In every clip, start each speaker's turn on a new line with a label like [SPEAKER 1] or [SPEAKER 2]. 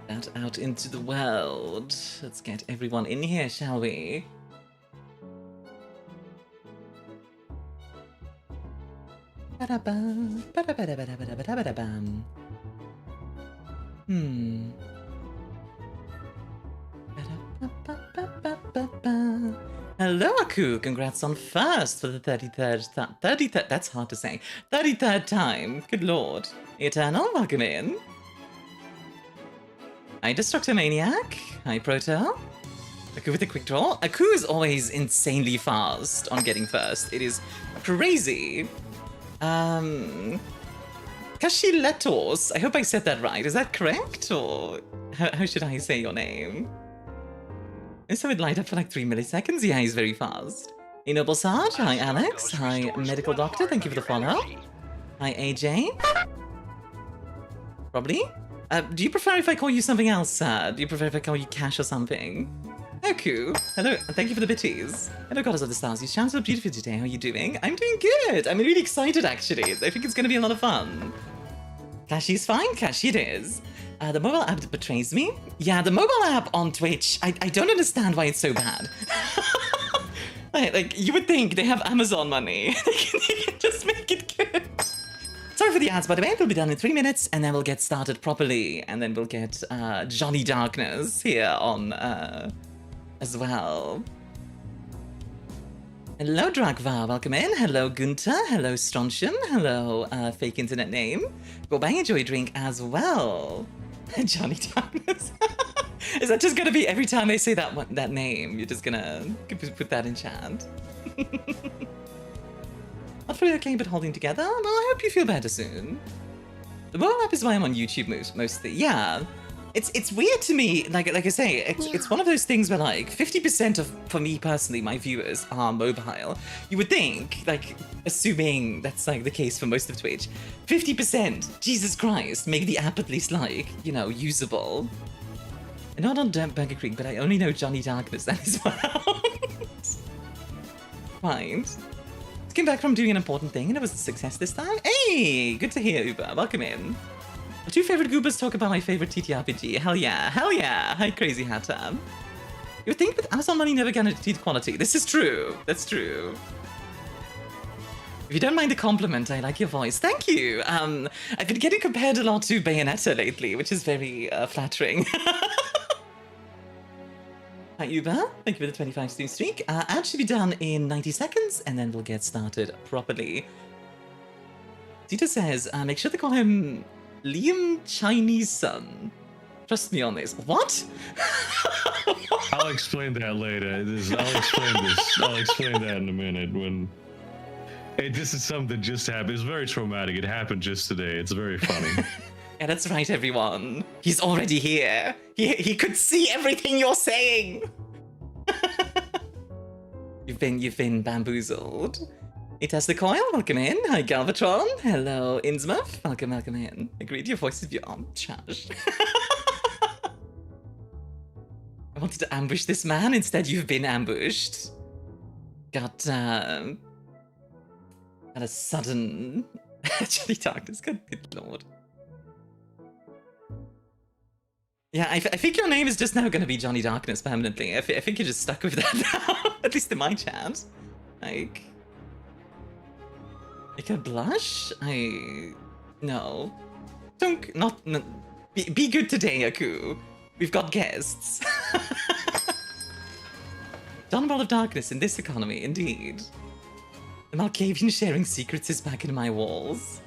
[SPEAKER 1] that out into the world. Let's get everyone in here, shall we? Ba-da-bum, ba-da-ba-da-ba-da-ba-da-ba-da-bum. Ba-da-ba-ba-ba-ba-ba. Hello, Aku! Congrats on first for the 33rd that's hard to say. 33rd time. Good lord. Eternal, welcome in. Hi, Destructor Maniac. Hi, Proto. Aku with a quick draw. Aku is always insanely fast on getting first. It is crazy. Kashiletos. I hope I said that right. Is that correct? Or how should I say your name? So it light up for like 3 milliseconds? Yeah, he's very fast. Hey, Noble Sarge. Hi, Alex. Hi, Medical Doctor. Thank you for the follow. Hi, AJ. Probably. Do you prefer if I call you something else, Do you prefer if I call you Cash or something? Oku. Hello. Thank you for the bitties. Hello, Goddess of the Stars. You sound so beautiful today. How are you doing? I'm doing good. I'm really excited, actually. I think it's going to be a lot of fun. Cashy's fine. Cashy it is. The mobile app betrays me. Yeah, the mobile app on Twitch, I don't understand why it's so bad. like, you would think they have Amazon money. They can just make it good. Sorry for the ads, by the way. We'll be done in 3 minutes, and then we'll get started properly. And then we'll get Johnny Darkness here on as well. Hello, Dragvar. Welcome in. Hello, Gunter. Hello, Strontian. Hello, fake internet name. Go bang, enjoy a drink as well. Johnny Darkness. Is that just gonna be every time I say that name? You're just gonna put that in chat. Not fully okay, but holding together. Well, I hope you feel better soon. The mobile app is why I'm on YouTube mostly. Yeah, it's weird to me. Like I say, it's one of those things where like 50% of, for me personally, my viewers are mobile. You would think, like, assuming that's like the case for most of Twitch, 50%. Jesus Christ, make the app at least like, you know, usable. And not on Burger Creek, but I only know Johnny Darkness. That is well. Fine. Came back from doing an important thing and it was a success this time. Hey, good to hear, Uber. Welcome in. My 2 favorite goobers talk about my favorite TTRPG. Hell yeah, hell yeah. Hi, Crazy Hatter. You would think with Amazon money never guaranteed quality. This is true. That's true. If you don't mind the compliment, I like your voice. Thank you. I've been getting compared a lot to Bayonetta lately, which is very flattering. Hi, Uber. Thank you for the 25 stream streak. Ad should be done in 90 seconds, and then we'll get started properly. Tito says, make sure to call him Liam Chinese Son. Trust me on this. What?
[SPEAKER 2] I'll explain that later. I'll explain that in a minute. When this is something that just happened. It's very traumatic. It happened just today. It's very funny.
[SPEAKER 1] Yeah, that's right, everyone. He's already here. He could see everything you're saying. You've been bamboozled. It has the coil. Welcome in. Hi, Galvatron. Hello, Innsmouth. Welcome in. Agreed. Your voice is beyond trash. I wanted to ambush this man. Instead, you've been ambushed. Got a sudden Johnny Darkness. Good lord. Yeah, I think your name is just now going to be Johnny Darkness permanently. I think you're just stuck with that now, at least in my chat. Like a blush? No. Don't, be good today, Aku. We've got guests. Dawn Ball of Darkness in this economy, indeed. The Malkavian sharing secrets is back in my walls.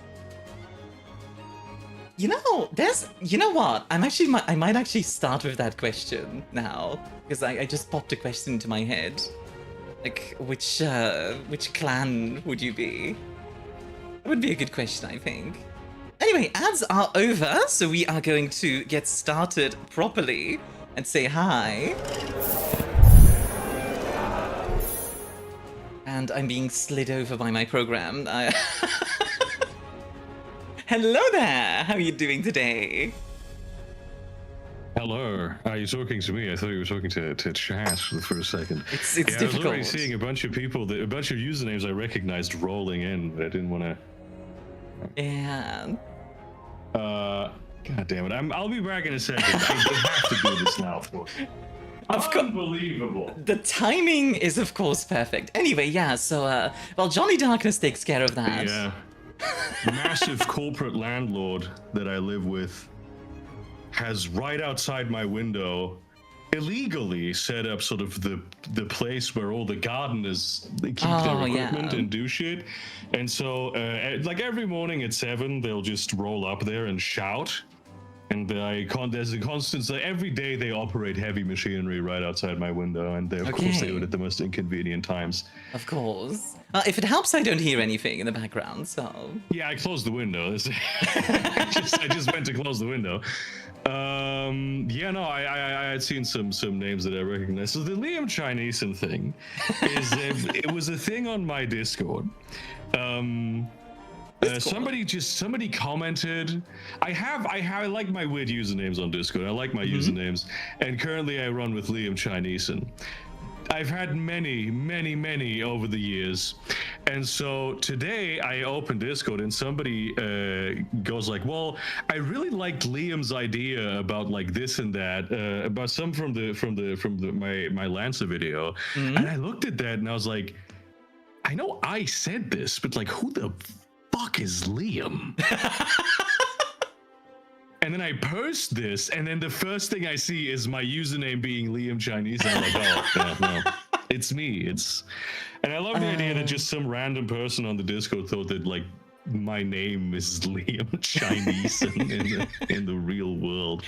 [SPEAKER 1] You know what? I might actually start with that question now, because I just popped a question into my head. Like, which clan would you be? That would be a good question, I think. Anyway, ads are over, so we are going to get started properly and say hi. And I'm being slid over by my program. Hello there! How are you doing today?
[SPEAKER 2] Hello. Are you talking to me? I thought you were talking to chat for a second.
[SPEAKER 1] It's
[SPEAKER 2] difficult. I was already
[SPEAKER 1] difficult.
[SPEAKER 2] seeing a bunch of people, a bunch of usernames I recognized rolling in, but I didn't want to.
[SPEAKER 1] Yeah.
[SPEAKER 2] God damn it! I'll be back in a second. I have to do this now. Unbelievable.
[SPEAKER 1] The timing is, of course, perfect. Anyway, yeah, so, well, Johnny Darkness takes care of that.
[SPEAKER 2] Yeah. Massive corporate landlord that I live with has right outside my window illegally set up sort of the place where all the gardeners keep their equipment and do shit. And so, like every morning at 7, they'll just roll up there and shout. And there's a constant, so every day they operate heavy machinery right outside my window, and of course they do it at the most inconvenient times.
[SPEAKER 1] Of course. If it helps, I don't hear anything in the background, so...
[SPEAKER 2] Yeah, I closed the window. I just went to close the window. Yeah, no, I had seen some names that I recognize. So the Liam Chineeson thing is, it was a thing on my Discord. Somebody commented. I like my weird usernames on Discord. I like my usernames, and currently I run with Liam Chineeson. I've had many over the years, and so today I opened Discord and somebody goes like, "Well, I really liked Liam's idea about like this and that, about some from my Lancer video," and I looked at that and I was like, "I know I said this, but like, who the fuck is Liam?" And then I post this, and then the first thing I see is my username being Liam Chinese. And I'm like, oh, yeah, no, it's me. And I love the idea that just some random person on the Discord thought that like my name is Liam Chinese in the real world.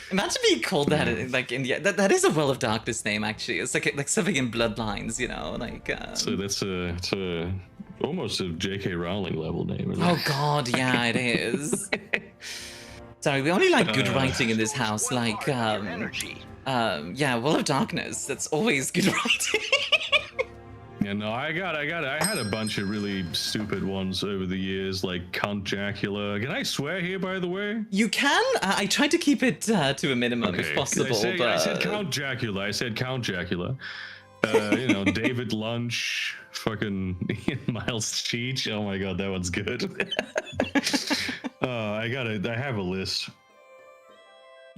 [SPEAKER 1] Imagine being called that like in the that is a World of Darkness name actually. It's like something in Bloodlines, you know, like.
[SPEAKER 2] So that's almost a J.K. Rowling level name. Isn't it?
[SPEAKER 1] Oh God, yeah, it is. Sorry, we only like good writing in this house. Like, yeah, World of Darkness. That's always good writing.
[SPEAKER 2] Yeah, no, I had a bunch of really stupid ones over the years, like Count Jacula. Can I swear here, by the way?
[SPEAKER 1] You can. I tried to keep it to a minimum if possible.
[SPEAKER 2] I said Count Jacula. I said Count Jacula. You know, David Lunch, fucking Ian Miles Cheech. Oh my God, that one's good. I have a list.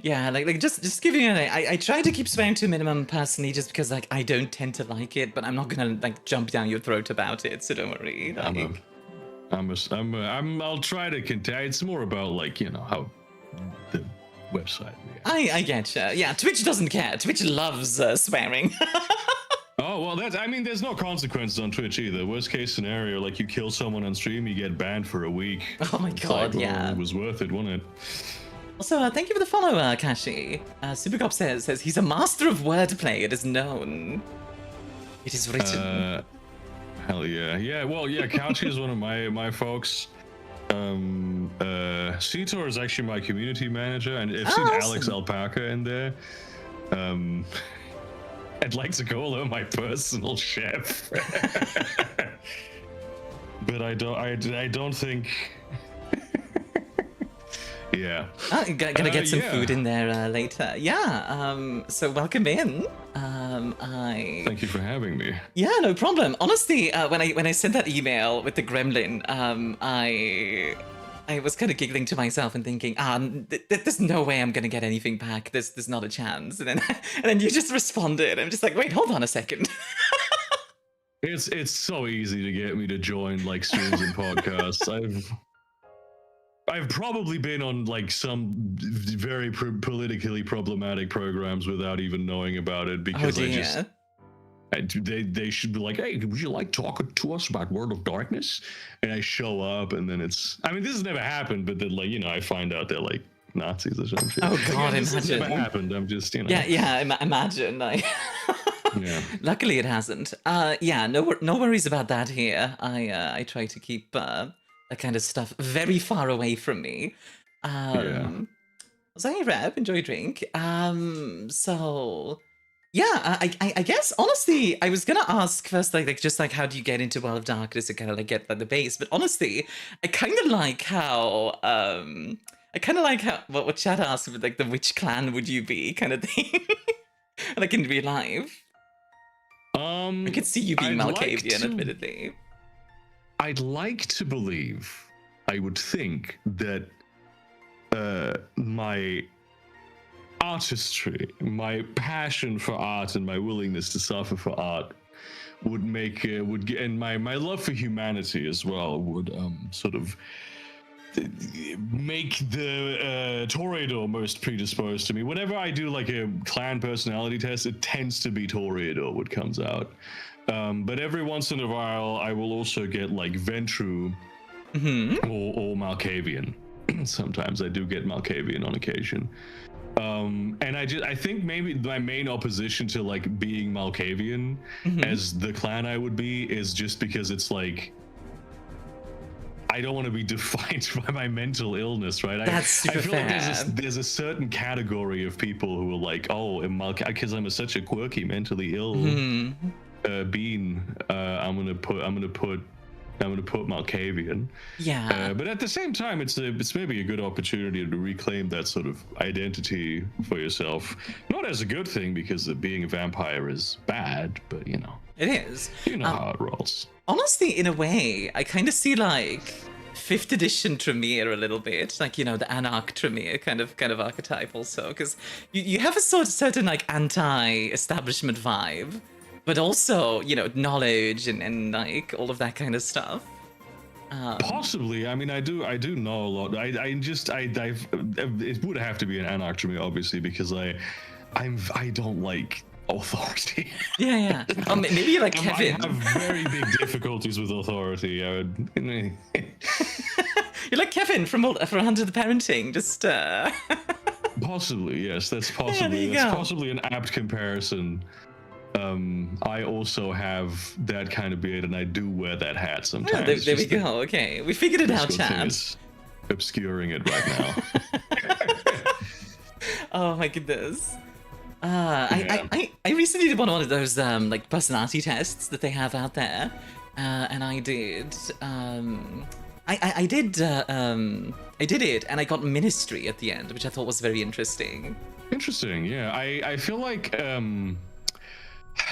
[SPEAKER 1] Yeah, like just giving you I try to keep swearing to a minimum personally, just because like I don't tend to like it, but I'm not gonna like jump down your throat about it, so don't worry. Like,
[SPEAKER 2] I'll try to contain. It's more about like, you know, how the website.
[SPEAKER 1] I getcha. Yeah, Twitch doesn't care. Twitch loves swearing.
[SPEAKER 2] Oh, well, there's no consequences on Twitch either. Worst case scenario, like you kill someone on stream, you get banned for a week.
[SPEAKER 1] Oh my God,
[SPEAKER 2] like,
[SPEAKER 1] yeah.
[SPEAKER 2] Well, it was worth it, wasn't it?
[SPEAKER 1] Also, thank you for the follow, Kashi. Supercop says he's a master of wordplay. It is known. It is written.
[SPEAKER 2] Hell yeah. Yeah, well, yeah, Couchy is one of my folks. Cetor is actually my community manager, and I've seen Alex Alpaca in there. I'd like to call her my personal chef. But I don't think. Yeah.
[SPEAKER 1] Gonna get some food in there later. Yeah. So welcome in.
[SPEAKER 2] Thank you for having me.
[SPEAKER 1] Yeah, no problem. Honestly, when I sent that email with the gremlin, I was kind of giggling to myself and thinking, there's no way I'm gonna get anything back. There's not a chance. And then you just responded. I'm just like, wait, hold on a second.
[SPEAKER 2] It's so easy to get me to join like streams and podcasts. I've probably been on like some very politically problematic programs without even knowing about it, because they should be like, hey, would you like talking to us about World of Darkness? And I show up, and then this has never happened, but then like, you know, I find out they're like Nazis or something.
[SPEAKER 1] Oh God,
[SPEAKER 2] this
[SPEAKER 1] imagine.
[SPEAKER 2] Never happened. I'm just, you know.
[SPEAKER 1] Yeah, imagine. Like,
[SPEAKER 2] yeah.
[SPEAKER 1] Luckily it hasn't. Yeah, no worries about that here. I try to keep that kind of stuff very far away from me. So hey, Reb, enjoy your drink. So yeah, I guess honestly, I was gonna ask first, like just like how do you get into World of Darkness and kind of like get like the base, but honestly, I kind of like how what Chad asked, with like the which clan would you be kind of thing, like in real life. I could see you being Malkavian, admittedly.
[SPEAKER 2] I'd like to believe, I would think that my artistry, my passion for art, and my willingness to suffer for art and my love for humanity as well would sort of make the Toreador most predisposed to me. Whenever I do like a clan personality test, it tends to be Toreador what comes out. But every once in a while, I will also get like Ventru or Malkavian. Sometimes I do get Malkavian on occasion. And I think maybe my main opposition to like being Malkavian as the clan I would be is just because it's like, I don't want to be defined by my mental illness, right?
[SPEAKER 1] That's super
[SPEAKER 2] I feel
[SPEAKER 1] fair.
[SPEAKER 2] like there's a certain category of people who are like, oh, because I'm such a quirky, mentally ill being, I'm gonna put Malkavian.
[SPEAKER 1] Yeah.
[SPEAKER 2] But at the same time, it's maybe a good opportunity to reclaim that sort of identity for yourself. Not as a good thing, because being a vampire is bad, but you know.
[SPEAKER 1] It is.
[SPEAKER 2] You know how it rolls.
[SPEAKER 1] Honestly, in a way, I kind of see like 5th edition Tremere a little bit, like, you know, the Anarch Tremere kind of archetype also, because you have a certain like anti-establishment vibe, but also, you know, knowledge and like all of that kind of stuff.
[SPEAKER 2] Possibly. I mean, I do know a lot. It would have to be an Anarch Tremere, obviously, because I don't like authority.
[SPEAKER 1] Yeah. Maybe you're like Kevin.
[SPEAKER 2] I have very big difficulties with authority.
[SPEAKER 1] You're like Kevin from Under the Parenting, just
[SPEAKER 2] Possibly, yes. That's possibly an apt comparison. I also have that kind of beard, and I do wear that hat sometimes.
[SPEAKER 1] Yeah, there we go. Okay, we figured it out, Chad.
[SPEAKER 2] Obscuring it right now.
[SPEAKER 1] Oh my goodness. I recently did one of those like personality tests that they have out there, and I did I did it, and I got Ministry at the end, which I thought was very interesting.
[SPEAKER 2] Interesting, yeah. I feel like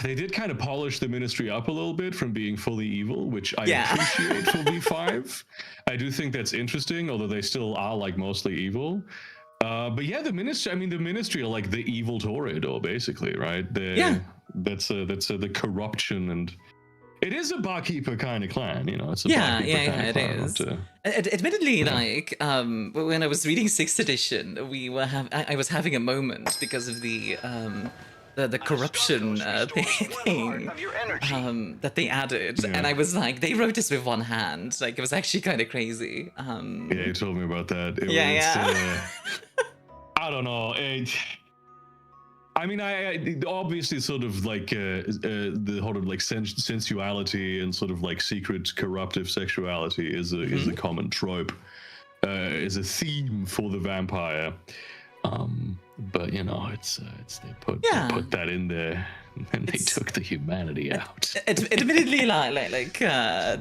[SPEAKER 2] they did kind of polish the Ministry up a little bit from being fully evil, which I appreciate for V5. I do think that's interesting, although they still are like mostly evil. But yeah, the Ministry are like the evil Toreador, basically, right? That's the corruption, and it is a barkeeper kind of clan, you know. It's a barkeeper kind of clan.
[SPEAKER 1] It is. Admittedly, like when I was reading 6th edition, I was having a moment because of the corruption thing that they added, and I was like, they wrote this with one hand. Like, it was actually kind of crazy.
[SPEAKER 2] Yeah, you told me about that. I don't know. I mean, I obviously sort of like the whole of like sensuality and sort of like secret corruptive sexuality is a common trope, is a theme for the vampire. But you know, it's they put that in there, and they took the humanity out.
[SPEAKER 1] Admittedly, like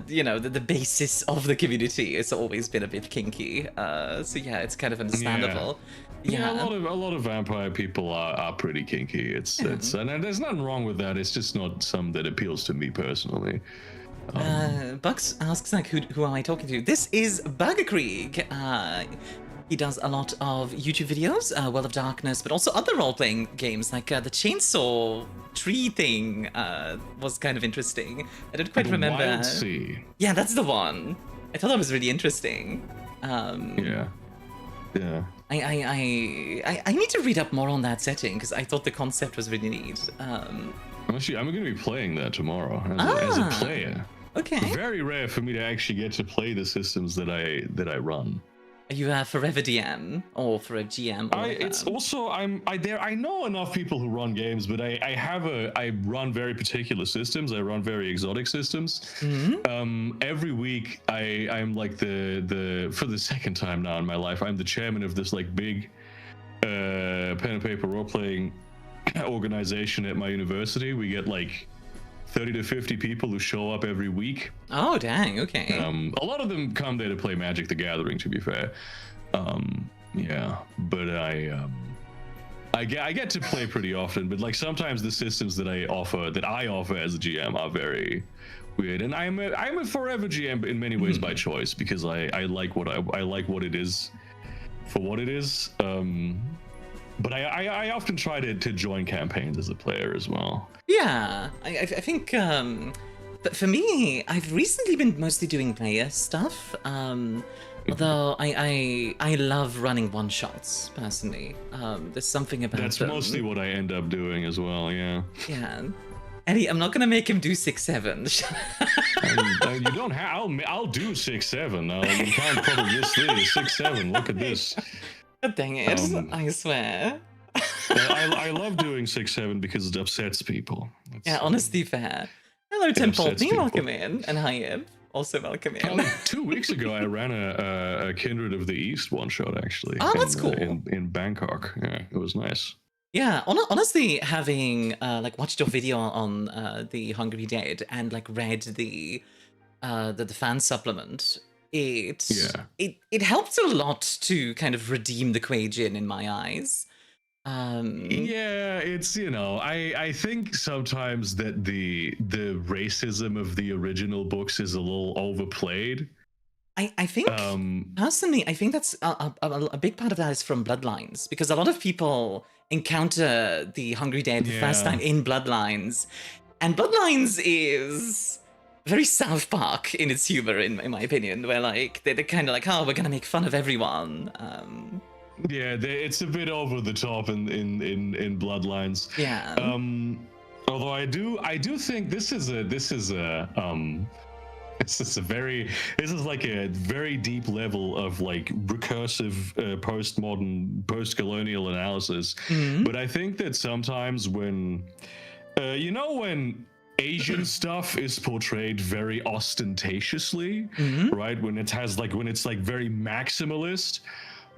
[SPEAKER 1] you know, the basis of the community has always been a bit kinky. So yeah, it's kind of understandable.
[SPEAKER 2] Yeah, a lot of vampire people are pretty kinky. It's and there's nothing wrong with that. It's just not some that appeals to me personally.
[SPEAKER 1] Bucks asks like, who am I talking to? This is Burger Creek. He does a lot of YouTube videos, Well of Darkness, but also other role-playing games, like the Chainsaw Tree thing was kind of interesting. I don't quite remember.
[SPEAKER 2] Wild Sea.
[SPEAKER 1] Yeah, that's the one. I thought that was really interesting.
[SPEAKER 2] Yeah.
[SPEAKER 1] I need to read up more on that setting, because I thought the concept was really neat.
[SPEAKER 2] Actually, I'm going to be playing that tomorrow as a player.
[SPEAKER 1] Okay.
[SPEAKER 2] Very rare for me to actually get to play the systems that I run.
[SPEAKER 1] Are you a forever DM or for a GM? Or
[SPEAKER 2] it's also I know enough people who run games, but I run very particular systems. I run very exotic systems. Every week I'm like the for the second time now in my life, I'm the chairman of this like big pen and paper role playing organization at my university. We get like 30 to 50 people who show up every week.
[SPEAKER 1] Oh, dang, okay.
[SPEAKER 2] A lot of them come there to play Magic the Gathering, to be fair. Yeah, but I get to play pretty often, but like sometimes the systems that I offer as a GM are very weird. And I'm a forever GM in many ways by choice, because I like what it is for what it is. But I often try to join campaigns as a player as well.
[SPEAKER 1] Yeah, I think, but for me, I've recently been mostly doing player stuff. Although I love running one-shots, personally. There's something about
[SPEAKER 2] That's
[SPEAKER 1] them.
[SPEAKER 2] mostly what I end up doing as well, yeah.
[SPEAKER 1] Yeah. Eddie, I'm not gonna make him do 6-7.
[SPEAKER 2] You don't have. I'll do 6-7. You can't probably this later. 6-7. Look at this.
[SPEAKER 1] Dang it! I swear.
[SPEAKER 2] I love doing 6-7 because it upsets people.
[SPEAKER 1] Yeah, honestly, fair. Hello, Tim Poltney, welcome in, and hi, Ib, also welcome in.
[SPEAKER 2] 2 weeks ago, I ran a Kindred of the East one-shot, actually.
[SPEAKER 1] Oh, that's cool.
[SPEAKER 2] In Bangkok. Yeah, it was nice.
[SPEAKER 1] Yeah, honestly, having like watched your video on the Hungry Dead and like read the fan supplement, it helped a lot to kind of redeem the Quaijin in my eyes.
[SPEAKER 2] Yeah, it's, you know, I think sometimes that the racism of the original books is a little overplayed.
[SPEAKER 1] I think, personally, I think that's a big part of that is from Bloodlines, because a lot of people encounter the Hungry Dead the first time in Bloodlines, and Bloodlines is very South Park in its humor, in my opinion, where like they're kind of like, oh, we're gonna make fun of everyone.
[SPEAKER 2] Yeah, it's a bit over the top in Bloodlines.
[SPEAKER 1] Yeah.
[SPEAKER 2] Although I do think this is like a very deep level of like recursive postmodern post-colonial analysis. But I think that sometimes when when Asian stuff is portrayed very ostentatiously, right, when it's very maximalist,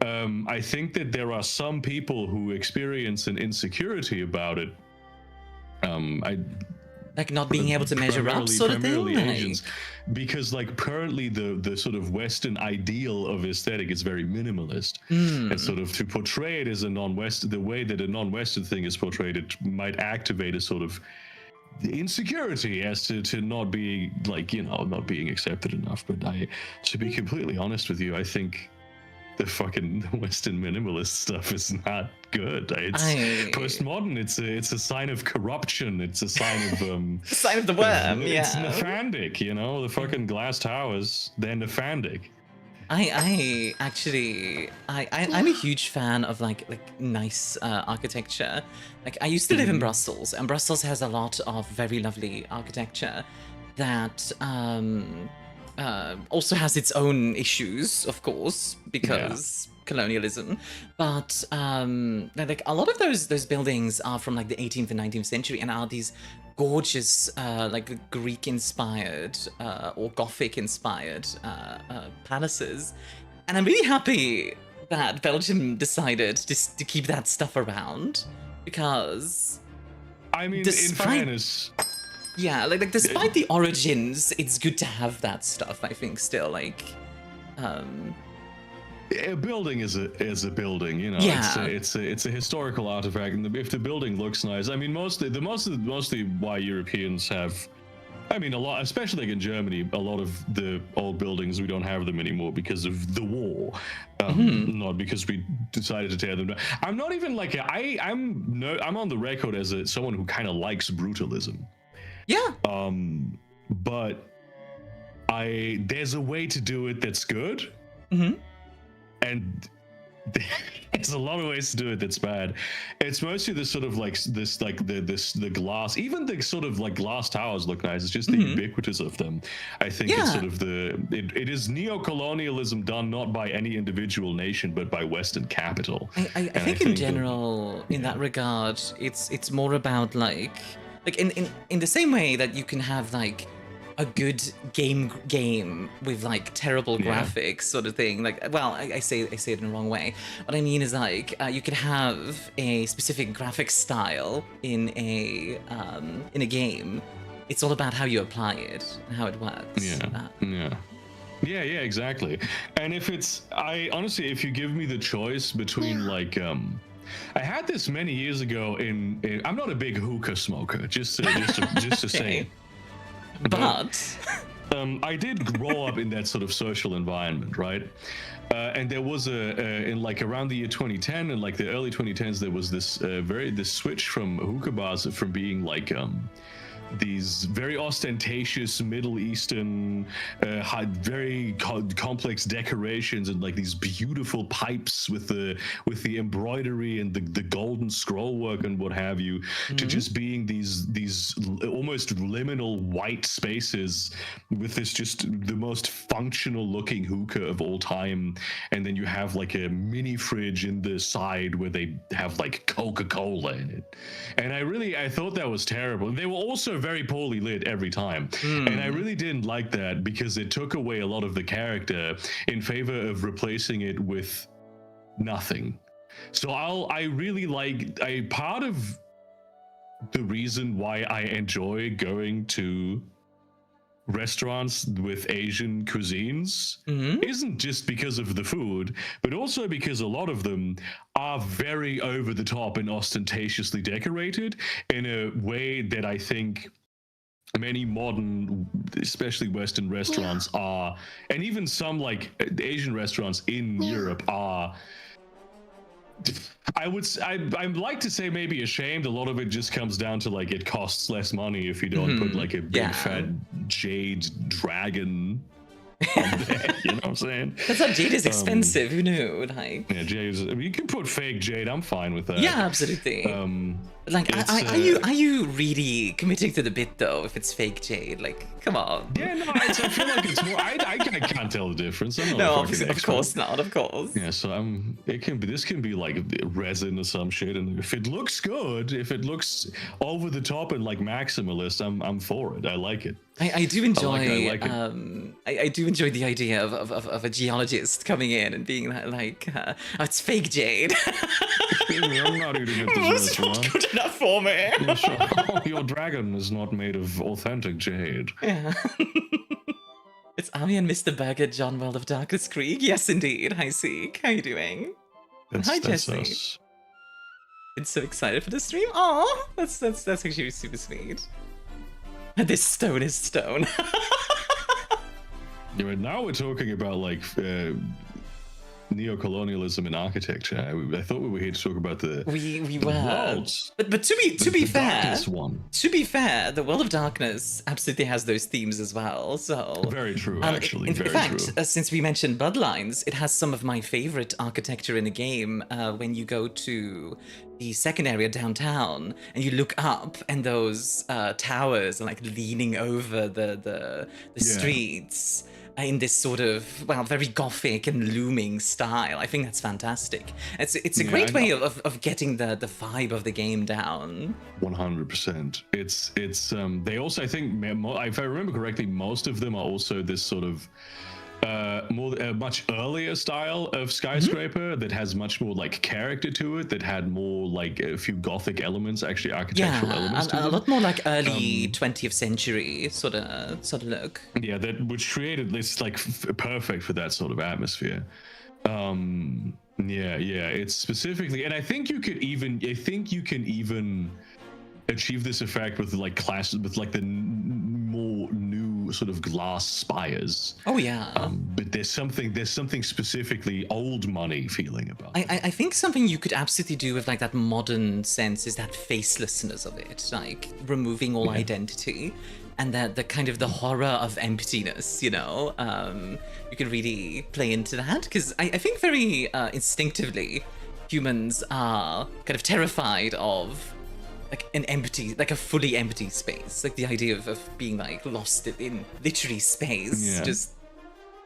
[SPEAKER 2] I think that there are some people who experience an insecurity about it.
[SPEAKER 1] Like not being able to measure up, sort of thing.
[SPEAKER 2] Asians, because like currently the sort of Western ideal of aesthetic is very minimalist, and sort of to portray it as a non-Western, the way that a non-Western thing is portrayed, it might activate a sort of insecurity as to not be like, not being accepted enough. But to be completely honest with you, I think the fucking Western minimalist stuff is not good. It's postmodern. It's a sign of corruption. It's a sign of
[SPEAKER 1] sign of the worm.
[SPEAKER 2] It's Nephandic. The fucking glass towers. They're Nephandic.
[SPEAKER 1] I'm a huge fan of like nice architecture. Like I used to live in Brussels, and Brussels has a lot of very lovely architecture that also has its own issues, of course, because colonialism. But like a lot of those buildings are from like the 18th and 19th century, and are these gorgeous like Greek-inspired or Gothic-inspired palaces. And I'm really happy that Belgium decided to keep that stuff around, because
[SPEAKER 2] I mean, in fairness,
[SPEAKER 1] yeah, like despite the origins, it's good to have that stuff, I think, still, like,
[SPEAKER 2] a building is a building, it's a historical artifact, and if the building looks nice, I mean, mostly why Europeans have, I mean, a lot, especially like in Germany, a lot of the old buildings, we don't have them anymore because of the war, not because we decided to tear them down. I'm not even like I'm on the record as someone who kind of likes brutalism.
[SPEAKER 1] Yeah.
[SPEAKER 2] But there's a way to do it that's good. And there's a lot of ways to do it that's bad. It's mostly the sort of like this, like the glass, even the sort of like glass towers look nice. It's just the ubiquitous of them. I think it's sort of it is neo-colonialism done not by any individual nation, but by Western capital.
[SPEAKER 1] I think in general, in that regard, it's more about like in the same way that you can have like a good game with like terrible graphics, sort of thing. Like, well, I say it in the wrong way. What I mean is like you could have a specific graphic style in a game. It's all about how you apply it and how it works.
[SPEAKER 2] Yeah, exactly. And if you give me the choice between like I had this many years ago in I'm not a big hookah smoker, just to say.
[SPEAKER 1] But
[SPEAKER 2] I did grow up in that sort of social environment, right? And there was in like around the year 2010 and like the early 2010s, there was this this switch from hookah bars from being like these very ostentatious Middle Eastern, very complex decorations and like these beautiful pipes with the embroidery and the golden scroll work and what have you, to just being these almost liminal white spaces with this just the most functional looking hookah of all time, and then you have like a mini fridge in the side where they have like Coca-Cola in it, and I thought that was terrible. They were also very poorly lit every time, and I really didn't like that because it took away a lot of the character in favor of replacing it with nothing. So part of the reason why I enjoy going to restaurants with Asian cuisines isn't just because of the food, but also because a lot of them are very over the top and ostentatiously decorated in a way that I think many modern, especially Western restaurants are, and even some like Asian restaurants in Europe are. I'd like to say maybe ashamed. A lot of it just comes down to like it costs less money if you don't put like a big fat jade dragon on there, you know what I'm saying?
[SPEAKER 1] That's how jade is expensive. Who knew? Like,
[SPEAKER 2] yeah, jade. You can put fake jade. I'm fine with that.
[SPEAKER 1] Yeah, absolutely. Like, are you really committing to the bit though? If it's fake jade, like, come on.
[SPEAKER 2] Yeah, no, I feel like it's more. I can't tell the difference. I'm not
[SPEAKER 1] no, of course not. Of course.
[SPEAKER 2] Yeah, so this can be like resin or some shit, and if it looks good, if it looks over the top and like maximalist, I'm for it. I like it.
[SPEAKER 1] I do enjoy.
[SPEAKER 2] I
[SPEAKER 1] do enjoy the idea of a geologist coming in and being like, oh, it's fake jade.
[SPEAKER 2] I'm not eating at this restaurant.
[SPEAKER 1] Not good enough for me.
[SPEAKER 2] Yeah, sure. Oh, your dragon is not made of authentic jade.
[SPEAKER 1] Yeah. It's Ami and Mr. Burger, John World of Darkness Creek. Yes, indeed. Hi, Seek. How you doing? Hi, Jesse.
[SPEAKER 2] Us.
[SPEAKER 1] Been so excited for the stream. Aw, that's actually super sweet. And this stone is stone.
[SPEAKER 2] Yeah, now we're talking about like neocolonialism in architecture. I thought we were here to talk about the worlds.
[SPEAKER 1] But to be fair, the World of Darkness absolutely has those themes as well. So
[SPEAKER 2] very true, actually.
[SPEAKER 1] In fact, since we mentioned Bloodlines, it has some of my favorite architecture in the game. When you go to the second area downtown and you look up, and those towers are like leaning over the streets. In this sort of, well, very gothic and looming style. I think that's fantastic. It's a great way of getting the vibe of the game down.
[SPEAKER 2] 100%. It's they also, I think, if I remember correctly, most of them are also this sort of much earlier style of skyscraper that has much more like character to it, that had more like a few gothic elements, actually architectural elements to it.
[SPEAKER 1] A lot more like early 20th century sort of look.
[SPEAKER 2] Yeah, which created this like perfect for that sort of atmosphere. Yeah, it's specifically, and I think you can even achieve this effect with like with like the more new sort of glass spires.
[SPEAKER 1] Oh yeah.
[SPEAKER 2] But there's something specifically old money feeling about it.
[SPEAKER 1] I think something you could absolutely do with like that modern sense is that facelessness of it, like removing all identity, and that the kind of the horror of emptiness, you know. You can really play into that, because I think very instinctively humans are kind of terrified of like a fully empty space, like the idea of being like lost in literally space, just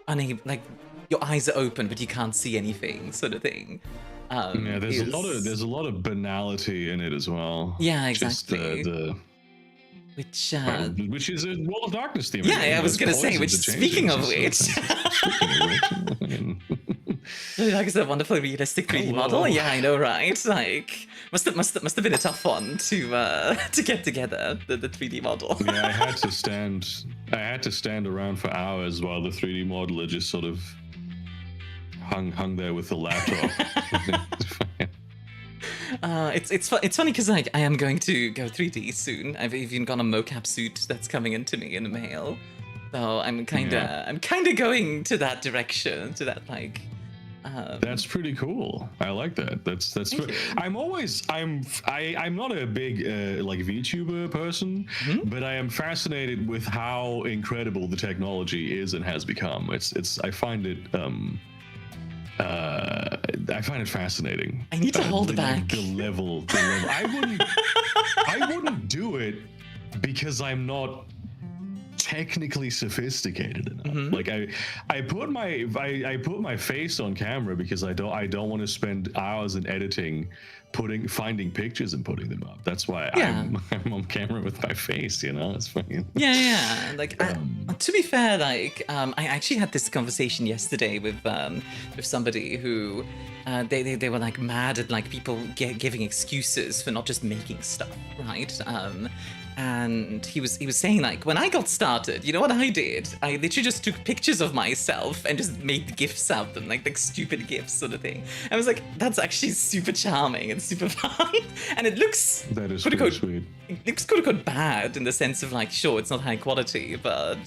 [SPEAKER 1] unable, like your eyes are open but you can't see anything, sort of thing.
[SPEAKER 2] There's a lot of banality in it as well.
[SPEAKER 1] Yeah, exactly.
[SPEAKER 2] Just, which is a World of Darkness theme.
[SPEAKER 1] Yeah, I was gonna say. Which, speaking of which, like it's a wonderfully realistic 3D model. Yeah, I know, right? Like, must have been a tough one to get together, the 3D model.
[SPEAKER 2] Yeah, I had to stand around for hours while the 3D modeler just sort of hung there with the laptop.
[SPEAKER 1] It's funny because like I am going to go 3D soon. I've even got a mocap suit that's coming into me in the mail. So I'm kind of going to that direction, to that like.
[SPEAKER 2] That's pretty cool. I like that. That's. I'm not a big like VTuber person, but I am fascinated with how incredible the technology is and has become. I find it fascinating.
[SPEAKER 1] I need to hold back.
[SPEAKER 2] Like, the level. I wouldn't do it because I'm not technically sophisticated enough. Like I put my face on camera because I don't want to spend hours in editing finding pictures and putting them up. That's why I'm on camera with my face, you know. It's funny.
[SPEAKER 1] Yeah. Like to be fair, like I actually had this conversation yesterday with somebody who they were like mad at like people giving excuses for not just making stuff, right? And he was saying, like, when I got started, you know what I did? I literally just took pictures of myself and just made GIFs out of them, like stupid GIFs sort of thing. I was like, that's actually super charming and super fun. And it looks
[SPEAKER 2] that is pretty sweet.
[SPEAKER 1] It looks quote bad in the sense of like, sure, it's not high quality, but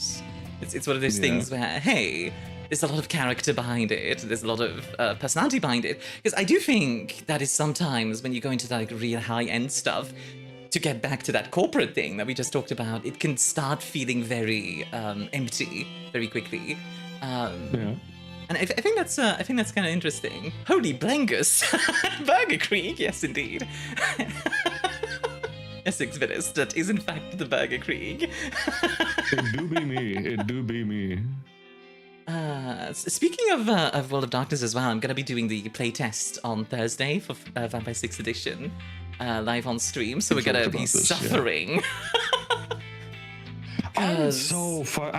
[SPEAKER 1] it's one of those things where, hey, there's a lot of character behind it. There's a lot of personality behind it. Because I do think that is sometimes when you go into like real high-end stuff, to get back to that corporate thing that we just talked about, it can start feeling very empty very quickly. And I think that's kind of interesting. Holy Blangus, Burger Creek, yes indeed. Yes, Exvitus, that is in fact the Burger Creek.
[SPEAKER 2] It do be me.
[SPEAKER 1] Speaking of World of Darkness as well, I'm gonna be doing the playtest on Thursday for Vampire 6th Edition. Live on stream, so we're gonna be suffering.
[SPEAKER 2] I'm so far.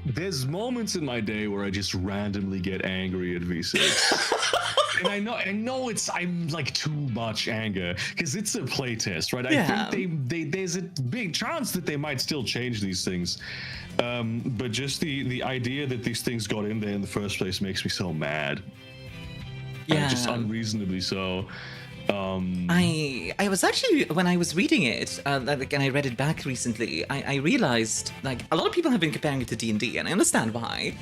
[SPEAKER 2] There's moments in my day where I just randomly get angry at V6, and I know I'm like too much anger because it's a playtest, right? I think there's a big chance that they might still change these things, but just the idea that these things got in there in the first place makes me so mad. Just unreasonably so.
[SPEAKER 1] I was actually, when I was reading it, and I read it back recently, I realized, like, a lot of people have been comparing it to D&D, and I understand why.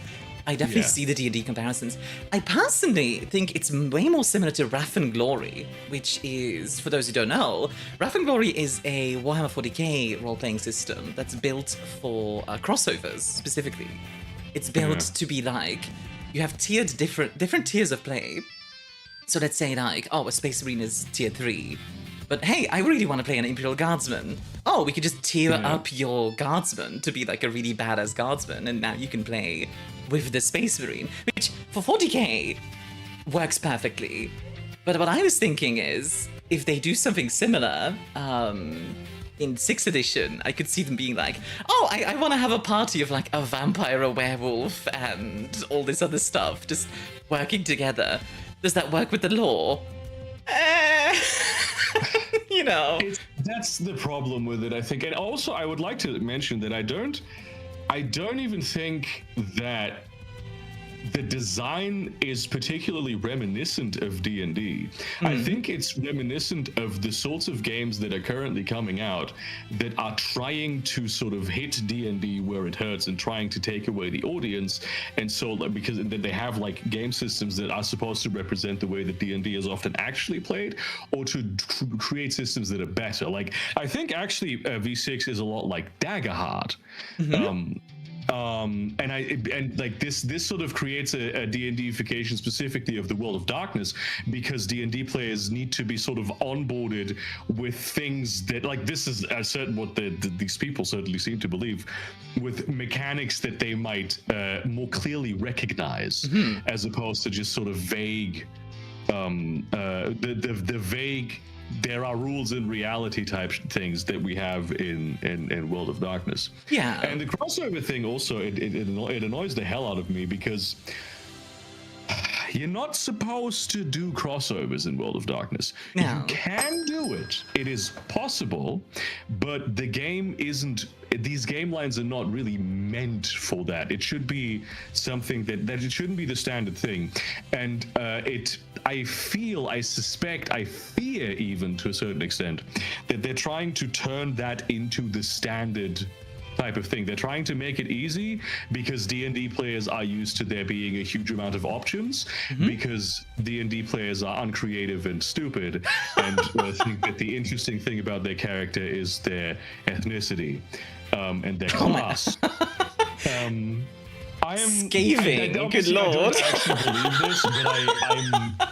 [SPEAKER 1] I definitely see the D&D comparisons. I personally think it's way more similar to Wrath and Glory, which is, for those who don't know, Wrath and Glory is a Warhammer 40k role-playing system that's built for crossovers, specifically. It's built to be like, you have tiered different tiers of play. So let's say like, a Space Marine is tier 3, but hey, I really want to play an Imperial Guardsman. Oh, we could just tier up your Guardsman to be like a really badass Guardsman, and now you can play with the Space Marine, which for 40k works perfectly. But what I was thinking is, if they do something similar, in 6th edition, I could see them being like, oh, I want to have a party of like a vampire, a werewolf, and all this other stuff, just working together. Does that work with the lore? You know.
[SPEAKER 2] That's the problem with it, I think. And also, I would like to mention that I don't even think that the design is particularly reminiscent of D&D. I think it's reminiscent of the sorts of games that are currently coming out that are trying to sort of hit D&D where it hurts and trying to take away the audience. And so, because they have like game systems that are supposed to represent the way that D&D is often actually played, or to create systems that are better. Like, I think actually V6 is a lot like Daggerheart. And like this sort of creates a D&Dification specifically of the World of Darkness, because D&D players need to be sort of onboarded with things that, like, this is a certain what these people certainly seem to believe, with mechanics that they might more clearly recognize, as opposed to just sort of vague the vague there are rules in reality type things that we have in World of Darkness.
[SPEAKER 1] Yeah.
[SPEAKER 2] And the crossover thing also, it annoys the hell out of me, because you're not supposed to do crossovers in World of Darkness.
[SPEAKER 1] No.
[SPEAKER 2] You can do it. It is possible, but the game isn't, these game lines are not really meant for that. It should be something that it shouldn't be the standard thing. And I fear even to a certain extent that they're trying to turn that into the standard type of thing. They're trying to make it easy because D&D players are used to there being a huge amount of options, because D&D players are uncreative and stupid, and I think that the interesting thing about their character is their ethnicity and their class. I am
[SPEAKER 1] scathing. Good lord!
[SPEAKER 2] I don't actually believe this,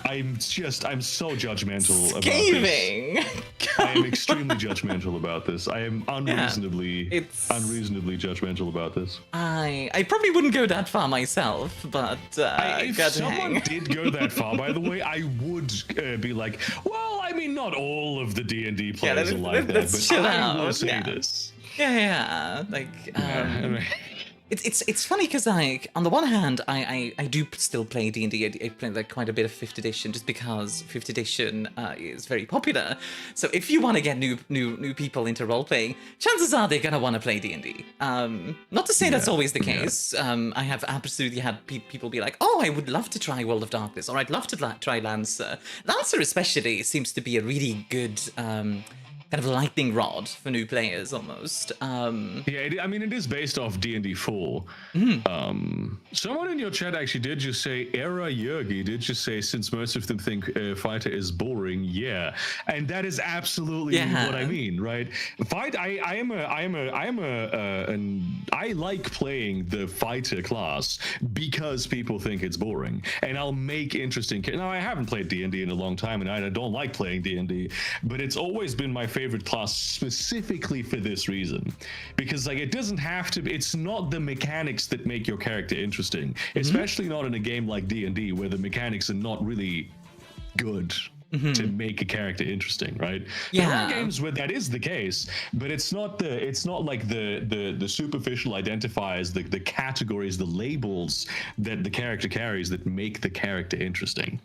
[SPEAKER 2] but I'm so judgmental
[SPEAKER 1] Scathing.
[SPEAKER 2] about this. I am extremely judgmental about this. I am unreasonably judgmental about this.
[SPEAKER 1] I probably wouldn't go that far myself, but
[SPEAKER 2] if someone did go that far, by the way, I would be like, well, I mean, not all of the D&D players are like that, but I will say this.
[SPEAKER 1] Yeah. Like, It's funny because, like, on the one hand, I do still play D&D. I play like quite a bit of 5th edition just because 5th edition is very popular. So if you want to get new people into role playing, chances are they're gonna want to play D&D. Not to say that's always the case. I have absolutely had people be like, "Oh, I would love to try World of Darkness," or "I'd love to try Lancer." Lancer especially seems to be a really good kind of lightning rod for new players, almost.
[SPEAKER 2] I mean, it is based off D&D 4. Someone in your chat actually did just say, Era Yergi did just say, since most of them think fighter is boring, and that is absolutely what I mean, right? I like playing the fighter class because people think it's boring, and I'll make interesting. Now, I haven't played D&D in a long time, and I don't like playing D&D, but it's always been my favorite class specifically for this reason, because like it doesn't have to be, it's not the mechanics that make your character interesting, especially not in a game like D&D where the mechanics are not really good to make a character interesting, right? There are games where that is the case, but it's not like the superficial identifiers, the categories, the labels that the character carries that make the character interesting.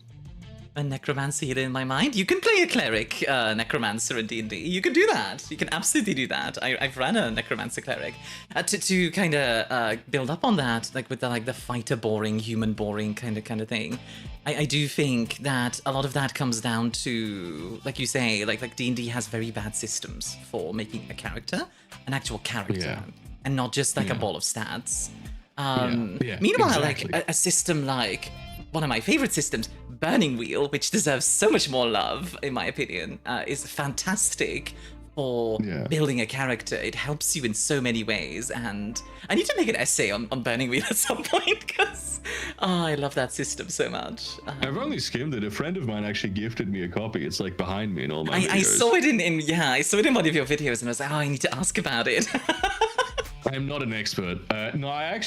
[SPEAKER 1] A necromancer hidden in my mind. You can play a cleric necromancer in D&D. You can do that. You can absolutely do that. I've run a necromancer cleric. To kind of build up on that, like with the fighter boring, human boring kind of thing. I do think that a lot of that comes down to, like you say, like D&D has very bad systems for making a character an actual character, and not just like a ball of stats. Meanwhile,
[SPEAKER 2] exactly.
[SPEAKER 1] like a system like one of my favorite systems, Burning Wheel, which deserves so much more love, in my opinion, is fantastic for building a character. It helps you in so many ways, and I need to make an essay on Burning Wheel at some point, because I love that system so much.
[SPEAKER 2] I've only skimmed it. A friend of mine actually gifted me a copy. It's like behind me in all my videos.
[SPEAKER 1] I saw it I saw it in one of your videos, and I was like, oh, I need to ask about it.
[SPEAKER 2] I'm not an expert. No,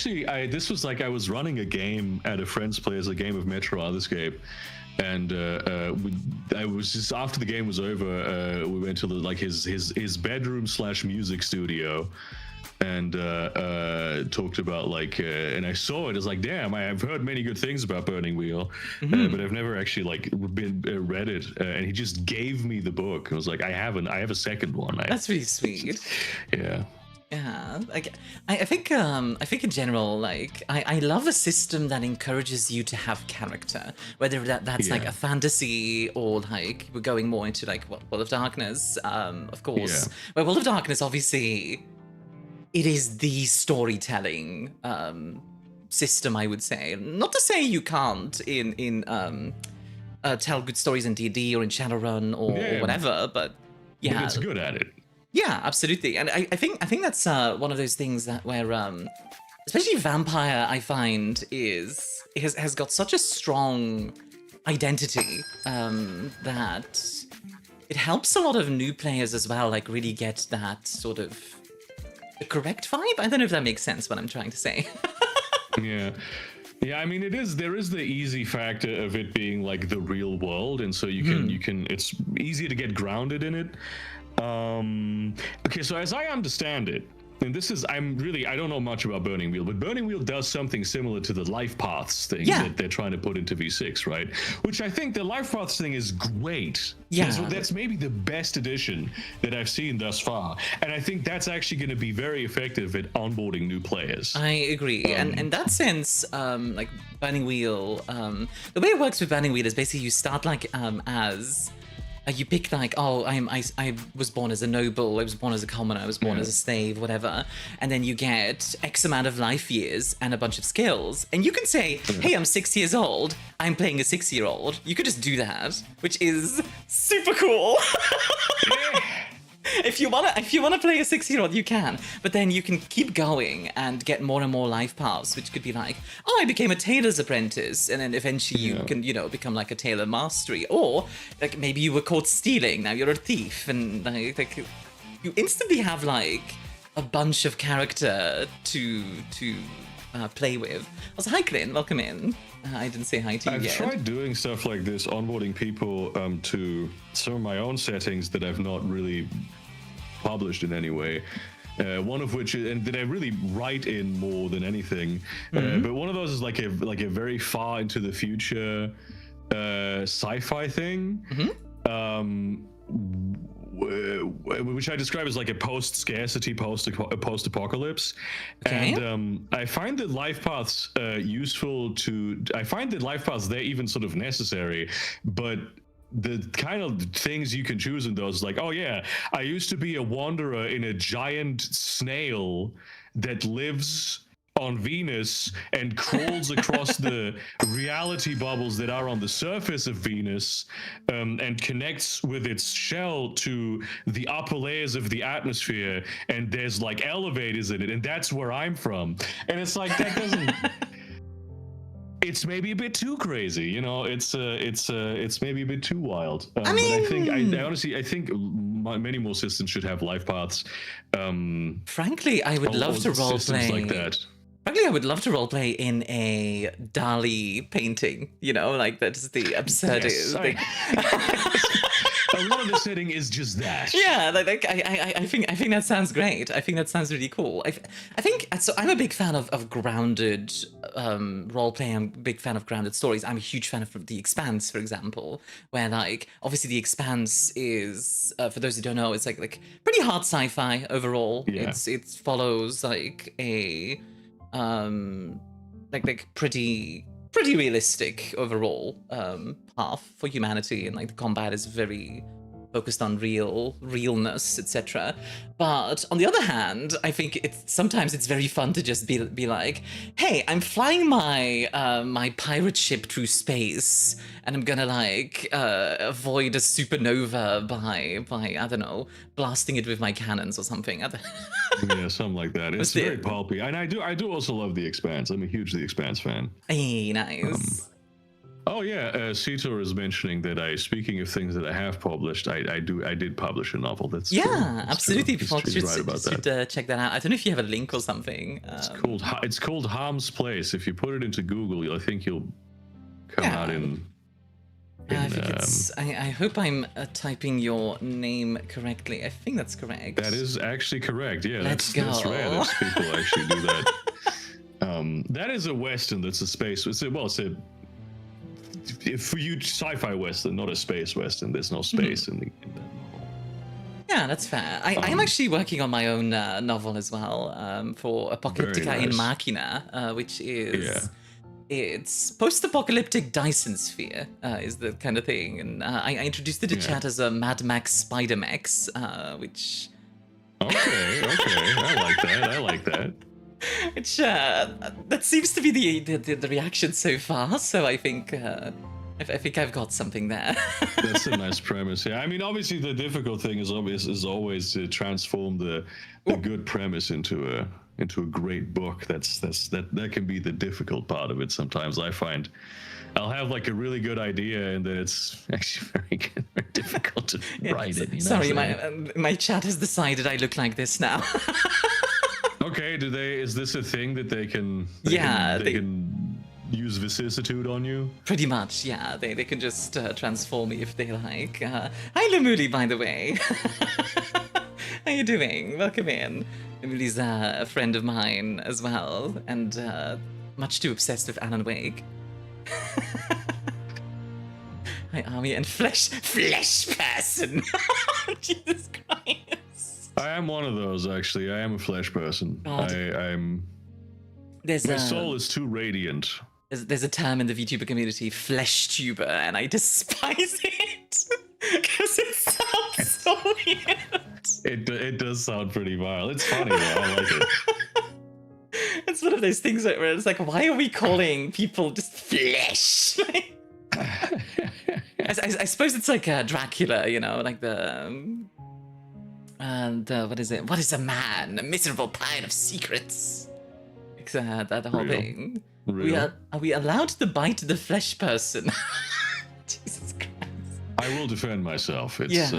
[SPEAKER 2] this was like I was running a game at a friend's place, a game of Metro Escape, and I was just, after the game was over, we went to his bedroom / music studio, and talked about and I saw it. It's like, damn, I've heard many good things about Burning Wheel, but I've never actually read it. And he just gave me the book. I was like, I have a second one.
[SPEAKER 1] That's really sweet.
[SPEAKER 2] Yeah.
[SPEAKER 1] Yeah, I think in general, like I love a system that encourages you to have character, whether that's like a fantasy or like we're going more into like World of Darkness, of course. But World of Darkness, obviously, it is the storytelling system, I would say. Not to say you can't in tell good stories in D&D or in Shadowrun or whatever, but
[SPEAKER 2] but it's good at it.
[SPEAKER 1] Yeah, absolutely, and I think that's one of those things that where especially Vampire, I find has got such a strong identity that it helps a lot of new players as well, like really get that sort of the correct vibe. I don't know if that makes sense what I'm trying to say.
[SPEAKER 2] Yeah, I mean, there is the easy factor of it being like the real world, and so you can it's easy to get grounded in it. Okay, so as I understand it, and I don't know much about Burning Wheel, but Burning Wheel does something similar to the life paths thing that they're trying to put into V6, right? Which I think the life paths thing is great. Yeah. That's maybe the best addition that I've seen thus far. And I think that's actually going to be very effective at onboarding new players.
[SPEAKER 1] I agree. And in that sense, like Burning Wheel, the way it works with Burning Wheel is basically you start like as you pick like, oh, I was born as a noble, I was born as a commoner, I was born as a slave, whatever, and then you get X amount of life years and a bunch of skills, and you can say, hey, I'm 6 years old, I'm playing a 6-year-old. You could just do that, which is super cool. If you wanna play a 6-year-old, you can, but then you can keep going and get more and more life paths, which could be like, oh, I became a tailor's apprentice, and then eventually you can, you know, become like a tailor mastery, or like maybe you were caught stealing, now you're a thief, and like you instantly have like a bunch of character to play with. Also, hi Clint, welcome in. I didn't say hi to you yet.
[SPEAKER 2] I've tried doing stuff like this, onboarding people to some of my own settings that I've not really published in any way. One of which, and that I really write in more than anything. But one of those is like a very far into the future sci-fi thing. Which I describe as like a post-scarcity, post-apocalypse.
[SPEAKER 1] Okay.
[SPEAKER 2] And I find that life paths useful to... I find that life paths, they're even sort of necessary, but the kind of things you can choose in those, like, oh yeah, I used to be a wanderer in a giant snail that lives on Venus and crawls across the reality bubbles that are on the surface of Venus, and connects with its shell to the upper layers of the atmosphere, and there's like elevators in it, and that's where I'm from. And it's like, that doesn't... It's maybe a bit too crazy, you know. It's maybe a bit too wild.
[SPEAKER 1] I mean,
[SPEAKER 2] but I honestly think many more systems should have life paths.
[SPEAKER 1] Frankly, I would love to roleplay
[SPEAKER 2] like that.
[SPEAKER 1] Frankly, I would love to roleplay in a Dali painting. You know, like that's the absurdist thing.
[SPEAKER 2] A lot of the setting is just that.
[SPEAKER 1] Yeah, I think that sounds great. I think that sounds really cool. I think so. I'm a big fan of grounded roleplay. I'm a big fan of grounded stories. I'm a huge fan of The Expanse, for example, where like obviously The Expanse is for those who don't know, it's like pretty hard sci-fi overall.
[SPEAKER 2] Yeah.
[SPEAKER 1] It follows like a like pretty realistic overall path for humanity, and like the combat is very focused on realness, etc. But on the other hand, I think sometimes it's very fun to just be like, hey, I'm flying my my pirate ship through space, and I'm gonna like avoid a supernova by I don't know, blasting it with my cannons or something.
[SPEAKER 2] Yeah, something like that. It's very pulpy, and I do also love The Expanse. I'm a huge The Expanse fan.
[SPEAKER 1] Hey, nice.
[SPEAKER 2] Oh yeah, Sitor is mentioning that speaking of things that I have published, I did publish a novel. That's true. That's
[SPEAKER 1] absolutely.
[SPEAKER 2] True.
[SPEAKER 1] People should check that out. I don't know if you have a link or something.
[SPEAKER 2] It's called Harm's Place. If you put it into Google, I think you'll come out in.
[SPEAKER 1] I hope I'm typing your name correctly. I think that's correct.
[SPEAKER 2] That is actually correct. Yeah,
[SPEAKER 1] that's
[SPEAKER 2] rare that people actually do that. That is a Western. That's a space. It's a for you sci-fi Western, not a space Western. There's no space in that novel.
[SPEAKER 1] Yeah, that's fair. I'm actually working on my own novel as well for Apocalyptica in Machina, which is it's post-apocalyptic Dyson Sphere is the kind of thing, and I introduced it to chat as a Mad Max Spider Max, which.
[SPEAKER 2] Okay, I like that.
[SPEAKER 1] Which that seems to be the reaction so far. So I think I've got something there.
[SPEAKER 2] That's a nice premise. Yeah, I mean, obviously the difficult thing is always to transform the good premise into a great book. That can be the difficult part of it. Sometimes I find I'll have like a really good idea, and then it's actually very difficult to write it. You know,
[SPEAKER 1] sorry, my chat has decided I look like this now.
[SPEAKER 2] Okay, is this a thing that they can they can use vicissitude on you?
[SPEAKER 1] Pretty much, yeah. They can just transform me if they like. Hi Lemuli, by the way. How you doing? Welcome in. Lemuli's a friend of mine as well, and much too obsessed with Alan Wake. Hi Army and flesh person. Jesus Christ.
[SPEAKER 2] I am one of those, actually. I am a flesh person. My soul is too radiant.
[SPEAKER 1] There's a term in the VTuber community, flesh tuber, and I despise it because
[SPEAKER 2] It does sound pretty vile. It's funny though. I like it.
[SPEAKER 1] It's one of those things where it's like, why are we calling people just flesh? I suppose it's like Dracula, you know, like the what is it? What is a man? A miserable pile of secrets. That whole thing.
[SPEAKER 2] Real.
[SPEAKER 1] Are we allowed to bite the flesh person? Jesus Christ.
[SPEAKER 2] I will defend myself. It's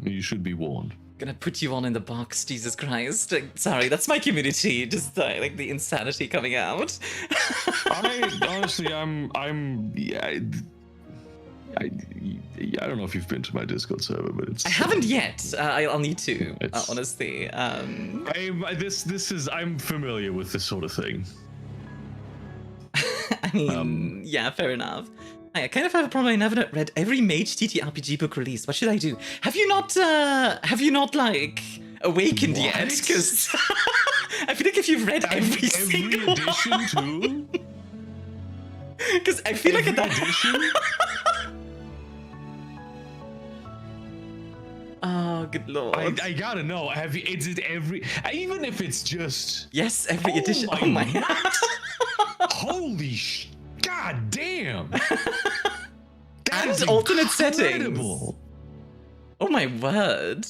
[SPEAKER 2] you should be warned.
[SPEAKER 1] Gonna put you all in the box, Jesus Christ. Sorry, that's my community. Just like the insanity coming out.
[SPEAKER 2] Honestly, I don't know if you've been to my Discord server, but it's.
[SPEAKER 1] I haven't yet. I'll need to. Honestly.
[SPEAKER 2] I'm familiar with this sort of thing.
[SPEAKER 1] I mean, yeah, fair enough. I kind of have a problem. I never read every Mage TTRPG book released. What should I do? Have you not like awakened yet? Because I feel like if you've read every single
[SPEAKER 2] edition too.
[SPEAKER 1] Because I feel like at that
[SPEAKER 2] edition.
[SPEAKER 1] Oh, good lord!
[SPEAKER 2] I gotta know. Is it every? Even if it's just.
[SPEAKER 1] Yes, every edition. Oh my god!
[SPEAKER 2] Holy god damn!
[SPEAKER 1] And alternate settings. Oh my word!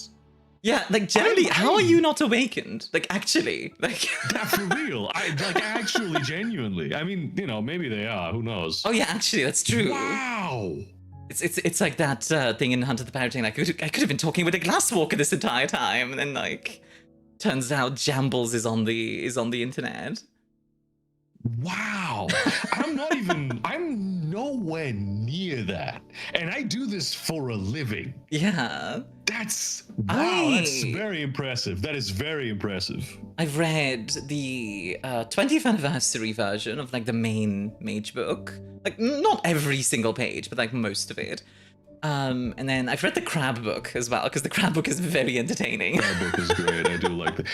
[SPEAKER 1] Yeah, like generally, how are you not awakened? Like actually, like.
[SPEAKER 2] For real, actually, genuinely. I mean, you know, maybe they are. Who knows?
[SPEAKER 1] Oh yeah, actually, that's true.
[SPEAKER 2] Wow.
[SPEAKER 1] It's like that thing in Hunter the Pirate. Like I could have been talking with a glasswalker this entire time, and then like, turns out Jambles is on the internet.
[SPEAKER 2] Wow. I'm nowhere near that. And I do this for a living.
[SPEAKER 1] Yeah.
[SPEAKER 2] That's very impressive. That is very impressive.
[SPEAKER 1] I've read the 20th anniversary version of like the main Mage book. Like not every single page, but like most of it. And then I've read the Crab book as well, because the Crab book is very entertaining.
[SPEAKER 2] Crab book is great. I do like that.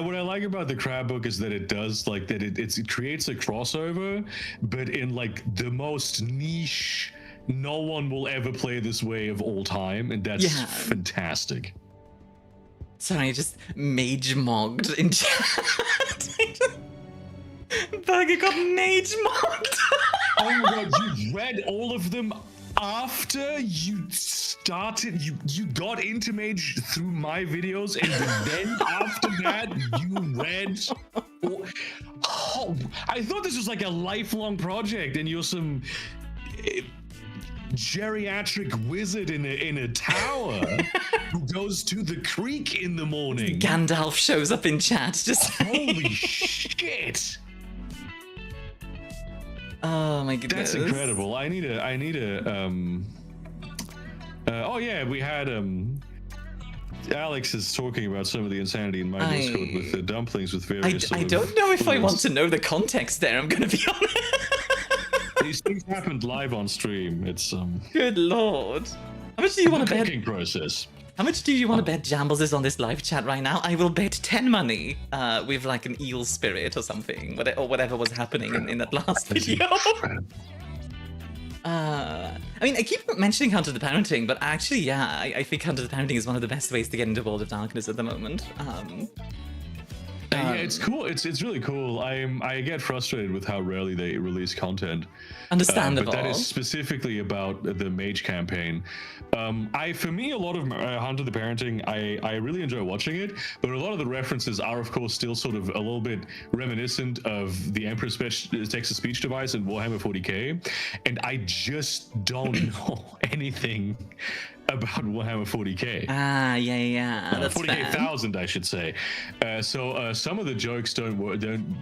[SPEAKER 2] What I like about the Crab book is that it does like that. It creates a crossover, but in like the most niche. No one will ever play this way of all time, and that's fantastic.
[SPEAKER 1] Sorry, just mage mogged in chat. Burger got mage mogged.
[SPEAKER 2] Oh my god, you read all of them after you started, you got into Mage through my videos, and then after that you read. Oh, I thought this was like a lifelong project, and you're some geriatric wizard in a tower who goes to the creek in the morning.
[SPEAKER 1] Gandalf shows up in chat, just
[SPEAKER 2] holy shit.
[SPEAKER 1] Oh my goodness.
[SPEAKER 2] That's incredible. I need a oh yeah, we had Alex is talking about some of the insanity in my Discord with the dumplings with various
[SPEAKER 1] I don't know if I want to know the context there, I'm gonna be honest.
[SPEAKER 2] These things happened live on stream. It's
[SPEAKER 1] Good lord. How much do you want to bet?
[SPEAKER 2] Cooking process.
[SPEAKER 1] How much do you want to bet Jambles is on this live chat right now? I will bet 10 money with like an eel spirit or something, or whatever was happening in that last video. I mean, I keep mentioning Hunter the Parenting, but actually, yeah, I think Hunter the Parenting is one of the best ways to get into World of Darkness at the moment.
[SPEAKER 2] Yeah, it's cool. It's really cool. I get frustrated with how rarely they release content.
[SPEAKER 1] Understandable.
[SPEAKER 2] But that is specifically about the Mage campaign. For me, a lot of Hunter the Parenting, I really enjoy watching it, but a lot of the references are, of course, still sort of a little bit reminiscent of the Emperor's text-to-speech device in Warhammer 40k, and I just don't know anything about Warhammer 40k.
[SPEAKER 1] Yeah. That's
[SPEAKER 2] 40,000, I should say. So some of the jokes don't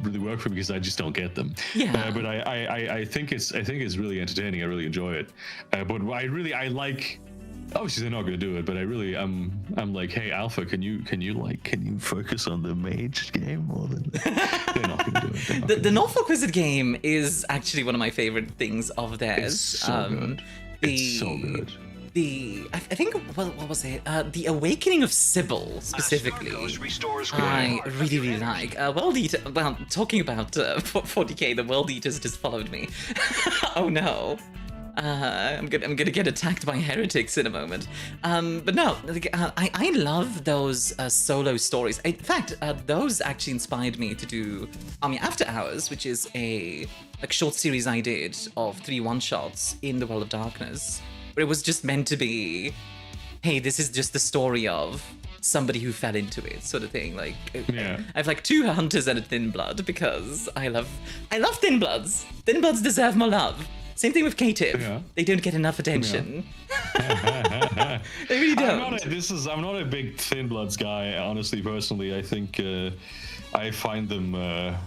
[SPEAKER 2] really work for me because I just don't get them.
[SPEAKER 1] Yeah.
[SPEAKER 2] But I think it's really entertaining. I really enjoy it. But I like. Obviously, they're not going to do it, but I'm like, hey, Alpha, can you focus on the Mage game more than they're not going to do it.
[SPEAKER 1] The Norfolk Wizard game is actually one of my favorite things of theirs.
[SPEAKER 2] It's so good. It's so good.
[SPEAKER 1] I think, what was it? The Awakening of Sybil, specifically, I really like. World Eater, well, talking about 40k, the World Eaters just followed me. Oh no. I'm gonna get attacked by heretics in a moment. But no, like, I love those solo stories. In fact, those actually inspired me to do Army After Hours, which is a short series I did of 3 one-shots in the World of Darkness, where it was just meant to be, hey, this is just the story of somebody who fell into it, sort of thing. Like, I have like 2 hunters and a thin blood because I love thin bloods. Thin bloods deserve more love. Same thing with K-Tip. Yeah. They don't get enough attention. Yeah. They really don't.
[SPEAKER 2] I'm not a big thin bloods guy, honestly, personally. I think I find them I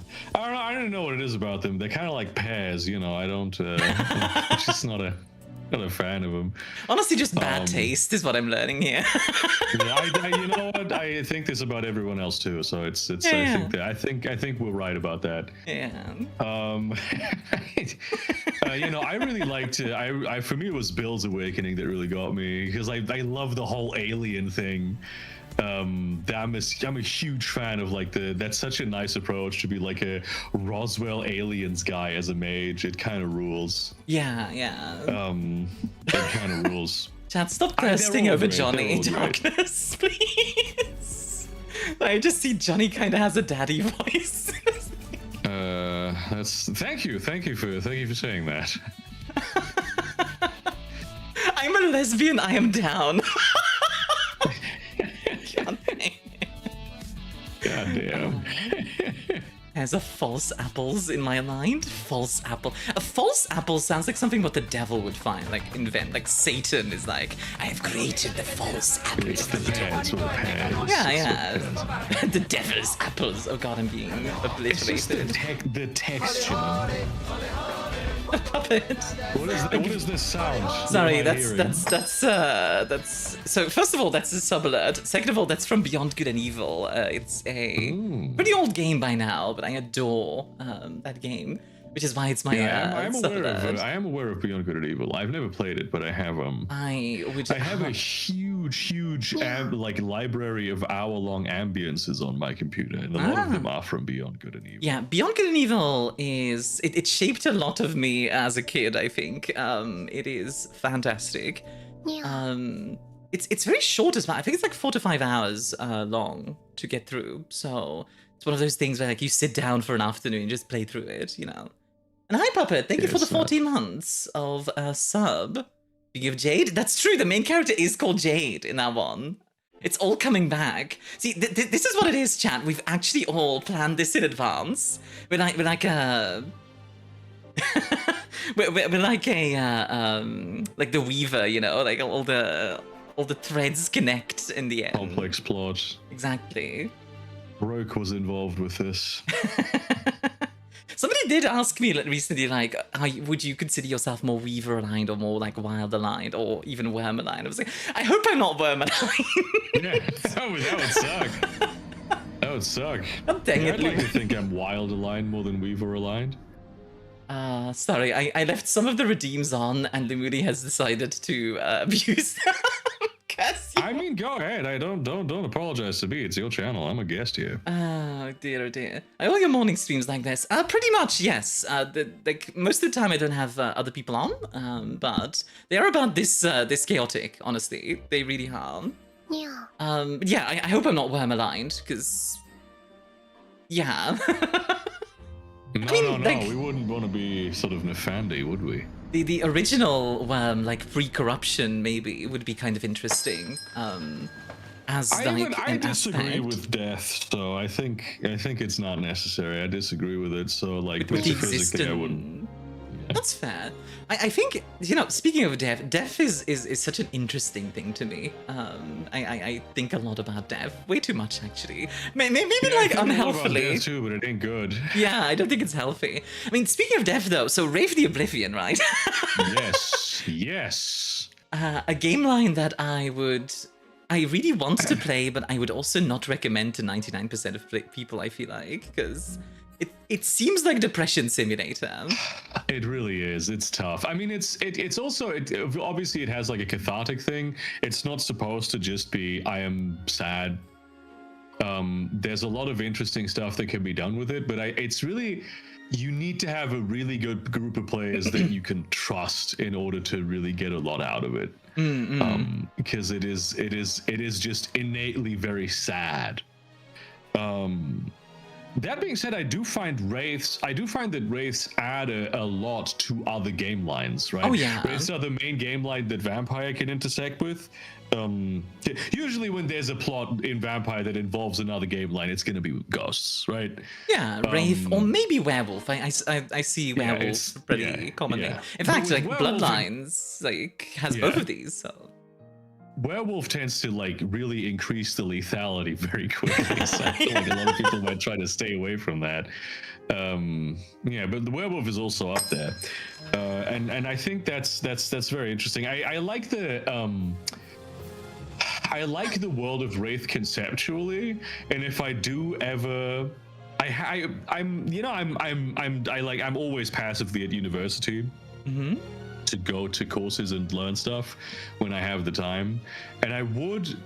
[SPEAKER 2] don't know what it is about them. They're kind of like pears, you know. I don't I'm just not a fan of them.
[SPEAKER 1] Honestly, just bad taste is what I'm learning here.
[SPEAKER 2] Yeah, you know what? I think this about everyone else too. So it's.
[SPEAKER 1] Yeah.
[SPEAKER 2] I think we're right about that.
[SPEAKER 1] Yeah.
[SPEAKER 2] You know, I really liked. For me, it was Bill's Awakening that really got me because I love the whole alien thing. I'm a huge fan of like that's such a nice approach to be like a Roswell aliens guy as a mage. It kind of rules.
[SPEAKER 1] Yeah.
[SPEAKER 2] It kind of rules.
[SPEAKER 1] Chat, stop thirsting over Johnny Darkness, please. I just see Johnny kind of has a daddy voice.
[SPEAKER 2] Thank you for saying that.
[SPEAKER 1] I'm a lesbian. I am down.
[SPEAKER 2] God damn.
[SPEAKER 1] There's a false apples in my mind. False apple. A false apple sounds like something what the devil would find, like invent. Like Satan is like, I have created the false apple.
[SPEAKER 2] It's the pears or the pears.
[SPEAKER 1] Yeah. The devil's apples. Oh god, I'm being obliterated.
[SPEAKER 2] It's just the texture.
[SPEAKER 1] A puppet.
[SPEAKER 2] What is this sound?
[SPEAKER 1] Sorry, that's so first of all, that's a sub alert. Second of all, that's from Beyond Good and Evil. It's a pretty old game by now, but I adore that game, which is why it's my sub alert.
[SPEAKER 2] I am aware of Beyond Good and Evil. I've never played it, but I have I have a huge like library of hour-long ambiences on my computer, and a lot of them are from Beyond Good and Evil.
[SPEAKER 1] Yeah, Beyond Good and Evil is it shaped a lot of me as a kid, I think. It is fantastic. Yeah. It's very short as well. I think it's like 4 to 5 hours long to get through. So it's one of those things where like you sit down for an afternoon and just play through it, you know. And hi Puppet, thank you for the 14 months of sub. You give Jade? That's true, the main character is called Jade in that one. It's all coming back. See, this is what it is, chat. We've actually all planned this in advance. We're like like the Weaver, you know, like all the threads connect in the end.
[SPEAKER 2] Complex plot.
[SPEAKER 1] Exactly.
[SPEAKER 2] Roke was involved with this.
[SPEAKER 1] Somebody did ask me recently, like, would you consider yourself more Weaver-aligned or more like Wild-aligned or even Worm-aligned? I was like, I hope I'm not Worm-aligned.
[SPEAKER 2] Yeah, that would suck. That would suck.
[SPEAKER 1] Oh, dang it,
[SPEAKER 2] I'd like to think I'm Wild-aligned more than Weaver-aligned.
[SPEAKER 1] Sorry, I left some of the redeems on, and Lemuri has decided to abuse them.
[SPEAKER 2] I mean, go ahead. I don't apologize to me. It's your channel. I'm a guest here.
[SPEAKER 1] Oh dear, oh dear. I all your morning streams like this. Pretty much, yes. Like most of the time, I don't have other people on, but they are about this chaotic. Honestly, they really are. Yeah. Yeah. I hope I'm not worm aligned, because. Yeah.
[SPEAKER 2] No, like, we wouldn't want to be sort of Nefandi, would we?
[SPEAKER 1] The original worm, like pre-corruption, maybe would be kind of interesting.
[SPEAKER 2] I disagree with death, so I think it's not necessary. I disagree with it. So like metaphysically, I wouldn't. Yeah.
[SPEAKER 1] That's fair. I think, you know, speaking of death is such an interesting thing to me. I think a lot about death, way too much actually. Maybe like unhealthily.
[SPEAKER 2] Death too, but it ain't good.
[SPEAKER 1] Yeah, I don't think it's healthy. I mean, speaking of death though, so Rave the Oblivion, right?
[SPEAKER 2] Yes.
[SPEAKER 1] A game line that I really want to play, but I would also not recommend to 99% of people, I feel like, because it seems like depression simulator.
[SPEAKER 2] It really is. It's tough. I mean, it's also obviously it has like a cathartic thing. It's not supposed to just be I am sad There's a lot of interesting stuff that can be done with it, but it's really, you need to have a really good group of players that you can trust in order to really get a lot out of it. Because it is just innately very sad. That being said, I do find that wraiths add a lot to other game lines, right?
[SPEAKER 1] Oh yeah.
[SPEAKER 2] Wraiths are the main game line that vampire can intersect with. Usually when there's a plot in vampire that involves another game line, it's going to be ghosts, right?
[SPEAKER 1] Yeah, wraith or maybe werewolf. I see werewolf pretty commonly. In fact, like Bloodlines has both of these. So.
[SPEAKER 2] Werewolf tends to really increase the lethality very quickly, so I feel like a lot of people might try to stay away from that. But the werewolf is also up there, and I think that's very interesting. I like the world of Wraith conceptually, and if I do ever, I'm always passively at university. To go to courses and learn stuff when I have the time, and I would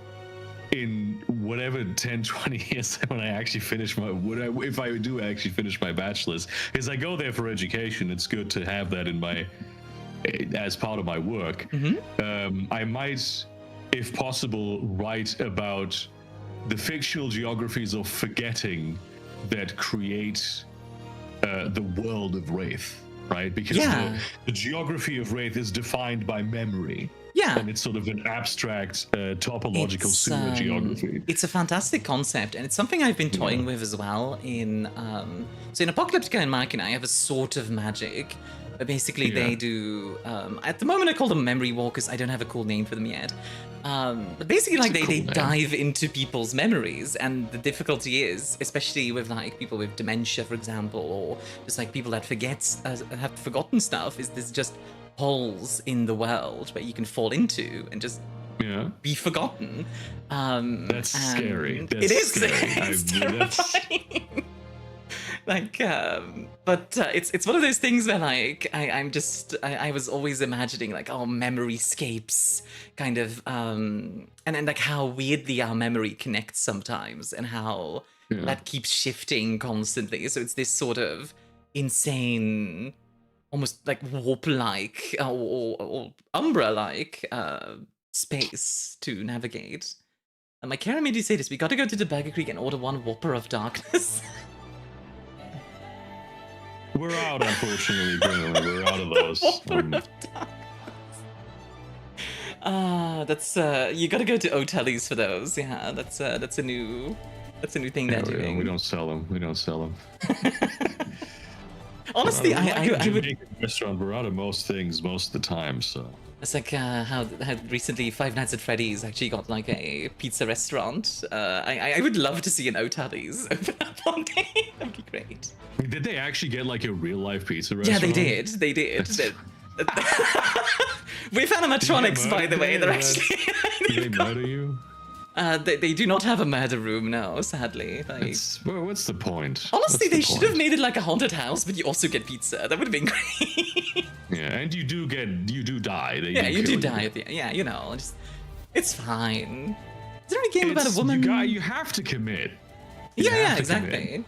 [SPEAKER 2] in whatever 10-20 years when I actually finish if I do actually finish my bachelor's, because I go there for education. It's good to have that as part of my work. I might, if possible, write about the fictional geographies of forgetting that create the world of Wraith. Right, because the geography of Wraith is defined by memory. Yeah, and it's sort of an abstract topological sewer geography.
[SPEAKER 1] It's a fantastic concept, and it's something I've been toying with as well. In Apocalyptica and Mike and I have a sort of magic. But basically, they do. At the moment, I call them memory walkers. I don't have a cool name for them yet. But basically, they dive into people's memories, and the difficulty is, especially with people with dementia, for example, or just people that have forgotten stuff, is there's just holes in the world where you can fall into and just be forgotten.
[SPEAKER 2] That's scary.
[SPEAKER 1] It is scary. It's terrifying. But it's one of those things where I was always imagining memoryscapes kind of and how weirdly our memory connects sometimes, and how that keeps shifting constantly. So it's this sort of insane, almost warp-like or Umbra-like space to navigate. And my Kara made you say this: we got to go to the Burger Creek and order one Whopper of Darkness.
[SPEAKER 2] We're out, unfortunately. We're out of those.
[SPEAKER 1] That's you gotta go to Otelli's for those. Yeah, that's a new thing they're doing.
[SPEAKER 2] We don't sell them.
[SPEAKER 1] Honestly, I would.
[SPEAKER 2] Make a restaurant. We're out of most things most of the time, so.
[SPEAKER 1] It's how recently Five Nights at Freddy's actually got a pizza restaurant. I would love to see an Otelli's open up one day. That'd be great.
[SPEAKER 2] Did they actually get a real life pizza restaurant?
[SPEAKER 1] Yeah, they did. With animatronics, by the way. They're actually.
[SPEAKER 2] Do they murder you?
[SPEAKER 1] They do not have a murder room, no, sadly.
[SPEAKER 2] What's the point?
[SPEAKER 1] Honestly, they should have made it like a haunted house, but you also get pizza. That would have been great.
[SPEAKER 2] Yeah, and you do die.
[SPEAKER 1] You do die at the end. Yeah, it's fine. Is there a game about a woman?
[SPEAKER 2] You have to commit.
[SPEAKER 1] Exactly.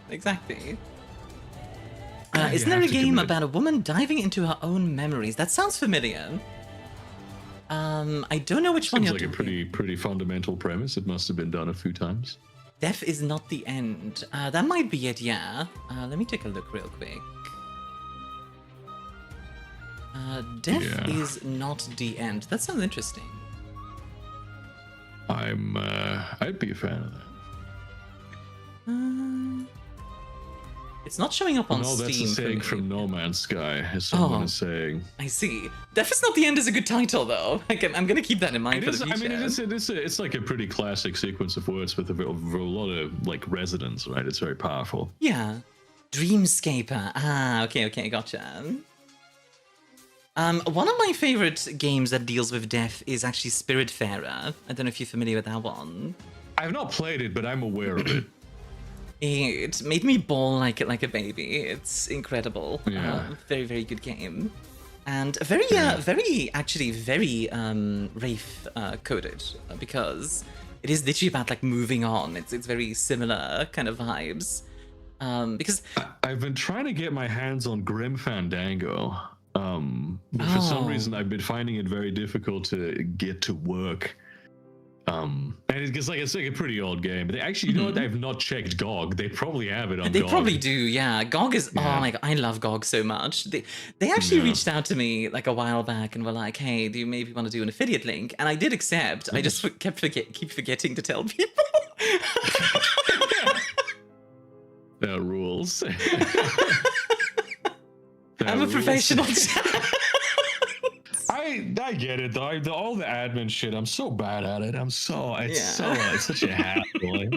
[SPEAKER 1] Isn't there a game about a woman diving into her own memories? That sounds familiar. I don't know which one you're
[SPEAKER 2] talking. Seems like a pretty fundamental premise. It must have been done a few times.
[SPEAKER 1] Death is not the end. That might be it, yeah. Let me take a look real quick. Death is not the end. That sounds interesting.
[SPEAKER 2] I'd be a fan of that.
[SPEAKER 1] It's not showing up on Steam.
[SPEAKER 2] No, that's a saying from No Man's Sky, as someone is saying.
[SPEAKER 1] I see. Death is not the end is a good title, though. I'm going to keep that in mind for the future.
[SPEAKER 2] I mean, it's like a pretty classic sequence of words with a lot of resonance, right? It's very powerful.
[SPEAKER 1] Yeah. Dreamscaper. Okay, gotcha. One of my favorite games that deals with death is actually Spiritfarer. I don't know if you're familiar with that one.
[SPEAKER 2] I've not played it, but I'm aware of it.
[SPEAKER 1] It made me bawl like a baby. It's incredible.
[SPEAKER 2] Yeah.
[SPEAKER 1] Very, very good game. And very Wraith coded, because it is literally about like moving on. It's very similar kind of vibes. Because
[SPEAKER 2] I've been trying to get my hands on Grim Fandango. But for some reason I've been finding it very difficult to get to work. And it's like a pretty old game. But they actually, you know what? I've not checked GOG. They probably have it on
[SPEAKER 1] they
[SPEAKER 2] GOG.
[SPEAKER 1] probably do, yeah. GOG is oh my god, I love GOG so much. They actually reached out to me like a while back and were like, hey, do you maybe want to do an affiliate link? And I did accept. I just keep forgetting to tell people.
[SPEAKER 2] That rules.
[SPEAKER 1] I'm a professional.
[SPEAKER 2] I get it though. All the admin shit, I'm so bad at it. It's such a hassle.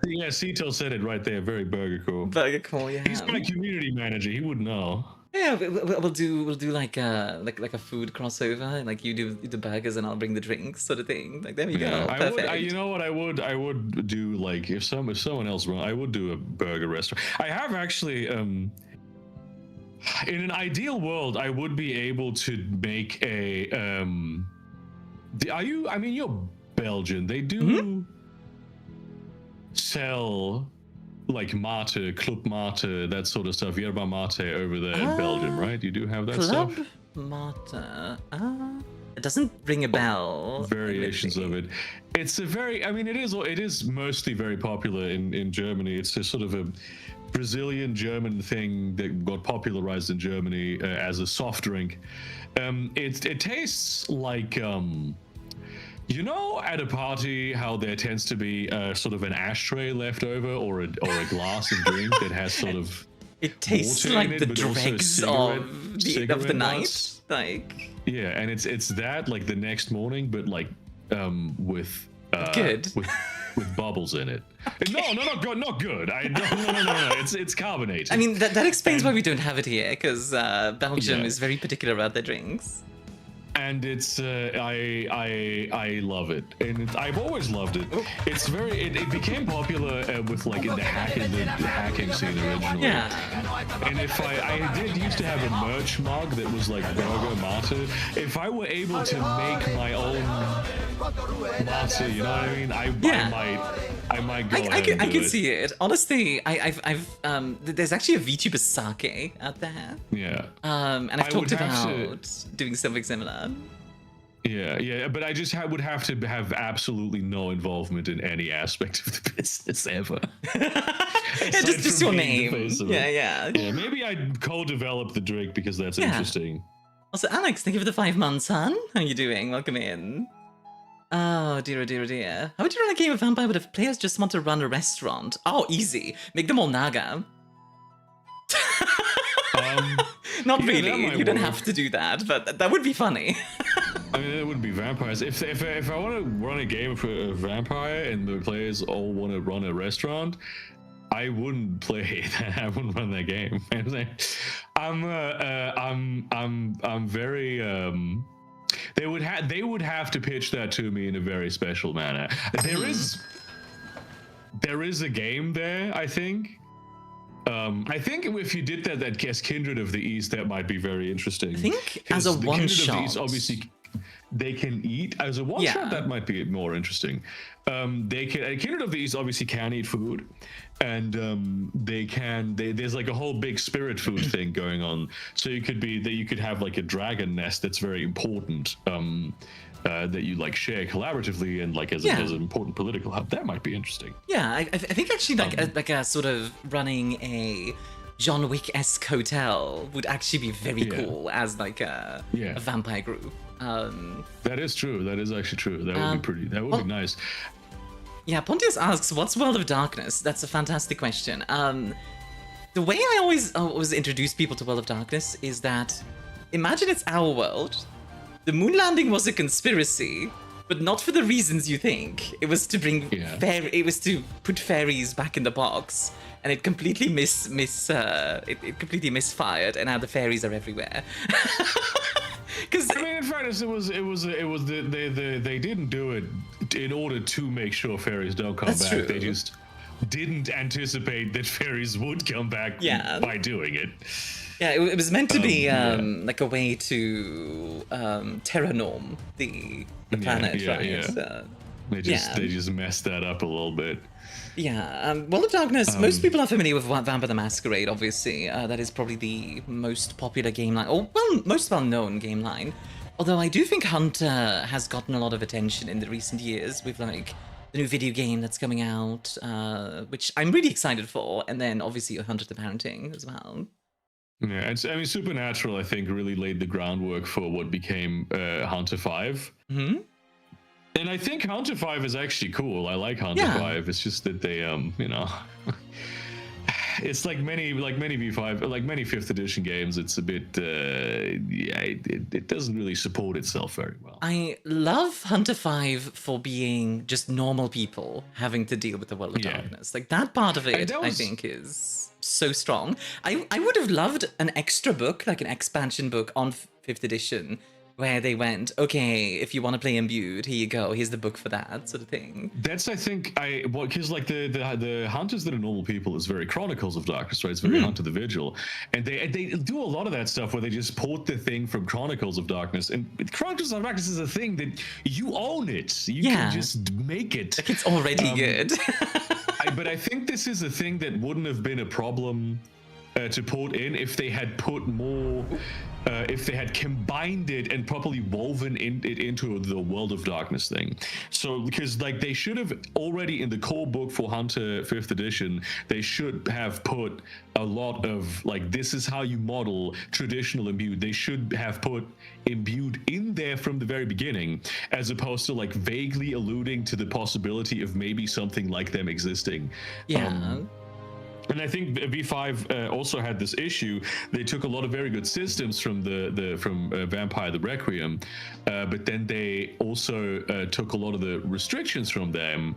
[SPEAKER 2] Yeah, Cito said it right there. Very Burger Cool.
[SPEAKER 1] Burger Cool, yeah.
[SPEAKER 2] He's my community manager. He would know.
[SPEAKER 1] Yeah, we'll do like a food crossover. Like you do the burgers and I'll bring the drinks, sort of thing. Like there we go. Perfect.
[SPEAKER 2] You know what? I would do like if someone else run, I would do a burger restaurant. I have actually in an ideal world, I would be able to make a you're Belgian. They do sell like mate, club mate, that sort of stuff. Yerba mate over there in Belgium, right? You do have that stuff?
[SPEAKER 1] Club mate. It doesn't ring a bell.
[SPEAKER 2] Variations of it. It's a very, it is mostly very popular in Germany. It's a sort of a Brazilian German thing that got popularized in Germany as a soft drink. It tastes like you know, at a party how there tends to be sort of an ashtray left over or a glass of drink that has sort of
[SPEAKER 1] it tastes like the dregs of the night, like
[SPEAKER 2] and it's that like the next morning, but like with bubbles in it. Okay. No, not good. Not good. No. It's carbonated.
[SPEAKER 1] I mean, that explains why we don't have it here, because Belgium is very particular about their drinks.
[SPEAKER 2] And it's I love it, and I've always loved it. It's very it became popular with like in the hacking scene originally.
[SPEAKER 1] Yeah.
[SPEAKER 2] And if I did used to have a merch mug that was like burger mate. If I were able to make my own mate, you know what I mean? I might go.
[SPEAKER 1] I can see it. Honestly, I've there's actually a VTuber sake out there.
[SPEAKER 2] Yeah.
[SPEAKER 1] And I've talked about doing something similar.
[SPEAKER 2] Yeah, but I just would have to have absolutely no involvement in any aspect of the business ever.
[SPEAKER 1] just your name. Yeah.
[SPEAKER 2] Maybe I'd co-develop the drink because that's interesting.
[SPEAKER 1] Also, Alex, thank you for the 5 months, hon. How are you doing? Welcome in. Oh, dear. How would you run a game of Vampire but if players just want to run a restaurant? Oh, easy. Make them all Naga. Not really. You don't have to do that, but that would be funny.
[SPEAKER 2] I mean, it would be vampires. If I want to run a game for a vampire and the players all want to run a restaurant, I wouldn't play that. I wouldn't run that game. I'm very. They would have to pitch that to me in a very special manner. There is a game there, I think. I think if you did that as Kindred of the East, that might be very interesting.
[SPEAKER 1] I think as a one shot,
[SPEAKER 2] obviously they can eat as a one shot. That might be more interesting. They can. Kindred of the East obviously can eat food, and there's like a whole big spirit food thing going on. So you could have like a dragon nest that's very important. That you like share collaboratively and like as an important political hub. That might be interesting.
[SPEAKER 1] Yeah, I think actually like a sort of running a John Wick-esque hotel would actually be very cool as like a vampire group.
[SPEAKER 2] That is true. That is actually true. That would be pretty. That would be nice.
[SPEAKER 1] Yeah, Pontius asks, "What's World of Darkness?" That's a fantastic question. The way I always introduce people to World of Darkness is that imagine it's our world. The moon landing was a conspiracy, but not for the reasons you think. It was to bring it was to put fairies back in the box, and it completely it completely misfired, and now the fairies are everywhere. Because
[SPEAKER 2] I mean, in fairness, they didn't do it in order to make sure fairies don't come back.
[SPEAKER 1] True.
[SPEAKER 2] They just didn't anticipate that fairies would come back by doing it.
[SPEAKER 1] Yeah, it was meant to be like a way to terranorm the planet, right?
[SPEAKER 2] Yeah. They just messed that up a little bit.
[SPEAKER 1] Yeah, World of Darkness, most people are familiar with Vampire the Masquerade, obviously. That is probably the most popular game line, or, well, most well-known game line. Although I do think Hunter has gotten a lot of attention in the recent years with, like, the new video game that's coming out, which I'm really excited for, and then, obviously, Hunter the Parenting as well.
[SPEAKER 2] Yeah, I mean, Supernatural, I think, really laid the groundwork for what became Hunter 5.
[SPEAKER 1] Mm-hmm.
[SPEAKER 2] And I think Hunter 5 is actually cool. I like Hunter 5. It's just that they, you know, it's like many V5, like many 5th edition games. It's a bit, yeah, it doesn't really support itself very well.
[SPEAKER 1] I love Hunter 5 for being just normal people having to deal with the World of Darkness. Like, that part of it, I think, is so strong. I would have loved an extra book, like an expansion book on 5th edition, where they went, okay, if you want to play Imbued, here you go, here's the book for that, sort of thing.
[SPEAKER 2] That's, I think, because like the Hunters that are normal people is very Chronicles of Darkness, right? It's very Hunter the Vigil. And they do a lot of that stuff where they just port the thing from Chronicles of Darkness. And Chronicles of Darkness is a thing that you own it. You can just make it.
[SPEAKER 1] Like, it's already good.
[SPEAKER 2] But I think this is a thing that wouldn't have been a problem to port in if they had put more, if they had combined it and properly woven it into the World of Darkness thing. So, because like they should have already in the core book for Hunter 5th edition, they should have put a lot of like, this is how you model traditional Imbued. They should have put Imbued in there from the very beginning, as opposed to like vaguely alluding to the possibility of maybe something like them existing.
[SPEAKER 1] Yeah.
[SPEAKER 2] And I think V5 also had this issue. They took a lot of very good systems from Vampire the Requiem, but then they also took a lot of the restrictions from them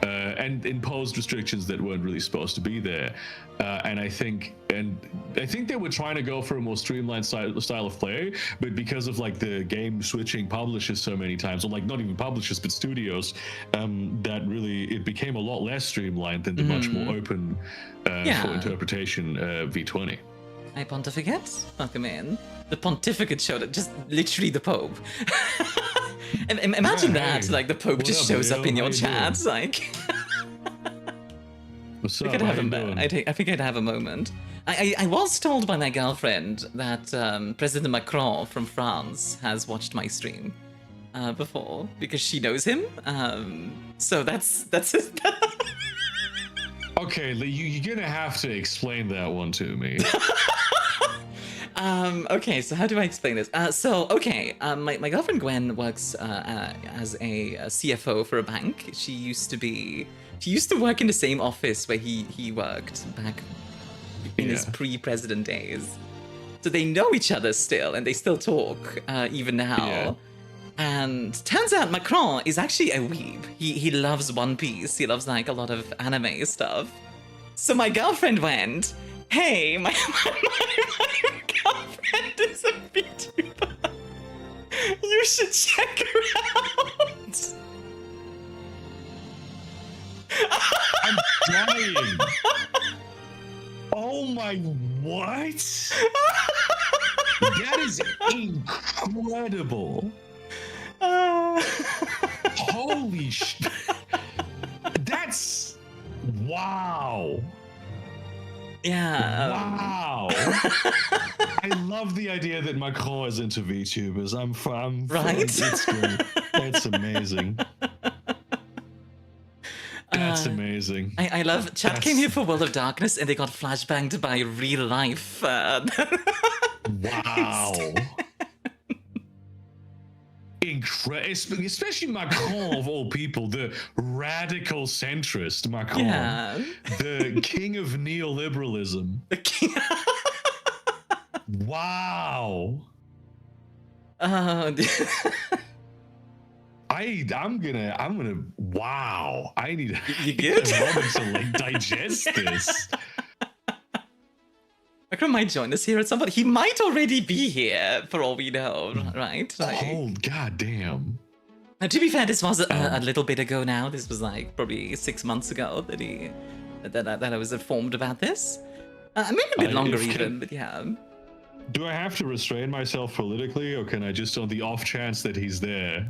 [SPEAKER 2] and imposed restrictions that weren't really supposed to be there. And I think they were trying to go for a more streamlined style of play, but because of like the game switching publishers so many times, or like not even publishers but studios, that really it became a lot less streamlined than the much more open for interpretation V20.
[SPEAKER 1] I pontificate? Welcome in. The pontificate showed up, just literally the Pope. Imagine that, like the Pope just shows up in your chat, like.
[SPEAKER 2] What's
[SPEAKER 1] up? I think I'd have a moment. I was told by my girlfriend that President Macron from France has watched my stream before because she knows him. So that's
[SPEAKER 2] Okay, you're gonna have to explain that one to me.
[SPEAKER 1] Okay, so how do I explain this? My girlfriend Gwen works as a CFO for a bank. She used to work in the same office where he worked back in his pre-president days. So they know each other still, and they still talk even now. Yeah. And turns out Macron is actually a weeb. He loves One Piece. He loves like a lot of anime stuff. So my girlfriend went, hey, my girlfriend is a VTuber. You should check her out.
[SPEAKER 2] I'm dying. Oh my, what? That is incredible. Holy shit. That's, wow.
[SPEAKER 1] Yeah.
[SPEAKER 2] Wow. I love the idea that Macron is into VTubers. I'm
[SPEAKER 1] right?
[SPEAKER 2] It's great. It's amazing. That's amazing.
[SPEAKER 1] I love chat came here for World of Darkness and they got flashbanged by real life.
[SPEAKER 2] Wow. Incredible, especially Macron of all people, the radical centrist Macron, the king of neoliberalism.
[SPEAKER 1] The king.
[SPEAKER 2] Wow. I'm gonna. Wow. I need a moment to like digest this.
[SPEAKER 1] Macron might join us here at some point. He might already be here, for all we know, right? Like,
[SPEAKER 2] oh, goddamn.
[SPEAKER 1] Now, to be fair, this was a little bit ago now. This was like probably 6 months ago that I was informed about this. Maybe a bit longer even, but yeah.
[SPEAKER 2] Do I have to restrain myself politically, or can I just on the off chance that he's there?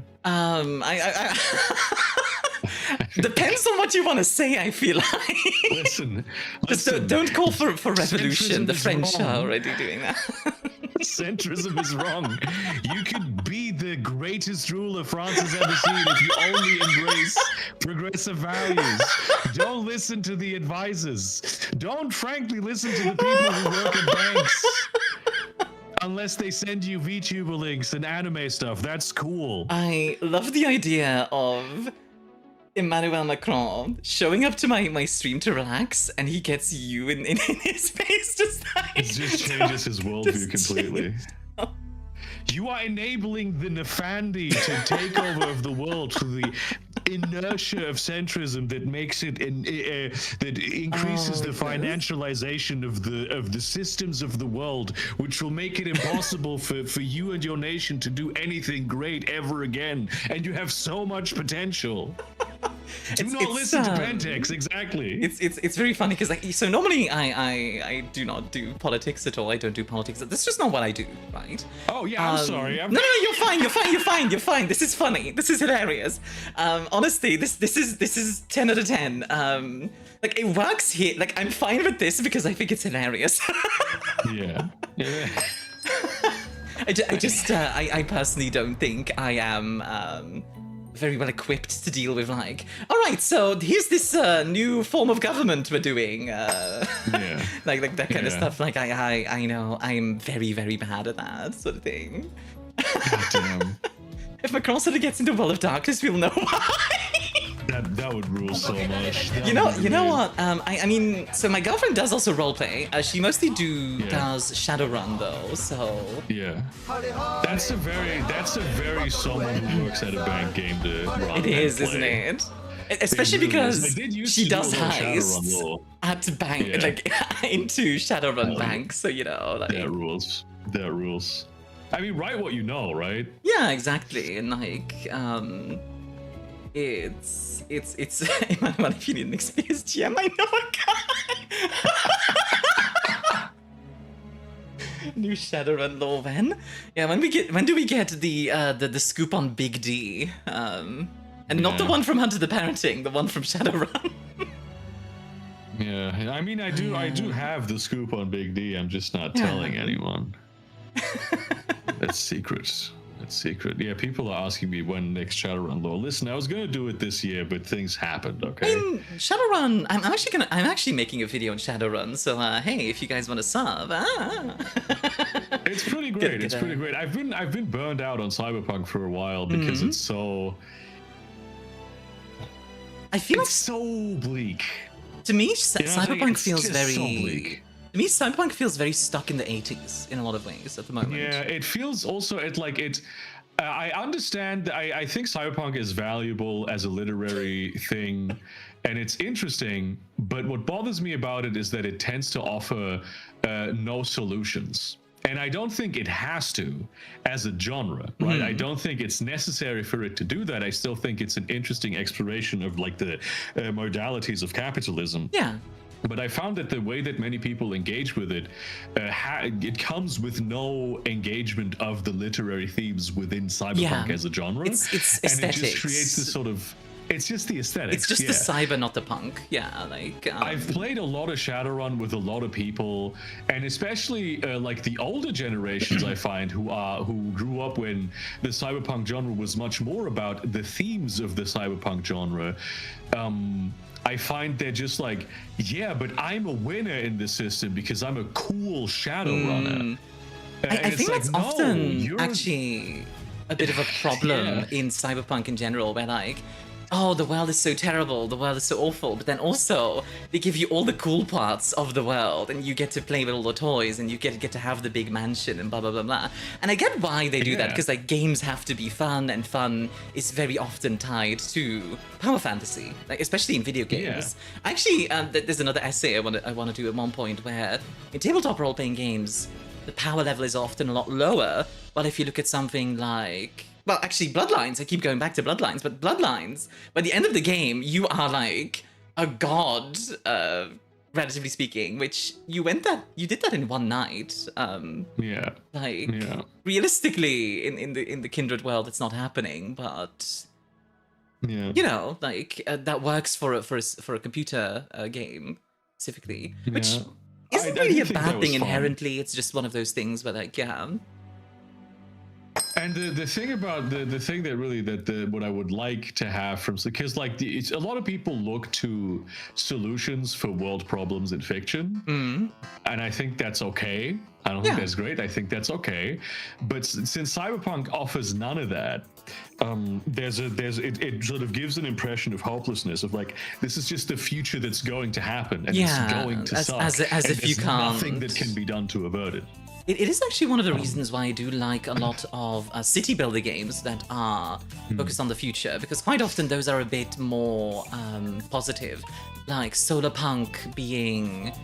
[SPEAKER 1] Depends on what you want to say, I feel like.
[SPEAKER 2] Listen,
[SPEAKER 1] Just don't call for revolution.
[SPEAKER 2] Centrism
[SPEAKER 1] The
[SPEAKER 2] is
[SPEAKER 1] French
[SPEAKER 2] wrong.
[SPEAKER 1] are already doing that.
[SPEAKER 2] Centrism is wrong. You could be the greatest ruler France has ever seen if you only embrace progressive values. Don't listen to the advisors. Don't frankly listen to the people who work at banks. Unless they send you VTuber links and anime stuff. That's cool.
[SPEAKER 1] I love the idea of Emmanuel Macron showing up to my stream to relax, and he gets you in his face, just like...
[SPEAKER 2] It just changes his worldview
[SPEAKER 1] just
[SPEAKER 2] completely. You are enabling the Nefandi to take over of the world through the inertia of centrism that makes it that increases the financialization of the systems of the world, which will make it impossible for you and your nation to do anything great ever again. And you have so much potential. Do not listen to Pentex, exactly.
[SPEAKER 1] It's very funny because like, so normally I do not do politics at all. I don't do politics. That's just not what I do, right?
[SPEAKER 2] Oh yeah, I'm sorry.
[SPEAKER 1] No, you're fine. This is funny. This is hilarious. Honestly, this is 10 out of 10. Like it works here. Like I'm fine with this because I think it's hilarious.
[SPEAKER 2] Yeah.
[SPEAKER 1] I personally don't think I am very well equipped to deal with like, all right, so here's this new form of government we're doing, like that kind of stuff. Like I know I'm very, very bad at that sort of thing.
[SPEAKER 2] Damn.
[SPEAKER 1] If Macron sort of gets into World of Darkness, we'll know why.
[SPEAKER 2] That would rule so much.
[SPEAKER 1] You know what? I mean, so my girlfriend does also roleplay. She mostly does Shadowrun though, so
[SPEAKER 2] yeah. That's a very someone who works at a bank game to run.
[SPEAKER 1] it is, isn't it? Especially because she does heists at bank, like into Shadowrun bank. So you know, like
[SPEAKER 2] that rules. That rules. I mean, write what you know, right?
[SPEAKER 1] Yeah, exactly. And like, it's Emmanuel, if you need an experience GM, I know a guy. New Shadowrun lore then. Yeah, when do we get the scoop on Big D? And not the one from Hunter the Parenting, the one from Shadowrun.
[SPEAKER 2] Yeah, I mean, I do have the scoop on Big D. I'm just not telling anyone. That's secret. That's secret. Yeah, people are asking me when next Shadowrun lore. Listen, I was gonna do it this year, but things happened. Okay.
[SPEAKER 1] I mean, Shadowrun. I'm actually making a video on Shadowrun. So hey, if you guys want to sub,
[SPEAKER 2] it's pretty great. It's pretty great. I've been burned out on Cyberpunk for a while because it's so.
[SPEAKER 1] I feel
[SPEAKER 2] it's so bleak.
[SPEAKER 1] To me, Cyberpunk feels very.
[SPEAKER 2] So bleak.
[SPEAKER 1] To me, Cyberpunk feels very stuck in the 80s in a lot of ways at the moment.
[SPEAKER 2] Yeah, it feels also I understand. I think Cyberpunk is valuable as a literary thing, and it's interesting. But what bothers me about it is that it tends to offer no solutions. And I don't think it has to as a genre, right? I don't think it's necessary for it to do that. I still think it's an interesting exploration of like the modalities of capitalism.
[SPEAKER 1] Yeah.
[SPEAKER 2] But I found that the way that many people engage with it, it comes with no engagement of the literary themes within cyberpunk as a genre.
[SPEAKER 1] It's
[SPEAKER 2] and
[SPEAKER 1] aesthetics.
[SPEAKER 2] It just creates this sort of. It's just the aesthetics.
[SPEAKER 1] It's just the cyber, not the punk. Yeah, like.
[SPEAKER 2] I've played a lot of Shadowrun with a lot of people, and especially like the older generations, I find who grew up when the cyberpunk genre was much more about the themes of the cyberpunk genre. I find they're just like, yeah, but I'm a winner in this system because I'm a cool Shadowrunner.
[SPEAKER 1] I think that's often actually a bit of a problem in cyberpunk in general, where like, oh, the world is so terrible, the world is so awful, but then also they give you all the cool parts of the world, and you get to play with all the toys, and you get to have the big mansion, and blah blah blah blah. And I get why they do that, because like games have to be fun, and fun is very often tied to power fantasy, like especially in video games. Actually, there's another essay I want to do at one point where in tabletop role-playing games, the power level is often a lot lower. But if you look at something like, well, actually, Bloodlines. I keep going back to Bloodlines, but Bloodlines, by the end of the game, you are like a god, relatively speaking, which you did that in one night. Realistically, in the Kindred world, it's not happening, but
[SPEAKER 2] Yeah.
[SPEAKER 1] you know, like that works for a computer game specifically, which
[SPEAKER 2] Yeah.
[SPEAKER 1] isn't
[SPEAKER 2] I
[SPEAKER 1] really
[SPEAKER 2] do
[SPEAKER 1] a
[SPEAKER 2] think that
[SPEAKER 1] bad
[SPEAKER 2] was
[SPEAKER 1] thing
[SPEAKER 2] fun.
[SPEAKER 1] inherently. It's just one of those things where, like, yeah.
[SPEAKER 2] And the thing about the thing that really what I would like to have from, because like it's a lot of people look to solutions for world problems in fiction, and I think that's okay. I don't think that's great. I think that's okay. But since Cyberpunk offers none of that, it sort of gives an impression of hopelessness, of like, this is just the future that's going to happen, and it's going to suck.
[SPEAKER 1] As if you
[SPEAKER 2] there's
[SPEAKER 1] can't.
[SPEAKER 2] nothing that can be done to avert it.
[SPEAKER 1] It is actually one of the reasons why I do like a lot of city builder games that are focused on the future, because quite often those are a bit more positive, like Solarpunk being,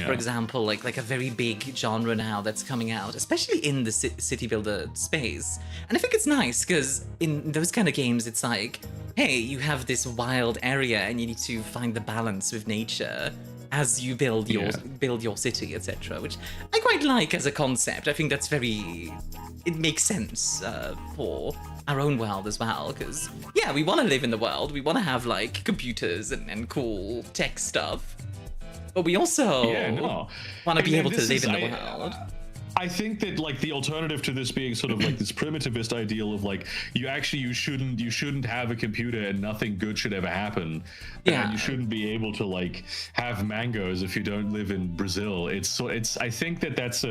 [SPEAKER 1] for example, like a very big genre now that's coming out, especially in the city builder space. And I think it's nice because in those kind of games, it's like, hey, you have this wild area and you need to find the balance with nature as you build your city, etc., which I quite like as a concept. I think that's it makes sense for our own world as well, because yeah, we want to live in the world, we want to have like computers and cool tech stuff, but we also want to be able to live in the world.
[SPEAKER 2] I think that like the alternative to this being sort of like this primitivist ideal of like you shouldn't have a computer and nothing good should ever happen, and you shouldn't be able to like have mangoes if you don't live in Brazil. I think that's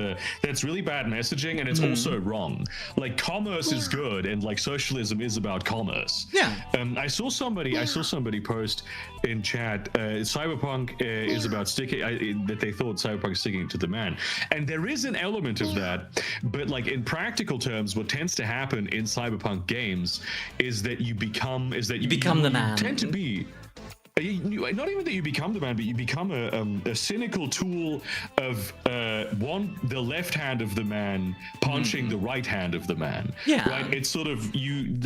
[SPEAKER 2] really bad messaging, and it's also wrong. Like commerce is good, and like socialism is about commerce. I saw somebody post in chat, Cyberpunk is about sticking that they thought Cyberpunk is sticking to the man, and there is an element of that, but like in practical terms, what tends to happen in Cyberpunk games is that you become
[SPEAKER 1] the man.
[SPEAKER 2] You tend to be not even that you become the man, but you become a cynical tool of the left hand of the man punching the right hand of the man. Right? It's sort of you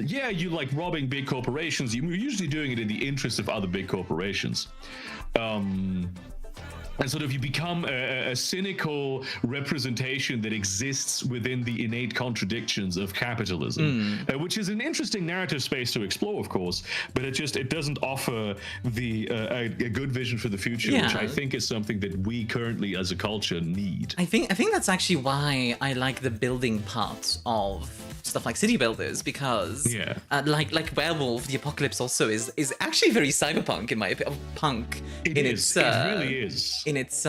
[SPEAKER 2] like robbing big corporations. You're usually doing it in the interest of other big corporations. And sort of you become a cynical representation that exists within the innate contradictions of capitalism, which is an interesting narrative space to explore, of course, but it doesn't offer a good vision for the future, which I think is something that we currently as a culture need.
[SPEAKER 1] I think that's actually why I like the building part of stuff like city builders, because like Werewolf, the Apocalypse also is actually very cyberpunk in my opinion. Punk
[SPEAKER 2] it really is.
[SPEAKER 1] In its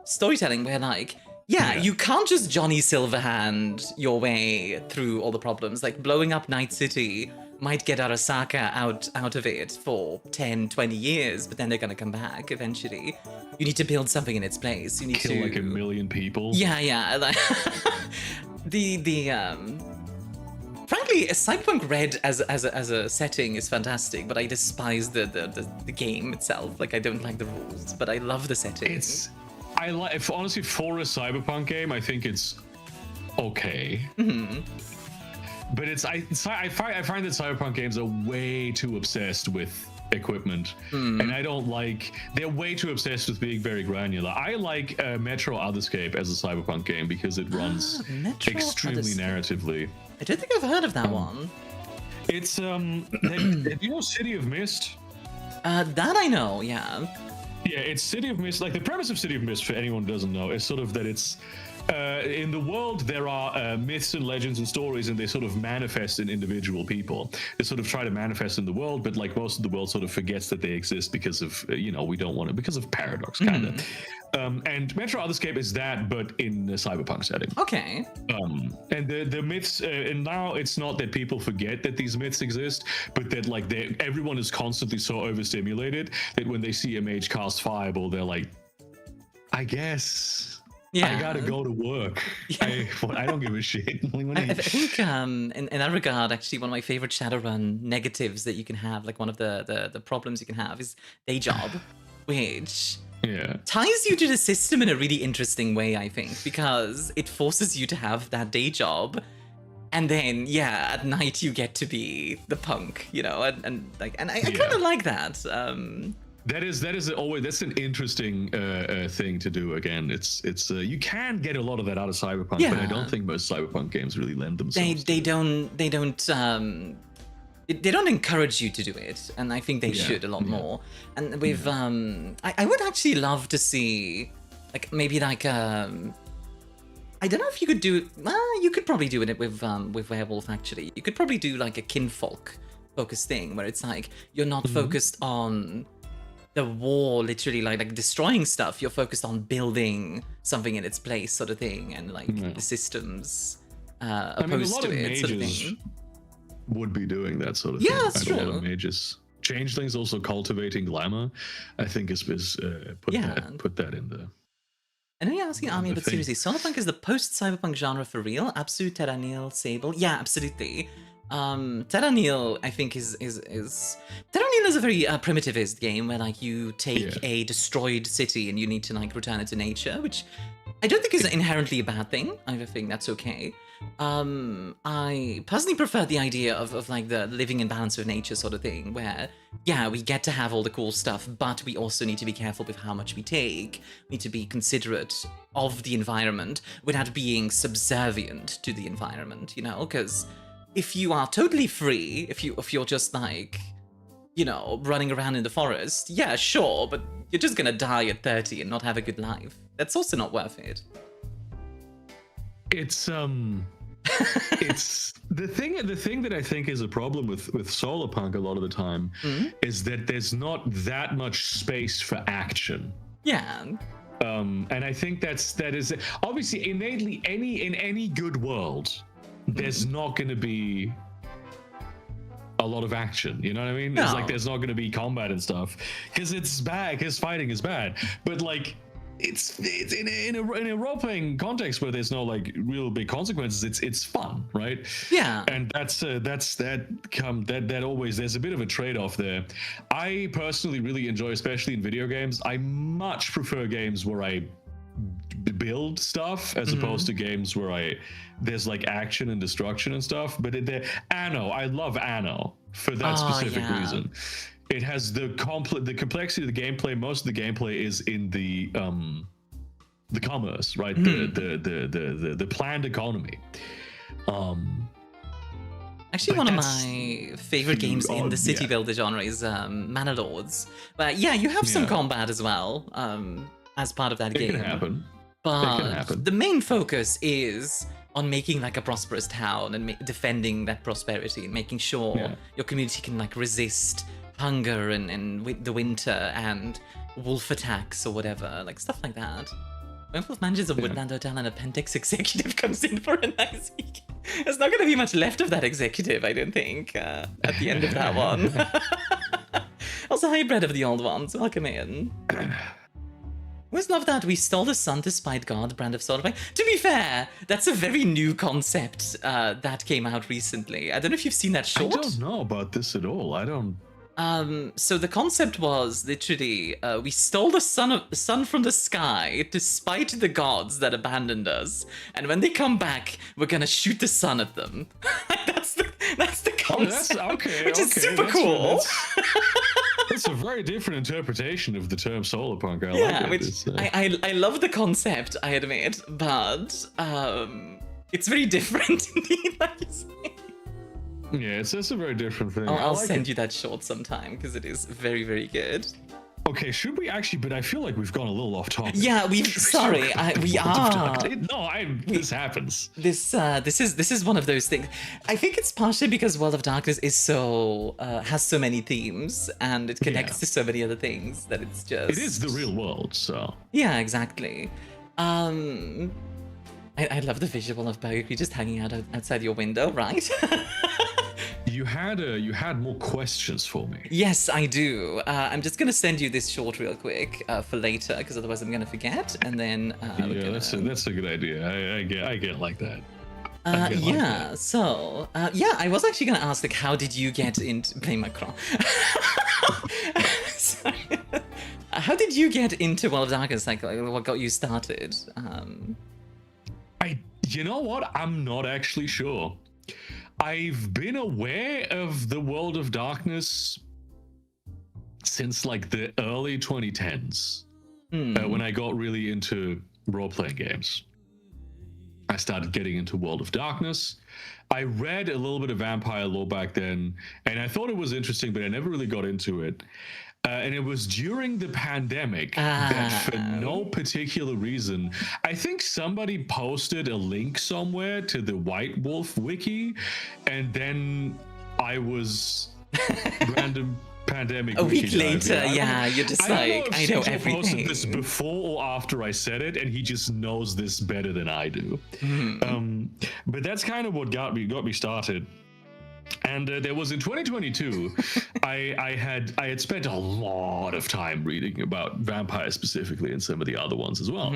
[SPEAKER 1] storytelling, where like you can't just Johnny Silverhand your way through all the problems. Like blowing up Night City might get Arasaka out of it for 10, 20 years, but then they're gonna come back eventually. You need to build something in its place. You need
[SPEAKER 2] to kill like 1 million people.
[SPEAKER 1] Like frankly, Cyberpunk Red as a setting is fantastic, but I despise the game itself. Like, I don't like the rules, but I love the setting.
[SPEAKER 2] Honestly, for a Cyberpunk game, I think it's okay. But I find that Cyberpunk games are way too obsessed with equipment, and I don't like. They're way too obsessed with being very granular. I like Metro Otherscape as a Cyberpunk game because it runs extremely narratively.
[SPEAKER 1] I don't think I've heard of that one.
[SPEAKER 2] It's do you know City of Mist?
[SPEAKER 1] That I know, yeah.
[SPEAKER 2] Yeah, it's City of Mist. Like the premise of City of Mist, for anyone who doesn't know, is sort of that it's in the world there are myths and legends and stories, and they sort of manifest in individual people. They sort of try to manifest in the world, but like most of the world sort of forgets that they exist because of we don't want it, because of paradox kind of. And Metro Otherscape is that, but in a cyberpunk setting.
[SPEAKER 1] Okay.
[SPEAKER 2] And the myths, and now it's not that people forget that these myths exist, but that like everyone is constantly so overstimulated that when they see a mage cast Fireball, they're like, I guess. I gotta go to work. I don't give a shit.
[SPEAKER 1] I think in that regard, actually, one of my favorite Shadowrun negatives that you can have, like one of the problems you can have, is day job, which ties you to the system in a really interesting way, I think, because it forces you to have that day job, and then at night you get to be the punk, and I kind of like that. That's
[SPEAKER 2] an interesting thing to do. Again, it's you can get a lot of that out of Cyberpunk, but I don't think most Cyberpunk games really lend themselves.
[SPEAKER 1] They don't they don't encourage you to do it, and I think they should a lot more. And with I would actually love to see like maybe like I don't know if you could do it. Well, you could probably do it with Werewolf actually. You could probably do like a kinfolk focus thing where it's like you're not focused on the war, literally like destroying stuff. You're focused on building something in its place, sort of thing, and like the systems opposed to it, sort of thing.
[SPEAKER 2] Would be doing that sort of thing.
[SPEAKER 1] Yeah, that's true.
[SPEAKER 2] A lot of mages. Changelings also cultivating glamour, I think is put that in there.
[SPEAKER 1] And then you're asking Armia, but seriously, Solarpunk is the post-cyberpunk genre for real? Absu, Terranil, Sable? Yeah, absolutely. Terranil, I think, is Terranil is a very primitivist game where like you take a destroyed city and you need to like return it to nature, which I don't think is inherently a bad thing. I think that's okay. I personally prefer the idea of like the living in balance with nature sort of thing, where we get to have all the cool stuff, but we also need to be careful with how much we take. We need to be considerate of the environment without being subservient to the environment, you know, because if you are totally free, if you're just like, you know, running around in the forest, yeah, sure, but you're just gonna die at 30 and not have a good life. That's also not worth it.
[SPEAKER 2] It's it's the thing that I think is a problem with Solarpunk a lot of the time is that there's not that much space for action.
[SPEAKER 1] Yeah.
[SPEAKER 2] And I think that is obviously innately in any good world, there's not going to be a lot of action, you know what I mean? No. It's like there's not going to be combat and stuff because it's bad, because fighting is bad, but like it's in a role-playing context where there's no like real big consequences, it's fun, right?
[SPEAKER 1] Yeah.
[SPEAKER 2] And that always, there's a bit of a trade-off there. I personally really enjoy, especially in video games, I much prefer games where I build stuff as opposed to games where there's like action and destruction and stuff. But I love Anno for that specific reason. It has the complexity of the gameplay. Most of the gameplay is in the commerce, right? The planned economy.
[SPEAKER 1] Actually, one of my favorite games in the city builder genre is Manor Lords. But yeah, you have some combat as well as part of that game.
[SPEAKER 2] It can happen.
[SPEAKER 1] But the main focus is on making like a prosperous town and defending that prosperity and making sure your community can like resist hunger and the winter and wolf attacks or whatever, like stuff like that. Werewolf manages a woodland hotel and a Pentex executive comes in for a nice week. There's not going to be much left of that executive, I don't think, at the end of that one. Also, hybrid of the old ones, welcome in. Always love that we stole the sun to spite God brand of Solarpunk. To be fair, that's a very new concept that came out recently. I don't know if you've seen that short.
[SPEAKER 2] I don't know about this at all. I don't.
[SPEAKER 1] So the concept was literally we stole the sun from the sky to spite the gods that abandoned us, and when they come back, we're gonna shoot the sun at them. that's the concept, which is super cool.
[SPEAKER 2] That's a very different interpretation of the term solarpunk.
[SPEAKER 1] I love the concept, I admit, but it's very different indeed, like you say.
[SPEAKER 2] Yeah, it's just a very different thing.
[SPEAKER 1] I'll send you that short sometime because it is very, very good.
[SPEAKER 2] Okay, should we actually? But I feel like we've gone a little off topic.
[SPEAKER 1] Yeah, we are.
[SPEAKER 2] This happens.
[SPEAKER 1] This is one of those things. I think it's partially because World of Darkness is so has so many themes and it connects to so many other things that it's just.
[SPEAKER 2] It is the real world, so.
[SPEAKER 1] Yeah, exactly. I love the visual of Myuk just hanging out outside your window, right?
[SPEAKER 2] You had more questions for me.
[SPEAKER 1] Yes, I do. I'm just gonna send you this short real quick for later, because otherwise I'm gonna forget. And then
[SPEAKER 2] that's a good idea. I get like that.
[SPEAKER 1] So I was actually gonna ask, like, how did you get into playing Macron? Sorry. How did you get into World of Darkness? Like, what got you started?
[SPEAKER 2] You know what? I'm not actually sure. I've been aware of the World of Darkness since like the early 2010s, when I got really into role-playing games. I started getting into World of Darkness. I read a little bit of vampire lore back then, and I thought it was interesting, but I never really got into it. And it was during the pandemic that for no particular reason, I think somebody posted a link somewhere to the White Wolf wiki, and then I was random pandemic.
[SPEAKER 1] A week later, yeah, you're just like, I know everything.
[SPEAKER 2] Posted this before or after I said it, and he just knows this better than I do. But that's kind of what got me started. And there was in 2022, I had spent a lot of time reading about vampires specifically, and some of the other ones as well.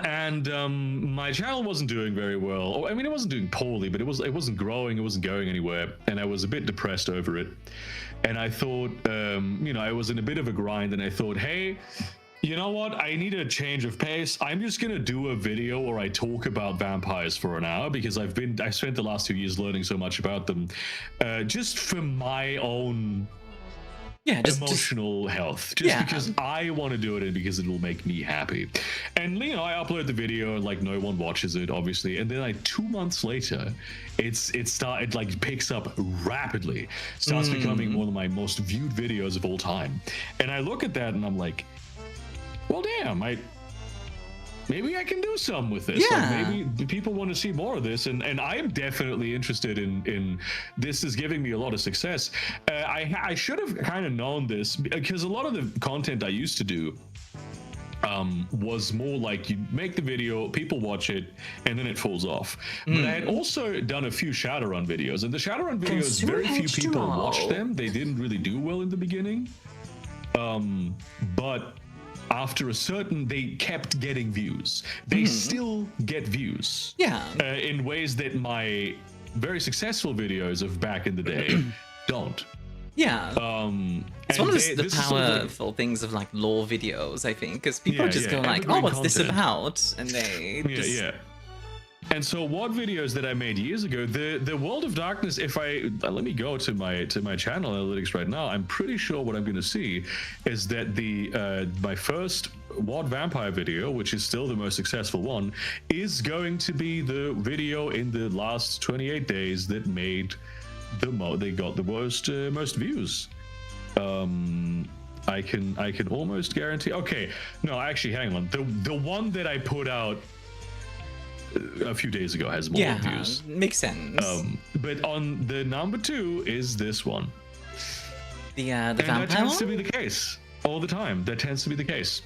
[SPEAKER 2] And my channel wasn't doing very well. I mean, it wasn't doing poorly, but it wasn't growing. It wasn't going anywhere, and I was a bit depressed over it. And I thought, I was in a bit of a grind, and I thought, hey, you know what? I need a change of pace. I'm just gonna do a video where I talk about vampires for an hour, because I spent the last 2 years learning so much about them, just for my own emotional health, because I want to do it and because it will make me happy. And I upload the video and like no one watches it, obviously, and then like 2 months later it like picks up rapidly, starts becoming one of my most viewed videos of all time. And I look at that and I'm like, well, damn, maybe I can do some with this. Like, maybe people want to see more of this, and I am definitely interested in this. Is giving me a lot of success. I should have kind of known this, because a lot of the content I used to do was more like you make the video, people watch it, and then it falls off. But I had also done a few Shadowrun videos, and the Shadowrun videos, very few people watched them. They didn't really do well in the beginning, but after a certain, they kept getting views. They still get views. In ways that my very successful videos of back in the day don't.
[SPEAKER 1] It's one of the powerful things of like lore videos, I think, because people just go like, oh, what's this about? And they just...
[SPEAKER 2] And so what videos that I made years ago, the World of Darkness, if let me go to my channel analytics right now, I'm pretty sure what I'm going to see is that my first WoD Vampire video, which is still the most successful one, is going to be the video in the last 28 days that made they got the most views. I can almost guarantee. Okay, no, actually, hang on. The one that I put out a few days ago has more views. Makes sense. But on the number 2 is this one.
[SPEAKER 1] The vampire
[SPEAKER 2] that tends
[SPEAKER 1] one?
[SPEAKER 2] to be the case all the time. That tends to be the case.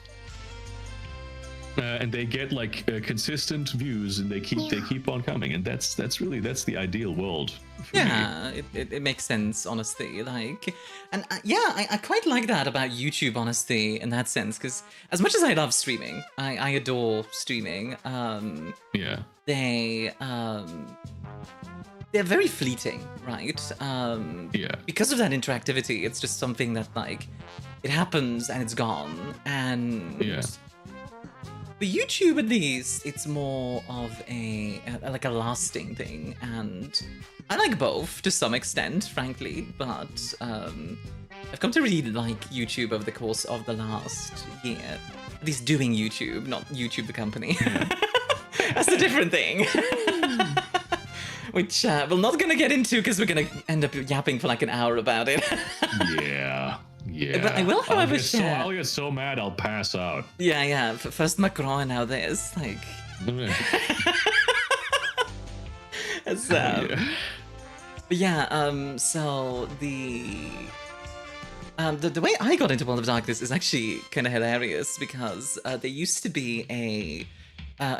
[SPEAKER 2] And they get like consistent views, and they keep on coming, and that's the ideal world for me.
[SPEAKER 1] It makes sense, honestly. Like, and I quite like that about YouTube, honestly, in that sense, because as much as I love streaming, I adore streaming. They're very fleeting, right? Because of that interactivity, it's just something that like it happens and it's gone, and. But YouTube, at least, it's more of a lasting thing, and I like both to some extent, frankly. But I've come to really like YouTube over the course of the last year. At least doing YouTube, not YouTube the company. That's a different thing. Which we're not gonna get into because we're gonna end up yapping for like an hour about it.
[SPEAKER 2] Yeah.
[SPEAKER 1] But I will, however, share.
[SPEAKER 2] I'll get so mad I'll pass out.
[SPEAKER 1] First Macron and now this, like. So the way I got into World of Darkness is actually kind of hilarious, because there used to be a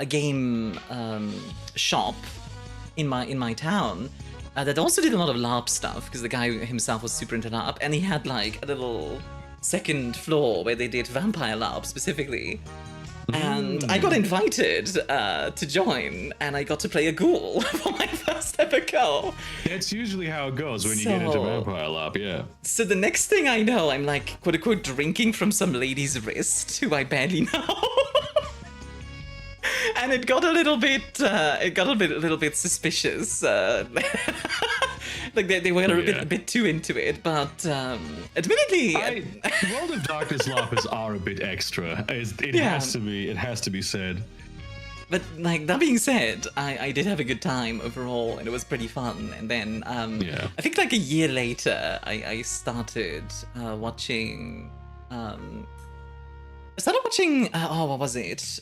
[SPEAKER 1] game shop in my town. That also did a lot of LARP stuff, because the guy himself was super into LARP, and he had like a little second floor where they did vampire LARP specifically. And I got invited to join, and I got to play a ghoul for my first ever go.
[SPEAKER 2] That's usually how it goes when you get into vampire LARP,
[SPEAKER 1] So the next thing I know, I'm like, quote unquote, drinking from some lady's wrist who I barely know. And it got a little bit suspicious. Like they were a bit too into it, but admittedly,
[SPEAKER 2] World of Darkness LARPers are a bit extra. It has to be said.
[SPEAKER 1] But like that being said, I did have a good time overall, and it was pretty fun. And then
[SPEAKER 2] Yeah.
[SPEAKER 1] I think like a year later, I started watching. I started watching. Oh, what was it?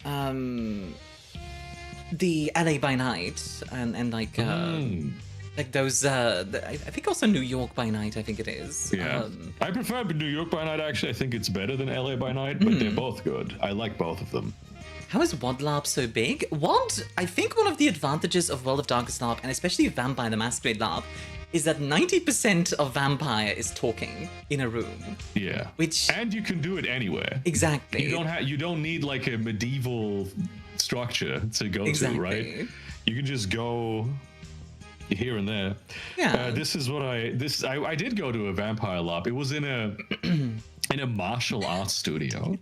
[SPEAKER 1] The LA by Night and like those. I think also New York by Night. I think it is.
[SPEAKER 2] Yeah. I prefer New York by Night. Actually, I think it's better than LA by Night, but they're both good. I like both of them.
[SPEAKER 1] How is WoD LARP so big? WoD, I think one of the advantages of World of Darkness LARP, and especially Vampire the Masquerade LARP, is that 90% of Vampire is talking in a room.
[SPEAKER 2] Yeah. And you can do it anywhere.
[SPEAKER 1] Exactly.
[SPEAKER 2] You don't need like a medieval structure to go to, right? You can just go here and there.
[SPEAKER 1] Yeah.
[SPEAKER 2] This is what I did go to a Vampire LARP. It was in a martial arts studio,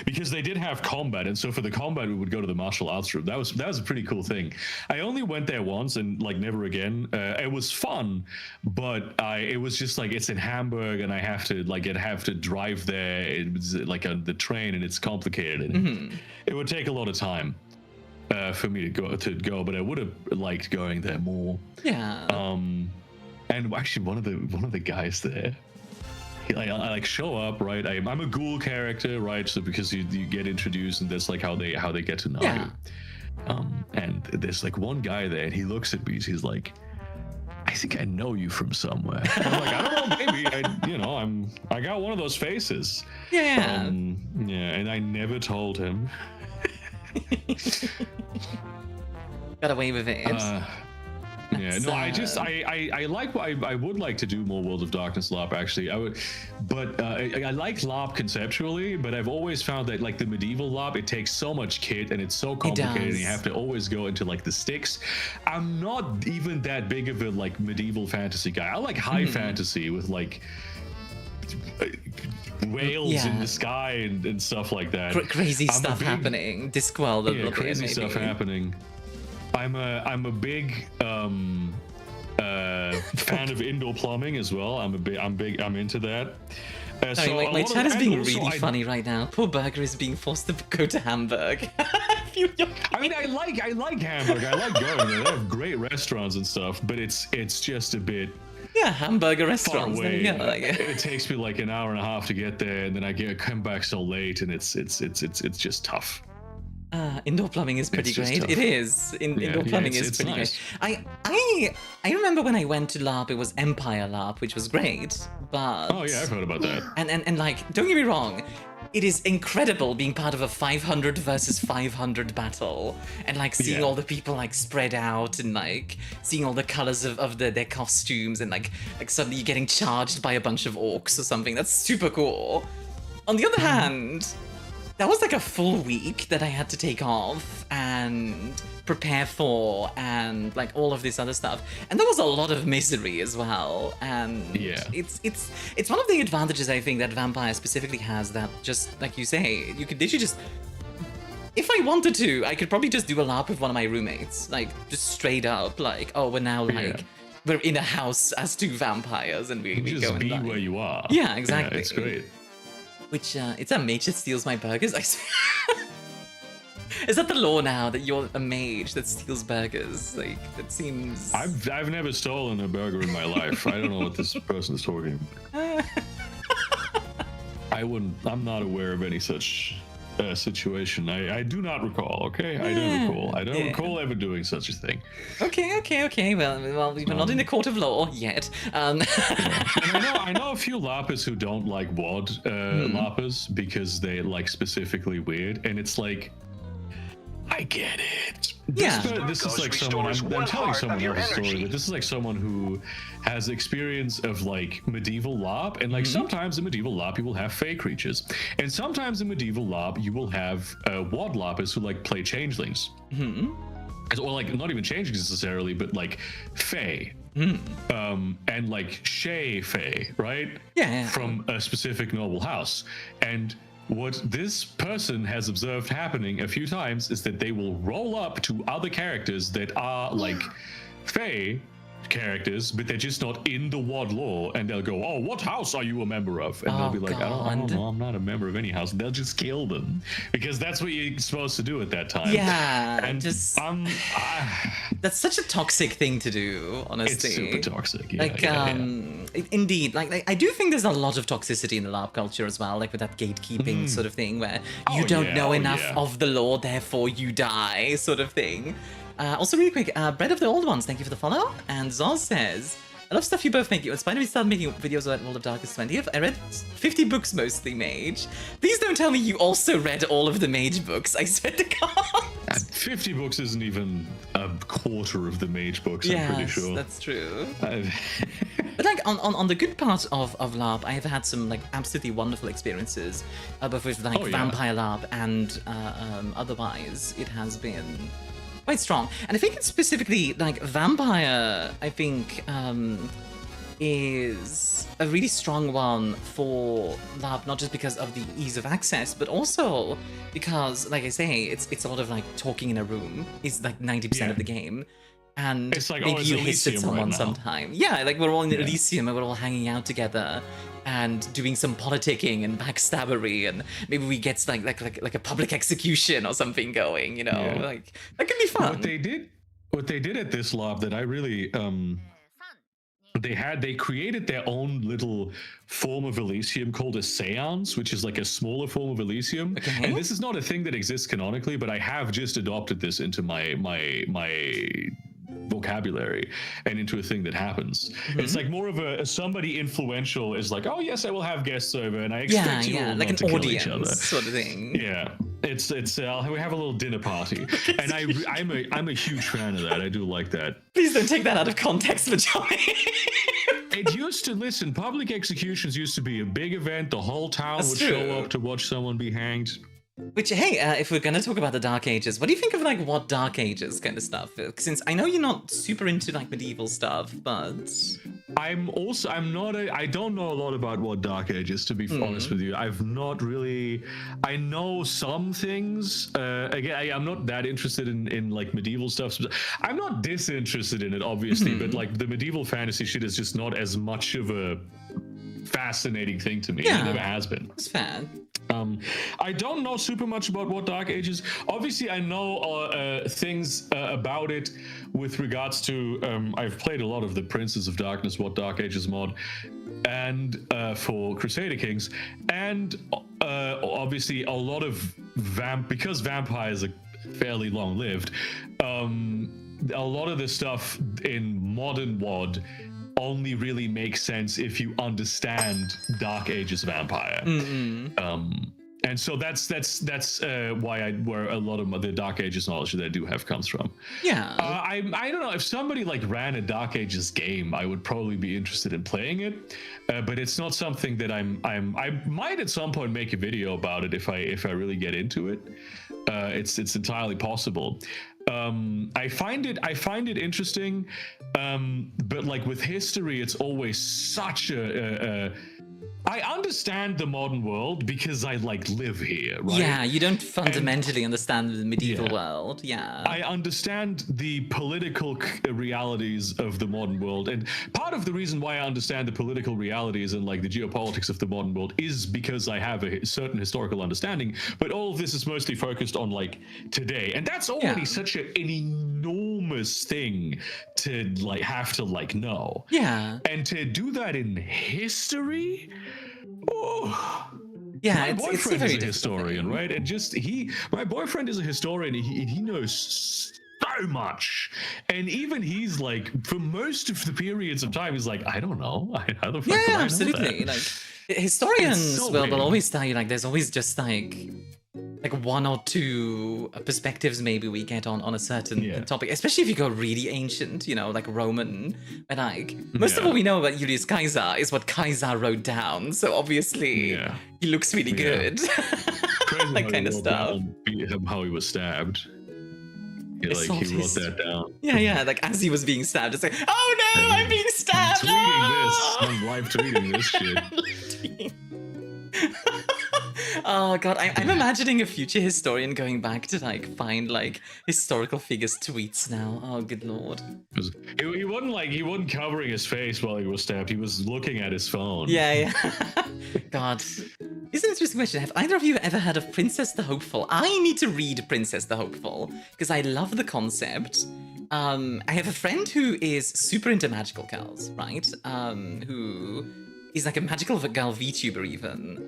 [SPEAKER 2] because they did have combat, and so for the combat we would go to the martial arts room. That was a pretty cool thing. I only went there once and like never again. It was fun, but it was just like, it's in Hamburg and I have to drive there. It was like on the train and it's complicated and it would take a lot of time for me to go, but I would have liked going there more.
[SPEAKER 1] Yeah.
[SPEAKER 2] And actually one of the guys there, I like show up, right? I'm a ghoul character, right? So because you get introduced, and that's like how they get to know you. And there's like one guy there, and he looks at me, he's like, I think I know you from somewhere. And I'm like, I don't know, maybe I got one of those faces.
[SPEAKER 1] Yeah.
[SPEAKER 2] And I never told him.
[SPEAKER 1] Got away with it.
[SPEAKER 2] Yeah, no, I would like to do more World of Darkness LARP, actually. I like LARP conceptually, but I've always found that like the medieval LARP, it takes so much kit and it's so complicated, and you have to always go into like the sticks. I'm not even that big of a like medieval fantasy guy. I like high fantasy with like whales in the sky and stuff like that.
[SPEAKER 1] Crazy stuff happening. Discworld.
[SPEAKER 2] Yeah, crazy stuff happening. I'm a big fan of indoor plumbing as well. I'm into that.
[SPEAKER 1] My chat is being really funny right now. Poor Burger is being forced to go to Hamburg.
[SPEAKER 2] I mean, I like Hamburg. I like going there. They have great restaurants and stuff, but it's just a bit.
[SPEAKER 1] Yeah, hamburger restaurants.
[SPEAKER 2] Far away. It takes me like an hour and a half to get there, and then I come back so late, and it's just tough.
[SPEAKER 1] Indoor plumbing is pretty great.
[SPEAKER 2] Tough.
[SPEAKER 1] It is. Indoor plumbing is pretty
[SPEAKER 2] nice.
[SPEAKER 1] great. I remember when I went to LARP, it was Empire LARP, which was great. But
[SPEAKER 2] oh yeah, I've heard about that.
[SPEAKER 1] And like, don't get me wrong, it is incredible being part of a 500 versus 500 battle, and like seeing all the people like spread out, and like seeing all the colors of their costumes, and like suddenly getting charged by a bunch of orcs or something. That's super cool. On the other hand, that was like a full week that I had to take off and prepare for, and like all of this other stuff, and there was a lot of misery as well. And it's one of the advantages I think that Vampire specifically has, that just like you say, you could literally just, if I wanted to, I could probably just do a LARP with one of my roommates, like just straight up, like, oh, we're now like we're in a house as two vampires, and we
[SPEAKER 2] just
[SPEAKER 1] go and
[SPEAKER 2] be
[SPEAKER 1] like,
[SPEAKER 2] where you are.
[SPEAKER 1] Yeah, exactly.
[SPEAKER 2] Yeah, it's great.
[SPEAKER 1] Which, it's a mage that steals my burgers, I swear. Is that the law now, that you're a mage that steals burgers? Like, that seems...
[SPEAKER 2] I've never stolen a burger in my life. I don't know what this person is talking about. I'm not aware of any such situation. I do not recall, okay? I don't recall ever doing such a thing.
[SPEAKER 1] Okay. Well, we're not in the court of law yet.
[SPEAKER 2] And I know a few LARPers who don't like WoD LARPers because they like specifically weird, and it's like, I get it. This is like someone, I'm telling someone else's story, but this is like someone who has experience of like medieval LARP, and like sometimes in medieval LARP you will have fey creatures, and sometimes in medieval LARP you will have WoD LARPers who like play changelings. Or like not even changelings necessarily, but like fey. And like Shay fey, right?
[SPEAKER 1] Yeah.
[SPEAKER 2] From a specific noble house. And what this person has observed happening a few times is that they will roll up to other characters that are like fey, characters, but they're just not in the WoD lore, and they'll go, "Oh, what house are you a member of?" And they'll be like, I don't know, I'm not a member of any house. And they'll just kill them because that's what you're supposed to do at that time.
[SPEAKER 1] Yeah,
[SPEAKER 2] and
[SPEAKER 1] just that's such a toxic thing to do, honestly.
[SPEAKER 2] It's super toxic. Yeah,
[SPEAKER 1] like, indeed, like I do think there's a lot of toxicity in the LARP culture as well, like with that gatekeeping sort of thing where you don't know enough of the lore, therefore you die, sort of thing. Also, really quick, Bread of the Old Ones, thank you for the follow. And Zoz says, I love stuff you both make. You inspired me to start making videos about World of Darkest 20th. I read 50 books, mostly Mage. Please don't tell me you also read all of the Mage books. I swear to God.
[SPEAKER 2] 50 books isn't even a quarter of the Mage books, I'm pretty sure.
[SPEAKER 1] Yes, that's true. But like on the good part of LARP, I have had some like absolutely wonderful experiences, both with like Vampire LARP and otherwise. It has been quite strong, and I think it's specifically like Vampire. I think is a really strong one for LARP, not just because of the ease of access, but also because, like I say, it's a lot of like talking in a room. Is like 90% of the game. And
[SPEAKER 2] it's like,
[SPEAKER 1] maybe you hiss at someone
[SPEAKER 2] right
[SPEAKER 1] sometime. Yeah, like we're all in Elysium and we're all hanging out together and doing some politicking and backstabbery, and maybe we get like a public execution or something going, you know? Like that could be fun.
[SPEAKER 2] What they did at this LARP that I really they created their own little form of Elysium called a Seance, which is like a smaller form of Elysium.
[SPEAKER 1] Okay.
[SPEAKER 2] And this is not a thing that exists canonically, but I have just adopted this into my vocabulary and into a thing that happens. It's like more of a somebody influential is like, oh yes, I will have guests over and I expect you all
[SPEAKER 1] like
[SPEAKER 2] not
[SPEAKER 1] an
[SPEAKER 2] to
[SPEAKER 1] audience
[SPEAKER 2] kill each other.
[SPEAKER 1] sort of thing.
[SPEAKER 2] Yeah, it's we have a little dinner party, and I'm a huge fan of that. I do like that.
[SPEAKER 1] Please don't take that out of context for Johnny.
[SPEAKER 2] It used to, listen, public executions used to be a big event. The whole town would show up to watch someone be hanged.
[SPEAKER 1] Which, hey, if we're gonna talk about the Dark Ages, what do you think of like what Dark Ages kind of stuff? Since I know you're not super into like medieval stuff, but
[SPEAKER 2] I don't know a lot about what Dark Ages, to be honest with you. I've not really. I know some things. Again, I'm not that interested in like medieval stuff. I'm not disinterested in it, obviously, but like the medieval fantasy shit is just not as much of a fascinating thing to me. It never has been.
[SPEAKER 1] It's fair.
[SPEAKER 2] I don't know super much about what Dark Ages. Obviously, I know things about it with regards to. I've played a lot of the Princes of Darkness, what Dark Ages mod, and for Crusader Kings, and obviously a lot of because vampires are fairly long-lived. A lot of the stuff in modern WoD only really makes sense if you understand Dark Ages vampire. And so that's where a lot of the Dark Ages knowledge that I do have comes from.
[SPEAKER 1] Yeah.
[SPEAKER 2] I don't know, if somebody like ran a Dark Ages game, I would probably be interested in playing it, but it's not something that I might at some point make a video about it if I really get into it. It's entirely possible. I find it interesting, but like with history, it's always such I understand the modern world because I like live here, right?
[SPEAKER 1] Yeah, you don't fundamentally understand the medieval world. Yeah.
[SPEAKER 2] I understand the political realities of the modern world, and part of the reason why I understand the political realities and like the geopolitics of the modern world is because I have a certain historical understanding, but all of this is mostly focused on like today, and that's already such an enormous thing to like have to like know.
[SPEAKER 1] Yeah.
[SPEAKER 2] And to do that in history,
[SPEAKER 1] yeah,
[SPEAKER 2] my boyfriend is a historian,
[SPEAKER 1] thing.
[SPEAKER 2] right? And just my boyfriend is a historian, and he knows so much. And even he's like, for most of the periods of time, he's like, I don't know. How the fuck do I know
[SPEAKER 1] absolutely.
[SPEAKER 2] that?
[SPEAKER 1] Like historians
[SPEAKER 2] so
[SPEAKER 1] will always tell you like there's always just like one or two perspectives maybe we get on a certain topic, especially if you go really ancient, you know, like Roman. But like most of what we know about Julius Caesar is what Caesar wrote down, so obviously he looks really good. That kind of stuff.
[SPEAKER 2] How he was stabbed. He wrote that down.
[SPEAKER 1] Yeah, like as he was being stabbed, it's like, oh no, I'm being stabbed.
[SPEAKER 2] I'm live tweeting this shit.
[SPEAKER 1] Oh god, I'm imagining a future historian going back to like find like historical figures tweets now. Oh good lord.
[SPEAKER 2] He wasn't covering his face while he was stabbed. He was looking at his phone.
[SPEAKER 1] Yeah. God. Here's an interesting question. Have either of you ever heard of Princess the Hopeful? I need to read Princess the Hopeful because I love the concept. I have a friend who is super into magical girls, right? Who is like a magical girl VTuber even.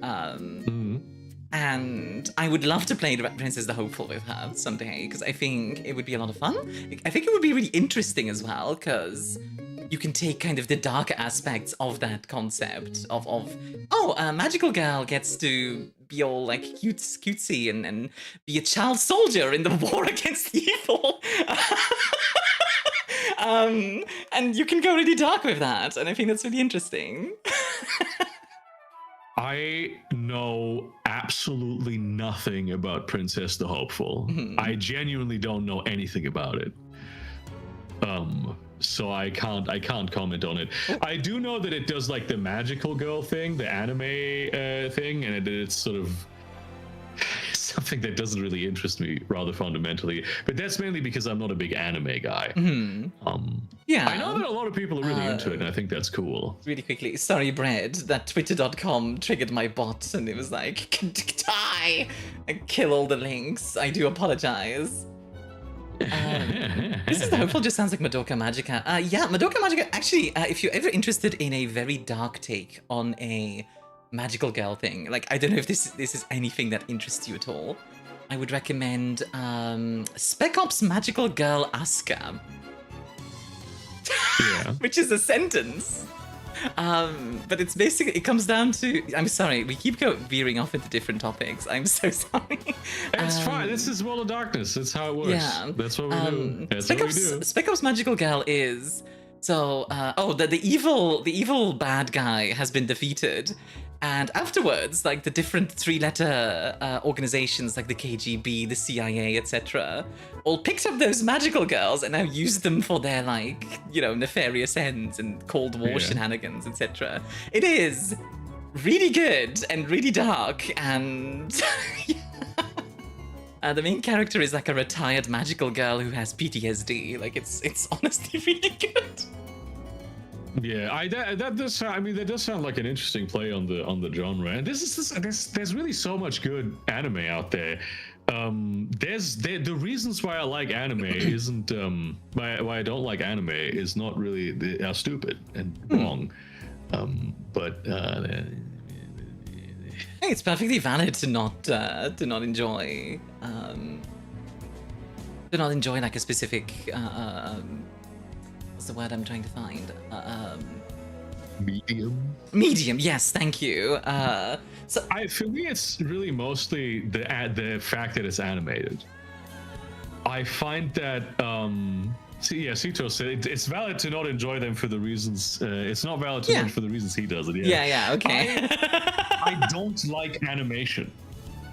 [SPEAKER 1] And I would love to play Princess the Hopeful with her someday because I think it would be a lot of fun. I think it would be really interesting as well because you can take kind of the darker aspects of that concept of a magical girl gets to be all like cutesy and be a child soldier in the war against evil. And you can go really dark with that, and I think that's really interesting.
[SPEAKER 2] I know absolutely nothing about Princess the Hopeful. I genuinely don't know anything about it. So I can't comment on it. I do know that it does like the magical girl thing, the anime thing, and it's sort of something that doesn't really interest me rather fundamentally. But that's mainly because I'm not a big anime guy.
[SPEAKER 1] Yeah.
[SPEAKER 2] I know that a lot of people are really into it, and I think that's cool.
[SPEAKER 1] Really quickly, sorry, Bread, that twitter.com triggered my bot, and it was like, die! And kill all the links. I do apologize. This is the Hopeful just sounds like Madoka Magica. Yeah, Madoka Magica, actually, if you're ever interested in a very dark take on a magical girl thing, like, I don't know if this is anything that interests you at all, I would recommend Spec Ops Magical Girl Asuka.
[SPEAKER 2] Yeah.
[SPEAKER 1] Which is a sentence. But it's basically, it comes down to, I'm sorry, we keep veering off into different topics. I'm so sorry.
[SPEAKER 2] That's fine. This is World of Darkness. That's how it works. Yeah. That's what we do. That's what we do.
[SPEAKER 1] Spec Ops Magical Girl is, so, the evil bad guy has been defeated. And afterwards, like the different three-letter organizations like the KGB, the CIA, etc., all picked up those magical girls and now used them for their, like, you know, nefarious ends and Cold War shenanigans, etc. It is really good and really dark, and the main character is like a retired magical girl who has PTSD. Like, it's honestly really good.
[SPEAKER 2] Yeah, that does sound. I mean, that does sound like an interesting play on the genre. And there's really so much good anime out there. The reasons why I like anime isn't why I don't like anime is not really they are stupid and wrong. But
[SPEAKER 1] I think it's perfectly valid to not enjoy like a specific what's the word I'm trying to find? Medium, yes, thank you. So
[SPEAKER 2] for me, it's really mostly the fact that it's animated. I find that Sito said it's valid to not enjoy them for the reasons. It's not valid to enjoy for the reasons he does it.
[SPEAKER 1] Yeah, okay.
[SPEAKER 2] I don't like animation.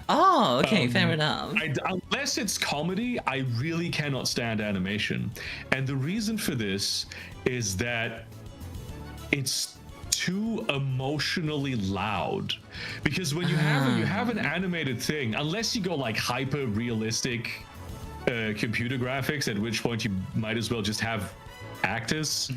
[SPEAKER 1] Oh, okay, fair enough.
[SPEAKER 2] Unless it's comedy, I really cannot stand animation. And the reason for this is that it's too emotionally loud. Because when you have an animated thing, unless you go like hyper realistic computer graphics, at which point you might as well just have actors.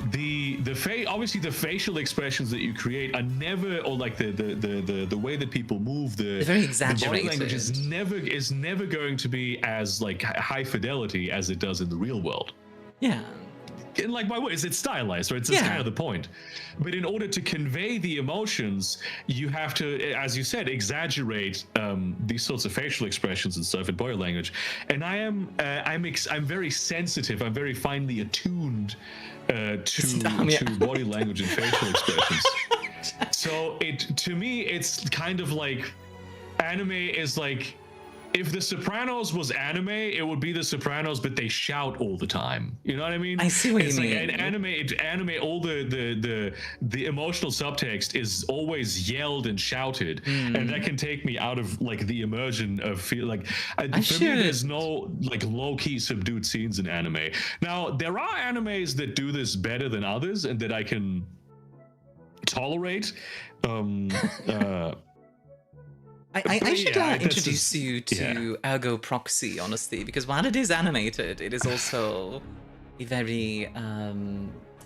[SPEAKER 2] Obviously the facial expressions that you create are never, or like the way that people move,
[SPEAKER 1] they're very exaggerated.
[SPEAKER 2] The body language is never going to be as like high fidelity as it does in the real world.
[SPEAKER 1] Yeah.
[SPEAKER 2] In like my words, it's stylized, right? It's kind of the point. But in order to convey the emotions, you have to, as you said, exaggerate these sorts of facial expressions and stuff in body language. And I'm very sensitive. I'm very finely attuned to body language and facial expressions. So to me, it's kind of like anime is like, if The Sopranos was anime, it would be The Sopranos, but they shout all the time. You know what I mean?
[SPEAKER 1] I see what you mean.
[SPEAKER 2] Like anime, all the emotional subtext is always yelled and shouted, and that can take me out of like the immersion of feel like. For me, there's no like low key subdued scenes in anime. Now there are animes that do this better than others, and that I can tolerate.
[SPEAKER 1] I should
[SPEAKER 2] yeah,
[SPEAKER 1] introduce you to Ergo Proxy, honestly, because while it is animated, it is also a very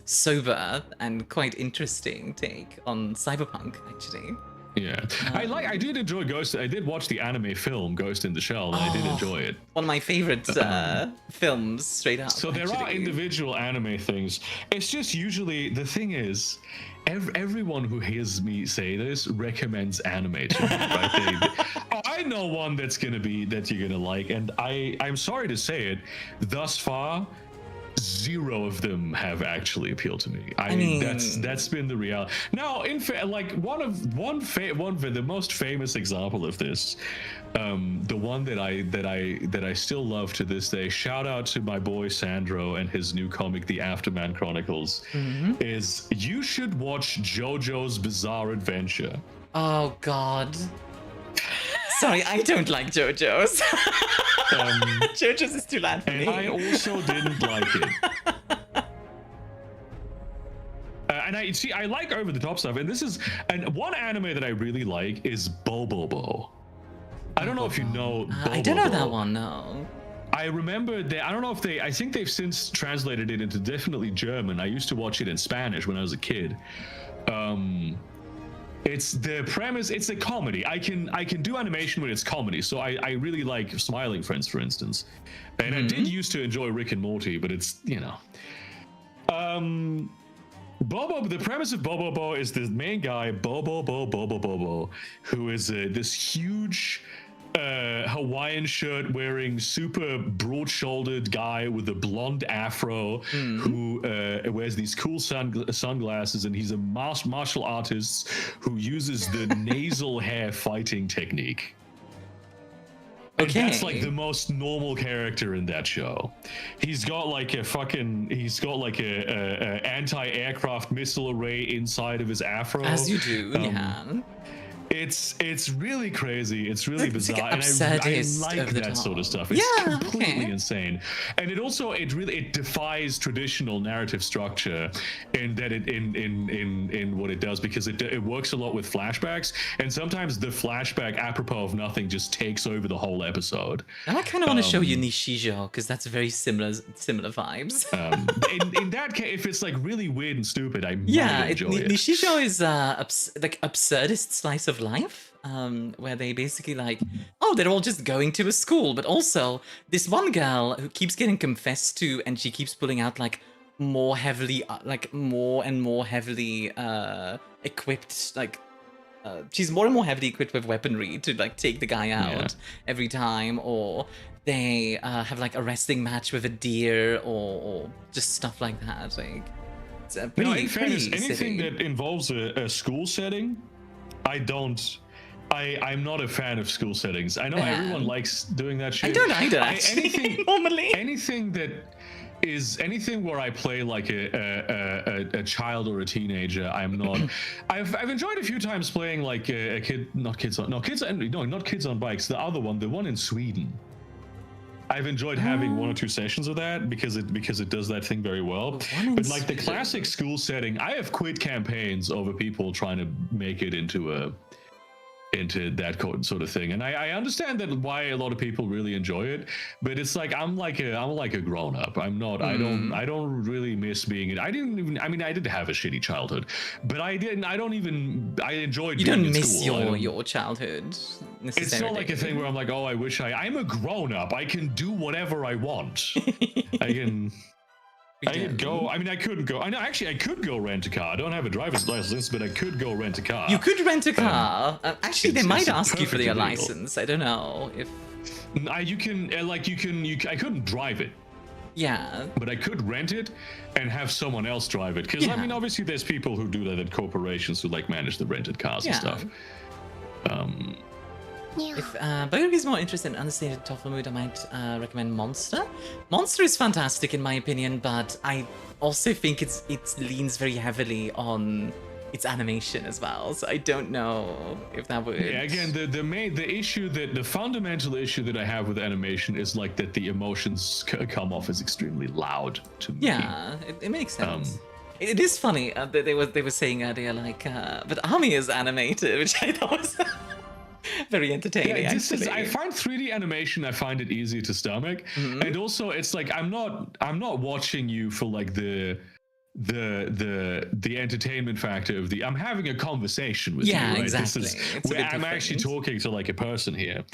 [SPEAKER 1] sober and quite interesting take on cyberpunk, actually.
[SPEAKER 2] Yeah, I did enjoy Ghost. I did watch the anime film Ghost in the Shell, and I did enjoy it.
[SPEAKER 1] One of my favorite films, straight up.
[SPEAKER 2] So there are individual anime things. It's just usually the thing is, everyone who hears me say this recommends anime to me, right? I know one that you're gonna like, and I'm sorry to say it, thus far, zero of them have actually appealed to me. I mean, that's been the reality. Now, like the most famous example of this, the one that I still love to this day. Shout out to my boy Sandro and his new comic, The Afterman Chronicles. Is you should watch JoJo's Bizarre Adventure.
[SPEAKER 1] Oh God. Sorry, I don't like JoJo's. JoJo's is too loud for me.
[SPEAKER 2] And I also didn't like it. And I like over the top stuff. And one anime that I really like is Bobobo. I don't know if you know Bobobo.
[SPEAKER 1] I don't know that one, no.
[SPEAKER 2] I remember I think they've since translated it into definitely German. I used to watch it in Spanish when I was a kid. It's the premise. It's a comedy. I can do animation when it's comedy. So I really like Smiling Friends, for instance. And I did used to enjoy Rick and Morty, but it's Bobo. The premise of Bobobo is the main guy Bobo, who is this huge Hawaiian shirt wearing, super broad-shouldered guy with a blonde afro who wears these cool sunglasses, and he's a martial artist who uses the nasal hair fighting technique. And that's like the most normal character in that show. He's got like a anti-aircraft missile array inside of his afro.
[SPEAKER 1] As you do, yeah.
[SPEAKER 2] It's really crazy. It's really bizarre,
[SPEAKER 1] like
[SPEAKER 2] and I like that sort of stuff. It's completely insane, and it defies traditional narrative structure in that in what it does, because it works a lot with flashbacks, and sometimes the flashback, apropos of nothing, just takes over the whole episode.
[SPEAKER 1] Now I kind of want to show you Nishijo, because that's very similar vibes.
[SPEAKER 2] In that case, if it's like really weird and stupid, I might enjoy it.
[SPEAKER 1] Nishijo is like absurdist slice of life, where they basically they're all just going to a school, but also this one girl who keeps getting confessed to, and she keeps pulling out more and more heavily equipped, she's more and more heavily equipped with weaponry to take the guy out every time, or they have a wrestling match with a deer, or just stuff like that. It's
[SPEAKER 2] in fairness, anything that involves a school setting, I'm not a fan of school settings. I know everyone likes doing that shit.
[SPEAKER 1] I don't either, actually. Normally.
[SPEAKER 2] Anything where I play like a child or a teenager, I'm not. I've enjoyed a few times playing like not Kids on Bikes. The other one, the one in Sweden. I've enjoyed having one or two sessions of that because it does that thing very well. But like the classic school setting, I have quit campaigns over people trying to make it into that sort of thing, and I understand that why a lot of people really enjoy it, but it's like I'm like a grown up. I'm not. I don't really miss being it. I did have a shitty childhood, but I enjoyed. You
[SPEAKER 1] don't miss your childhood necessarily.
[SPEAKER 2] It's not like a thing where I'm like, oh, I'm a grown up. I can do whatever I want. I could go. I couldn't go. I could go rent a car. I don't have a driver's license, but I could go rent a car.
[SPEAKER 1] You could rent a car. Actually, they might ask you for your license. I don't know if.
[SPEAKER 2] I couldn't drive it.
[SPEAKER 1] Yeah.
[SPEAKER 2] But I could rent it and have someone else drive it. Because obviously, there's people who do that at corporations who manage the rented cars and stuff.
[SPEAKER 1] If Boyog is more interested in understated tough mood, I might recommend Monster. Monster is fantastic in my opinion, but I also think it leans very heavily on its animation as well. So I don't know if that would.
[SPEAKER 2] Yeah, again, the fundamental issue that I have with animation is that the emotions come off as extremely loud to me.
[SPEAKER 1] Yeah, it makes sense. It is funny that they were saying earlier but Army is animated, which I thought was. Very entertaining.
[SPEAKER 2] Yeah,
[SPEAKER 1] actually,
[SPEAKER 2] I find 3D animation. I find it easier to stomach, and also it's like I'm not watching you for like the entertainment factor of the. I'm having a conversation with you. Right?
[SPEAKER 1] Exactly.
[SPEAKER 2] This is
[SPEAKER 1] It's a
[SPEAKER 2] where
[SPEAKER 1] bit
[SPEAKER 2] I'm actually
[SPEAKER 1] different.
[SPEAKER 2] talking to like a person here.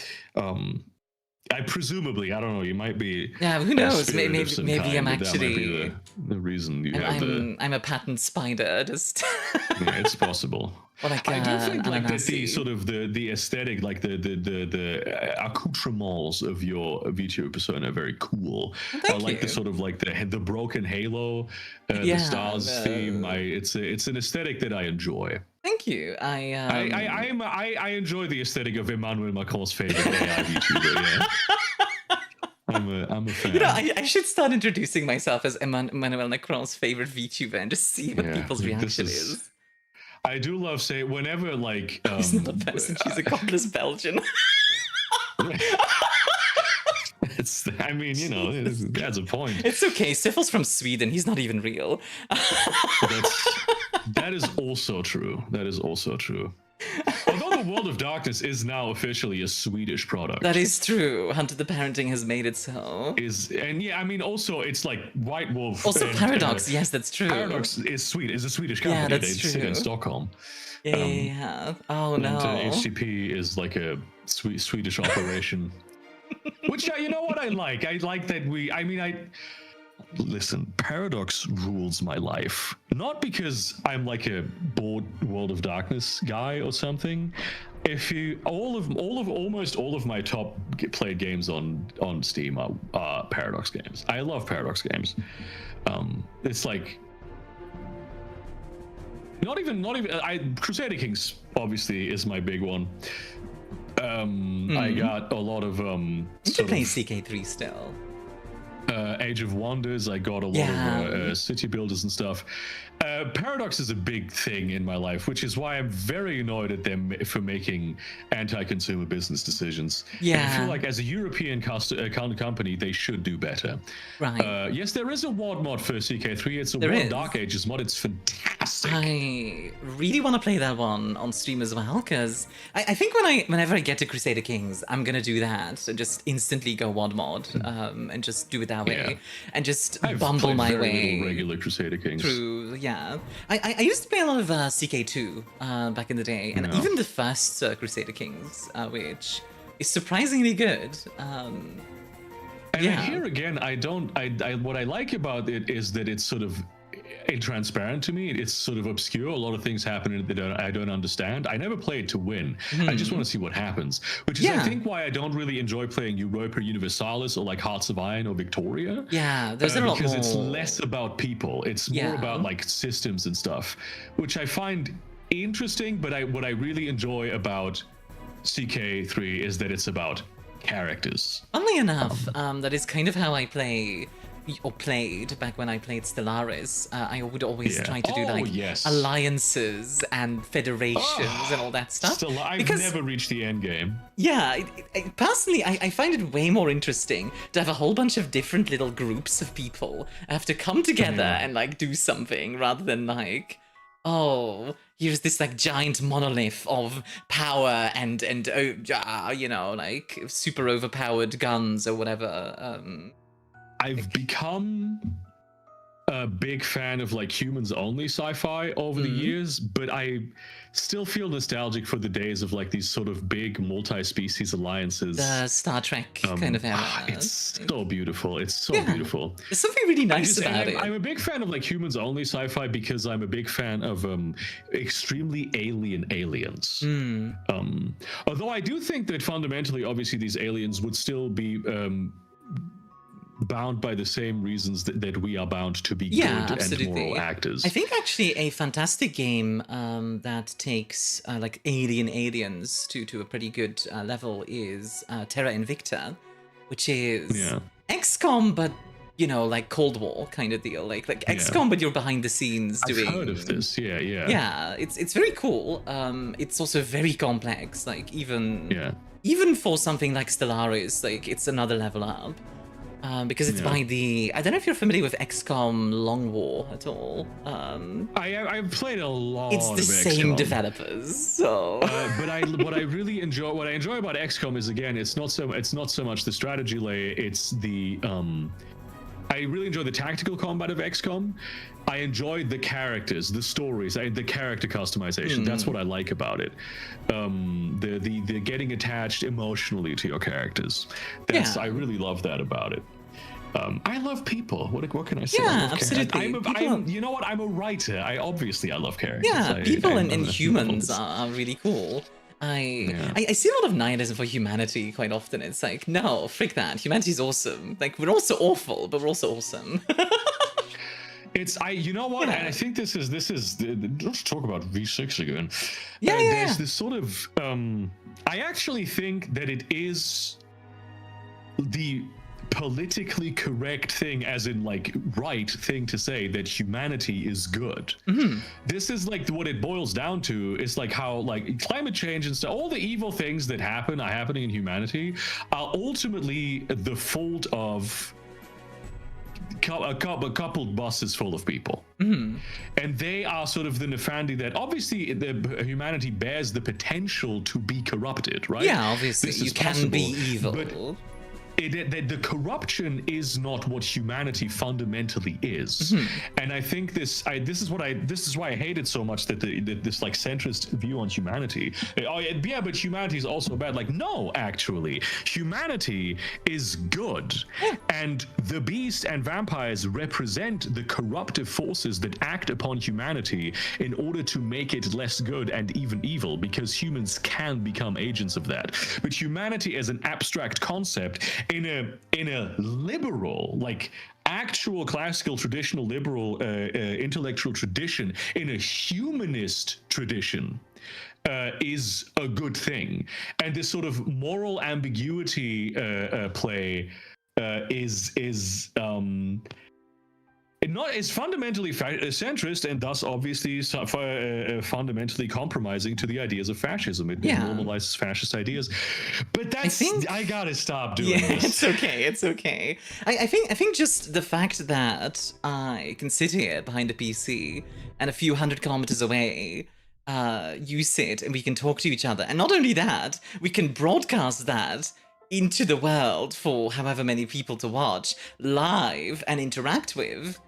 [SPEAKER 2] I presumably, I don't know. You might be.
[SPEAKER 1] Yeah, who
[SPEAKER 2] a
[SPEAKER 1] knows?
[SPEAKER 2] spirit
[SPEAKER 1] Maybe
[SPEAKER 2] of some
[SPEAKER 1] maybe
[SPEAKER 2] kind,
[SPEAKER 1] I'm
[SPEAKER 2] but that might be
[SPEAKER 1] actually.
[SPEAKER 2] the reason you have the.
[SPEAKER 1] I'm a patent spider. Just.
[SPEAKER 2] Yeah, it's possible.
[SPEAKER 1] Or like
[SPEAKER 2] I do think like that the
[SPEAKER 1] ananasi.
[SPEAKER 2] sort of the aesthetic, like the accoutrements of your VTuber persona are very cool.
[SPEAKER 1] Thank
[SPEAKER 2] I like
[SPEAKER 1] you.
[SPEAKER 2] the sort of like the broken halo, the
[SPEAKER 1] Yeah,
[SPEAKER 2] stars theme. It's an aesthetic that I enjoy.
[SPEAKER 1] Thank you.
[SPEAKER 2] I enjoy the aesthetic of Emmanuel Macron's favorite AI VTuber. Yeah. I'm a fan.
[SPEAKER 1] You know, I should start introducing myself as Emmanuel Macron's favorite VTuber and just see what people's reaction is.
[SPEAKER 2] I do love saying whenever like
[SPEAKER 1] She's not a person, she's a godless Belgian.
[SPEAKER 2] I mean, you know, that's a point.
[SPEAKER 1] It's okay. Syphil's from Sweden. He's not even real.
[SPEAKER 2] That is also true. That is also true. Although the World of Darkness is now officially a Swedish product.
[SPEAKER 1] That is true. Hunter the Parenting has made it so.
[SPEAKER 2] And yeah, I mean, also it's like White Wolf.
[SPEAKER 1] Also Paradox. Yes, that's true.
[SPEAKER 2] Paradox is a Swedish company.
[SPEAKER 1] Yeah, that's
[SPEAKER 2] They sit
[SPEAKER 1] true.
[SPEAKER 2] in Stockholm.
[SPEAKER 1] Yeah. Oh no.
[SPEAKER 2] And HCP is like a Swedish operation. Which, you know what I like? I like that listen, Paradox rules my life. Not because I'm like a bored World of Darkness guy or something. If you almost all of my top played games on Steam are Paradox games. I love Paradox games. It's like not even Crusader Kings obviously is my big one. I got a lot of
[SPEAKER 1] You can play CK3 still.
[SPEAKER 2] Age of Wonders. I got a lot of city builders and stuff. Paradox is a big thing in my life, which is why I'm very annoyed at them for making anti-consumer business decisions.
[SPEAKER 1] Yeah.
[SPEAKER 2] And I feel like as a European company, they should do better.
[SPEAKER 1] Right.
[SPEAKER 2] Yes, there is a WoD mod for CK3. It's a WoD Dark Ages mod. It's fantastic.
[SPEAKER 1] I really want to play that one on stream as well, because I think whenever I get to Crusader Kings, I'm gonna do that and just instantly go WoD mod and just do it that way and just bumble my way
[SPEAKER 2] regular Crusader Kings
[SPEAKER 1] through. Yeah, I used to play a lot of CK2 back in the day, and even the first Crusader Kings, which is surprisingly good. And
[SPEAKER 2] here again, what I like about it is that it's sort of intransparent to me. It's sort of obscure. A lot of things happen in it that I don't understand. I never played to win. I just want to see what happens, which is I think why I don't really enjoy playing Europa Universalis or like Hearts of Iron or Victoria.
[SPEAKER 1] Yeah, there's a lot more.
[SPEAKER 2] Because it's less about people. It's more about like systems and stuff, which I find interesting. But what I really enjoy about CK3 is that it's about characters.
[SPEAKER 1] Funnily enough, that is kind of how I play. Or played back when I played Stellaris. I would always try to do alliances and federations and all that stuff.
[SPEAKER 2] I've never reached the end game.
[SPEAKER 1] Yeah, personally, I find it way more interesting to have a whole bunch of different little groups of people have to come together and like do something rather than like, oh, here's this like giant monolith of power and you know, like super overpowered guns or whatever.
[SPEAKER 2] I've become a big fan of like humans only sci-fi over the years, but I still feel nostalgic for the days of like these sort of big multi-species alliances.
[SPEAKER 1] The Star Trek kind of era.
[SPEAKER 2] It's so beautiful. It's so beautiful.
[SPEAKER 1] There's something really nice about it.
[SPEAKER 2] I'm a big fan of like humans only sci-fi because I'm a big fan of extremely alien aliens. Although I do think that fundamentally, obviously, these aliens would still be bound by the same reasons that we are bound to be good and moral actors.
[SPEAKER 1] I think actually a fantastic game that takes like aliens to a pretty good level is Terra Invicta, which is XCOM, but you know, like Cold War kind of deal, like XCOM, but you're behind the scenes doing.
[SPEAKER 2] I've heard of this.
[SPEAKER 1] Yeah, it's very cool. It's also very complex. Like even for something like Stellaris, like it's another level up. because it's by the... I don't know if you're familiar with XCOM Long War at all.
[SPEAKER 2] I've played a lot.
[SPEAKER 1] It's the same developers, so.
[SPEAKER 2] But what I enjoy about XCOM is, again, it's not so much the strategy layer. It's the I really enjoy the tactical combat of XCOM. I enjoy the characters, the stories, the character customization. That's what I like about it. The getting attached emotionally to your characters. I really love that about it. I love people. What can I say?
[SPEAKER 1] Yeah, absolutely.
[SPEAKER 2] You know what? I'm a writer. I love characters.
[SPEAKER 1] Yeah, people and humans are really cool. I see a lot of nihilism for humanity quite often. It's like, no, frick that. Humanity's awesome. Like, we're also awful, but we're also awesome.
[SPEAKER 2] You know what? And I think this is let's talk about V6 again. There's this sort of I actually think that it is the politically correct thing, as in like right thing to say, that humanity is good. This is like what it boils down to. Is like how like climate change and stuff, all the evil things that are happening in humanity are ultimately the fault of a coupled buses full of people, and they are sort of the nefandi that obviously humanity bears the potential to be corrupted, right?
[SPEAKER 1] Yeah, obviously you can be evil,
[SPEAKER 2] but the corruption is not what humanity fundamentally is. And I think this is why I hate it so much, that this like centrist view on humanity. Oh yeah, but humanity is also bad. Like, no, actually, humanity is good, and the beast and vampires represent the corruptive forces that act upon humanity in order to make it less good and even evil, because humans can become agents of that. But humanity as an abstract concept in a liberal, like actual classical traditional liberal intellectual tradition, in a humanist tradition, is a good thing. And this sort of moral ambiguity play is fundamentally centrist, and thus obviously fundamentally compromising to the ideas of fascism. It normalizes fascist ideas. But I gotta stop doing this.
[SPEAKER 1] It's okay. I think just the fact that I can sit here behind a PC and a few hundred kilometers away, you sit and we can talk to each other, and not only that, we can broadcast that into the world for however many people to watch live and interact with.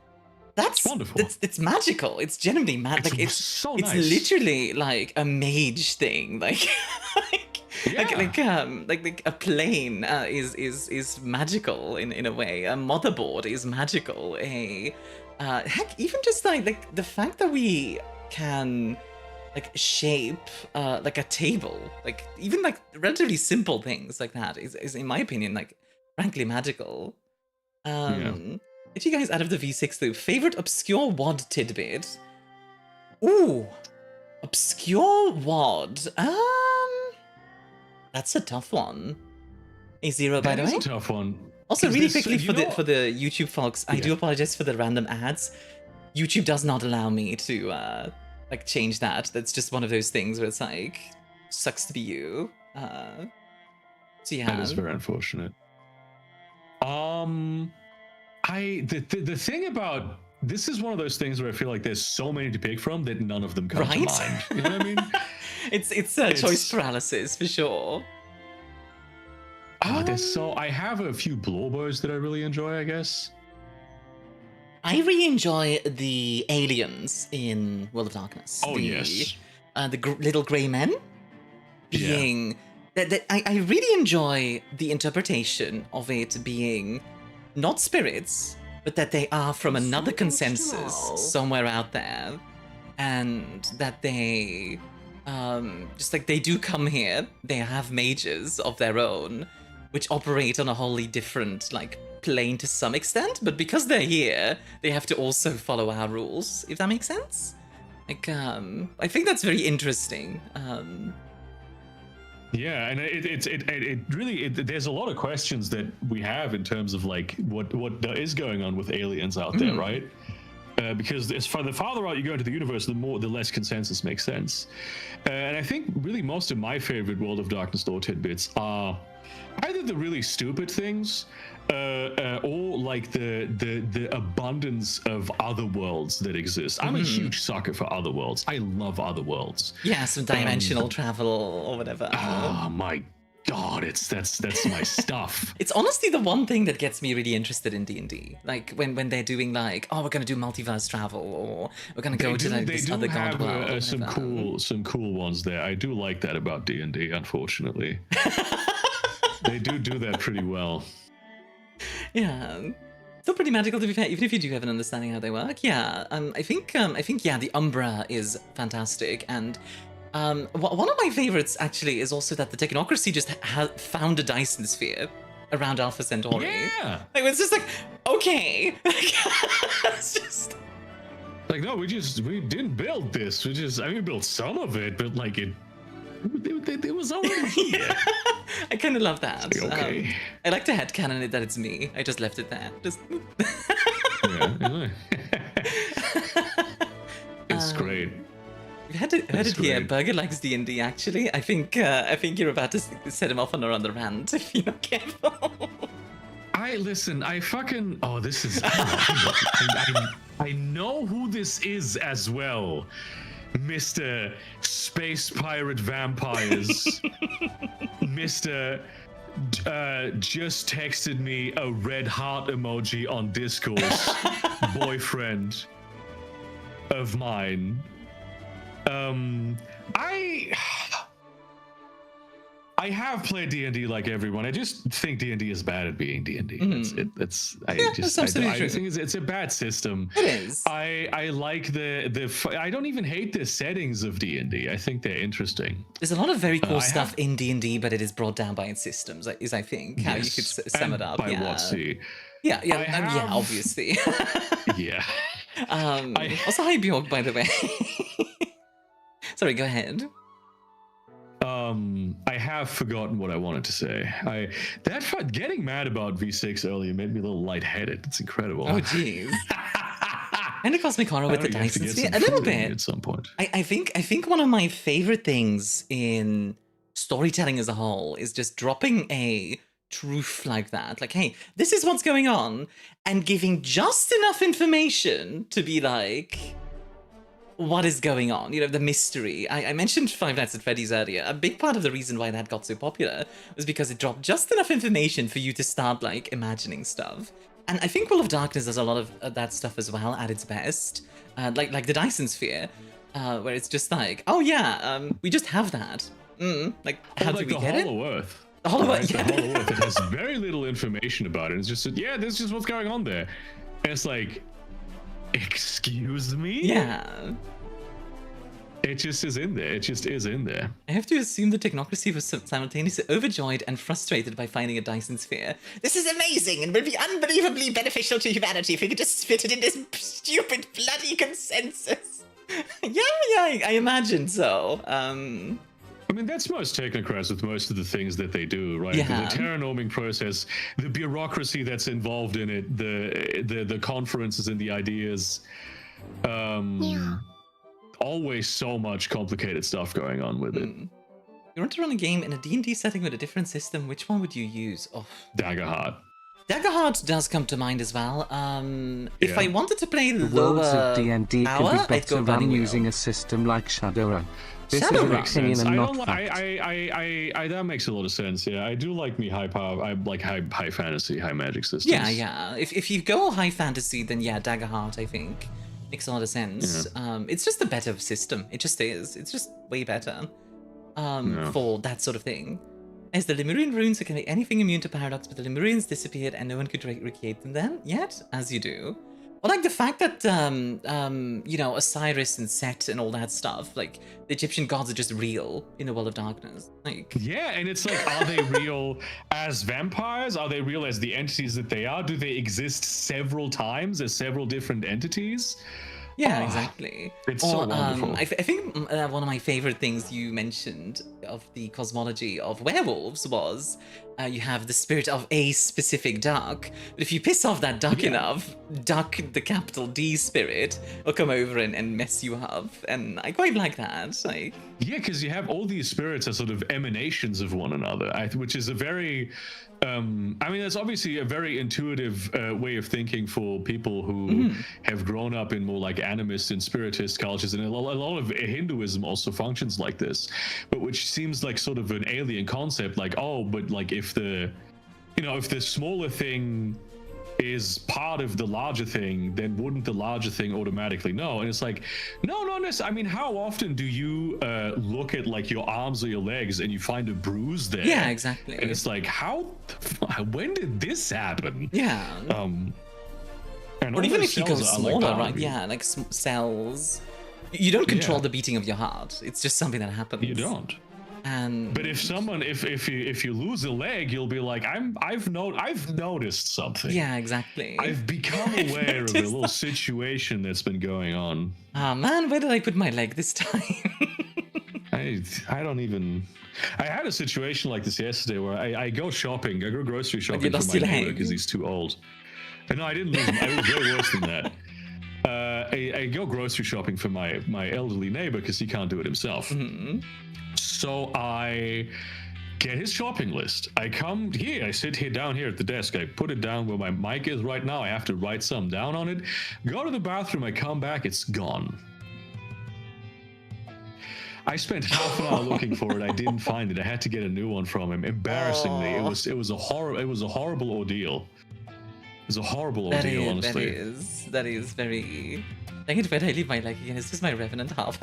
[SPEAKER 1] That's wonderful. It's magical. It's genuinely magical. Like, it's so nice. It's literally like a mage thing. Like, like a plane is magical in a way. A motherboard is magical. Heck, even just like the fact that we can like shape like a table, like even like relatively simple things like that is in my opinion like frankly magical. If you guys out of the V6 though, favorite obscure WOD tidbit? Ooh, obscure WOD. That's a tough one. A Zero, by the way.
[SPEAKER 2] That's a tough one.
[SPEAKER 1] Also, really quickly for the YouTube folks, I do apologize for the random ads. YouTube does not allow me to like change that. That's just one of those things where it's like sucks to be you. So yeah,
[SPEAKER 2] that is very unfortunate. The thing about this is one of those things where I feel like there's so many to pick from that none of them come to mind. You know what I mean?
[SPEAKER 1] it's choice paralysis for sure.
[SPEAKER 2] I have a few blowbars that I really enjoy, I guess.
[SPEAKER 1] I really enjoy the aliens in World of Darkness.
[SPEAKER 2] Yes.
[SPEAKER 1] The little grey men being... I really enjoy the interpretation of it being not spirits, but that they are from another consensus somewhere out there, and that they just like they do come here. They have mages of their own, which operate on a wholly different like plane to some extent, but because they're here, they have to also follow our rules, if that makes sense. Like I think that's very interesting.
[SPEAKER 2] Yeah, and it really there's a lot of questions that we have in terms of like what is going on with aliens out there, right? because as far the farther out you go into the universe, the less consensus makes sense. And I think really most of my favorite World of Darkness lore tidbits are either the really stupid things, or like the abundance of other worlds that exist. I'm a huge sucker for other worlds. I love other worlds.
[SPEAKER 1] Yeah, some dimensional travel or whatever.
[SPEAKER 2] Oh my God, that's my stuff.
[SPEAKER 1] It's honestly the one thing that gets me really interested in D&D. Like when they're doing like, oh, we're gonna do multiverse travel, or we're gonna go to like this other god world.
[SPEAKER 2] Some cool ones there. I do like that about D&D. Unfortunately, they do that pretty well. Yeah.
[SPEAKER 1] Still pretty magical, to be fair, even if you do have an understanding how they work. Yeah, I think yeah, the Umbra is fantastic, and one of my favorites actually is also that the Technocracy just found a Dyson sphere around Alpha Centauri.
[SPEAKER 2] Yeah,
[SPEAKER 1] like it's just like, okay, it's just
[SPEAKER 2] like, no, we didn't build this. We built some of it, but like it was already here.
[SPEAKER 1] I kind of love that.
[SPEAKER 2] Okay.
[SPEAKER 1] I like to headcanon it that it's me. I just left it there. Just.
[SPEAKER 2] Yeah. It's great.
[SPEAKER 1] You heard it here. Burger likes D&D. Actually, I think you're about to set him off on another rant if you're not careful.
[SPEAKER 2] This is. I know who this is as well. Mr. Space Pirate Vampires. Mr. Just texted me a red heart emoji on Discord. Boyfriend of mine. I have played D&D like everyone. I just think D&D is bad at being D&D. I think it's a bad system.
[SPEAKER 1] It is.
[SPEAKER 2] I like I don't even hate the settings of D&D. I think they're interesting.
[SPEAKER 1] There's a lot of very cool stuff in D&D, but it is brought down by its systems. Is I think how you could sum it up.
[SPEAKER 2] By WotC.
[SPEAKER 1] Yeah, obviously.
[SPEAKER 2] Yeah.
[SPEAKER 1] Also, hi Bjork, by the way. Sorry, go ahead.
[SPEAKER 2] I have forgotten what I wanted to say. Getting mad about V6 earlier made me a little lightheaded. It's incredible.
[SPEAKER 1] Oh, jeez. And it Cosmic Horror with the Dyson sphere a little bit.
[SPEAKER 2] At some point.
[SPEAKER 1] I think one of my favorite things in storytelling as a whole is just dropping a truth like that. Like, hey, this is what's going on, and giving just enough information to be like, what is going on? You know, the mystery. I mentioned Five Nights at Freddy's earlier. A big part of the reason why that got so popular was because it dropped just enough information for you to start, like, imagining stuff. And I think World of Darkness does a lot of that stuff as well at its best. Like the Dyson Sphere, where it's just like, oh yeah, we just have that. Like, how do we get it?
[SPEAKER 2] Hollow Earth.
[SPEAKER 1] The Hollow Earth, yeah.
[SPEAKER 2] The Hollow Earth, it has very little information about it. It's just, yeah, this is just what's going on there. And it's like, excuse me?
[SPEAKER 1] Yeah.
[SPEAKER 2] It just is in there. It just is in there.
[SPEAKER 1] I have to assume the Technocracy was simultaneously overjoyed and frustrated by finding a Dyson Sphere. This is amazing and will be unbelievably beneficial to humanity if we could just fit it in this stupid bloody consensus. yeah, I imagine so.
[SPEAKER 2] I mean, that's most technocrats with most of the things that they do, right?
[SPEAKER 1] Yeah.
[SPEAKER 2] The terranoming process, the bureaucracy that's involved in it, the conferences and the ideas. Always so much complicated stuff going on with it.
[SPEAKER 1] You want to run a game in a D&D setting with a different system, which one would you use? Oh.
[SPEAKER 2] Daggerheart.
[SPEAKER 1] Daggerheart does come to mind as well. If I wanted to play
[SPEAKER 3] the worlds of D&D could be better run using a system like Shadowrun. This is an opinion and not fact.
[SPEAKER 2] That makes a lot of sense. Yeah, I do like me high power. I like high fantasy, high magic systems.
[SPEAKER 1] Yeah. If you go high fantasy, then yeah, Daggerheart, I think, makes a lot of sense. Yeah. It's just a better system. It just is. It's just way better for that sort of thing. As the Lemurian runes can make anything immune to paradox, but the Lemurians disappeared and no one could recreate them then yet, as you do. Or like the fact that, you know, Osiris and Set and all that stuff, like the Egyptian gods are just real in the World of Darkness. Like,
[SPEAKER 2] yeah, and it's like, are they real as vampires? Are they real as the entities that they are? Do they exist several times as several different entities?
[SPEAKER 1] Yeah, exactly.
[SPEAKER 2] It's so wonderful.
[SPEAKER 1] I think one of my favorite things you mentioned of the cosmology of werewolves was you have the spirit of a specific duck. But if you piss off that duck enough, duck the capital D spirit will come over and mess you up. And I quite like that. Like,
[SPEAKER 2] yeah, because you have all these spirits as sort of emanations of one another, which is a very, I mean, that's obviously a very intuitive way of thinking for people who have grown up in more like animist and spiritist cultures, and a lot of Hinduism also functions like this, but which seems like sort of an alien concept, like, oh, but like if the, you know, if the smaller thing is part of the larger thing, then wouldn't the larger thing automatically know? And it's like, no, not necessarily. I mean, how often do you look at like your arms or your legs and you find a bruise there?
[SPEAKER 1] Yeah, exactly.
[SPEAKER 2] And it's like, when did this happen?
[SPEAKER 1] Yeah.
[SPEAKER 2] And
[SPEAKER 1] or even if you go smaller,
[SPEAKER 2] like
[SPEAKER 1] right? Yeah, like cells. You don't control the beating of your heart. It's just something that happens.
[SPEAKER 2] You don't.
[SPEAKER 1] And
[SPEAKER 2] but if you lose a leg, you'll be like, I've noticed something.
[SPEAKER 1] Yeah, exactly.
[SPEAKER 2] I've become aware of a little situation that's been going on.
[SPEAKER 1] Ah, man, where did I put my leg this time?
[SPEAKER 2] I don't even. I had a situation like this yesterday where I go shopping. I go grocery shopping for my neighbor because he's too old. And no, I didn't lose him. I was way worse than that. I go grocery shopping for my elderly neighbor because he can't do it himself. So I get his shopping list. I come here, I sit here down here at the desk. I put it down where my mic is right now. I have to write some down on it. Go to the bathroom. I come back. It's gone. I spent half an hour looking for it. I didn't find it. I had to get a new one from him. Embarrassingly, it was a horrible ordeal. It was a horrible ordeal, honestly.
[SPEAKER 1] That is very. Dang it, where did I leave my leg again? Is this my revenant half?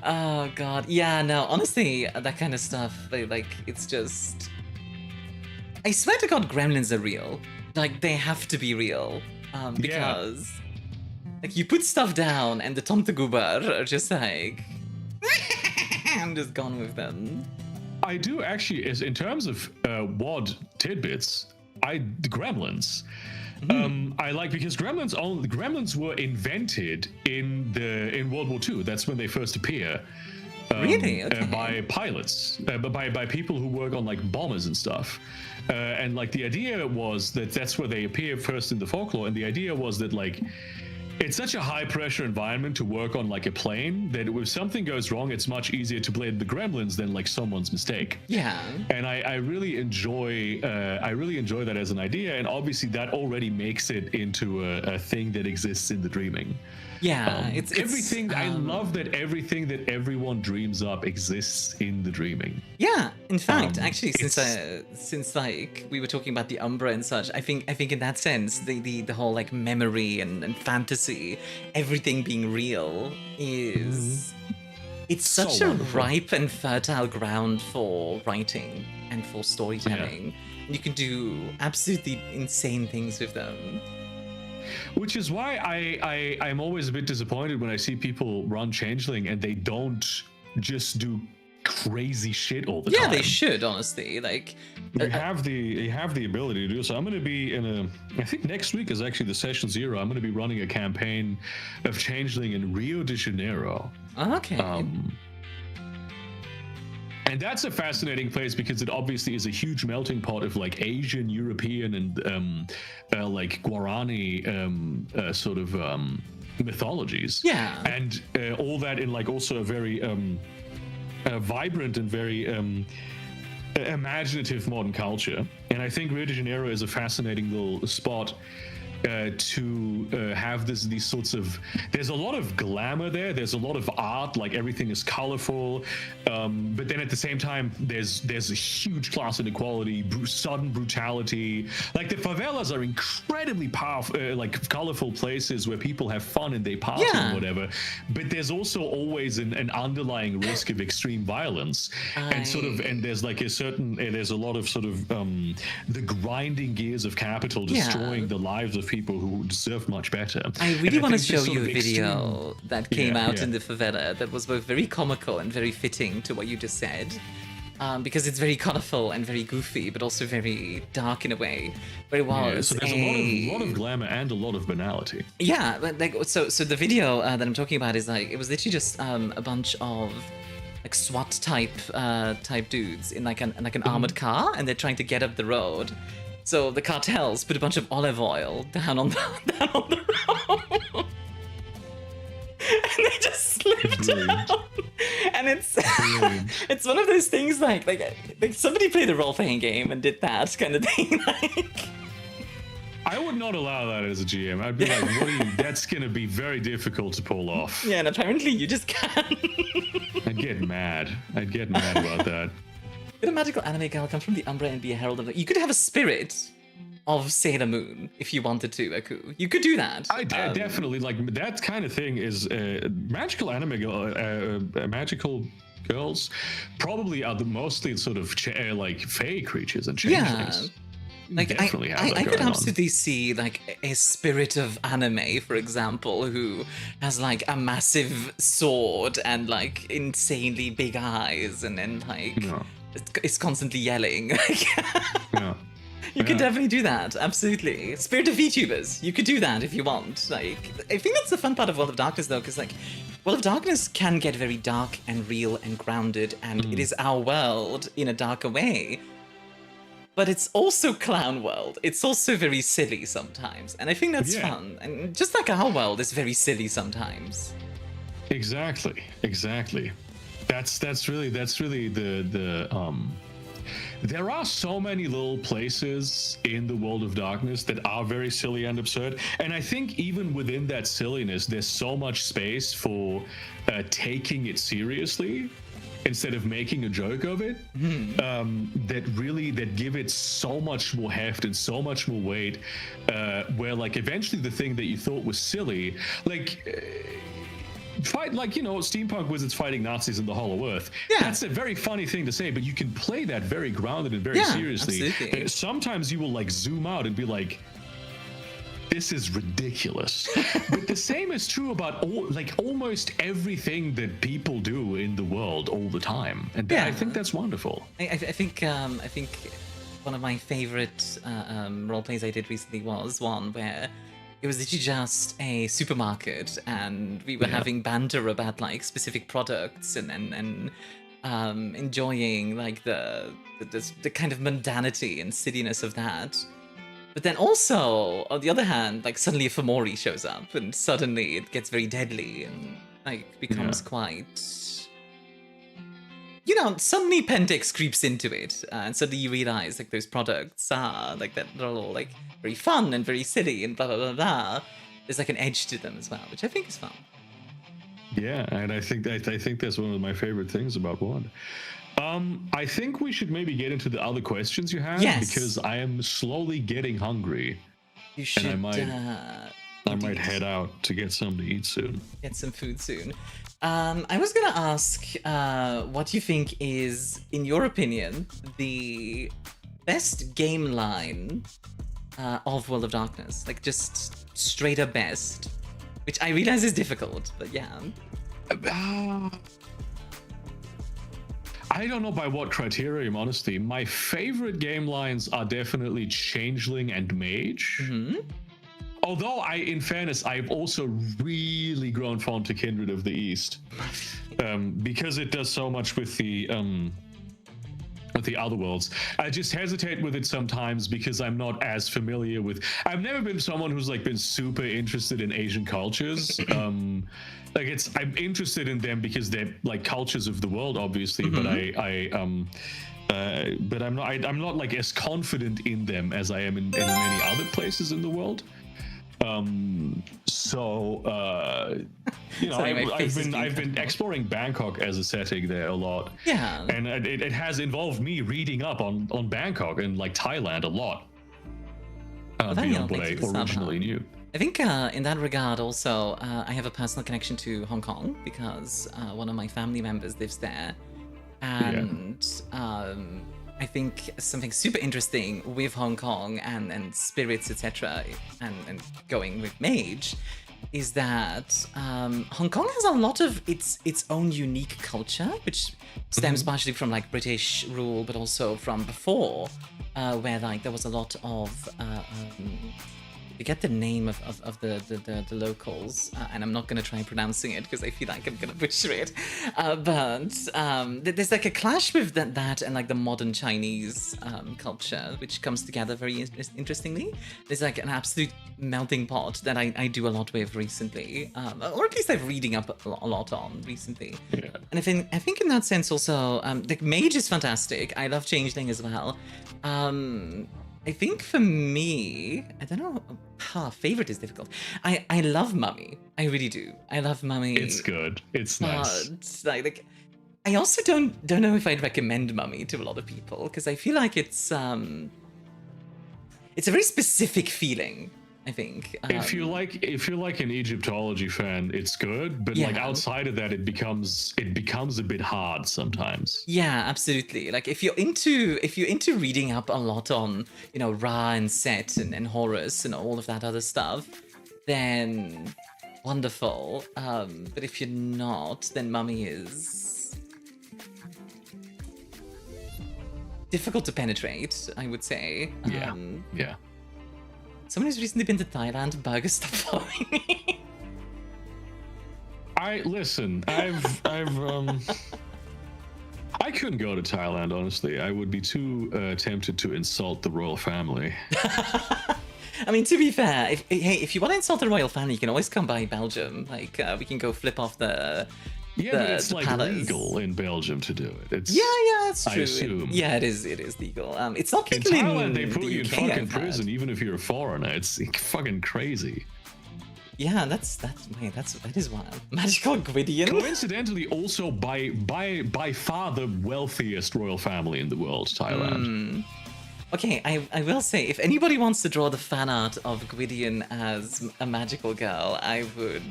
[SPEAKER 1] Oh god, yeah, no, honestly, that kind of stuff, like, it's just... I swear to god gremlins are real. Like, they have to be real. Because... Like, you put stuff down and the Tomtagubar are just like... I'm just gone with them.
[SPEAKER 2] I do actually, in terms of WOD tidbits, the gremlins... I like, because gremlins were invented in World War II. That's when they first appear.
[SPEAKER 1] Really? Okay.
[SPEAKER 2] By pilots, by people who work on like bombers and stuff. And like the idea was that that's where they appear first in the folklore. And the idea was that like it's such a high pressure environment to work on like a plane that if something goes wrong, it's much easier to blame the gremlins than like someone's mistake.
[SPEAKER 1] Yeah. And
[SPEAKER 2] I really enjoy that as an idea, and obviously that already makes it into a thing that exists in the dreaming.
[SPEAKER 1] Yeah, it's
[SPEAKER 2] everything. I love that everything that everyone dreams up exists in the dreaming.
[SPEAKER 1] Yeah, in fact, actually, since like we were talking about the Umbra and such, I think in that sense, the whole like memory and fantasy, everything being real is it's such a ripe and fertile ground for writing and for storytelling. Yeah. You can do absolutely insane things with them.
[SPEAKER 2] Which is why I'm always a bit disappointed when I see people run Changeling and they don't just do crazy shit all the time.
[SPEAKER 1] Yeah, they should, honestly. Like,
[SPEAKER 2] you have the ability to do so. I'm going to be I think next week is actually the session 0. I'm going to be running a campaign of Changeling in Rio de Janeiro.
[SPEAKER 1] Okay.
[SPEAKER 2] And that's a fascinating place because it obviously is a huge melting pot of like Asian, European, and like Guarani sort of mythologies.
[SPEAKER 1] Yeah.
[SPEAKER 2] And all that in like also a very vibrant and very imaginative modern culture. And I think Rio de Janeiro is a fascinating little spot to have these sorts of, there's a lot of glamour there, there's a lot of art, like everything is colorful, but then at the same time there's a huge class inequality, sudden brutality. Like the favelas are incredibly powerful, like colorful places where people have fun and they party and whatever, but there's also always an underlying risk of extreme violence. And there's like there's a lot of sort of the grinding gears of capital destroying the lives of people who deserve much better.
[SPEAKER 1] I really want to show you a video that came out in the favela that was both very comical and very fitting to what you just said. Because it's very colorful and very goofy, but also very dark in a way. But it was
[SPEAKER 2] so there's a lot of glamour and a lot of banality.
[SPEAKER 1] Yeah, but like so the video that I'm talking about is like, it was literally just a bunch of like SWAT type dudes in like an armored car, and they're trying to get up the road. So the cartels put a bunch of olive oil down on the road. And they just slipped down. And it's one of those things like somebody played a role-playing game and did that kind of thing. Like,
[SPEAKER 2] I would not allow that as a GM. I'd be like, what are you? That's gonna be very difficult to pull off.
[SPEAKER 1] Yeah, and apparently you just can.
[SPEAKER 2] I'd get mad about that.
[SPEAKER 1] Could a magical anime girl come from the Umbra and be a herald of the... You could have a spirit of Sailor Moon if you wanted to, Aku. You could do that.
[SPEAKER 2] I definitely, like, that kind of thing is magical anime magical girls probably are the mostly sort of like fey creatures and changelings.
[SPEAKER 1] Yeah. Like, I could absolutely see like a spirit of anime, for example, who has like a massive sword and like insanely big eyes, and then like it's constantly yelling.
[SPEAKER 2] Yeah.
[SPEAKER 1] You could definitely do that, absolutely. Spirit of VTubers, you could do that if you want. Like, I think that's the fun part of World of Darkness, though, because like, World of Darkness can get very dark and real and grounded, and it is our world in a darker way. But it's also clown world. It's also very silly sometimes, and I think that's fun. And just like our world is very silly sometimes.
[SPEAKER 2] Exactly. That's really the there are so many little places in the World of Darkness that are very silly and absurd, and I think even within that silliness, there's so much space for taking it seriously instead of making a joke of it. That give it so much more heft and so much more weight. Where like eventually the thing that you thought was silly, like. Fight like, you know, steampunk wizards fighting Nazis in the Hollow Earth. Yeah. That's a very funny thing to say, but you can play that very grounded and very seriously. Absolutely. Sometimes you will like zoom out and be like, this is ridiculous. But the same is true about almost everything that people do in the world all the time. And I think that's wonderful.
[SPEAKER 1] I think one of my favorite role plays I did recently was one where it was literally just a supermarket, and we were having banter about like specific products, and enjoying like the kind of mundanity and silliness of that. But then also, on the other hand, like suddenly a Fomori shows up, and suddenly it gets very deadly and like becomes quite. You know, suddenly Pentix creeps into it, and suddenly you realize like those products are like that they're all like very fun and very silly and blah blah blah blah. There's like an edge to them as well, which I think is fun.
[SPEAKER 2] Yeah, and I think that's one of my favorite things about one. I think we should maybe get into the other questions you have, because I am slowly getting hungry.
[SPEAKER 1] You should.
[SPEAKER 2] And I might head out to get something to eat soon.
[SPEAKER 1] Get some food soon. I was gonna ask what you think is, in your opinion, the best game line of World of Darkness. Like, just straight up best. Which I realize is difficult, but yeah.
[SPEAKER 2] I don't know by what criterion, honestly. My favorite game lines are definitely Changeling and Mage. Although, in fairness, I've also really grown fond to Kindred of the East, because it does so much with the other worlds. I just hesitate with it sometimes because I'm not as familiar with. I've never been someone who's like been super interested in Asian cultures. I'm interested in them because they're like cultures of the world, obviously. But but I'm not like as confident in them as I am in many other places in the world. You know, I've been exploring Bangkok as a setting there a lot.
[SPEAKER 1] Yeah.
[SPEAKER 2] And it has involved me reading up on Bangkok and like Thailand a lot. Beyond what I originally knew.
[SPEAKER 1] I think in that regard also, I have a personal connection to Hong Kong because one of my family members lives there. And I think something super interesting with Hong Kong and spirits, etc., and going with Mage, is that Hong Kong has a lot of its own unique culture, which stems partially from like British rule, but also from before, where like there was a lot of forget the name of the locals, and I'm not going to try pronouncing it because I feel like I'm going to butcher it. But there's like a clash with that and like the modern Chinese culture, which comes together very interestingly. There's like an absolute melting pot that I do a lot with recently, or at least I'm reading up a lot on recently.
[SPEAKER 2] Yeah.
[SPEAKER 1] And I think in that sense also, the Mage is fantastic. I love Changeling as well. I think for me, I don't know, favorite is difficult. I love Mummy. I really do. I love Mummy.
[SPEAKER 2] It's good. It's nice.
[SPEAKER 1] Like I also don't know if I'd recommend Mummy to a lot of people because I feel like it's a very specific feeling. I think
[SPEAKER 2] if you're like an Egyptology fan, it's good, but like outside of that, it becomes a bit hard sometimes.
[SPEAKER 1] Yeah, absolutely. Like if you're into reading up a lot on Ra and Set and Horus and all of that other stuff, then wonderful. But if you're not, then Mummy is difficult to penetrate, I would say.
[SPEAKER 2] Yeah.
[SPEAKER 1] Someone who's recently been to Thailand, Burger, stop following me.
[SPEAKER 2] I couldn't go to Thailand, honestly. I would be too tempted to insult the royal family.
[SPEAKER 1] I mean, to be fair, if you want to insult the royal family, you can always come by Belgium. Like, we can go flip off the
[SPEAKER 2] but it's like
[SPEAKER 1] palace.
[SPEAKER 2] Legal in Belgium to do it. It's,
[SPEAKER 1] yeah, that's true.
[SPEAKER 2] I assume.
[SPEAKER 1] Yeah, it is legal. It's not legal
[SPEAKER 2] in Thailand. They put you in fucking
[SPEAKER 1] prison,
[SPEAKER 2] even if you're a foreigner. It's fucking crazy.
[SPEAKER 1] Yeah, that is wild. Magical Gwydion.
[SPEAKER 2] Coincidentally, also by far the wealthiest royal family in the world, Thailand.
[SPEAKER 1] Okay, I will say, if anybody wants to draw the fan art of Gwydion as a magical girl, I would.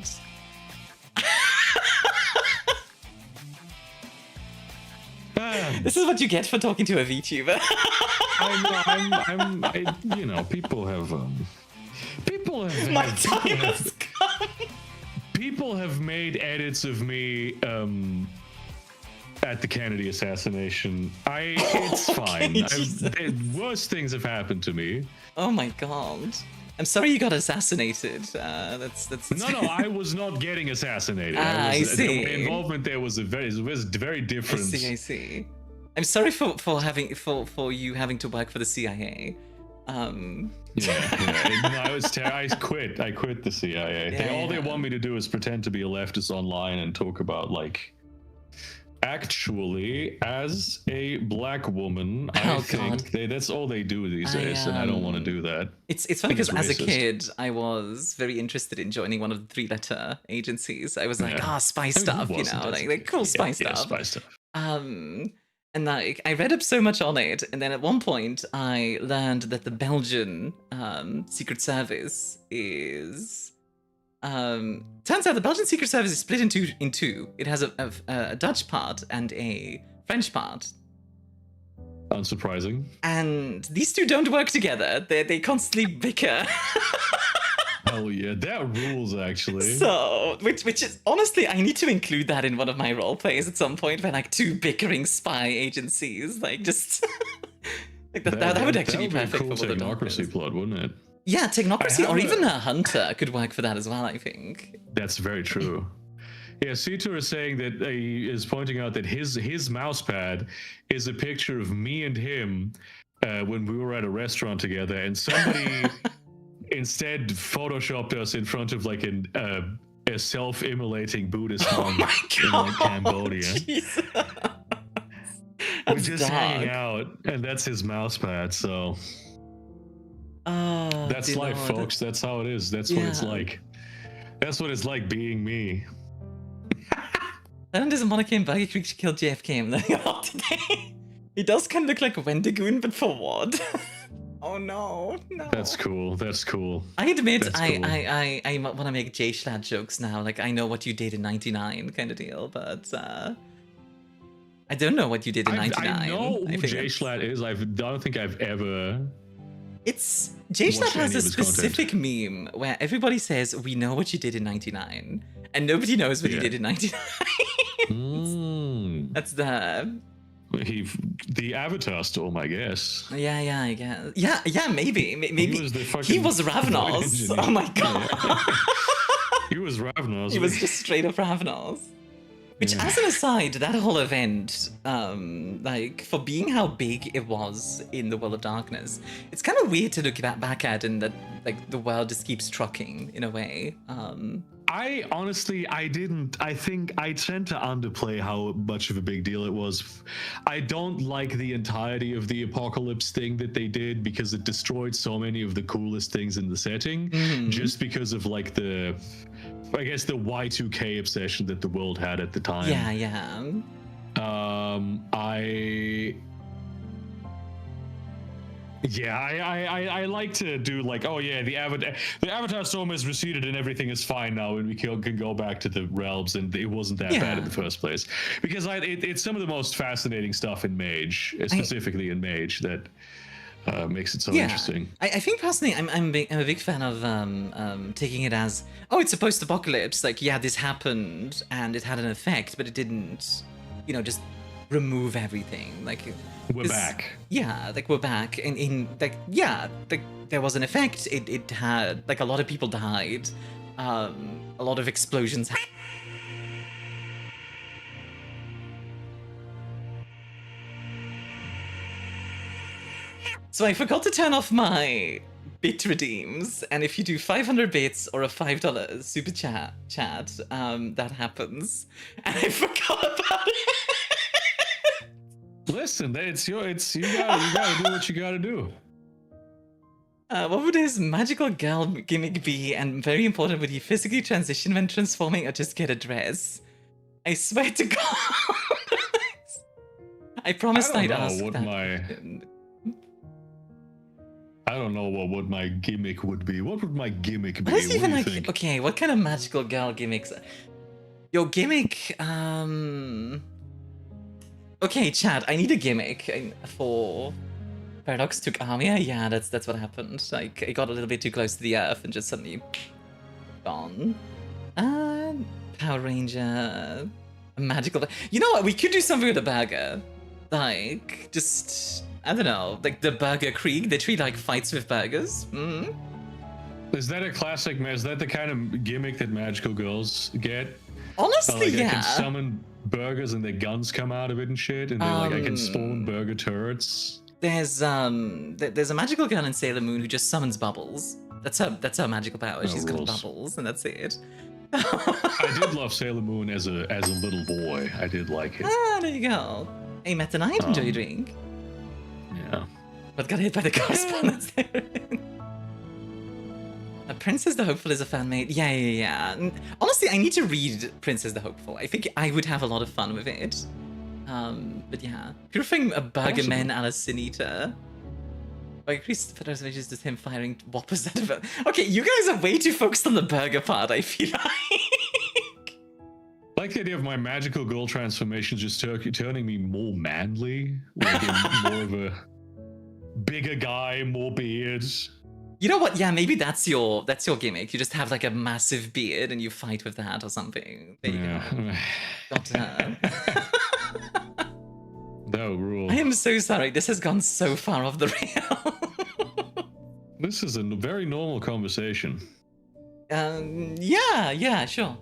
[SPEAKER 1] This is what you get for talking to a VTuber.
[SPEAKER 2] People have
[SPEAKER 1] My time has come.
[SPEAKER 2] People have made edits of me at the Kennedy assassination. It's fine. Worse things have happened to me.
[SPEAKER 1] Oh my god. I'm sorry you got assassinated. That's
[SPEAKER 2] No, I was not getting assassinated.
[SPEAKER 1] I see.
[SPEAKER 2] The involvement there was very different.
[SPEAKER 1] I see. I'm sorry for you having to work for the CIA.
[SPEAKER 2] No, I quit. I quit the CIA. All they want me to do is pretend to be a leftist online and talk about like. Actually, as a black woman, I think that's all they do these days, and I don't want to do that.
[SPEAKER 1] It's funny because as a kid, I was very interested in joining one of the 3-letter agencies. I was like, spy stuff, like cool spy stuff.
[SPEAKER 2] Yeah, spy stuff.
[SPEAKER 1] And like I read up so much on it, and then at one point I learned that the Belgian Secret Service is. Turns out the Belgian Secret Service is split in two. It has a Dutch part and a French part.
[SPEAKER 2] Unsurprising.
[SPEAKER 1] And these two don't work together. They constantly bicker.
[SPEAKER 2] Oh yeah, that rules actually.
[SPEAKER 1] So, which is honestly, I need to include that in one of my role plays at some point, where like two bickering spy agencies, like just like that would actually be perfect
[SPEAKER 2] cool
[SPEAKER 1] for what
[SPEAKER 2] technocracy plot, wouldn't it?
[SPEAKER 1] Yeah, technocracy, or even a hunter could work for that as well, I think.
[SPEAKER 2] That's very true. Yeah, Sitor is saying that he is pointing out that his mouse pad is a picture of me and him when we were at a restaurant together, and somebody instead photoshopped us in front of like a self-immolating Buddhist monk in like Cambodia. We're just hanging out, and that's his mouse pad, so... that's life, folks. That's how it is. That's what it's like. That's what it's like being me.
[SPEAKER 1] Thailand doesn't want to kill Burger Creek to kill JFK. I'm learning a lot today. He does kind of look like a Wendigoon, but for what? Oh no.
[SPEAKER 2] That's cool.
[SPEAKER 1] I admit, I want to make J-Schlad jokes now. Like, I know what you did in '99 kind of deal, but I don't know what you did in '99.
[SPEAKER 2] I know who J-Schlad is. I don't think I've ever...
[SPEAKER 1] It's Jennchube has a specific meme where everybody says, "We know what you did in '99," and nobody knows what you did in '99. That's the
[SPEAKER 2] The Avatar storm, I guess.
[SPEAKER 1] Yeah, I guess. Yeah, maybe.
[SPEAKER 2] He was,
[SPEAKER 1] Ravnos. Oh my god.
[SPEAKER 2] Yeah. He was Ravnos.
[SPEAKER 1] He was just straight up Ravnos. Which, as an aside, that whole event, like, for being how big it was in the World of Darkness, it's kind of weird to look back at, and that, like, the world just keeps trucking in a way.
[SPEAKER 2] I think I tend to underplay how much of a big deal it was. I don't like the entirety of the apocalypse thing that they did, because it destroyed so many of the coolest things in the setting, just because of, like, the Y2K obsession that the world had at the time.
[SPEAKER 1] Yeah.
[SPEAKER 2] I like to do like, oh yeah, the Avatar storm has receded and everything is fine now, and we can go back to the realms, and it wasn't that bad in the first place. Because it's some of the most fascinating stuff in Mage, specifically in Mage, that makes it so interesting.
[SPEAKER 1] I think personally, I'm a big fan of taking it as, oh, it's a post-apocalypse. Like, yeah, this happened and it had an effect, but it didn't, just remove everything. Like,
[SPEAKER 2] we're back.
[SPEAKER 1] Yeah, like, we're back. There was an effect. It had, like, a lot of people died. A lot of explosions. So I forgot to turn off my bit redeems, and if you do 500 bits or a $5 super chat, that happens. And I forgot about it.
[SPEAKER 2] Listen, you gotta do what you gotta do.
[SPEAKER 1] What would his magical girl gimmick be? And very important, would he physically transition when transforming, or just get a dress? I swear to God. I promised I'd ask that.
[SPEAKER 2] I don't know what my gimmick would be. What would my gimmick be?
[SPEAKER 1] What is even like, okay, what kind of magical girl gimmicks? Your gimmick, okay, chat, I need a gimmick for Paradox took Armia. Yeah, that's what happened. Like, it got a little bit too close to the earth and just suddenly gone. Power Ranger, a magical. You know what? We could do something with a burger. Like, just, I don't know, like the Burger Krieg. They treat like fights with burgers.
[SPEAKER 2] Is that a classic? Is that the kind of gimmick that magical girls get?
[SPEAKER 1] Honestly,
[SPEAKER 2] like,
[SPEAKER 1] yeah.
[SPEAKER 2] I can summon burgers and their guns come out of it and shit, and they're like, I can spawn burger turrets.
[SPEAKER 1] There's a magical girl in Sailor Moon who just summons bubbles. That's her magical power. She's got bubbles, and that's it.
[SPEAKER 2] I did love Sailor Moon as a little boy. I did like it.
[SPEAKER 1] Ah, there you go. Hey, Meta Knight, enjoy your drink.
[SPEAKER 2] Yeah.
[SPEAKER 1] But got hit by the correspondence there. Princess the Hopeful is a fan made. Yeah. Honestly, I need to read Princess the Hopeful. I think I would have a lot of fun with it. But yeah. Purifying a burger man a la Sinita. By increased preservation is him firing whoppers out of it. Okay, you guys are way too focused on the burger part, I feel like.
[SPEAKER 2] I like the idea of my magical girl transformations just turning me more manly. Like more of a bigger guy, more beard.
[SPEAKER 1] You know what? Yeah, maybe that's your gimmick. You just have like a massive beard and you fight with that or something. There you go. Doctor.
[SPEAKER 2] No rule.
[SPEAKER 1] I am so sorry. This has gone so far off the rail.
[SPEAKER 2] This is a very normal conversation.
[SPEAKER 1] Yeah, sure.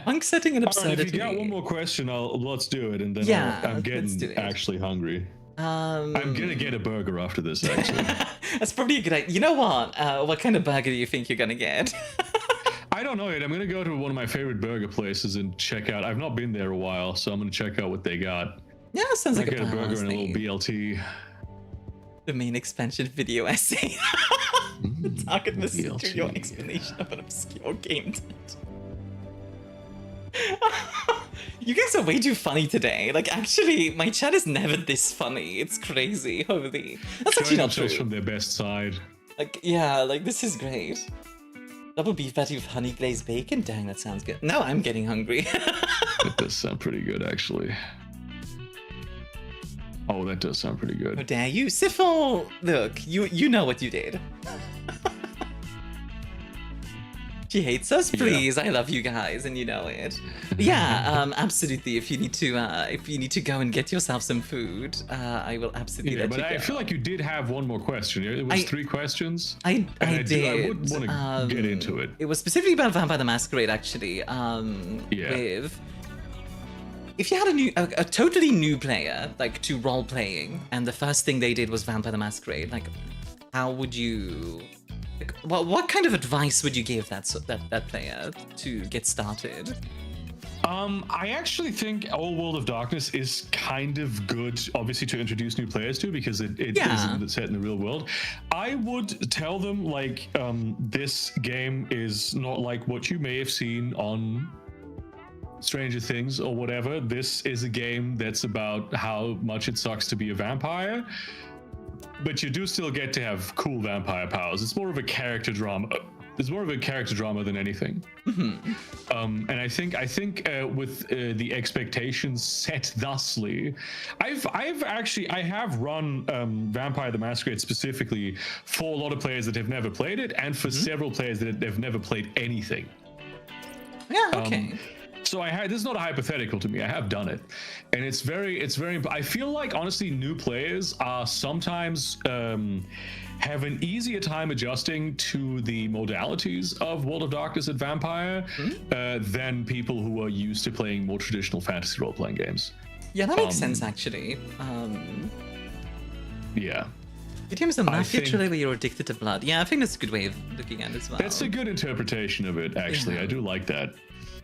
[SPEAKER 1] Punk setting an absurdity.
[SPEAKER 2] Right, if you got one more question, let's do it, and then I'm getting actually hungry. I'm gonna get a burger after this, actually.
[SPEAKER 1] That's probably a good idea. You know what? What kind of burger do you think you're gonna get?
[SPEAKER 2] I don't know yet. I'm gonna go to one of my favorite burger places and check out. I've not been there a while, so I'm gonna check out what they got.
[SPEAKER 1] Yeah, sounds like
[SPEAKER 2] a burger and a little BLT.
[SPEAKER 1] The main expansion video essay. Target listen to your explanation of an obscure game title. You guys are way too funny today. Like, actually, my chat is never this funny. It's crazy. Holy. That's actually not true.
[SPEAKER 2] From their best side.
[SPEAKER 1] Like, yeah, like, this is great. Double beef patty with honey glazed bacon? Dang, that sounds good. Now I'm getting hungry.
[SPEAKER 2] That does sound pretty good, actually. Oh, that does sound pretty good.
[SPEAKER 1] How dare you? Syphil, look, you know what you did. She hates us, please. Yeah. I love you guys, and you know it. But yeah, absolutely. If you need to go and get yourself some food, I will absolutely let you go.
[SPEAKER 2] But I feel like you did have one more question. It was 3 questions.
[SPEAKER 1] I did.
[SPEAKER 2] I would want to get into it.
[SPEAKER 1] It was specifically about Vampire the Masquerade, actually. If you had a totally new player, like, to role playing, and the first thing they did was Vampire the Masquerade, like, how would you? Like, what kind of advice would you give that player to get started?
[SPEAKER 2] I actually think Old World of Darkness is kind of good, obviously, to introduce new players to, because it isn't set in the real world. I would tell them, like, this game is not like what you may have seen on Stranger Things or whatever. This is a game that's about how much it sucks to be a vampire, but you do still get to have cool vampire powers. It's more of a character drama. It's more of a character drama than anything. And I think with the expectations set thusly, I have run Vampire the Masquerade specifically for a lot of players that have never played it, and for several players that have never played anything.
[SPEAKER 1] Yeah. Okay.
[SPEAKER 2] So this is not a hypothetical to me. I have done it, and it's very. I feel like, honestly, new players are sometimes have an easier time adjusting to the modalities of World of Darkness and Vampire than people who are used to playing more traditional fantasy role-playing games.
[SPEAKER 1] Yeah, that makes sense, actually.
[SPEAKER 2] Yeah.
[SPEAKER 1] The game is a mafia trilogy where you're addicted to blood. Yeah, I think that's a good way of looking at it as well.
[SPEAKER 2] That's a good interpretation of it, actually. Yeah. I do like that.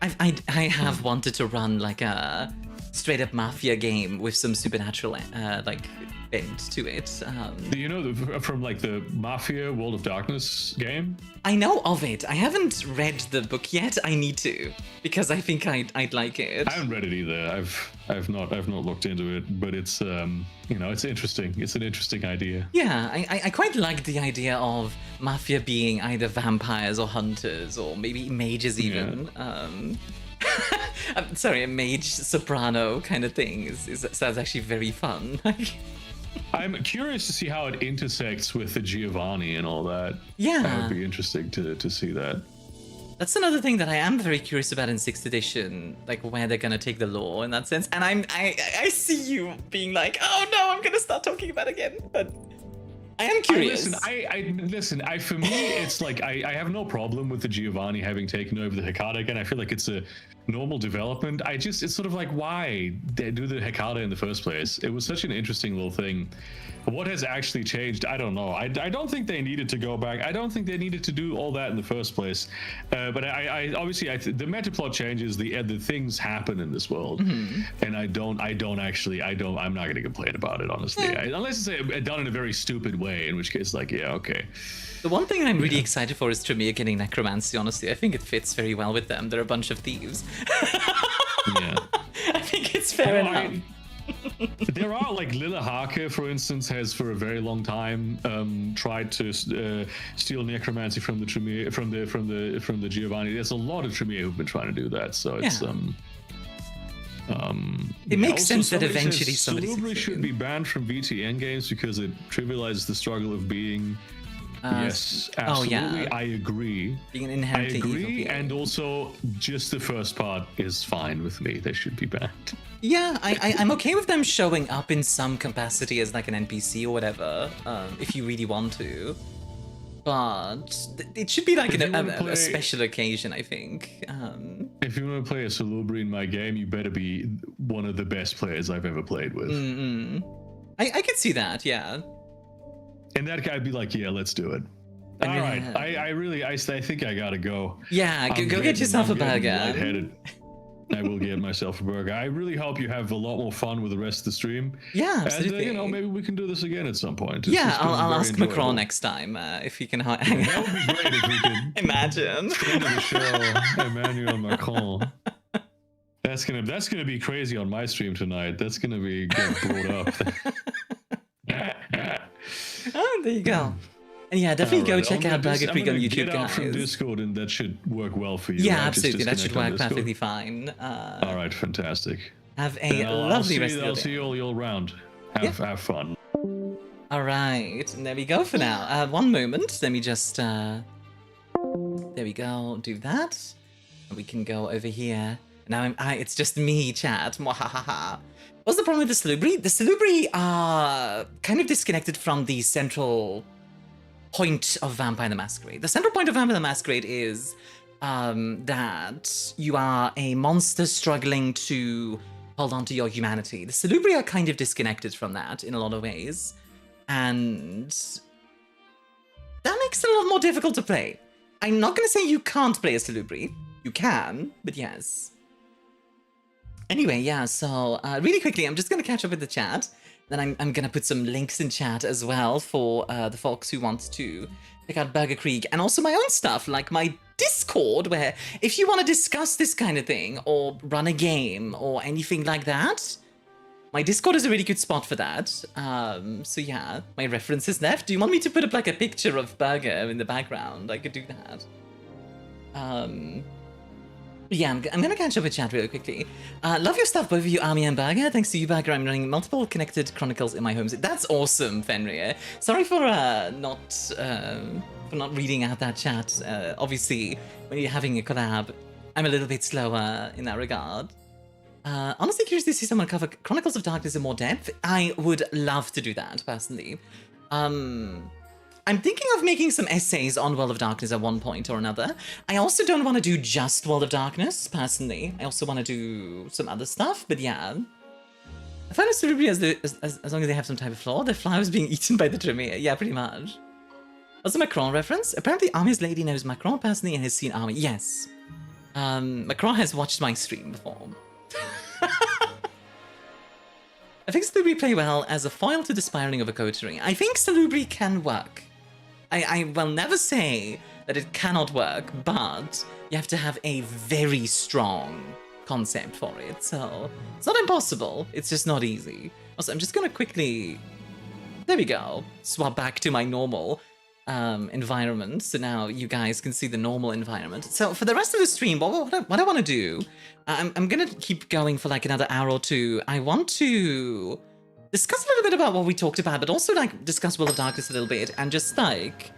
[SPEAKER 1] I have wanted to run like a straight up mafia game with some supernatural like bent to it.
[SPEAKER 2] Do you know from like the Mafia World of Darkness game?
[SPEAKER 1] I know of it. I haven't read the book yet. I need to, because I think I'd like it.
[SPEAKER 2] I haven't read it either. I've not looked into it, but it's it's interesting. It's an interesting idea.
[SPEAKER 1] Yeah, I quite like the idea of mafia being either vampires or hunters or maybe mages even. Yeah. I'm sorry, a mage soprano kind of thing sounds actually very fun.
[SPEAKER 2] I'm curious to see how it intersects with the Giovanni and all that.
[SPEAKER 1] Yeah.
[SPEAKER 2] That would be interesting to see that.
[SPEAKER 1] That's another thing that I am very curious about in 6th edition, like where they're gonna take the lore in that sense. And I see you being like, oh no, I'm gonna start talking about it again. But I am curious.
[SPEAKER 2] Listen, for me, it's like I have no problem with the Giovanni having taken over the Hecata again. I feel like it's a normal development. It's sort of like, why they do the Hecata in the first place? It was such an interesting little thing. What has actually changed? I don't know. I don't think they needed to go back. I don't think they needed to do all that in the first place. But I obviously the meta plot changes. The things happen in this world, and I'm not going to complain about it, honestly. Unless it's done in a very stupid way, in which case, like, yeah, okay.
[SPEAKER 1] The one thing I'm really excited for is Tremere getting necromancy. Honestly, I think it fits very well with them. They're a bunch of thieves.
[SPEAKER 2] Yeah,
[SPEAKER 1] I think it's fair enough.
[SPEAKER 2] There are, like, Lilla Hake, for instance, has for a very long time tried to steal necromancy from the Tremere, from the Giovanni. There's a lot of Tremere who've been trying to do that, so it's
[SPEAKER 1] it makes sense that eventually somebody
[SPEAKER 2] Salubri should be banned from VTN games because it trivializes the struggle of being. Yes, absolutely. Oh, yeah. I agree.
[SPEAKER 1] Being an inherently evil being.
[SPEAKER 2] And also just the first part is fine with me. They should be banned.
[SPEAKER 1] Yeah, I'm okay with them showing up in some capacity as like an NPC or whatever, if you really want to. But it should be like a special occasion, I think.
[SPEAKER 2] If you want to play a Salubri in my game, you better be one of the best players I've ever played with.
[SPEAKER 1] I could see that, yeah.
[SPEAKER 2] And that guy'd be like, yeah, let's do it. All right, I think I gotta go.
[SPEAKER 1] Yeah, go get yourself a burger.
[SPEAKER 2] Lightheaded. I will get myself a burger. I really hope you have a lot more fun with the rest of the stream.
[SPEAKER 1] Yeah, absolutely.
[SPEAKER 2] And maybe we can do this again at some point.
[SPEAKER 1] I'll ask Macron next time if he can hang out.
[SPEAKER 2] That would be great if we could.
[SPEAKER 1] Imagine.
[SPEAKER 2] Friend of the show, Emmanuel Macron. That's gonna be crazy on my stream tonight. That's gonna be brought up.
[SPEAKER 1] Oh, there you go. And yeah, definitely go check out Burger Creek on YouTube,
[SPEAKER 2] guys. From Discord, and that should work well for you.
[SPEAKER 1] Yeah, absolutely. That should work perfectly fine.
[SPEAKER 2] All right, fantastic.
[SPEAKER 1] Have a lovely rest of your day.
[SPEAKER 2] I'll see you all around. Have fun.
[SPEAKER 1] All right, and there we go for now. One moment. Let me just There we go. Do that. And we can go over here. Now it's just me, chat. Mwahaha. What's the problem with the Salubri? The Salubri are kind of disconnected from the central point of Vampire the Masquerade. The central point of Vampire the Masquerade is that you are a monster struggling to hold on to your humanity. The Salubri are kind of disconnected from that in a lot of ways. And that makes it a lot more difficult to play. I'm not going to say you can't play a Salubri. You can, but yes. Anyway, yeah, so really quickly, I'm just going to catch up with the chat. Then I'm going to put some links in chat as well for the folks who want to check out Burger Creek. And also my own stuff, like my Discord, where if you want to discuss this kind of thing, or run a game, or anything like that, my Discord is a really good spot for that. So yeah, my references left. Do you want me to put up like a picture of Burger in the background? I could do that. Yeah, I'm gonna catch up with chat really quickly. Love your stuff, both of you, Army and Burger. Thanks to you, Burger, I'm running multiple connected chronicles in my home. That's awesome, Fenrir. Sorry for not reading out that chat. Obviously, when you're having a collab, I'm a little bit slower in that regard. Honestly, curious to see someone cover Chronicles of Darkness in more depth. I would love to do that, personally. I'm thinking of making some essays on World of Darkness at one point or another. I also don't want to do just World of Darkness, personally. I also want to do some other stuff, but yeah. I find it Salubri as long as they have some type of flaw. The flowers being eaten by the Tremere. Yeah, pretty much. Also, Macron reference. Apparently, Army's lady knows Macron personally and has seen Army. Yes. Macron has watched my stream before. I think Salubri play well as a foil to the spiraling of a coterie. I think Salubri can work. I will never say that it cannot work, but you have to have a very strong concept for it. So it's not impossible. It's just not easy. Also, I'm just going to quickly, there we go, swap back to my normal environment. So now you guys can see the normal environment. So for the rest of the stream, what I want to do, I'm going to keep going for like another hour or two. I want to discuss a little bit about what we talked about, but also like discuss World of Darkness a little bit and just like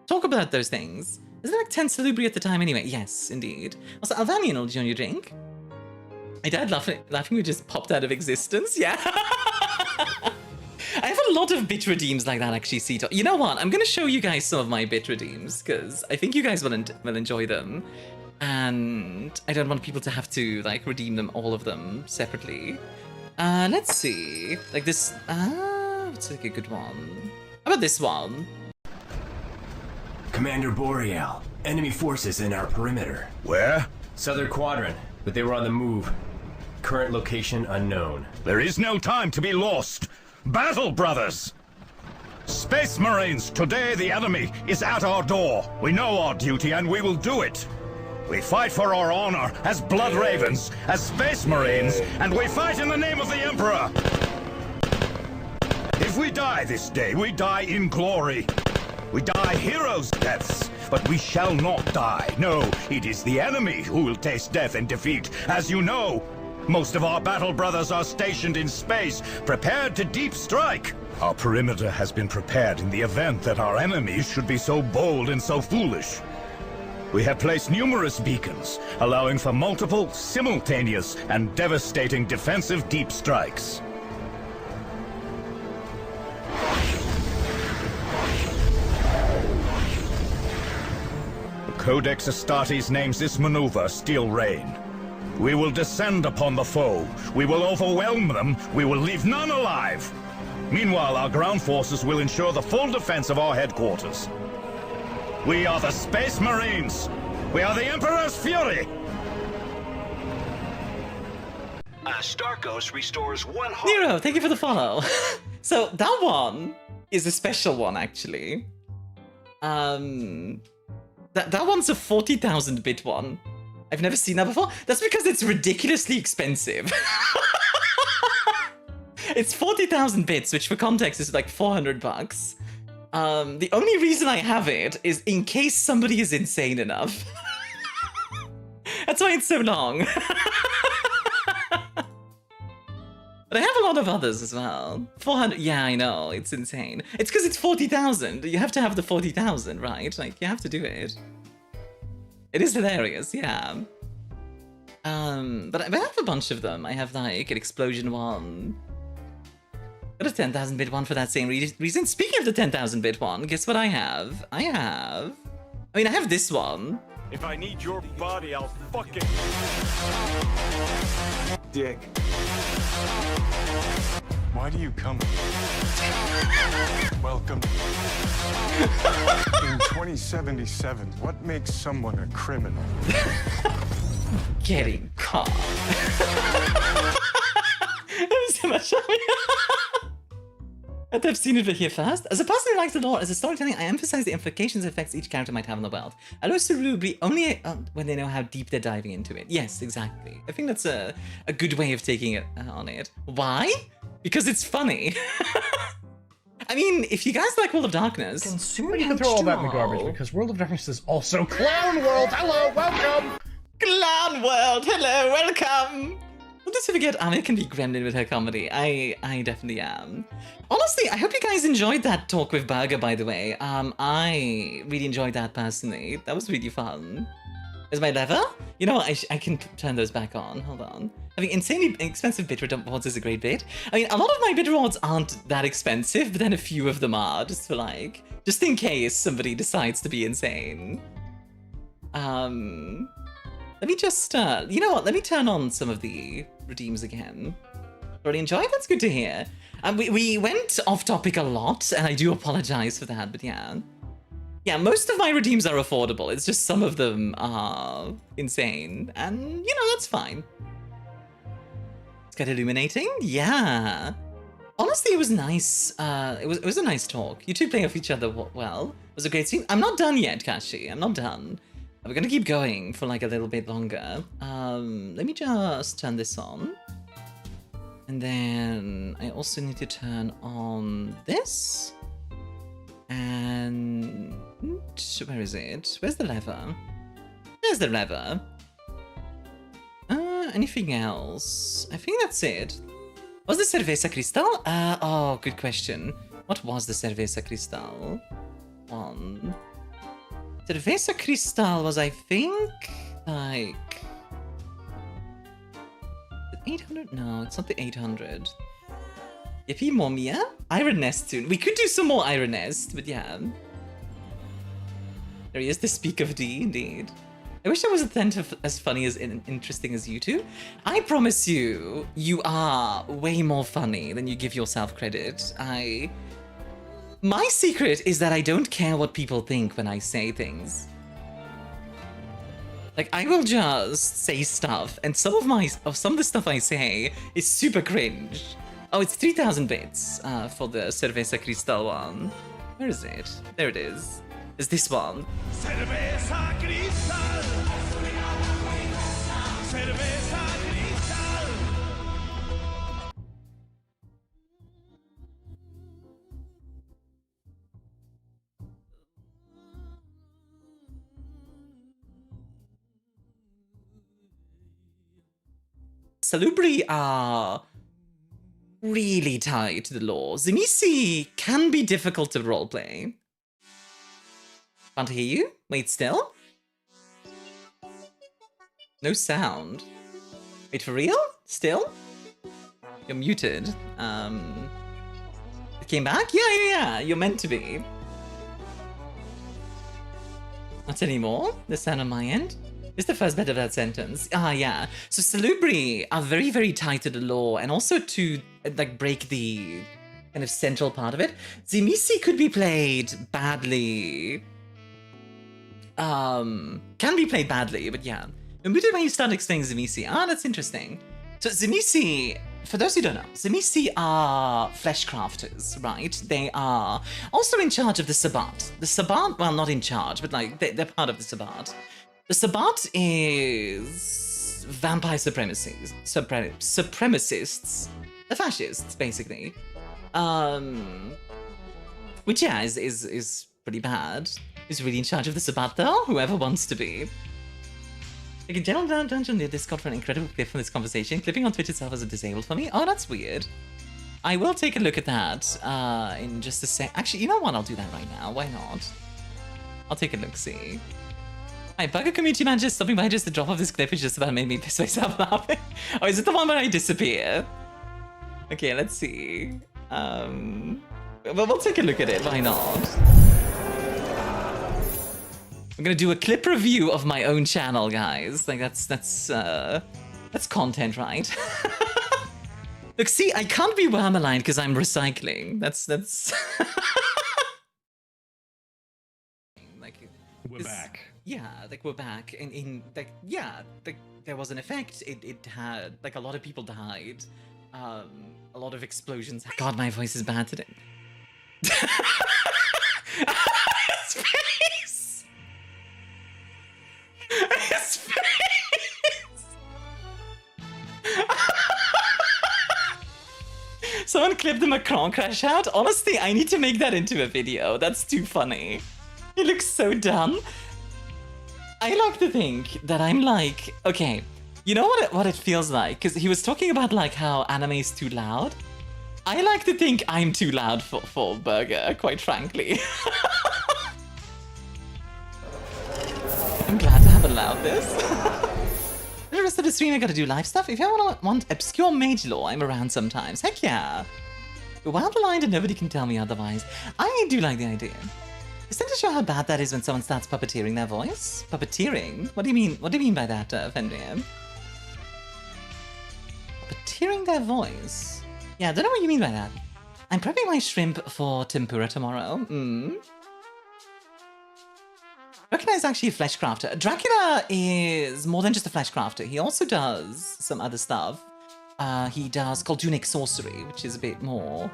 [SPEAKER 1] talk about those things. Is there like 10 Salubri at the time anyway? Yes, indeed. Also, Alvanian, will you drink? I died laughing we just popped out of existence. Yeah. I have a lot of bit redeems like that, actually, Cito. You know what? I'm going to show you guys some of my bit redeems, because I think you guys will enjoy them. And I don't want people to have to, like, redeem them, all of them, separately. Let's see. Like this... what's like a good one? How about this one?
[SPEAKER 4] Commander Boreal, enemy forces in our perimeter.
[SPEAKER 5] Where?
[SPEAKER 4] Southern Quadrant, but they were on the move. Current location unknown.
[SPEAKER 5] There is no time to be lost. Battle, brothers! Space Marines, today the enemy is at our door. We know our duty and we will do it. We fight for our honor as Blood Ravens, as Space Marines, and we fight in the name of the Emperor. If we die this day, we die in glory. We die heroes' deaths, but we shall not die. No, it is the enemy who will taste death and defeat, as you know. Most of our battle brothers are stationed in space, prepared to deep strike. Our perimeter has been prepared in the event that our enemies should be so bold and so foolish. We have placed numerous beacons, allowing for multiple, simultaneous, and devastating defensive deep strikes. The Codex Astartes names this maneuver Steel Rain. We will descend upon the foe. We will overwhelm them. We will leave none alive. Meanwhile, our ground forces will ensure the full defense of our headquarters. We are the Space Marines. We are the Emperor's Fury.
[SPEAKER 6] Starkos restores 1 heart.
[SPEAKER 1] Nero, thank you for the follow. So that one is a special one, actually. That one's a 40,000 bit one. I've never seen that before. That's because it's ridiculously expensive. It's 40,000 bits, which for context is like 400 bucks. The only reason I have it is in case somebody is insane enough. That's why it's so long. But I have a lot of others as well. 400, yeah, I know, it's insane. It's because it's 40,000. You have to have the 40,000, right? Like, you have to do it. It is hilarious, yeah. But I have a bunch of them. I have like an explosion one. Got a 10,000-bit one for that same reason. Speaking of the 10,000-bit one, guess what I have? I have this one.
[SPEAKER 7] If I need your body, I'll fucking... Dick. Why do you come? Welcome. In 2077, what makes someone a criminal?
[SPEAKER 1] Getting caught. That was so much of me. I've seen it here first. As a person who likes the lore, as a storytelling, I emphasize the implications and effects each character might have on the world. I love Cerebri only when they know how deep they're diving into it. Yes, exactly. I think that's a good way of taking it on it. Why? Because it's funny. I mean, if you guys like World of Darkness...
[SPEAKER 8] You can throw all that in the garbage, because World of Darkness is also Clown World! Hello, welcome!
[SPEAKER 1] Clown World! Hello, welcome! Don't just forget Armia can be gremlin with her comedy. I definitely am. Honestly, I hope you guys enjoyed that talk with Burger, by the way. I really enjoyed that personally. That was really fun. Is my lever? You know what, I can turn those back on. Hold on. Having insanely expensive bit rewards is a great bit. I mean, a lot of my bit rewards aren't that expensive, but then a few of them are, just in case somebody decides to be insane. Let me just, you know what, let me turn on some of the redeems again. Already enjoyed? That's good to hear. We went off topic a lot, and I do apologize for that, but yeah. Yeah, most of my redeems are affordable. It's just some of them are insane, and you know, that's fine. It's got illuminating? Yeah. Honestly, it was nice. It was a nice talk. You two play off each other well. It was a great scene. I'm not done yet, Kashi. I'm not done. We're gonna keep going for like a little bit longer. Let me just turn this on. And then I also need to turn on this. And where is it? Where's the lever? There's the lever. Anything else? I think that's it. Was the Cerveza Cristal? Oh, good question. What was the Cerveza Cristal? One. Cerveza Cristal was, I think, like... 800? No, it's not the 800. Yippee Momia? Iron Nest soon. We could do some more Iron Nest, but yeah. There he is, the Speak of D, indeed. I wish I wasn't as funny as interesting as you two. I promise you, you are way more funny than you give yourself credit. My secret is that I don't care what people think when I say things. Like, I will just say stuff, and some of the stuff I say is super cringe. Oh, it's 3,000 bits for the Cerveza Cristal one. Where is it? There it is. It's this one. Cerveza Cristal. Cerveza Cristal. Salubri are really tied to the lore. Zemisi can be difficult to roleplay. Can't hear you? Wait, still? No sound. Wait, for real? Still? You're muted. It came back? Yeah. You're meant to be. Not anymore. The sound on my end. It's the first bit of that sentence. Yeah. So Salubri are very, very tied to the lore, and also to like break the kind of central part of it. Zemisi could be played badly. Can be played badly, but yeah. Immediately when you start explaining Zemisi, that's interesting. So Zemisi, for those who don't know, Zemisi are flesh crafters, right? They are also in charge of the Sabbat. The Sabbat, well, not in charge, but like they're part of the Sabbat. The Sabbat is vampire supremacists. The fascists, basically. Which, yeah, is pretty bad. Who's really in charge of the Sabbat, though? Whoever wants to be. Like, in general, dungeon near Discord for an incredible clip from this conversation. Clipping on Twitch itself isn't disabled for me. Oh, that's weird. I will take a look at that in just a sec. Actually, you know what? I'll do that right now. Why not? I'll take a look-see. My Burger community manager stopping by just to drop off this clip is just about made me piss myself laughing. Oh, is it the one where I disappear? Okay, let's see. Well, we'll take a look at it. Why not? I'm gonna do a clip review of my own channel, guys. Like that's content, right? Look, see, I can't be worm aligned because I'm recycling. That's. Like,
[SPEAKER 2] we're back.
[SPEAKER 1] Yeah, like we're back. In like, yeah, like there was an effect. It had like a lot of people died. A lot of explosions. God, my voice is bad today. His face. His face. Someone clipped the Macron crash out. Honestly, I need to make that into a video. That's too funny. He looks so dumb. I like to think that I'm like, okay, you know what it feels like? Because he was talking about like how anime is too loud. I like to think I'm too loud for Burger, quite frankly. I'm glad to have allowed this. The rest of the stream I gotta do live stuff. If you want obscure mage lore, I'm around sometimes. Heck yeah. We're well aligned and nobody can tell me otherwise. I do like the idea. Isn't it sure how bad that is when someone starts puppeteering their voice? Puppeteering? What do you mean? What do you mean by that, Fenrir? Puppeteering their voice? Yeah, I don't know what you mean by that. I'm prepping my shrimp for tempura tomorrow. Dracula is actually a flesh crafter. Dracula is more than just a flesh crafter. He also does some other stuff. He does cultunic sorcery, which is a bit more...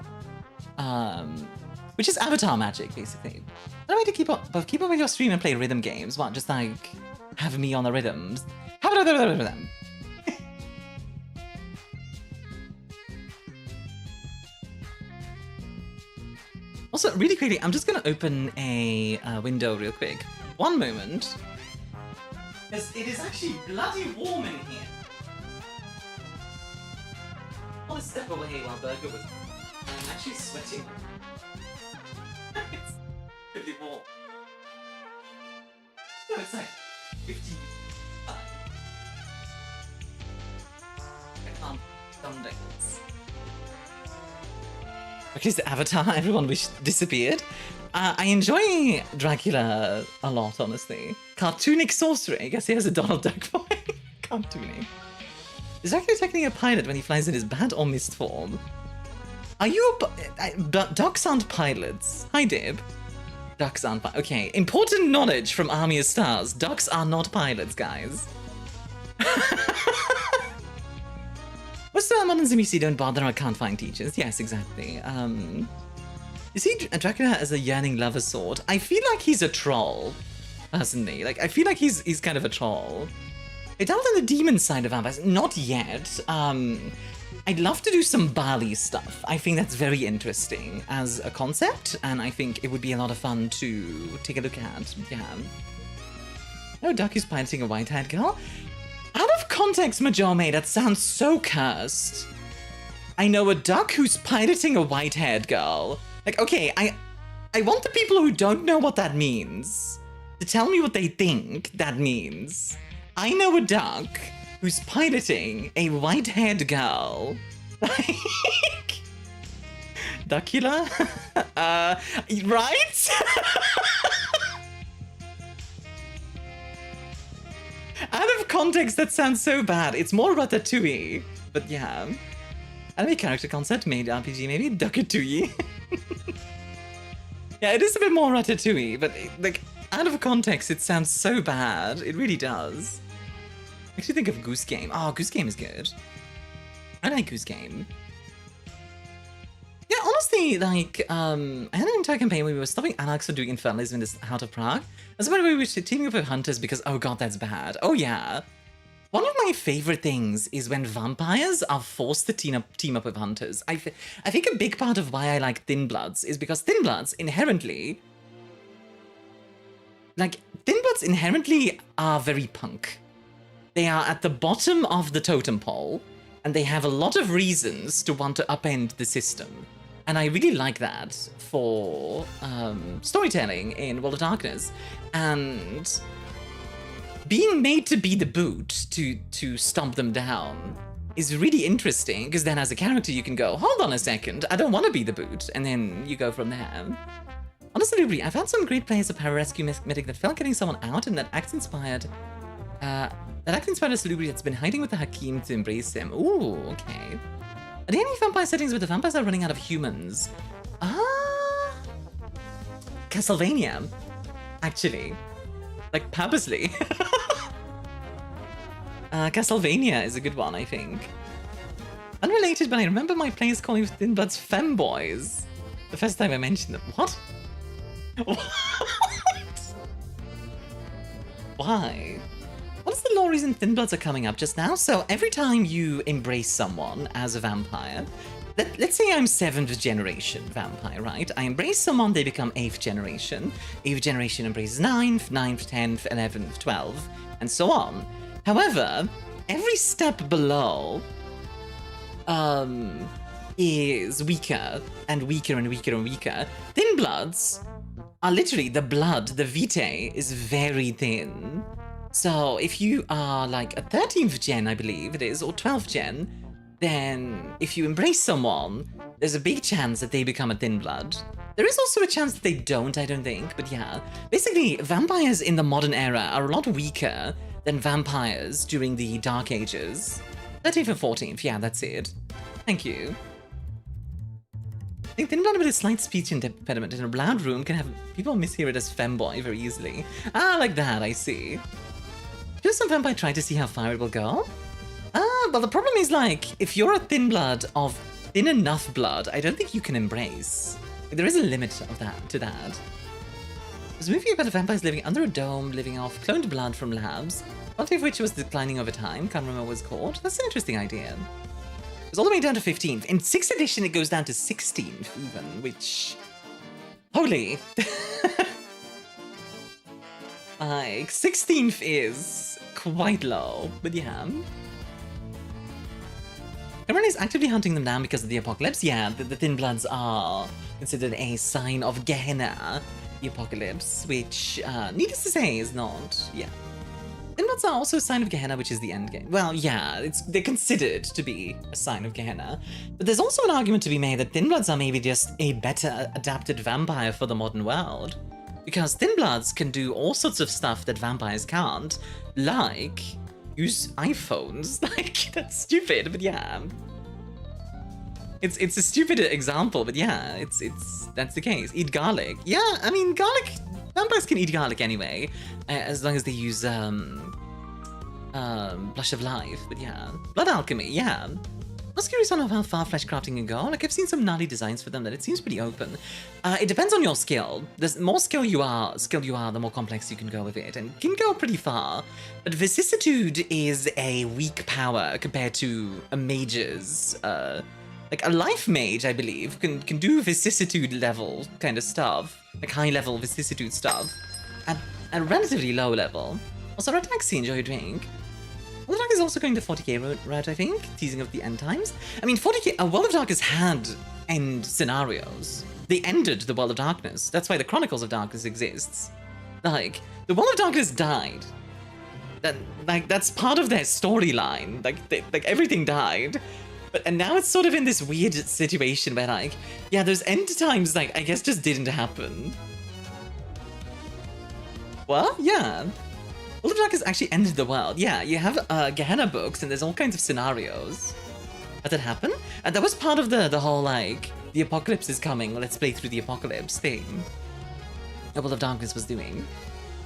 [SPEAKER 1] which is avatar magic, basically. Another way to keep up with your stream and play rhythm games. What, just like have me on the rhythms? Have a rhythm. Also, really quickly, I'm just gonna open a window real quick. One moment. Because it is actually bloody warm in here. I want to step away while Burger was actually sweating. It's really warm. No, it's like 50. I can't stand it. Because the avatar everyone wished disappeared. I enjoy Dracula a lot, honestly. Cartoonic sorcery. I guess he has a Donald Duck voice. Cartoony. Is Dracula technically a pilot when he flies in his bat or mist form? Are you ducks aren't pilots. Hi, Dib. Ducks aren't okay, important knowledge from ArmiaStars. Ducks are not pilots, guys. What's the modern Zimisi don't bother or can't find teachers? Yes, exactly. You see Dracula as a yearning lover sort? I feel like he's a troll, personally. Like, I feel like he's kind of a troll. I dabbled in the demon side of vampires. Not yet. I'd love to do some Bali stuff. I think that's very interesting as a concept, and I think it would be a lot of fun to take a look at. Yeah. Oh, Duck is piloting a white-haired girl? Out of context, Majome, that sounds so cursed. I know a duck who's piloting a white-haired girl. Like, okay, I want the people who don't know what that means to tell me what they think that means. I know a duck who's piloting a white-haired girl. Like... Duckula? Right? Out of context, that sounds so bad. It's more Ratatouille, but yeah. Anime character concept made RPG, maybe Duckatouille. Yeah, it is a bit more Ratatouille, but like out of context, it sounds so bad. It really does. Makes you think of Goose Game. Oh, Goose Game is good. I like Goose Game. Yeah, honestly, like, I had an entire campaign where we were stopping Alex from doing infernalism in this Heart of Prague. That's why we were teaming up with hunters because, oh god, that's bad. Oh yeah. One of my favorite things is when vampires are forced to team up with hunters. I think a big part of why I like Thin Bloods is because Thin Bloods inherently... Like, Thin Bloods inherently are very punk. They are at the bottom of the totem pole, and they have a lot of reasons to want to upend the system. And I really like that for storytelling in World of Darkness. And being made to be the boot to stomp them down is really interesting, because then as a character you can go, hold on a second, I don't want to be the boot, and then you go from there. Honestly, I've had some great players of pararescue medic that felt getting someone out, and that act-inspired a celebrity that's been hiding with the Hakim to embrace him. Ooh, okay. Are there any vampire settings where the vampires are running out of humans? Castlevania, actually. Like, purposely. Castlevania is a good one, I think. Unrelated, but I remember my players calling Thin Bloods femboys the first time I mentioned them. What? What? Why? What is the lore reason Thin Bloods are coming up just now? So every time you embrace someone as a vampire, let's say I'm 7th generation vampire, right? I embrace someone, they become 8th generation. 8th generation embraces 9th, 9th, 10th, 11th, 12th, and so on. However, every step below is weaker and weaker and weaker and weaker. Thin Bloods are literally the blood, the vitae is very thin. So if you are like a 13th gen, I believe it is, or 12th gen, then if you embrace someone, there's a big chance that they become a Thin Blood. There is also a chance that they don't, I don't think, but yeah. Basically, vampires in the modern era are a lot weaker than vampires during the Dark Ages. 13th and 14th, yeah, that's it. Thank you. I think Thin Blood with a slight speech impediment in a loud room can have people mishear it as femboy very easily. Ah, like that, I see. Should some vampire try to see how far it will go? Well, the problem is, like, if you're a Thin Blood of thin enough blood, I don't think you can embrace. There is a limit of that to that. There's a movie about vampires living under a dome, living off cloned blood from labs, one of which was declining over time. Can't remember what it was called. That's an interesting idea. It's all the way down to 15th. In 6th edition, it goes down to 16th, even, which... Holy! Like, 16th is quite low, but yeah. Everyone is actively hunting them down because of the apocalypse. Yeah, the Thin Bloods are considered a sign of Gehenna, the apocalypse, which, needless to say, is not, yeah. Thin Bloods are also a sign of Gehenna, which is the end game. Well, yeah, they're considered to be a sign of Gehenna. But there's also an argument to be made that Thin Bloods are maybe just a better adapted vampire for the modern world. Because Thin Bloods can do all sorts of stuff that vampires can't, like use iPhones. Like, that's stupid, but yeah. It's a stupid example, but yeah, that's the case. Eat garlic. Yeah, I mean, vampires can eat garlic anyway, as long as they use Blush of Life, but yeah. Blood alchemy, yeah. I was curious on how far flesh crafting can go. Like, I've seen some gnarly designs for them that it seems pretty open. It depends on your skill. The more skilled you are, the more complex you can go with it, and it can go pretty far. But vicissitude is a weak power compared to a mage's. Like, a life mage, I believe, can do vicissitude level kind of stuff. Like, high level vicissitude stuff. At a relatively low level. Also, Rataxi, enjoy your drink. World of Dark is also going the 40k route, I think, teasing of the end times. I mean, 40k, World of Dark has had end scenarios. They ended the World of Darkness. That's why the Chronicles of Darkness exists. Like, the World of Darkness died. That's part of their storyline. Like everything died. And now it's sort of in this weird situation where, like, yeah, those end times, like, I guess just didn't happen. What? Yeah. World of Darkness actually ended the world. Yeah, you have Gehenna books, and there's all kinds of scenarios. Did that happen? And that was part of the whole, like, the apocalypse is coming, let's play through the apocalypse thing that World of Darkness was doing.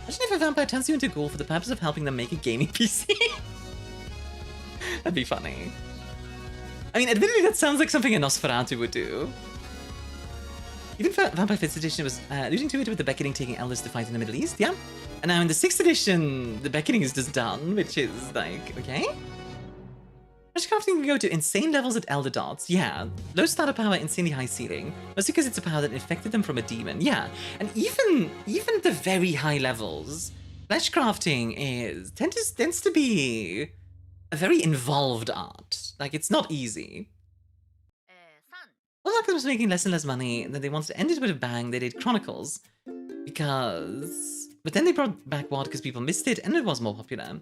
[SPEAKER 1] Imagine if a vampire turns you into a ghoul for the purpose of helping them make a gaming PC. That'd be funny. I mean, admittedly, that sounds like something a Nosferatu would do. Even Vampire 5th edition was alluding to it with the beckoning taking elders to fight in the Middle East, yeah? And now in the 6th edition, the beckoning is just done, which is like, okay? Crafting can go to insane levels at Elder Dots, yeah. Low starter power, insanely high ceiling. Mostly because it's a power that infected them from a demon, yeah. And even the very high levels, flesh crafting tends to be a very involved art. Like, it's not easy. Well, Darkness was making less and less money, and then they wanted to end it with a bang. They did Chronicles because But then they brought back WoD because people missed it and it was more popular.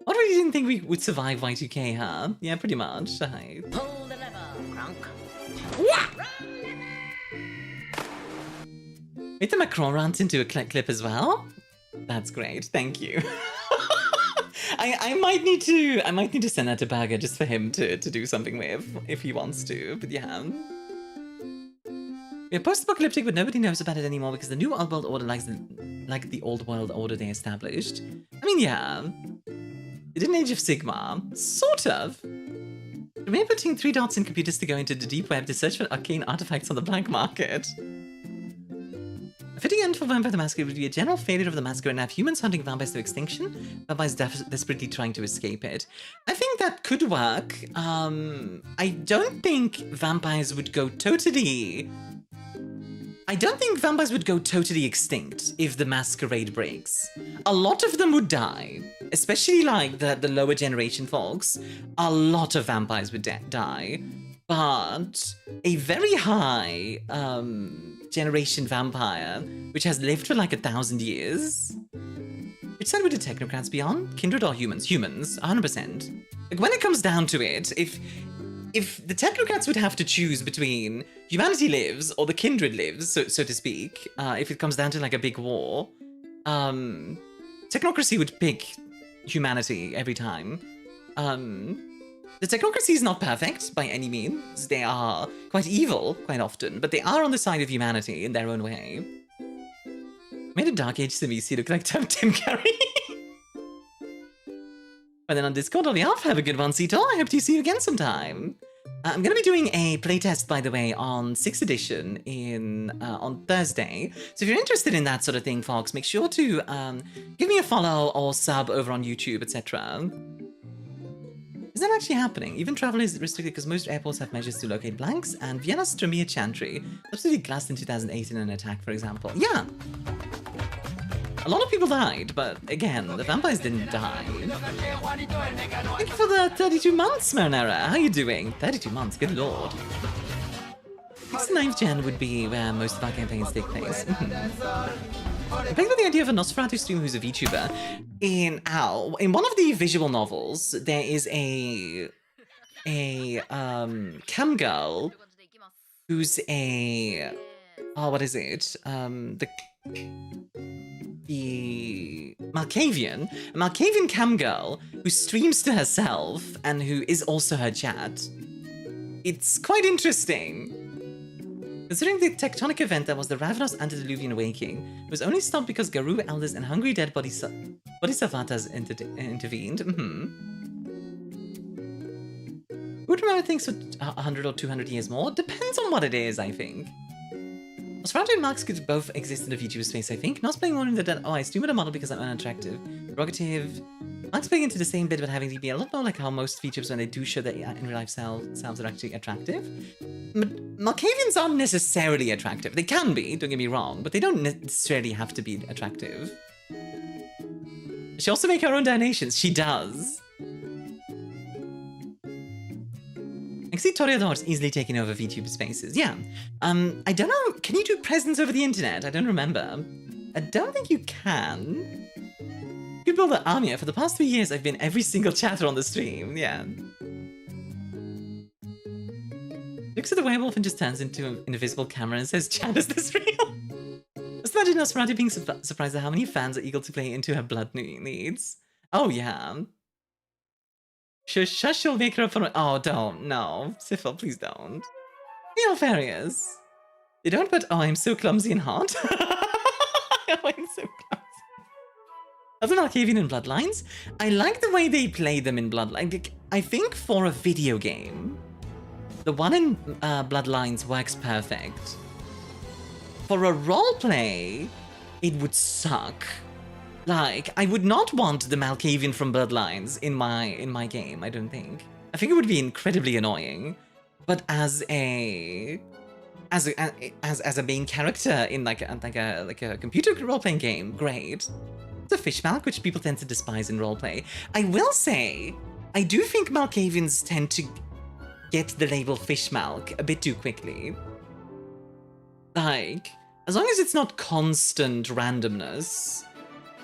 [SPEAKER 1] What, really didn't think we would survive Y2K, huh? Yeah, pretty much. Hi.
[SPEAKER 9] Pull the lever, Gronk.
[SPEAKER 1] Made the Macron rant into a clip as well? That's great, thank you. I might need to send that to Bagger just for him to do something with if he wants to, but yeah. We're post-apocalyptic, but nobody knows about it anymore because the new old world order likes like the old world order they established. I mean, yeah. It didn't Age of Sigma. Sort of. Remember putting 3 dots in computers to go into the deep web to search for arcane artifacts on the black market. A fitting end for Vampire the Masquerade would be a general failure of the Masquerade and have humans hunting vampires to extinction, vampires desperately trying to escape it. I think that could work. I don't think vampires would go totally... I don't think vampires would go totally extinct if the Masquerade breaks. A lot of them would die, especially like the lower generation folks. A lot of vampires would die, but a very high generation vampire, which has lived for like 1,000 years. Which side would the technocrats be on? Kindred or humans? Humans, 100%. Like when it comes down to it, if the technocrats would have to choose between humanity lives or the kindred lives, so to speak, if it comes down to like a big war, technocracy would pick humanity every time. The technocracy is not perfect by any means. They are quite evil quite often, but they are on the side of humanity in their own way. Made a Dark Age Samisi look like Tim Curry. And then on Discord on the off, have a good one, Cito. I hope to see you again sometime. I'm going to be doing a playtest, by the way, on 6th edition on Thursday. So if you're interested in that sort of thing, folks, make sure to give me a follow or sub over on YouTube, etc. Is that actually happening? Even travel is restricted because most airports have measures to locate blanks, and Vienna's Stromir Chantry absolutely glassed in 2008 in an attack, for example. Yeah! A lot of people died, but again, the vampires didn't die. Thank you for the 32 months, Marinera. How are you doing? 32 months, good lord. 6th to 9th Gen would be where most of our campaigns take place. I'm playing with the idea of a Nosferatu streamer who's a VTuber. In one of the visual novels, there is a cam girl who's a... Oh, what is it? The Malkavian cam girl who streams to herself and who is also her chat. It's quite interesting. Considering the tectonic event that was the ravenous antediluvian waking, it was only stopped because Garou elders and hungry dead bodhisattvas intervened. Would remember things for 100 or 200 years more? Depends on what it is, I think. Nosferatu and Marx could both exist in the VTuber space, I think. Not playing one in the dead. Oh, I stream with a model because I'm unattractive. Prerogative. Marx playing into the same bit but having to be a lot more like how most VTubers, when they do show their in real life selves, are actually attractive. Malkavians aren't necessarily attractive. They can be, don't get me wrong, but they don't necessarily have to be attractive. She also makes her own donations. She does. I can see Toreador's easily taking over VTuber spaces. Yeah. I don't know. Can you do presents over the internet? I don't remember. I don't think you can. Good builder Armia. For the past 3 years, I've been every single chatter on the stream. Yeah. Looks at the werewolf and just turns into an invisible camera and says, "Chat, is this real?" Just imagine Nosferatu being surprised at how many fans are eager to play into her blood needs. Oh, yeah. Shush, you'll make her up for... Oh, don't. No. Syphil, please don't. The Alfarias. They don't, but... Oh, I'm so clumsy and hot. Oh, I'm so clumsy. Other Malkavian in Bloodlines? I like the way they play them in Bloodlines. I think for a video game, the one in Bloodlines works perfect. For a roleplay, it would suck. Like, I would not want the Malkavian from Bloodlines in my game, I don't think. I think it would be incredibly annoying. But as a main character in like a computer role-playing game, great. It's a fishmalk, which people tend to despise in roleplay. I will say, I do think Malkavians tend to get the label fishmalk a bit too quickly. Like, as long as it's not constant randomness.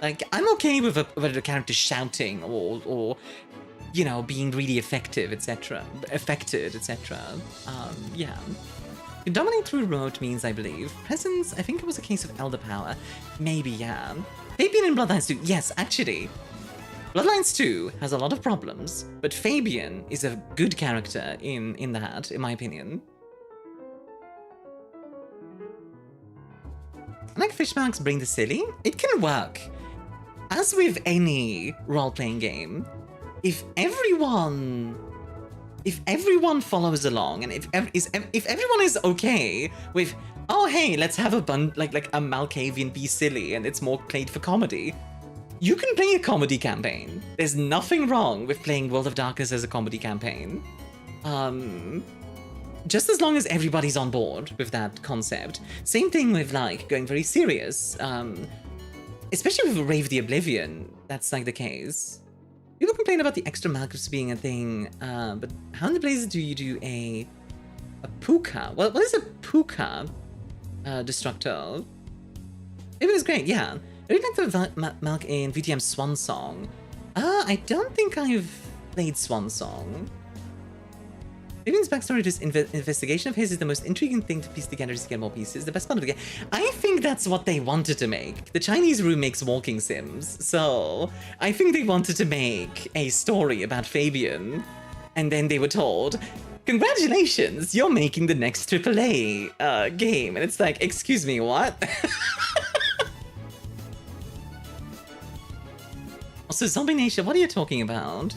[SPEAKER 1] Like, I'm okay with a character shouting or you know, being really affected, etc. Yeah. Dominate through remote means, I believe. Presence, I think it was a case of elder power. Maybe, yeah. Fabian in Bloodlines 2, yes, actually. Bloodlines 2 has a lot of problems, but Fabian is a good character in that, in my opinion. Like Fishmarks bring the silly, it can work. As with any role-playing game, if everyone follows along, and if everyone is okay with, oh hey, let's have a Malkavian be silly and it's more played for comedy, you can play a comedy campaign. There's nothing wrong with playing World of Darkness as a comedy campaign. Just as long as everybody's on board with that concept. Same thing with like going very serious. Especially with Rave the Oblivion, that's like the case. People complain about the extra Malkus being a thing, but how in the blazes do you do a puka? Well, what is a puka destructor? It was great, yeah. I really like the Malk in VTM Swan Song. I don't think I've played Swan Song. Vivian's backstory, this investigation of his, is the most intriguing thing to piece together to get more pieces. The best part of the game. I think that's what they wanted to make. The Chinese room makes walking sims, so I think they wanted to make a story about Fabian, and then they were told, congratulations, you're making the next AAA game. And it's like, excuse me, what? Also, Zombie Nation, what are you talking about?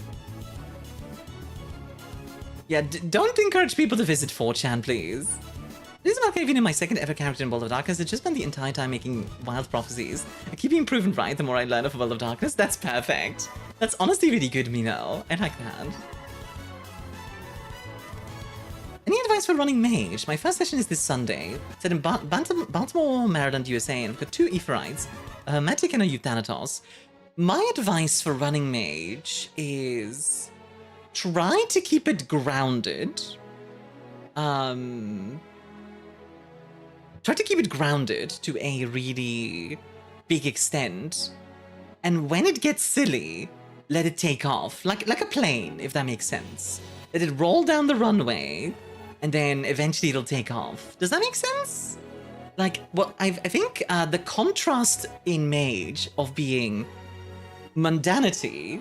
[SPEAKER 1] Yeah, don't encourage people to visit 4chan, please. This is Malkavian in my second ever character in World of Darkness. I've just spent the entire time making wild prophecies. I keep being proven right the more I learn of World of Darkness. That's perfect. That's honestly really good, Mino. I like that. Any advice for running Mage? My first session is this Sunday. Set in Baltimore, Maryland, USA, and I've got 2 Aetherites, a Hermetic and a Euthanatos. My advice for running Mage is try to keep it grounded. Try to keep it grounded to a really big extent. And when it gets silly, let it take off. Like a plane, if that makes sense. Let it roll down the runway, and then eventually it'll take off. Does that make sense? Like, well, I think the contrast in Mage of being mundanity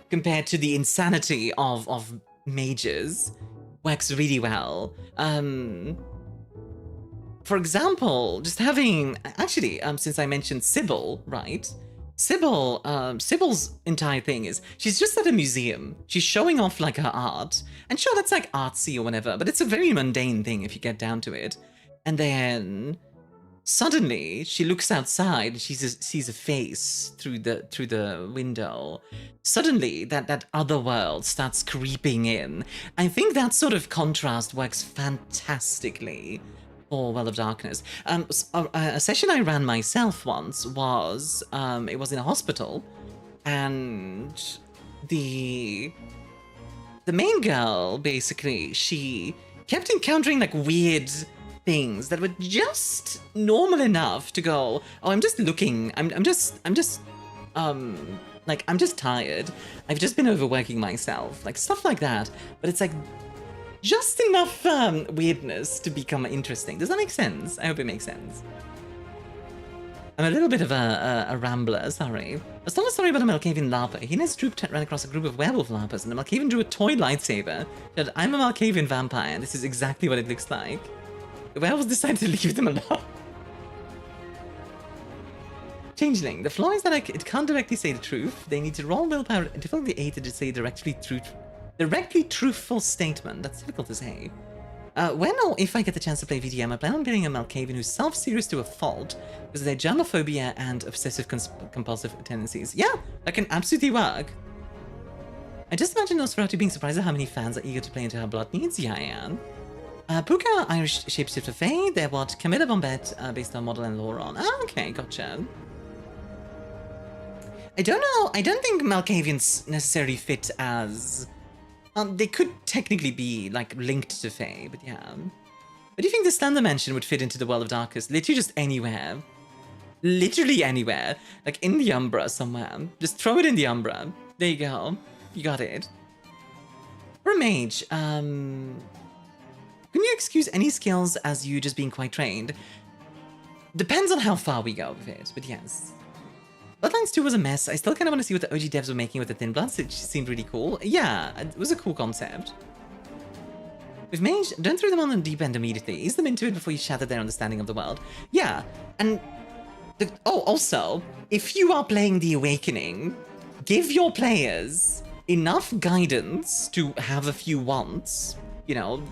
[SPEAKER 1] compared to the insanity of mages works really well. For example, just having, actually, since I mentioned Sybil, right? Sybil's entire thing is, she's just at a museum. She's showing off like her art. And sure, that's like artsy or whatever, but it's a very mundane thing if you get down to it. And then suddenly she looks outside and she sees a face through the window. Suddenly that other world starts creeping in. I think that sort of contrast works fantastically for World of Darkness. A session I ran myself once was it was in a hospital, and the main girl, basically, she kept encountering like weird things that were just normal enough to go, oh, I'm just looking, I'm just tired. I've just been overworking myself, like stuff like that. But it's like just enough weirdness to become interesting. Does that make sense? I hope it makes sense. I'm a little bit of a rambler, sorry. I told a story about a Malkavian LARPer. He and his troop ran across a group of werewolf LARPers, and the Malkavian drew a toy lightsaber. He said, I'm a Malkavian vampire, and this is exactly what it looks like. The werewolves decided to leave them alone. Changeling. The flaw is that it can't directly say the truth. They need to roll willpower and difficulty 8 to say directly truthful statement. That's difficult to say. When or if I get the chance to play VDM, I plan on playing a Malkavian who's self-serious to a fault because of their germophobia and obsessive compulsive tendencies. Yeah, that can absolutely work. I just imagine Nosferatu being surprised at how many fans are eager to play into her blood needs. Yeah, I am. Puka, Irish shapeshifter Faye, they're what Camilla Bombette, based on model and lore on. Ah, okay, gotcha. I don't know, I don't think Malkavians necessarily fit as... they could technically be, like, linked to Faye, but yeah. Where do you think the Slender Mansion would fit into the World of Darkness? Literally just anywhere. Literally anywhere. Like in the Umbra somewhere. Just throw it in the Umbra. There you go. You got it. For a mage, can you excuse any skills as you just being quite trained? Depends on how far we go with it, but yes. Bloodlines 2 was a mess. I still kind of want to see what the OG devs were making with the Thin Bloods. It seemed really cool. Yeah, it was a cool concept. With Mage, don't throw them on the deep end immediately. Ease them into it before you shatter their understanding of the world. Yeah, and... also, if you are playing The Awakening, give your players enough guidance to have a few wants. You know,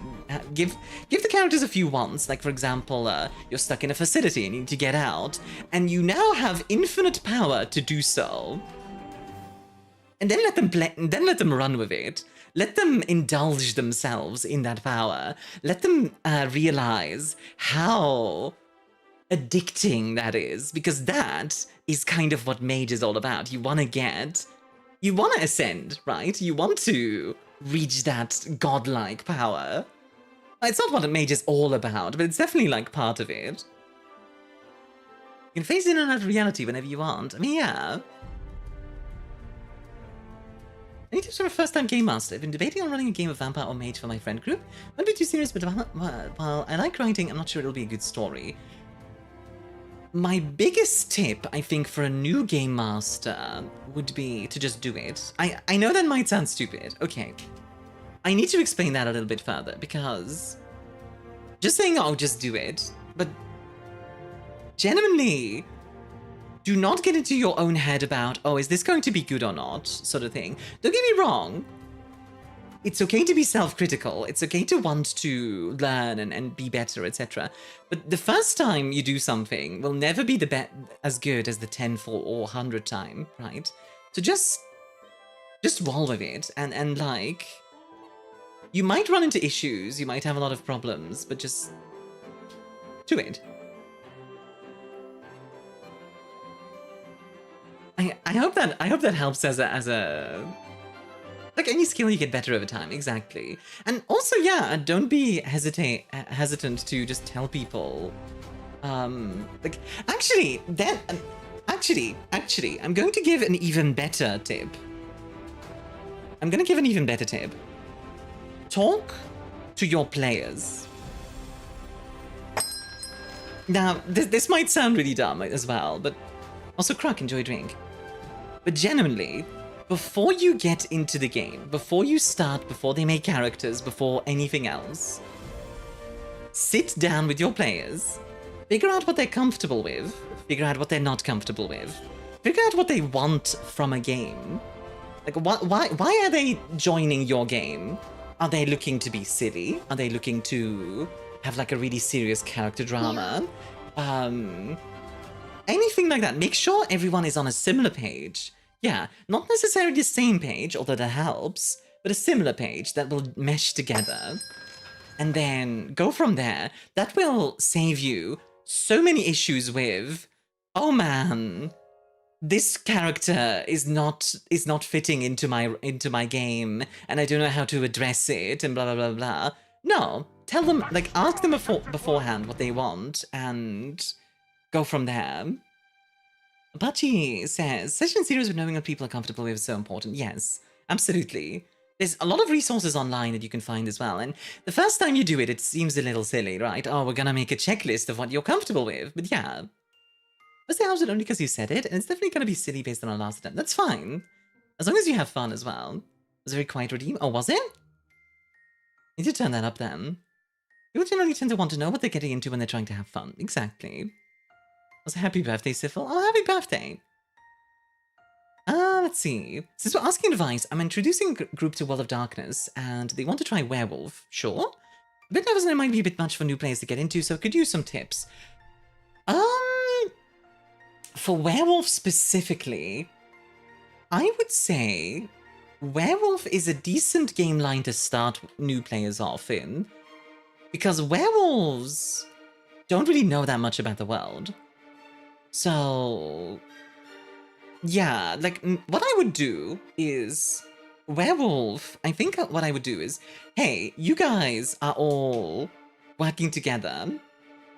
[SPEAKER 1] give the characters a few wants. Like, for example, you're stuck in a facility and you need to get out, and you now have infinite power to do so. And then let them let them run with it. Let them indulge themselves in that power. Let them realize how addicting that is, because that is kind of what Mage is all about. You want to ascend, right? You want to reach that godlike power. It's not what a Mage is all about, but it's definitely like part of it. You can phase in and out of reality whenever you want. I mean, yeah. Any tips for a first-time game master? I've been debating on running a game of Vampire or Mage for my friend group. Won't be too serious, but while I like writing, I'm not sure it'll be a good story. My biggest tip, I think, for a new game master would be to just do it. I know that might sound stupid. Okay. I need to explain that a little bit further, because just saying, oh, just do it, but genuinely, do not get into your own head about, oh, is this going to be good or not, sort of thing. Don't get me wrong. It's okay to be self-critical. It's okay to want to learn and be better, etc. But the first time you do something will never be as good as the 10th or 100th time, right? So just roll with it, and like, you might run into issues, you might have a lot of problems, but just do it. I hope that helps as a like any skill, you get better over time, exactly. And also, yeah, don't be hesitant to just tell people. Like, actually, I'm going to give an even better tip. Talk to your players. Now, this might sound really dumb as well, but also, Croc, enjoy a drink. But genuinely, before you get into the game, before you start, before they make characters, before anything else, sit down with your players, figure out what they're comfortable with, figure out what they're not comfortable with, figure out what they want from a game. Like, why are they joining your game? Are they looking to be silly? Are they looking to have like a really serious character drama? Anything like that. Make sure everyone is on a similar page. Yeah, not necessarily the same page, although that helps, but a similar page that will mesh together. And then go from there. That will save you so many issues with, oh man, this character is not fitting into my game, and I don't know how to address it, and blah blah blah blah. No, tell them, like, ask them beforehand what they want, and go from there. Apache says, session series with knowing what people are comfortable with is so important. Yes, absolutely. There's a lot of resources online that you can find as well, and the first time you do it, it seems a little silly, right? Oh, we're gonna make a checklist of what you're comfortable with, but yeah. Was the opposite only because you said it? And it's definitely gonna be silly based on our last attempt. That's fine. As long as you have fun as well. Was it very quiet redeem? Oh, was it? Need to turn that up then. People generally tend to want to know what they're getting into when they're trying to have fun. Exactly. Also, happy birthday, Syphil. Oh, happy birthday. Let's see. Since we're asking advice, I'm introducing a group to World of Darkness, and they want to try Werewolf. Sure. A bit nervous and it might be a bit much for new players to get into, so could use some tips. For Werewolf specifically, I would say Werewolf is a decent game line to start new players off in, because werewolves don't really know that much about the world. So, yeah, like, what I would do is, Werewolf, I think what I would do is, hey, you guys are all working together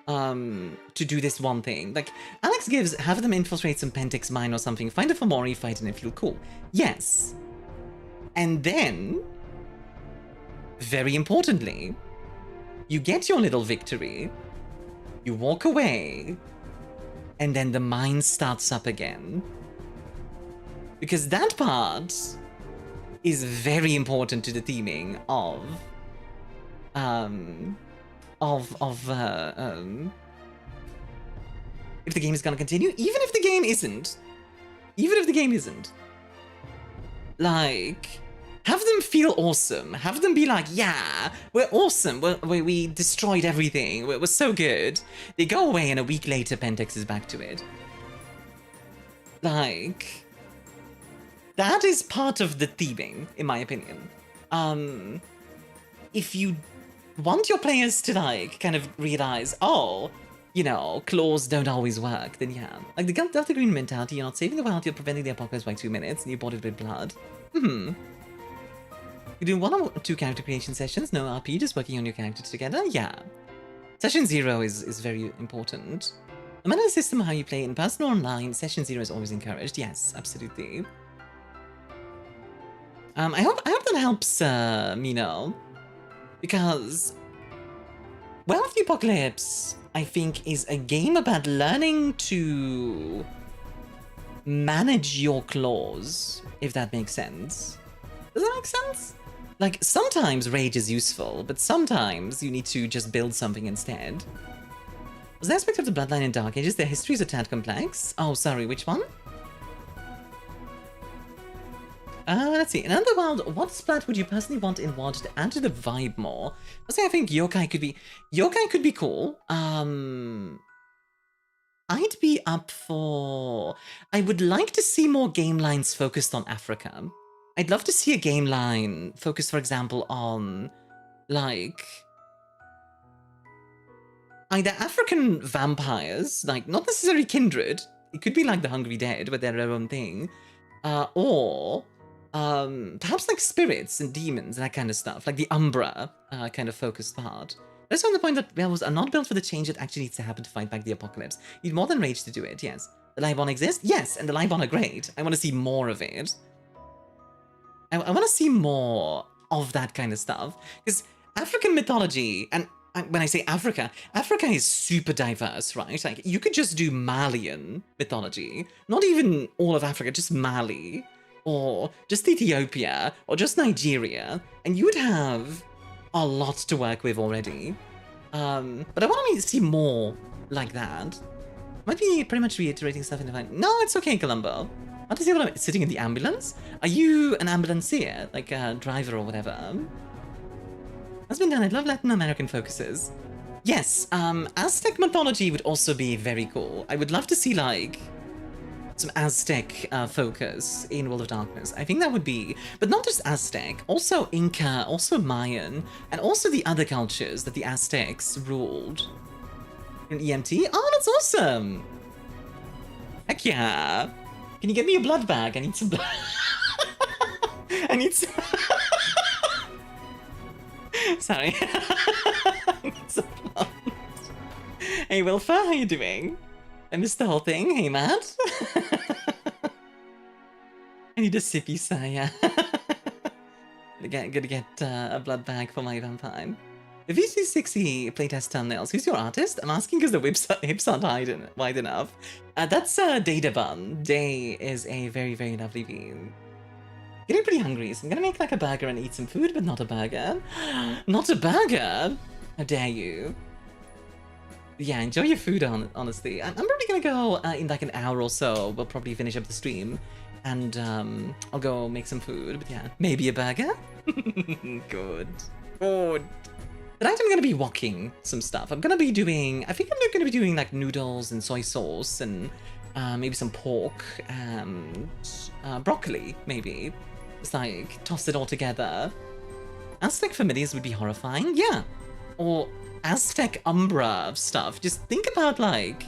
[SPEAKER 1] to do this one thing. Like, Alex gives, have them infiltrate some Pentix mine or something, find a Fomori, fight and feel cool. Yes. And then, very importantly, you get your little victory, you walk away, and then the mine starts up again. Because that part is very important to the theming of if the game is gonna continue, even if the game isn't. Like, have them feel awesome. Have them be like, yeah, we're awesome. We destroyed everything. We're so good. They go away and a week later, Pentex is back to it. Like, that is part of the theming, in my opinion. If you want your players to, like, kind of realize, oh, you know, claws don't always work, then yeah. Like, the Delta Green mentality, you're not saving the world, you're preventing the apocalypse by 2 minutes, and you bought it with blood. You do 1 or 2 character creation sessions, no RP, just working on your characters together, yeah. Session 0 is very important. No matter the system, how you play in person or online, Session 0 is always encouraged, yes, absolutely. I hope that helps, Mino. Because Well of the Apocalypse, I think, is a game about learning to manage your claws, if that makes sense. Does that make sense? Like, sometimes rage is useful, but sometimes you need to just build something instead. Was the aspect of the bloodline in Dark Ages, their history is a tad complex? Oh, sorry, which one? Let's see. In Underworld, what splat would you personally want in WoD to add to the vibe more? I think Yokai could be cool. I'd be up for... I would like to see more game lines focused on Africa. I'd love to see a game line focused, for example, on, like... either African vampires, like, not necessarily kindred. It could be like the Hungry Dead, but they're their own thing. Or... perhaps like spirits and demons and that kind of stuff, like the Umbra kind of focused part. That's on the point that werewolves are not built for the change that actually needs to happen to fight back the apocalypse. You need more than rage to do it, yes. The Libon exist? Yes, and the Libon are great. I want to see more of it. I want to see more of that kind of stuff. Because African mythology, and when I say Africa, Africa is super diverse, right? Like, you could just do Malian mythology. Not even all of Africa, just Mali. Or just Ethiopia, or just Nigeria, and you would have a lot to work with already. But I want to see more like that. Might be pretty much reiterating stuff in the fight. No, it's okay, Columbo. I want to see what I'm sitting in the ambulance. Are you an ambulancier, like a driver or whatever? That's been done. I love Latin American focuses. Yes, Aztec mythology would also be very cool. I would love to see, like, some Aztec focus in World of Darkness. I think that would be, but not just Aztec, also Inca, also Mayan, and also the other cultures that the Aztecs ruled. An EMT? Oh, that's awesome! Heck yeah! Can you get me a blood bag? I need some blood. I need some... Sorry. I need some blood. Hey, Wilfer, how you doing? I missed the whole thing. Hey, Matt. I need a sippy saya. Gotta get a blood bag for my vampire. The VC60 playtest thumbnails. Who's your artist? I'm asking because the hips aren't wide enough. That's Data Bun. Day is a very, very lovely bean. Getting pretty hungry, so I'm gonna make like a burger and eat some food, but not a burger. Not a burger? How dare you? Yeah, enjoy your food, honestly. I'm probably gonna go in like an hour or so. We'll probably finish up the stream. And I'll go make some food. But yeah, maybe a burger? Good. Good. Tonight I'm gonna be walking some stuff. I'm gonna be doing... I think I'm gonna be doing like noodles and soy sauce and maybe some pork and broccoli, maybe. Just like toss it all together. Aztec familiars would be horrifying, yeah. Or Aztec Umbra stuff. Just think about like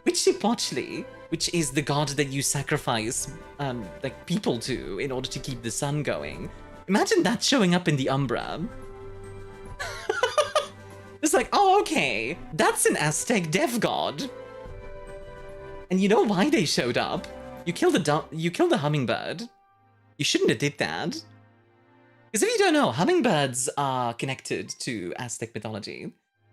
[SPEAKER 1] Huitzilopochtli, which is the god that you sacrifice like people to in order to keep the sun going. Imagine that showing up in the Umbra. It's like, oh, okay, that's an Aztec dev god. And you know why they showed up? You killed the hummingbird. You shouldn't have did that. Because if you don't know, hummingbirds are connected to Aztec mythology.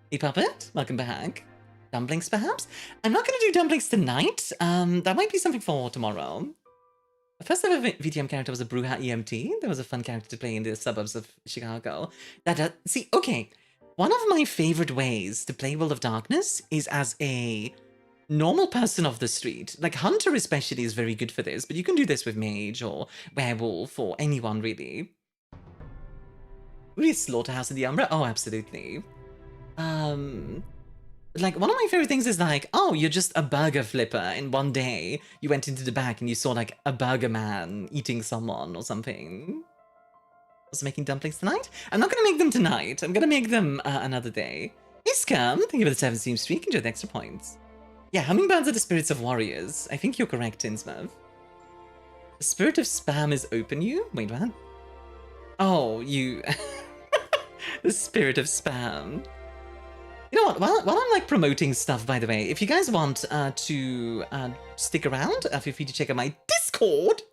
[SPEAKER 1] Hey Puppet, welcome back. Dumplings, perhaps? I'm not going to do dumplings tonight. That might be something for tomorrow. The first ever VTM character was a Bruja EMT. That was a fun character to play in the suburbs of Chicago. See, okay. One of my favorite ways to play World of Darkness is as a normal person of the street. Like, Hunter especially is very good for this, but you can do this with Mage or Werewolf or anyone, really. Really Slaughterhouse in the Umbra? Oh, absolutely. Like, one of my favorite things is like, oh, you're just a burger flipper, and one day you went into the back and you saw, like, a burger man eating someone or something. Was making dumplings tonight? I'm not gonna make them tonight. I'm gonna make them another day. Hey, Scum, thank you for the 7 streak. Enjoy the extra points. Yeah, hummingbirds are the spirits of warriors. I think you're correct, Tinsmurf. The spirit of spam is open you? Wait, what? Oh, you... The spirit of spam. You know what, while I'm like promoting stuff, by the way, if you guys want to stick around, feel free to check out my Discord.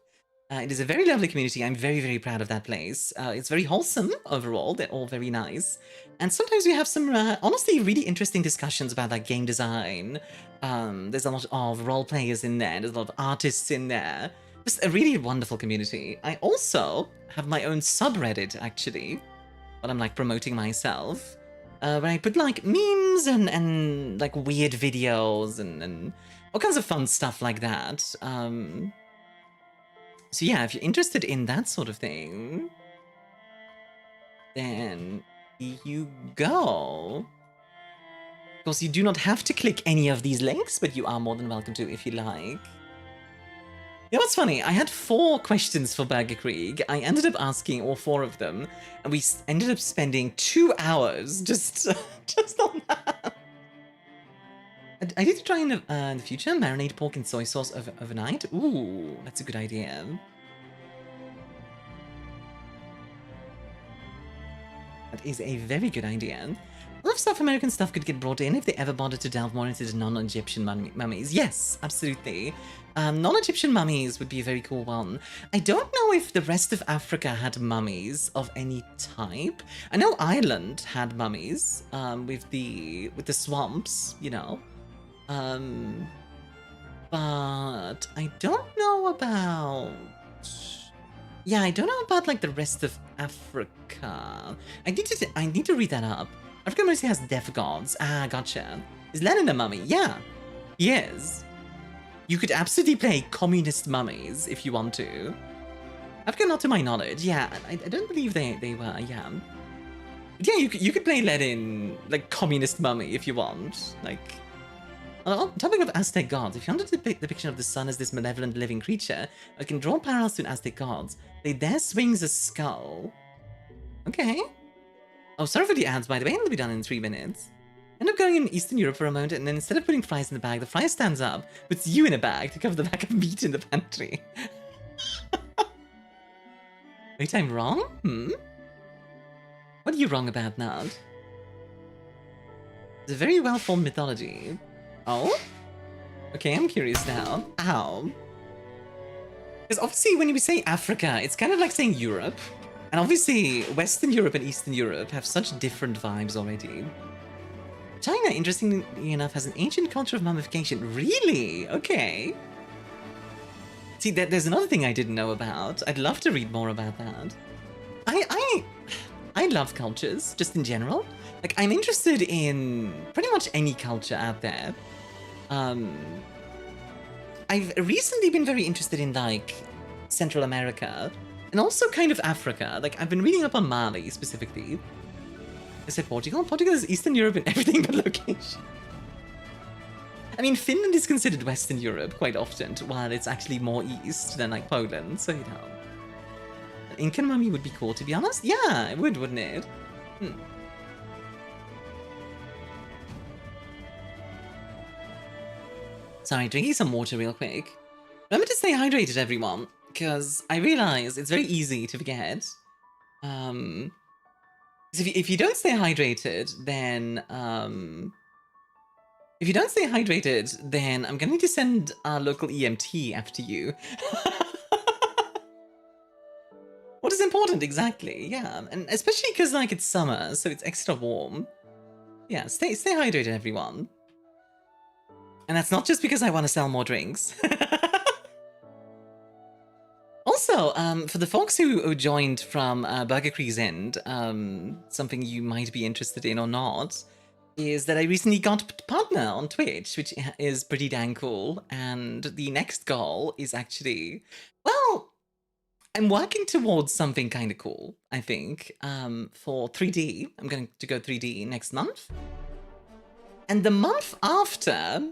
[SPEAKER 1] It is a very lovely community. I'm very, very proud of that place. It's very wholesome overall. They're all very nice. And sometimes we have some, honestly, really interesting discussions about like game design. There's a lot of role players in there. There's a lot of artists in there. Just a really wonderful community. I also have my own subreddit, actually, when I'm like promoting myself. Where I put like memes and like weird videos and all kinds of fun stuff like that. So yeah, if you're interested in that sort of thing, then you go. Of course, you do not have to click any of these links, but you are more than welcome to if you like. You know what's funny? I had 4 questions for Burger Krieg. I ended up asking all 4 of them, and we ended up spending 2 hours just on that. I need to try in the future, marinate pork in soy sauce overnight. Ooh, that's a good idea. That is a very good idea. A lot of South American stuff could get brought in if they ever bothered to delve more into the non-Egyptian mummies. Yes, absolutely. Non-Egyptian mummies would be a very cool one. I don't know if the rest of Africa had mummies of any type. I know Ireland had mummies with the swamps, you know. But I don't know about... Yeah, I don't know about like the rest of Africa. I need to read that up. Africa mostly has death gods. Ah, gotcha. Is Lenin a mummy? Yeah, he is. You could absolutely play communist mummies if you want to. Africa, not to my knowledge. Yeah, I don't believe they were. Yeah. But yeah, you could play Lenin like communist mummy if you want. Like. On topic of Aztec gods, if you wanted to depict the depiction of the sun as this malevolent living creature, I can draw parallels to Aztec gods. There swings a skull. Okay. Oh, sorry for the ads, by the way. It'll be done in 3 minutes. End up going in Eastern Europe for a moment, and then instead of putting fries in the bag, the fry stands up, puts you in a bag to cover the bag of meat in the pantry. Wait, I'm wrong? What are you wrong about, Nod? It's a very well-formed mythology. Oh? Okay, I'm curious now. How? Because obviously when you say Africa, it's kind of like saying Europe. And obviously Western Europe and Eastern Europe have such different vibes already. China, interestingly enough, has an ancient culture of mummification. Really? Okay. See, there's another thing I didn't know about. I'd love to read more about that. I love cultures, just in general. Like, I'm interested in pretty much any culture out there. I've recently been very interested in, like, Central America, and also kind of Africa. Like, I've been reading up on Mali, specifically. I said Portugal? Portugal is Eastern Europe in everything but location. I mean, Finland is considered Western Europe quite often, while it's actually more east than, like, Poland, so, you know. An Incan mummy would be cool, to be honest. Yeah, it would, wouldn't it? Sorry, drinking some water real quick. Remember to stay hydrated, everyone, because I realize it's very easy to forget. If you don't stay hydrated, then if you don't stay hydrated, then I'm gonna need to send our local EMT after you. What is important exactly? Yeah, and especially because like it's summer, so it's extra warm. Yeah, stay hydrated, everyone. And that's not just because I want to sell more drinks. Also, for the folks who joined from Burger Creek's end, something you might be interested in or not, is that I recently got a partner on Twitch, which is pretty dang cool. And the next goal is actually, well, I'm working towards something kind of cool, I think, for 3D. I'm going to go 3D next month. And the month after,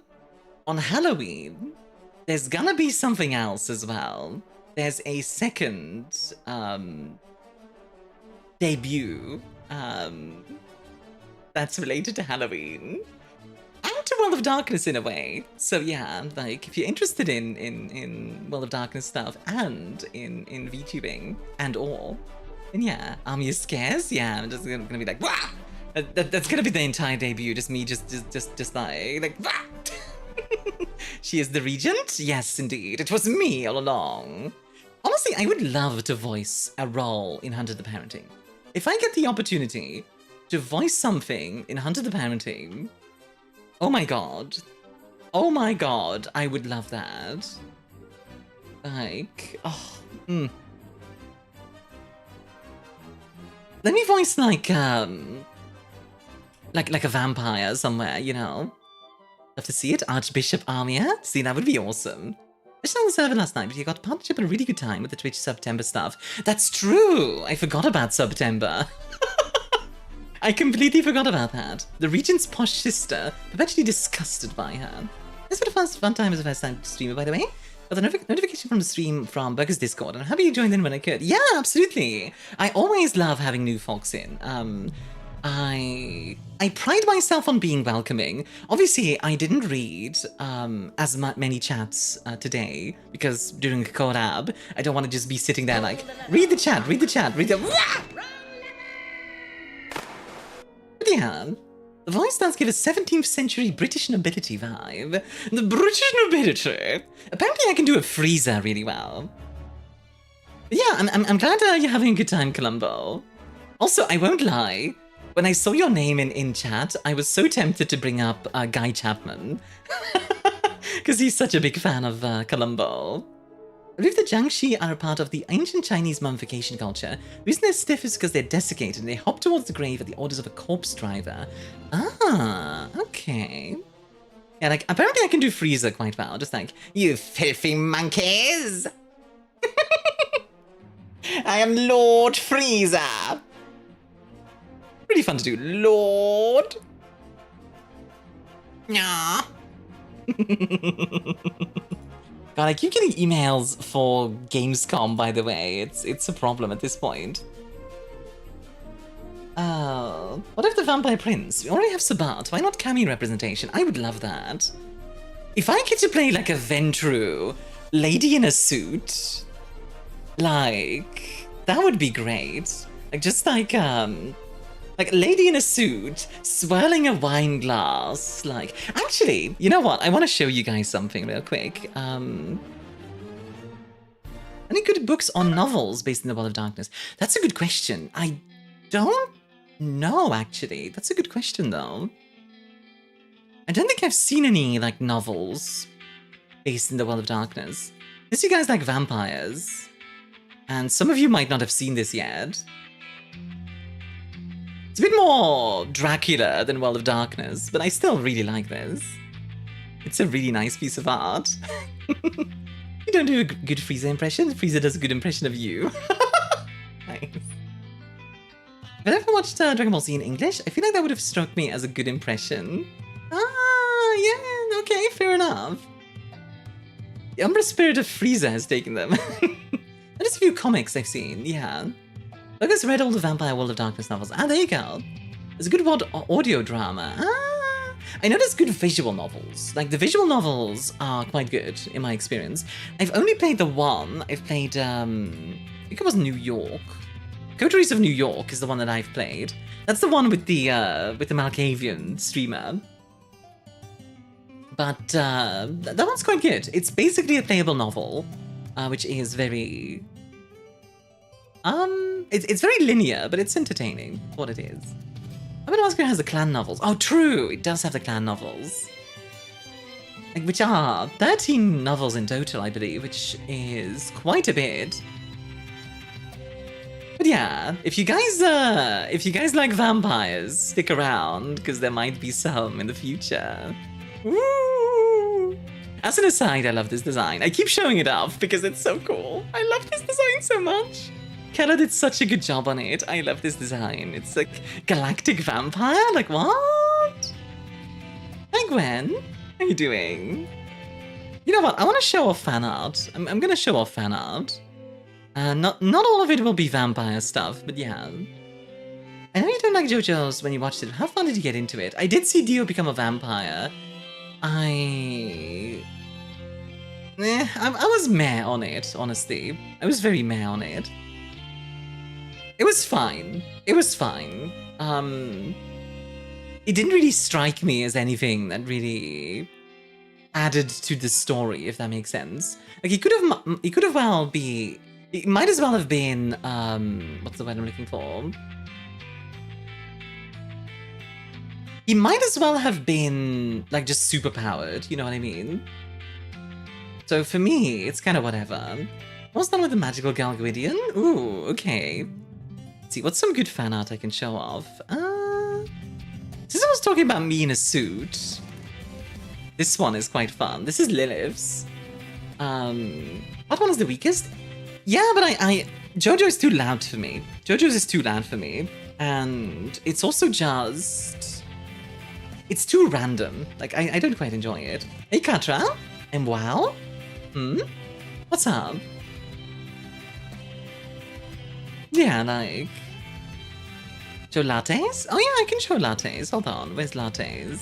[SPEAKER 1] on Halloween, there's gonna be something else as well. There's a second debut that's related to Halloween and to World of Darkness in a way. So yeah, like if you're interested in World of Darkness stuff and in VTubing and all, then yeah, ArmiaStars, yeah, I'm just gonna be like, wah! That's gonna be the entire debut, just me just like wah! She is the regent? Yes, indeed. It was me all along. Honestly, I would love to voice a role in Hunter the Parenting. If I get the opportunity to voice something in Hunter the Parenting, oh my god. Oh my god, I would love that. Like, oh, Let me voice like a vampire somewhere, you know? Love to see it, Archbishop Armia. See, that would be awesome. I was on the server last night, but you got partnership and a really good time with the Twitch September stuff. That's true! I forgot about September. I completely forgot about that. The Regent's posh sister, perpetually disgusted by her. This was a fun time as a first-time streamer, by the way. Got the notification from the stream from Burger's Discord, and I'm happy you joined in when I could. Yeah, absolutely! I always love having new folks in. I pride myself on being welcoming. Obviously, I didn't read as many chats today, because during the collab, I don't want to just be sitting there like, read the chat, read the chat, read the... But yeah, the voice does give a 17th century British nobility vibe. The British nobility. Apparently I can do a freezer really well. But yeah, I'm glad you're having a good time, Columbo. Also, I won't lie. When I saw your name in chat, I was so tempted to bring up Guy Chapman. Because he's such a big fan of Columbo. I believe the Jiangxi are a part of the ancient Chinese mummification culture. The reason they're stiff is because they're desiccated and they hop towards the grave at the orders of a corpse driver. Ah, okay. Yeah, like, apparently I can do freezer quite well. Just like, you filthy monkeys! I am Lord Freezer! Pretty fun to do, Lord. Nah. God, I keep getting emails for Gamescom, by the way. It's a problem at this point. What if the Vampire Prince? We already have Sabat. Why not Kami representation? I would love that. If I get to play like a Ventru, lady in a suit, like, that would be great. Like, just like a lady in a suit, swirling a wine glass, like... Actually, you know what? I want to show you guys something real quick. Any good books or novels based in the World of Darkness? That's a good question. I don't know, actually. That's a good question, though. I don't think I've seen any, like, novels based in the World of Darkness. Unless you guys like vampires. And some of you might not have seen this yet. It's a bit more Dracula than World of Darkness, but I still really like this. It's a really nice piece of art. You don't do a good Frieza impression? Frieza does a good impression of you. Nice. If I ever watched Dragon Ball Z in English, I feel like that would have struck me as a good impression. Ah, yeah, okay, fair enough. The Umbra Spirit of Frieza has taken them. There's a few comics I've seen, yeah. Lucas read all the Vampire World of Darkness novels. Ah, there you go. There's a good audio drama. Ah, I know there's good visual novels. Like, the visual novels are quite good, in my experience. I've only played the one. I've played, I think it was New York. Coteries of New York is the one that I've played. That's the one with the Malkavian streamer. But that one's quite good. It's basically a playable novel, which is very it's very linear, but it's entertaining. What it is. I'm gonna ask if it has the clan novels. Oh, true, it does have the clan novels. Like, which are 13 novels in total, I believe, which is quite a bit. But yeah, if you guys like vampires, stick around, because there might be some in the future. Woo! As an aside, I love this design. I keep showing it off because it's so cool. I love this design so much. Kella did such a good job on it. I love this design. It's like galactic vampire. Like, what? Hi, Gwen. How are you doing? You know what? I want to show off fan art. I'm gonna show off fan art. Not all of it will be vampire stuff, but yeah. I know you don't like JoJo's when you watched it. How far did you get into it? I did see Dio become a vampire. I was meh on it, honestly. I was very meh on it. It was fine. It was fine. It didn't really strike me as anything that really added to the story, if that makes sense. Like, he might as well have been, what's the word I'm looking for? He might as well have been, like, just superpowered, you know what I mean? So for me, it's kind of whatever. What's done with the magical Galguidian? Ooh, okay. Let's see, what's some good fan art I can show off? Since I was talking about me in a suit, this one is quite fun. This is Lilith's. What one is the weakest? Yeah, but JoJo is too loud for me. JoJo's is too loud for me. And it's also just... it's too random. Like, I don't quite enjoy it. Hey, Katra? And wow? What's up? Yeah, like... show lattes? Oh yeah, I can show lattes. Hold on, where's lattes?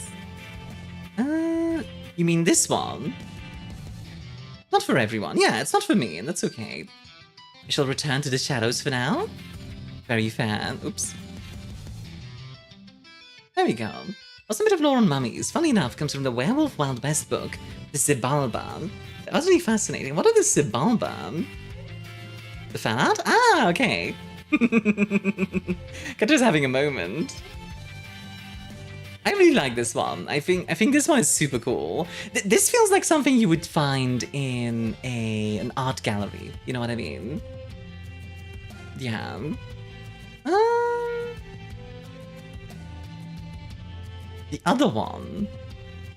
[SPEAKER 1] You mean this one? Not for everyone. Yeah, it's not for me, and that's okay. I shall return to the shadows for now. Very fair. Oops. There we go. Also, a bit of lore on mummies. Funny enough, comes from the Werewolf Wild West book, the Xibalba. Utterly fascinating. What are the Xibalba? The fan art? Ah, okay. Katra's having a moment. I really like this one. I think this one is super cool. This feels like something you would find in an art gallery. You know what I mean? Yeah. The other one.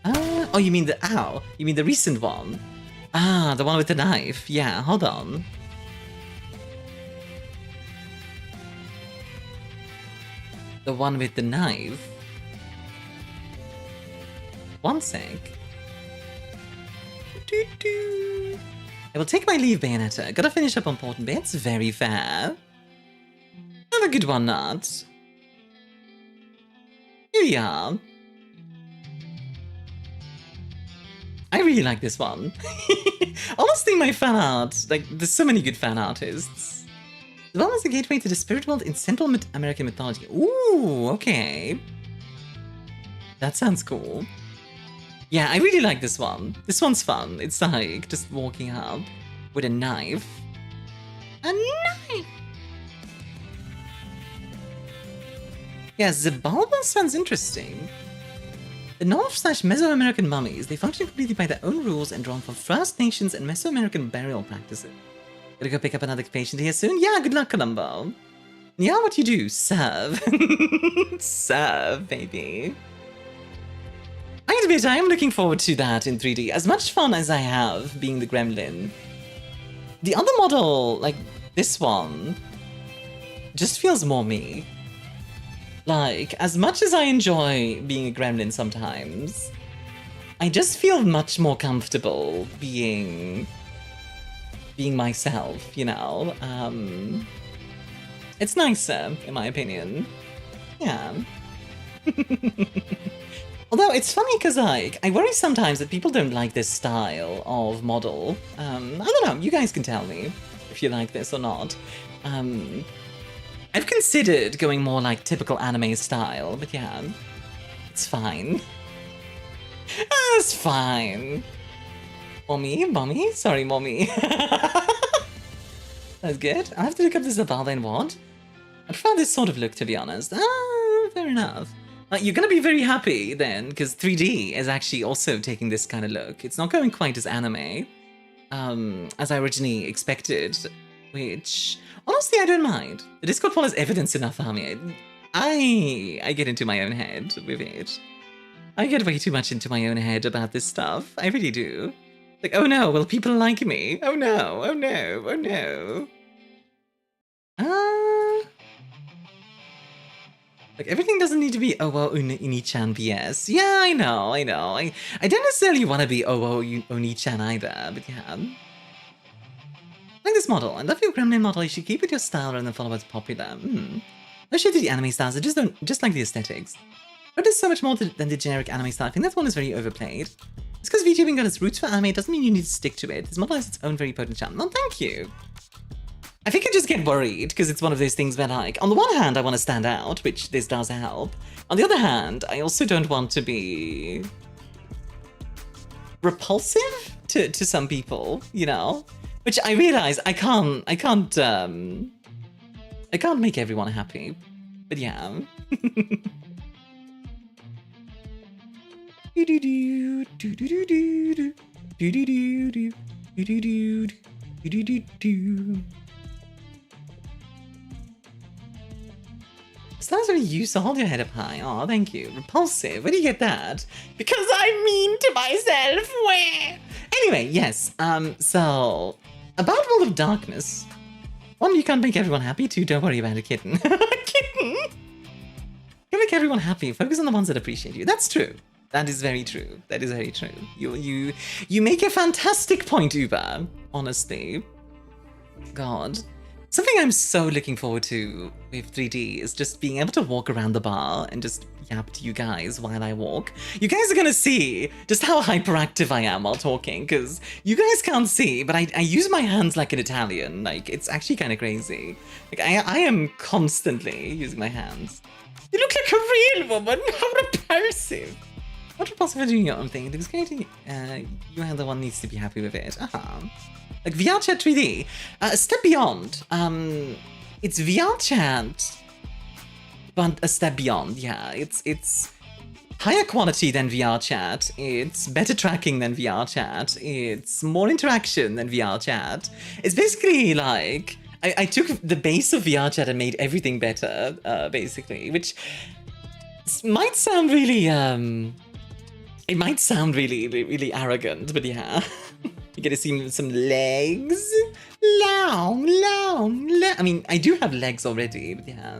[SPEAKER 1] Oh, you mean the you mean the recent one? Ah, the one with the knife. Yeah, hold on. The one with the knife. One sec. I will take my leave, Bayonetta. Gotta finish up important bits. Very fair. Another good one, Nut. Here we are. I really like this one. Honestly, my fan art, like, there's so many good fan artists. The one is a gateway to the spirit world in Central American mythology. Ooh, okay. That sounds cool. Yeah, I really like this one. This one's fun. It's like just walking up with a knife. A knife! Yeah, Xibalba sounds interesting. The North/Mesoamerican mummies, they function completely by their own rules and drawn from First Nations and Mesoamerican burial practices. Gonna go pick up another patient here soon? Yeah, good luck, Columbo. Yeah, what you do? Serve. Serve, baby. I admit, I am looking forward to that in 3D. As much fun as I have being the gremlin. The other model, like this one, just feels more me. Like, as much as I enjoy being a gremlin sometimes, I just feel much more comfortable being myself, you know? It's nicer, in my opinion. Yeah. Although, it's funny because, like, I worry sometimes that people don't like this style of model. I don't know, you guys can tell me if you like this or not. I've considered going more like typical anime style, but yeah, it's fine. It's fine. Mommy? Sorry, mommy. That's good. I have to look up this Valve Wad. I prefer this sort of look, to be honest. Fair enough. You're gonna be very happy then, because 3D is actually also taking this kind of look. It's not going quite as anime, as I originally expected, which, honestly, I don't mind. The Discord poll is evidence enough for me. I get into my own head with it. I get way too much into my own head about this stuff. I really do. Like, oh no, will people like me? Oh no, oh no, oh no. Like, everything doesn't need to be Owo Oni-chan BS. Yeah, I know. I don't necessarily want to be Owo Oni-chan either, but yeah. I like this model. I love your gremlin model. You should keep with your style rather than follow what's popular. No shade to the anime styles. I just like the aesthetics. But there's so much more than the generic anime style. I think that one is very overplayed. It's because VTubing got its roots for anime, it doesn't mean you need to stick to it. This model has its own very potent charm. No, thank you. I think I just get worried, because it's one of those things where, like, on the one hand, I want to stand out, which this does help. On the other hand, I also don't want to be repulsive to some people, you know? Which I realize I can't make everyone happy. But yeah. Sounds really used to hold your head up high. Oh, thank you. Repulsive. Where do you get that? Because I'm mean to myself. Where? Anyway, yes. So about World of Darkness. 1, you can't make everyone happy. 2, don't worry about a kitten. Kitten. You make everyone happy. Focus on the ones that appreciate you. That's true. That is very true. That is very true. You make a fantastic point, Uber. Honestly. God. Something I'm so looking forward to with 3D is just being able to walk around the bar and just yap to you guys while I walk. You guys are gonna see just how hyperactive I am while talking, because you guys can't see, but I use my hands like an Italian. Like, it's actually kind of crazy. Like, I am constantly using my hands. You look like a real woman. How repulsive. Not repulsive for doing your own thing. It looks great. You are the one needs to be happy with it. Like VR chat 3D, a step beyond. It's VR chat, but a step beyond. Yeah, it's higher quality than VR chat. It's better tracking than VR chat. It's more interaction than VR chat. It's basically like I took the base of VR chat and made everything better, basically, which might sound really it might sound really arrogant, but yeah. You get to see some legs. Long. I mean, I do have legs already, but yeah.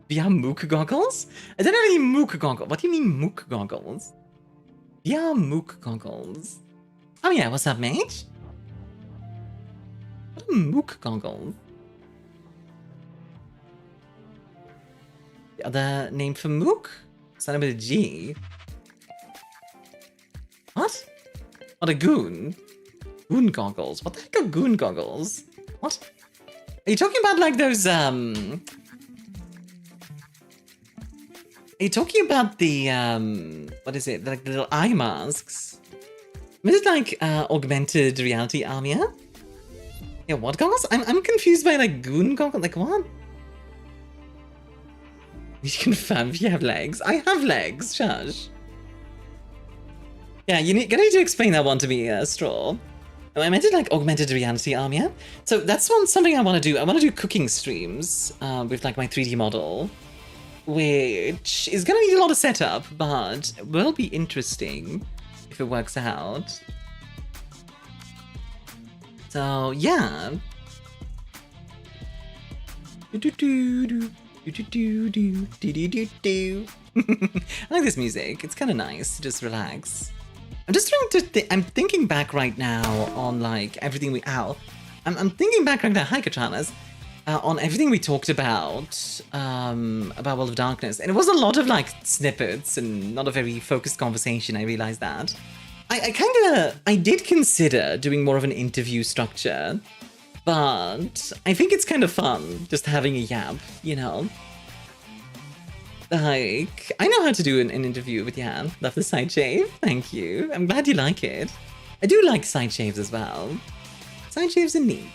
[SPEAKER 1] VR Myuk goggles? I don't have any Myuk goggles. What do you mean Myuk goggles? VR Myuk goggles. Oh yeah, what's up, mate? What are Myuk goggles? The other name for Myuk? Starting with a G. What? What a goon? Goon goggles. What the heck are goon goggles? What? Are you talking about like those Are you talking about the what is it? Like the little eye masks? Is it like augmented reality Armia? Yeah, what goggles? I'm confused by like goon goggles. Like what? You confirm if you have legs. I have legs, shush. Yeah, gonna need to explain that one to me, Straw. I meant it like augmented reality Armia. So that's something I want to do. I want to do cooking streams with like my 3D model, which is gonna need a lot of setup, but will be interesting if it works out. So yeah. I like this music. It's kind of nice to just relax. I'm just trying to I'm thinking back right now on like everything we I'm thinking back right now, hi Katranas, on everything we talked about World of Darkness, and it was a lot of like snippets and not a very focused conversation. I realized that. I did consider doing more of an interview structure But I think it's kind of fun just having a yap, you know? Like, I know how to do an interview with Jan. Love the side shave. Thank you. I'm glad you like it. I do like side shaves as well. Side shaves are neat.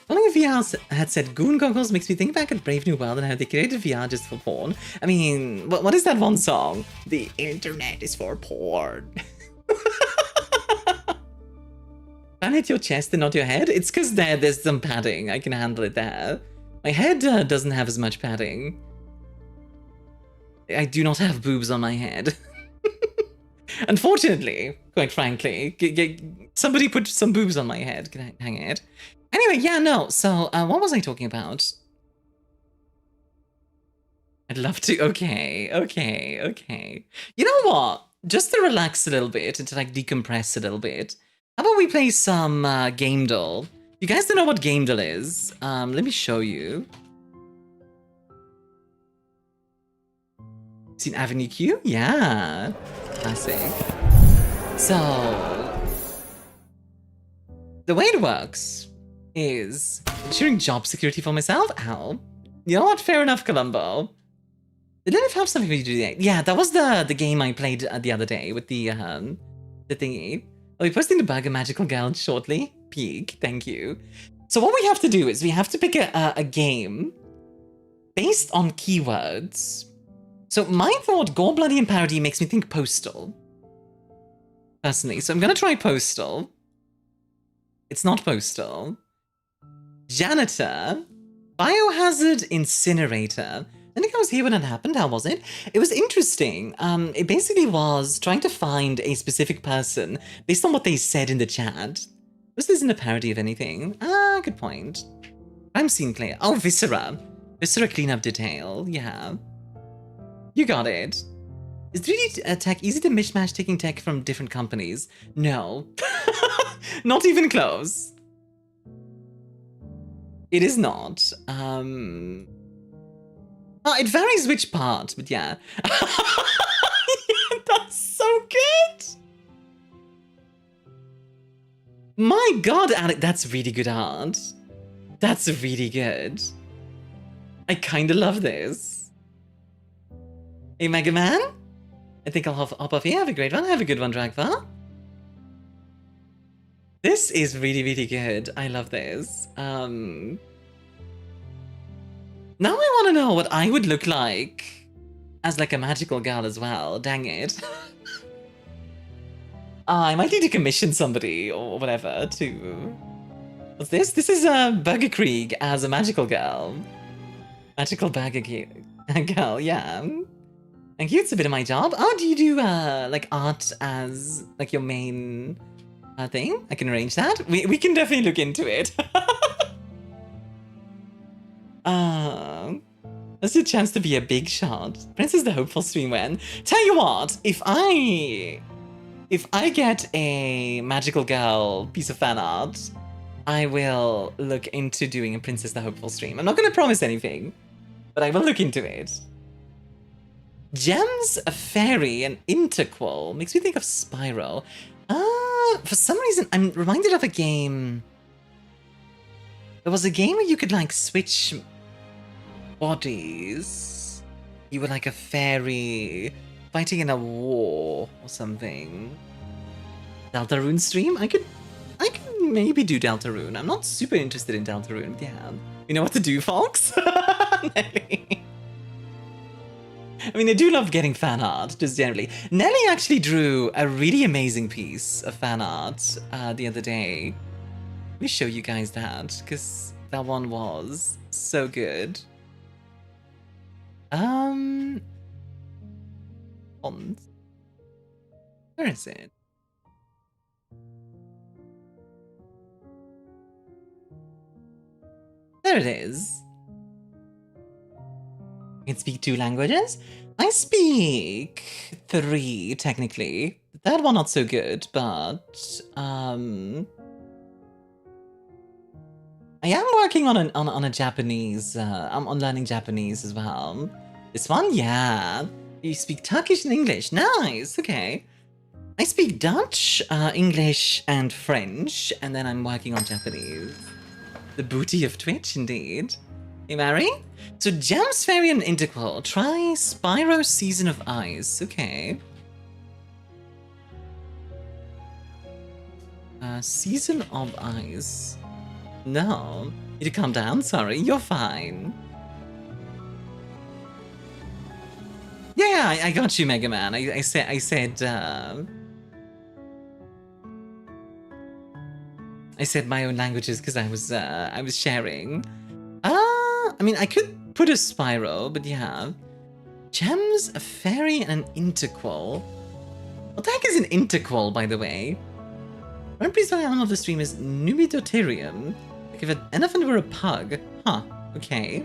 [SPEAKER 1] Following a VR headset, Goon Goggles makes me think back at Brave New World and how they created VR just for porn. I mean, what is that one song? The internet is for porn. Can I hit your chest and not your head? It's because there's some padding. I can handle it there. My head doesn't have as much padding. I do not have boobs on my head. Unfortunately, quite frankly. Somebody put some boobs on my head. Can I hang it? Anyway, yeah, no. So, what was I talking about? I'd love to. Okay. You know what? Just to relax a little bit and to like decompress a little bit. How about we play some Game Doll? You guys don't know what Game Doll is. Let me show you. Seen Avenue Q? Yeah. Classic. So, the way it works is ensuring job security for myself. Ow. You know what? Fair enough, Columbo. Did it have something for you to do? Yeah, that was the game I played the other day with the thingy. I'll be posting the Burger Magical Girl shortly. Peak, thank you. So what we have to do is we have to pick a game based on keywords. So my thought, Gore, Bloody, and Parody makes me think Postal. Personally, so I'm gonna try Postal. It's not Postal. Janitor. Biohazard Incinerator. I think I was here when it happened. How was it? It was interesting. It basically was trying to find a specific person based on what they said in the chat. Was this in a parody of anything? Ah, good point. Crime scene clear. Oh, Viscera. Viscera cleanup detail. Yeah. You got it. Is 3D tech easy to mishmash taking tech from different companies? No. Not even close. It is not. Oh, it varies which part, but yeah. Yeah, that's so good. My god, Alec, that's really good art. That's really good. I kinda love this. Hey, Mega Man? I think I'll hop off here. Have a great one. Have a good one, Dragva. This is really, really good. I love this. Now I want to know what I would look like as like a magical girl as well. Dang it. I might need to commission somebody or whatever to... What's this? This is Burger Krieg as a magical girl. Magical Burger Girl, yeah. Thank you, it's a bit of my job. Oh, do you do like art as like your main thing? I can arrange that. We can definitely look into it. That's your chance to be a big shot. Princess the Hopeful stream when. Tell you what, if I get a magical girl piece of fan art, I will look into doing a Princess the Hopeful stream. I'm not going to promise anything, but I will look into it. Gems, a fairy, and interqual makes me think of Spyro. For some reason, I'm reminded of a game. There was a game where you could like switch bodies. You were like a fairy fighting in a war or something. Deltarune stream? I could maybe do Deltarune. I'm not super interested in Deltarune, but yeah. You know what to do, folks? Nelly. I mean, I do love getting fan art, just generally. Nelly actually drew a really amazing piece of fan art the other day. Let me show you guys that, because that one was so good. Where is it? There it is. You can speak 2 languages? I speak 3, technically. The third one not so good, but I am working on a Japanese. I'm on learning Japanese as well. This one, yeah. You speak Turkish and English. Nice. Okay. I speak Dutch, English, and French, and then I'm working on Japanese. The booty of Twitch, indeed. Hey, Mary? So, Gems, Fairy, and Integral. Try Spyro Season of Ice. Okay. Season of Ice. No. You need to calm down, sorry. You're fine. Yeah, I got you, Mega Man. I said my own languages because I was sharing. I mean, I could put a Spyro, but yeah. Gems, a Fairy, and an Interqual. What the heck is an Interqual, by the way? One prehistoric animal of the stream is Nubidotherium. Like if an elephant were a pug. Huh, okay.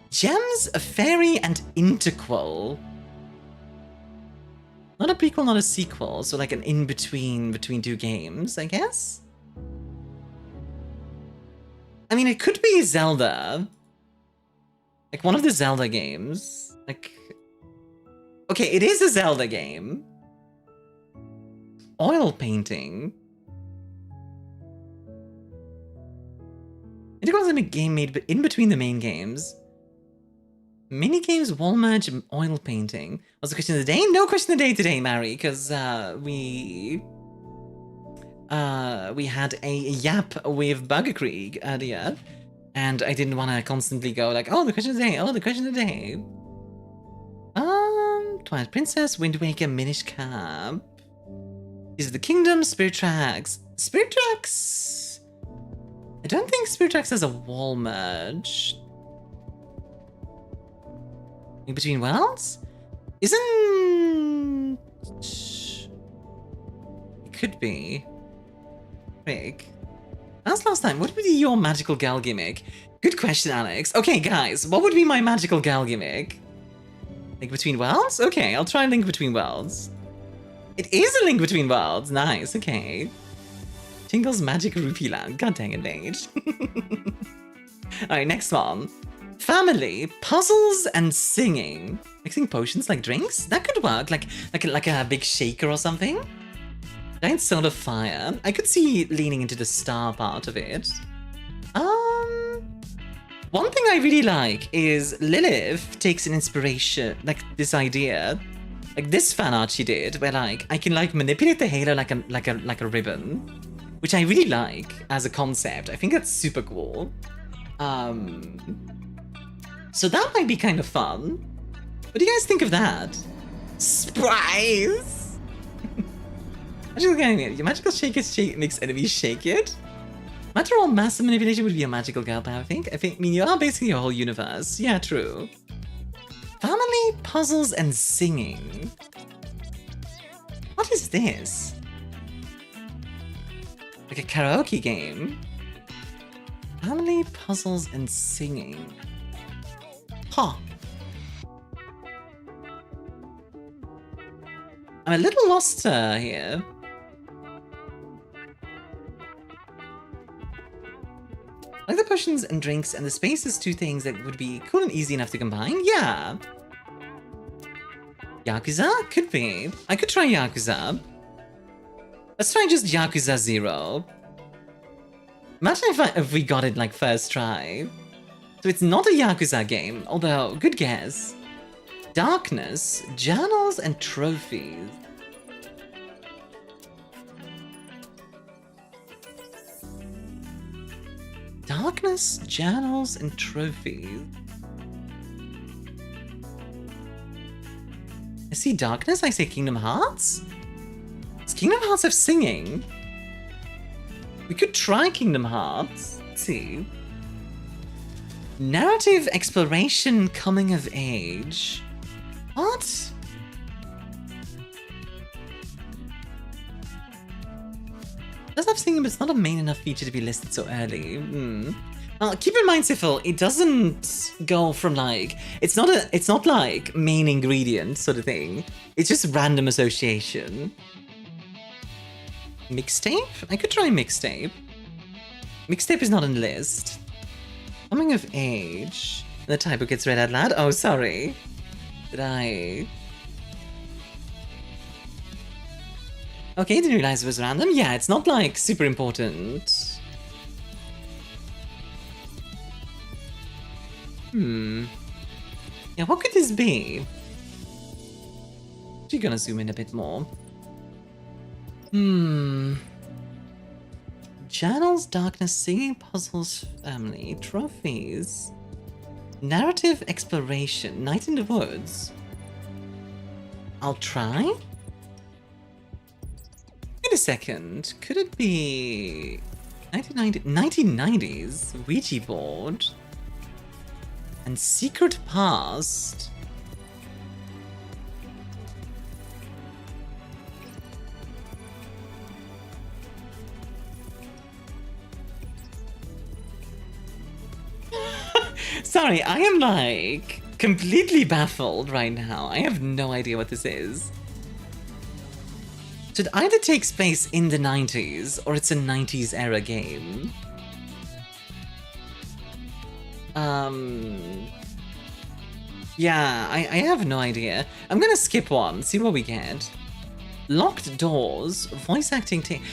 [SPEAKER 1] Gems, a Fairy, and Interqual. Not a prequel, not a sequel, so like an in-between between two games, I guess? I mean, it could be Zelda. Like one of the Zelda games. Like... Okay, it is a Zelda game. Oil painting. It was a game made in between the main games. Mini games, wall merge, and oil painting. What's the question of the day? No question of the day today, Mary, because we had a yap with Buggerkrieg earlier, and I didn't want to constantly go like, oh, the question of the day, oh, the question of the day. Twilight Princess, Wind Waker, Minish Cap. These are the Kingdom, Spirit Tracks. Spirit Tracks? I don't think Spirit Tracks has a wall merge. In Between Worlds? Isn't... It could be. Rick. That's last time. What would be your magical gal gimmick? Good question, Alex. Okay, guys, what would be my magical gal gimmick? Link Between Worlds? Okay, I'll try Link Between Worlds. It is a Link Between Worlds. Nice, okay. Tingle's Magic Rupee Land. God dang it, Nate. Alright, next one. Family, puzzles, and singing. Mixing potions like drinks? That could work. Like a big shaker or something. Giant solar fire. I could see leaning into the star part of it. One thing I really like is Lilith takes an inspiration, like this idea, like this fan art she did, where like I can like manipulate the halo like a ribbon, which I really like as a concept. I think that's super cool. So that might be kind of fun. What do you guys think of that? Surprise! Your magical shaker makes enemies shake it. Natural massive manipulation would be a magical girl power, I think. I mean, you are basically a whole universe. Yeah, true. Family, puzzles, and singing. What is this? Like a karaoke game? Family, puzzles, and singing. Huh. I'm a little lost here. Like the potions and drinks and the space is two things that would be cool and easy enough to combine. Yeah. Yakuza? Could be. I could try Yakuza. Let's try just Yakuza 0. Imagine if we got it like first try. So it's not a Yakuza game, although good guess. Darkness, journals, and trophies. Darkness, journals, and trophies. I see darkness, I say Kingdom Hearts? Does Kingdom Hearts have singing? We could try Kingdom Hearts. Let's see. Narrative, exploration, coming of age. What? It does have singing, but it's not a main enough feature to be listed so early. Well, keep in mind, Sifil, it doesn't go from like it's not like main ingredient sort of thing. It's just random association. Mixtape? I could try mixtape. Mixtape is not on the list. Coming of age. The typo gets read out loud. Oh, sorry. Did I? Okay, didn't realize it was random. Yeah, it's not like super important. Yeah, what could this be? Actually gonna zoom in a bit more. Journals, darkness, singing, puzzles, family, trophies, narrative exploration, night in the woods. I'll try. Wait a second. Could it be 1990s Ouija board and secret past? Sorry, I am like completely baffled right now. I have no idea what this is. So it either takes place in the 90s or it's a 90s era game. Yeah, I have no idea. I'm gonna skip one, see what we get. Locked doors, voice acting team.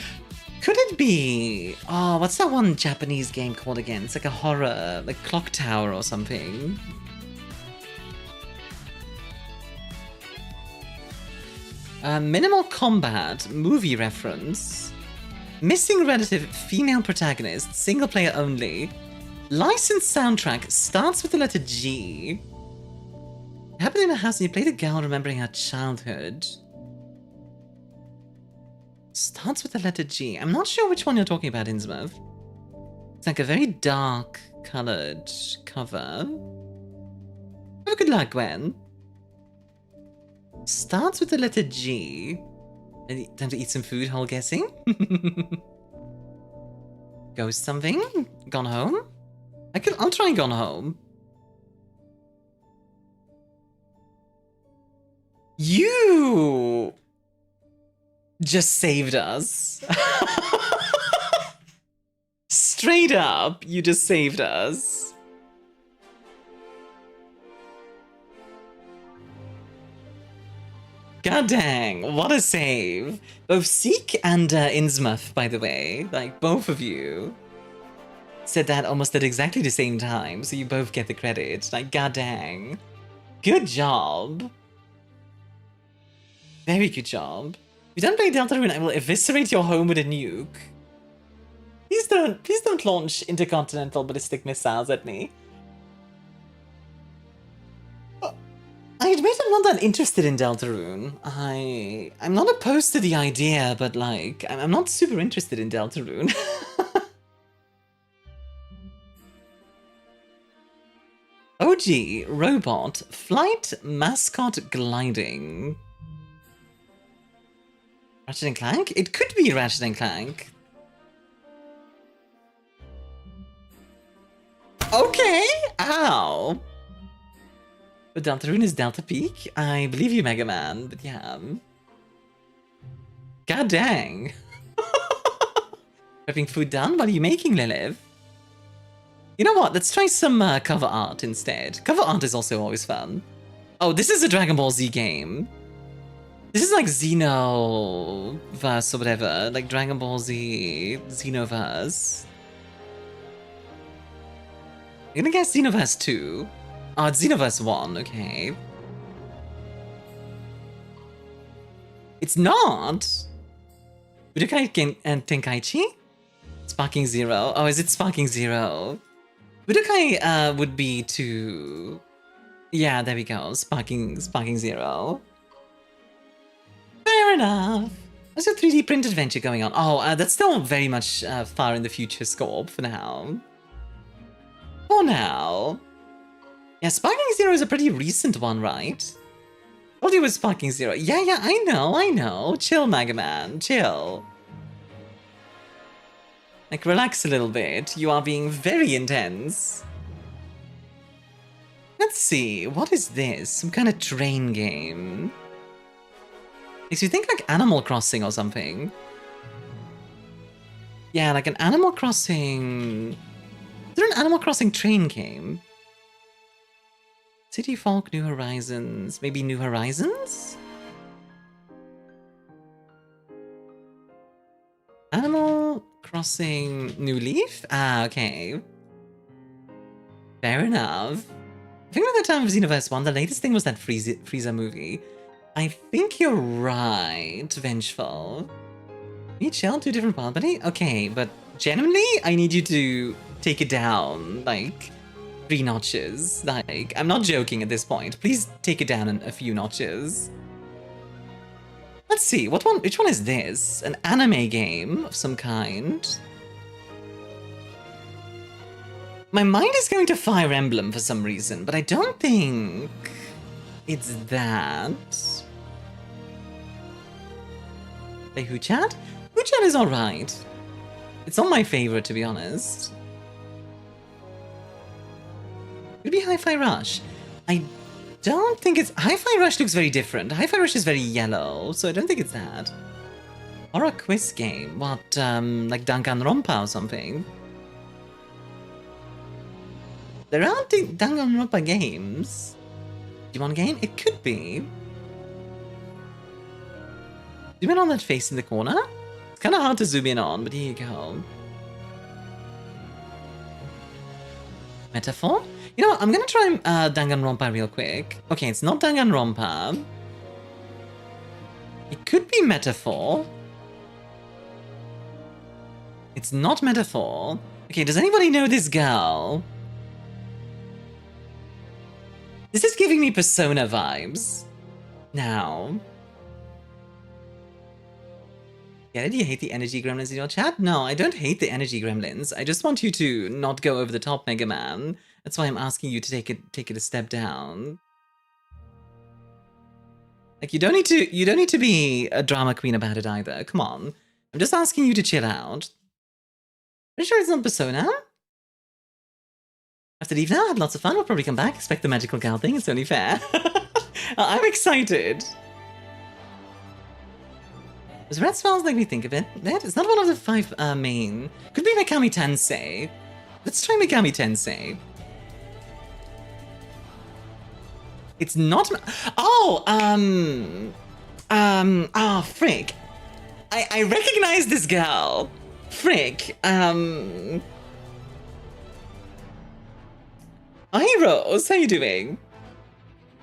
[SPEAKER 1] Could it be... Oh, what's that one Japanese game called again? It's like a horror, like Clock Tower or something. Minimal combat, movie reference. Missing relative, female protagonist, single player only. Licensed soundtrack, starts with the letter G. Happened in a house and you played a girl remembering her childhood. Starts with the letter G. I'm not sure which one you're talking about, Innsmouth. It's like a very dark colored cover. Have a good luck, Gwen. Starts with the letter G. Time to eat some food, whole guessing. Ghost something? Gone home? I'll try Gone Home. You just saved us. Straight up, you just saved us. God dang, what a save. Both Seek and Innsmouth, by the way, like both of you said that almost at exactly the same time, so you both get the credit. Like, god dang. Good job. Very good job. If you don't play Deltarune, I will eviscerate your home with a nuke. Please don't launch intercontinental ballistic missiles at me. I admit I'm not that interested in Deltarune. I'm not opposed to the idea, but like, I'm not super interested in Deltarune. OG, robot, flight, mascot, gliding. Ratchet and Clank? It could be Ratchet and Clank. Okay, ow. But Deltarune is Delta Peak? I believe you, Mega Man, but yeah. God dang. Prepping food done? What are you making, Lilith? You know what? Let's try some cover art instead. Cover art is also always fun. Oh, this is a Dragon Ball Z game. This is like Xenoverse or whatever. Like Dragon Ball Z Xenoverse. I'm gonna guess Xenoverse 2. Oh, it's Xenoverse 1, okay. It's not! Budokai and Tenkaichi? Sparking Zero. Oh, is it Sparking Zero? Budokai would be to... Yeah, there we go. Sparking Zero. Fair enough. What's your 3D print adventure going on? Oh, that's still very much far in the future scope for now. For now. Yeah, Sparking Zero is a pretty recent one, right? Told you it was Sparking Zero. Yeah, I know. Chill, Mega Man, chill. Like, relax a little bit. You are being very intense. Let's see, what is this? Some kind of train game. Makes you think like Animal Crossing or something. Yeah, like an Animal Crossing... Is there an Animal Crossing train game? City Folk, New Horizons... Maybe New Horizons? Crossing New Leaf? Ah, okay. Fair enough. I think by the time of Xenoverse 1, the latest thing was that Frieza movie. I think you're right, Vengeful. You chill, 2 different wild buddy? Okay, but genuinely, I need you to take it down, like, 3 notches. Like, I'm not joking at this point. Please take it down a few notches. Let's see, which one is this? An anime game of some kind? My mind is going to Fire Emblem for some reason, but I don't think it's that. Play Huchat? Huchat is alright. It's not my favorite, to be honest. Could it be Hi-Fi Rush? I don't think it's... Hi-Fi Rush looks very different. Hi-Fi Rush is very yellow, so I don't think it's that. Or a quiz game. What, like Danganronpa or something? There aren't Danganronpa games. Digimon game? It could be. Zoom in on that face in the corner? It's kind of hard to zoom in on, but here you go. Metaphor? You know what, I'm gonna try Danganronpa real quick. Okay, it's not Danganronpa. It could be Metaphor. It's not Metaphor. Okay, does anybody know this girl? This is giving me Persona vibes. Now. Get it? You hate the energy gremlins in your chat? No, I don't hate the energy gremlins. I just want you to not go over the top, Mega Man. That's why I'm asking you to take it a step down. Like you don't need to be a drama queen about it either. Come on. I'm just asking you to chill out. Pretty sure it's not Persona. I have to leave now. I had lots of fun. We'll probably come back. Expect the magical gal thing. It's only fair. I'm excited. Does Red Smells make me think of it? It's not one of the 5 main. Could be Megami Tensei. Let's try Megami Tensei. It's not... Oh, oh, frick. I recognize this girl. Frick. Oh, hey, Rose. How you doing?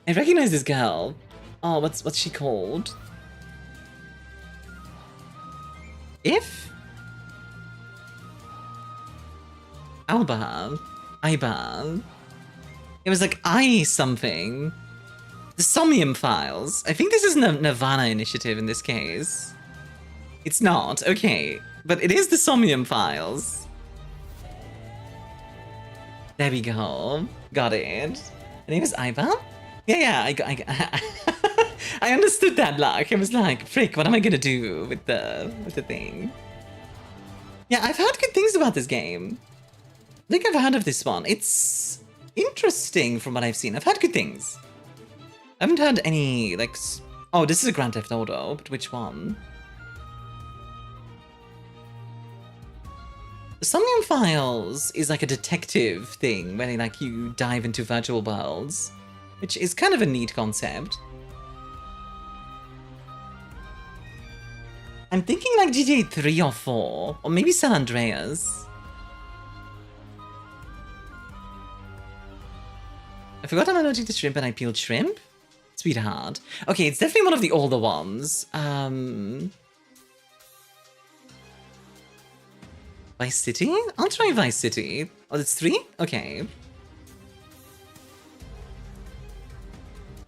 [SPEAKER 1] I recognize this girl. Oh, what's she called? If? Alba. Iban. It was like I something. The Somnium Files. I think this is Nirvana Initiative in this case. It's not. Okay. But it is the Somnium Files. There we go. Got it. Her name is Ivan? Yeah, I understood that, like. I was like, frick, what am I gonna do with the thing? Yeah, I've heard good things about this game. I think I've heard of this one. It's interesting from what I've seen. I've heard good things. I haven't heard any, like... Oh, this is a Grand Theft Auto, but which one? The Somnium Files is like a detective thing, where like you dive into virtual worlds, which is kind of a neat concept. I'm thinking like GTA 3 or 4, or maybe San Andreas. I forgot I'm allergic to shrimp and I peeled shrimp? Sweetheart. Okay, it's definitely one of the older ones. Vice City? I'll try Vice City. Oh, it's 3? Okay.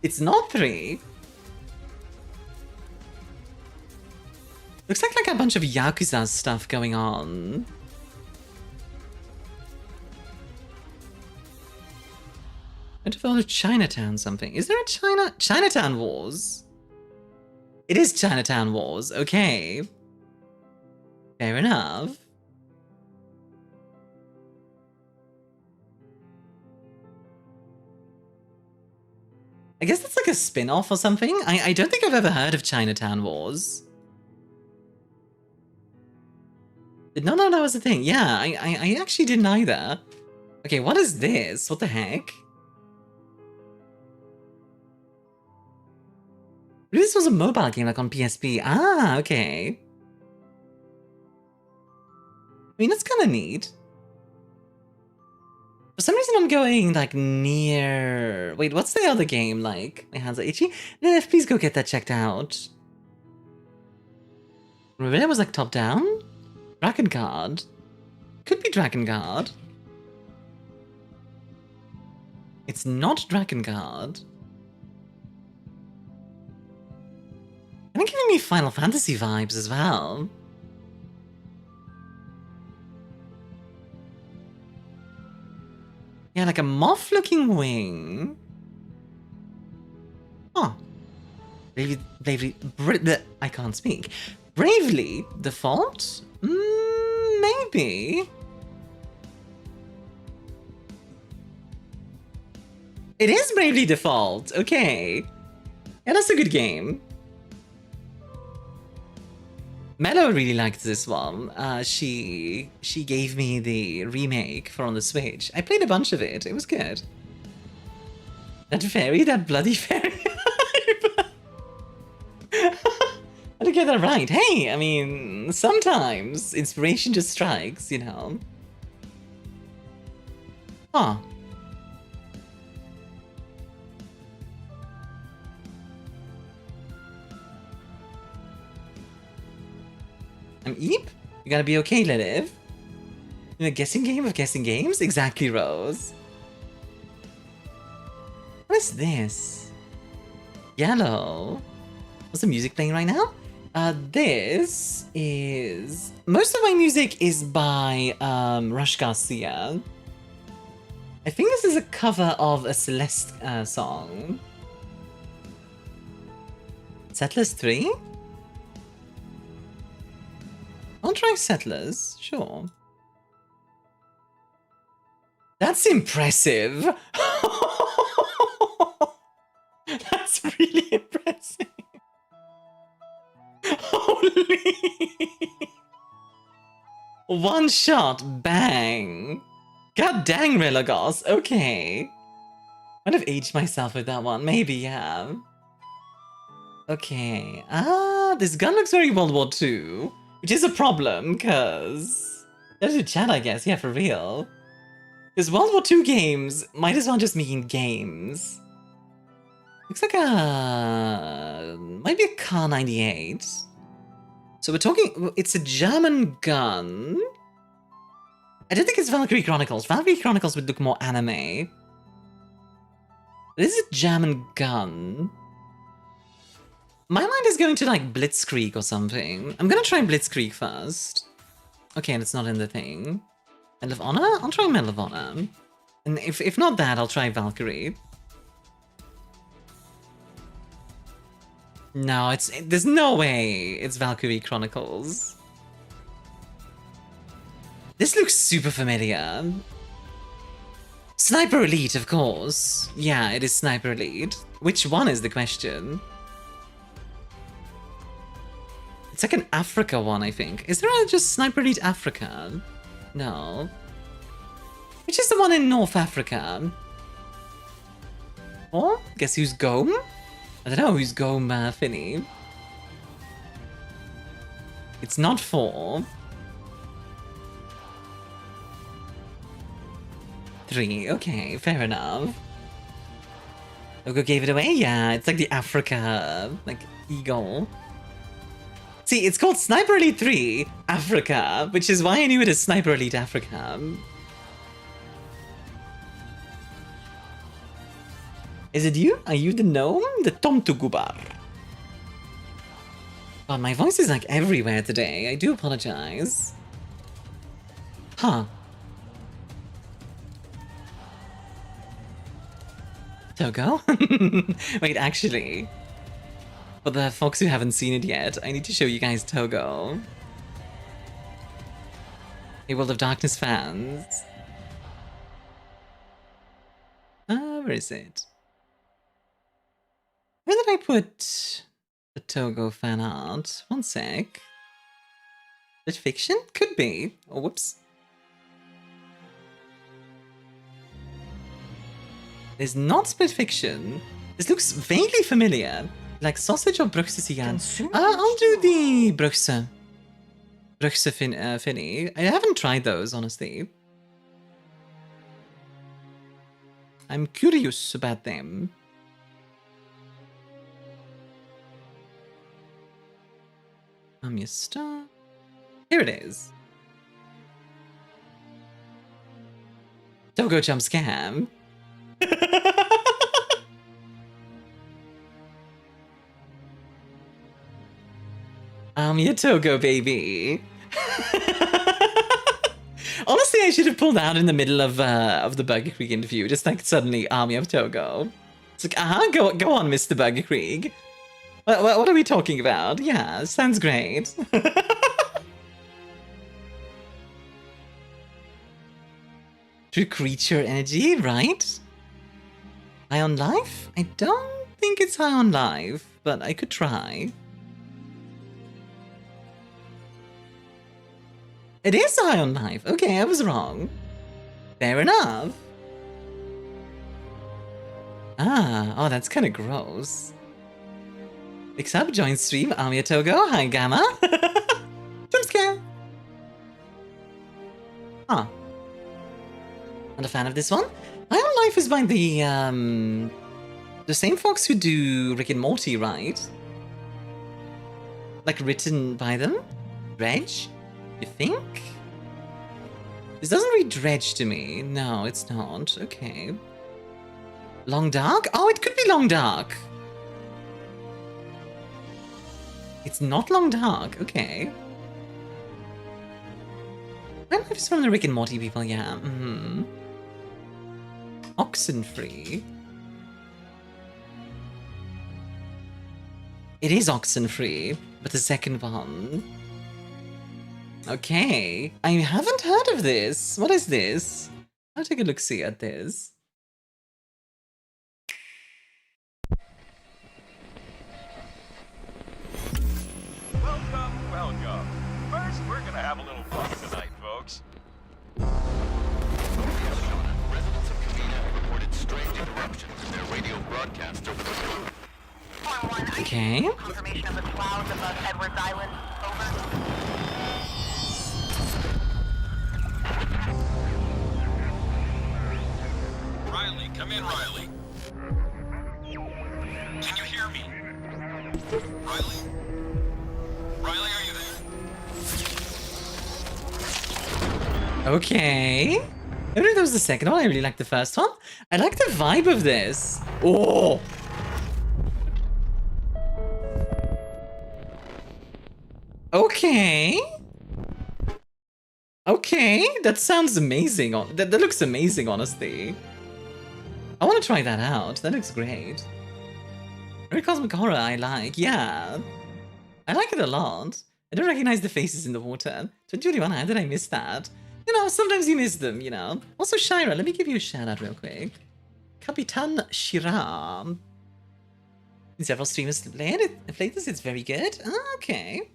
[SPEAKER 1] It's not 3. Looks like a bunch of Yakuza stuff going on. I wonder if I Chinatown something. Is there a Chinatown Wars? It is Chinatown Wars. Okay. Fair enough. I guess that's like a spin-off or something. I don't think I've ever heard of Chinatown Wars. Did not know that was a thing. Yeah, I actually didn't either. Okay, what is this? What the heck? This was a mobile game like on PSP. Ah, okay. mean, that's kind of neat. For some reason, I'm going, like, near... Wait, what's the other game like? My hands are itchy. Please go get that checked out. Rivera was, like, top-down? Drakengard? Could be Drakengard. It's not Drakengard. And it's giving me Final Fantasy vibes as well. Yeah, like a moth-looking wing. Huh. I can't speak. Bravely Default? Maybe. It is Bravely Default. Okay. Yeah, that's a good game. Mello really liked this one. She gave me the remake for on the Switch. I played a bunch of it. It was good. That fairy, that bloody fairy. How to get that right? Hey, I mean, sometimes inspiration just strikes, you know. Huh. I'm Eep? You gotta be okay, Lilith. In a guessing game of guessing games? Exactly, Rose. What is this? Yellow. What's the music playing right now? This is... Most of my music is by Rush Garcia. I think this is a cover of a Celeste song. Settlers 3? I'll try Settlers, sure. That's impressive! That's really impressive! Holy! One shot, bang! God dang, Relagos, okay. Might have aged myself with that one, maybe, yeah. Okay, this gun looks very World War II. Which is a problem, because... There's a chat, I guess, yeah, for real. Because World War II games might as well just mean games. Looks like a... Might be a Car 98. So we're talking... It's a German gun. I don't think it's Valkyrie Chronicles. Valkyrie Chronicles would look more anime. This is a German gun. My mind is going to, like, Blitzkrieg or something. I'm gonna try Blitzkrieg first. Okay, and it's not in the thing. Medal of Honor? I'll try Medal of Honor. And if not that, I'll try Valkyrie. No, there's no way it's Valkyrie Chronicles. This looks super familiar. Sniper Elite, of course. Yeah, it is Sniper Elite. Which one is the question? It's like an Africa one, I think. Is there just Sniper Elite Africa? No. Which is the one in North Africa? Or, guess who's Gome? I don't know who's Gome, Finny. It's not 4. 3, okay, fair enough. Logo gave it away? Yeah, it's like the Africa, like, eagle. See, it's called Sniper Elite 3 Africa, which is why I knew it as Sniper Elite Africa. Is it you? Are you the gnome? The Tomtugubar? God, my voice is like everywhere today. I do apologize. Huh. Togo? Wait, actually... For the folks who haven't seen it yet, I need to show you guys Togo. Hey, World of Darkness fans. Where is it? Where did I put the Togo fan art? One sec. Is it fiction? Could be. Oh, whoops. There's not split fiction. This looks vaguely familiar. Like sausage or bruxes again? I'll do the bruxe. Finny. I haven't tried those, honestly. I'm curious about them. ArmiaStars. Here it is. Togo jump scam. Togo, baby. Honestly, I should have pulled out in the middle of the Burger Creek interview, just like suddenly Army of Togo. It's like, go on, Mr. Burger Creek. What are we talking about? Yeah, sounds great. True creature energy, right? High on life? I don't think it's high on life, but I could try. It is high on life. Okay, I was wrong. Fair enough. Oh, that's kind of gross. Picks up, join stream, Armia Togo, hi Gamma. Jump scare. Huh. Not a fan of this one. High on life is by the same folks who do Rick and Morty, right? Like written by them? Dredge? You think? This doesn't read Dredge to me. No, it's not. Okay. Long Dark? Oh, it could be Long Dark. It's not Long Dark. Okay. My life is from the Rick and Morty people, yeah. Oxenfree. It is Oxenfree, but the second one. Okay, I haven't heard of this. What is this? I'll take a look-see at this.
[SPEAKER 9] Welcome, welcome. First, we're gonna have a little fun tonight, folks. Residents of Kella reported strange interruptions in their radio broadcasts over the weekend.
[SPEAKER 1] Okay.
[SPEAKER 10] Confirmation of the clouds above Edwards Island. Over.
[SPEAKER 9] Riley, come in, Riley. Can you hear me? Riley? Riley, are you there?
[SPEAKER 1] Okay. I believe that was the second one. I really like the first one. I like the vibe of this. Oh. Okay. Okay, that sounds amazing. That looks amazing, honestly. I want to try that out. That looks great. Very cosmic horror, I like. Yeah. I like it a lot. I don't recognize the faces in the water. 2021, how did I miss that? You know, sometimes you miss them, you know. Also, Shira, let me give you a shout out real quick. Capitan Shira. Several streamers played this. It's very good. Okay.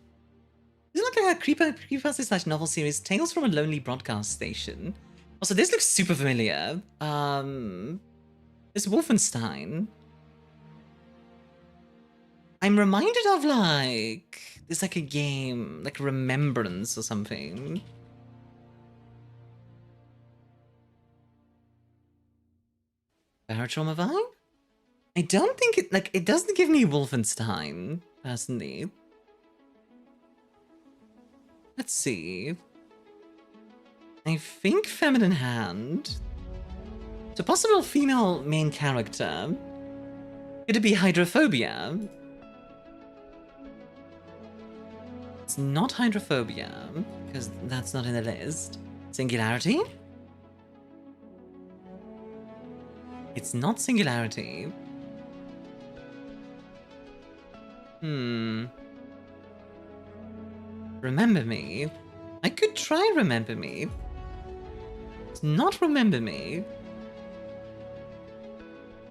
[SPEAKER 1] This is like a creepypasta / novel series, Tales from a Lonely Broadcast Station. Also, this looks super familiar. This Wolfenstein. I'm reminded of like there's like a game, like Remembrance or something. Paratrauma vibe? I don't think it doesn't give me Wolfenstein, personally. Let's see. I think Feminine Hand. It's a possible female main character. Could it be Hydrophobia? It's not Hydrophobia, because that's not in the list. Singularity? It's not Singularity. Remember Me? I could try Remember Me. It's not Remember Me.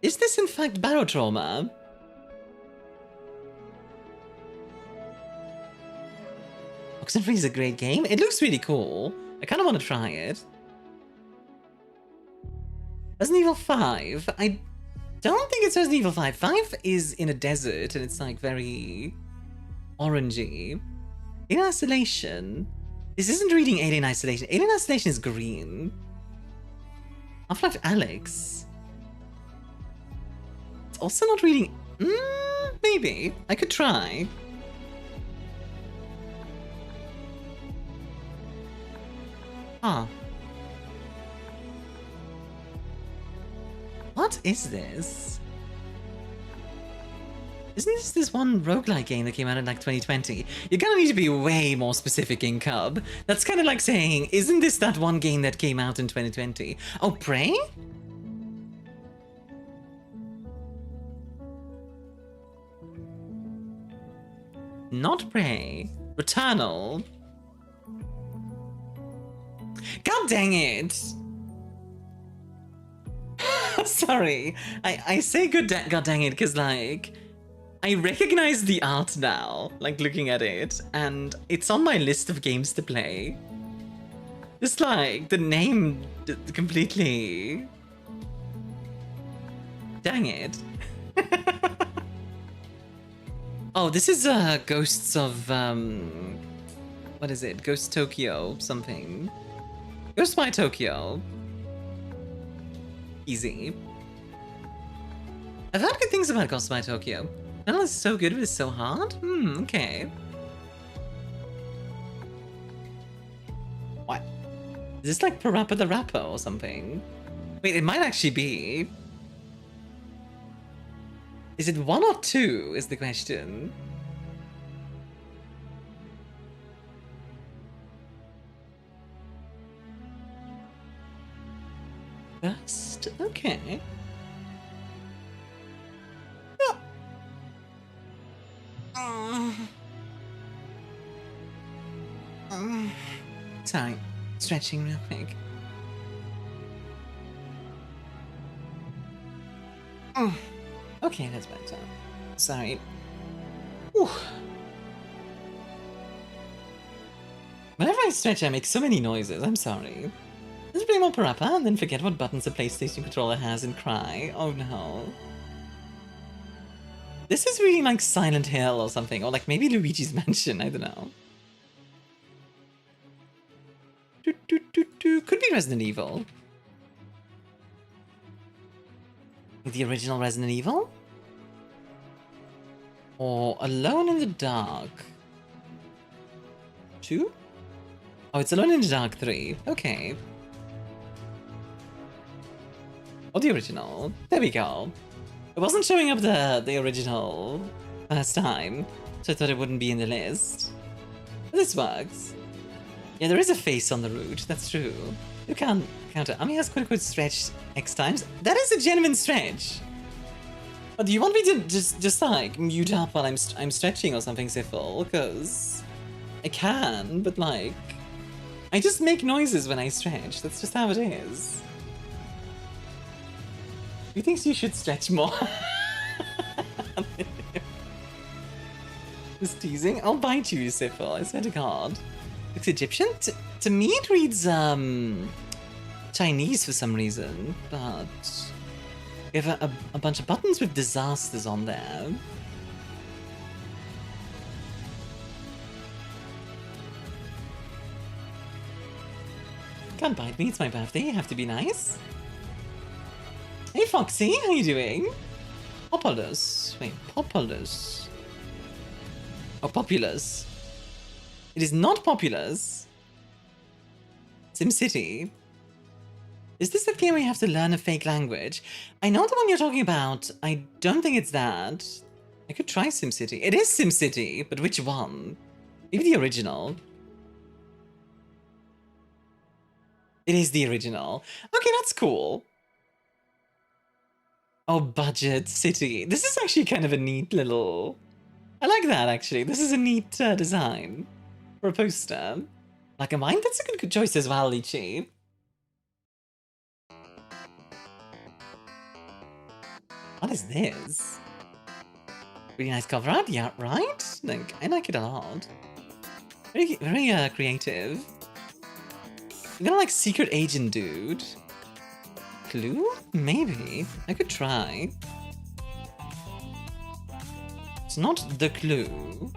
[SPEAKER 1] Is this in fact Barotrauma? Oxenfree is a great game. It looks really cool. I kind of want to try it. Resident Evil 5. I don't think it's Resident Evil 5. 5 is in a desert and it's like very orangey. In Isolation. This isn't reading Alien Isolation. Alien Isolation is green. Half-Life Alyx. It's also not reading... maybe. I could try. Huh. What is this? Isn't this one roguelike game that came out in like 2020? You're gonna need to be way more specific in Cub. That's kind of like saying, isn't this that one game that came out in 2020? Oh, Prey? Not Prey. Returnal. God dang it! Sorry. I say god dang it because, like, I recognize the art now, like, looking at it, and it's on my list of games to play. Just, like, the name completely... Dang it. Oh, this is, Ghosts of, what is it? Ghost Tokyo something. Ghost by Tokyo. Easy. I've heard good things about Ghost by Tokyo. I know it's so good, but it's so hard? Okay. What? Is this like Parappa the Rapper or something? Wait, it might actually be. Is it 1 or 2 is the question? First? Okay. Sorry, stretching real quick. Okay, that's better. Sorry. Whew. Whenever I stretch, I make so many noises. I'm sorry. Let's play more Parappa and then forget what buttons a PlayStation controller has and cry. Oh no. This is really like Silent Hill or something, or like maybe Luigi's Mansion, I don't know. Could be Resident Evil. The original Resident Evil? Or Alone in the Dark? 2? Oh, it's Alone in the Dark 3. Okay. Or the original. There we go. It wasn't showing up the original first time, so I thought it wouldn't be in the list. But this works. Yeah, there is a face on the route, that's true. You can't counter. Ami has quote-unquote stretched X times. That is a genuine stretch. But do you want me to just like mute up while I'm stretching or something, Siffle? Because I can, but like I just make noises when I stretch. That's just how it is. Who thinks you should stretch more? Just teasing. I'll bite you, Siffle. I swear to God. Looks Egyptian. To me, it reads Chinese for some reason, but we have a bunch of buttons with disasters on there. Can't bite me, it's my birthday, you have to be nice. Hey Foxy, how you doing? Populous. Wait, Populous. Oh, Populous. It is not Populous. SimCity. Is this that game where you have to learn a fake language? I know the one you're talking about. I don't think it's that. I could try SimCity. It is SimCity, but which one? Maybe the original. It is the original. Okay, that's cool. Oh, Budget City. This is actually kind of a neat little... I like that, actually. This is a neat design for a poster. Like a mine? That's a good choice as well, Lychee. What is this? Really nice cover art, yeah, right? Like, I like it a lot. Very creative. I'm gonna like Secret Agent Dude. Clue? Maybe. I could try. It's not the Clue.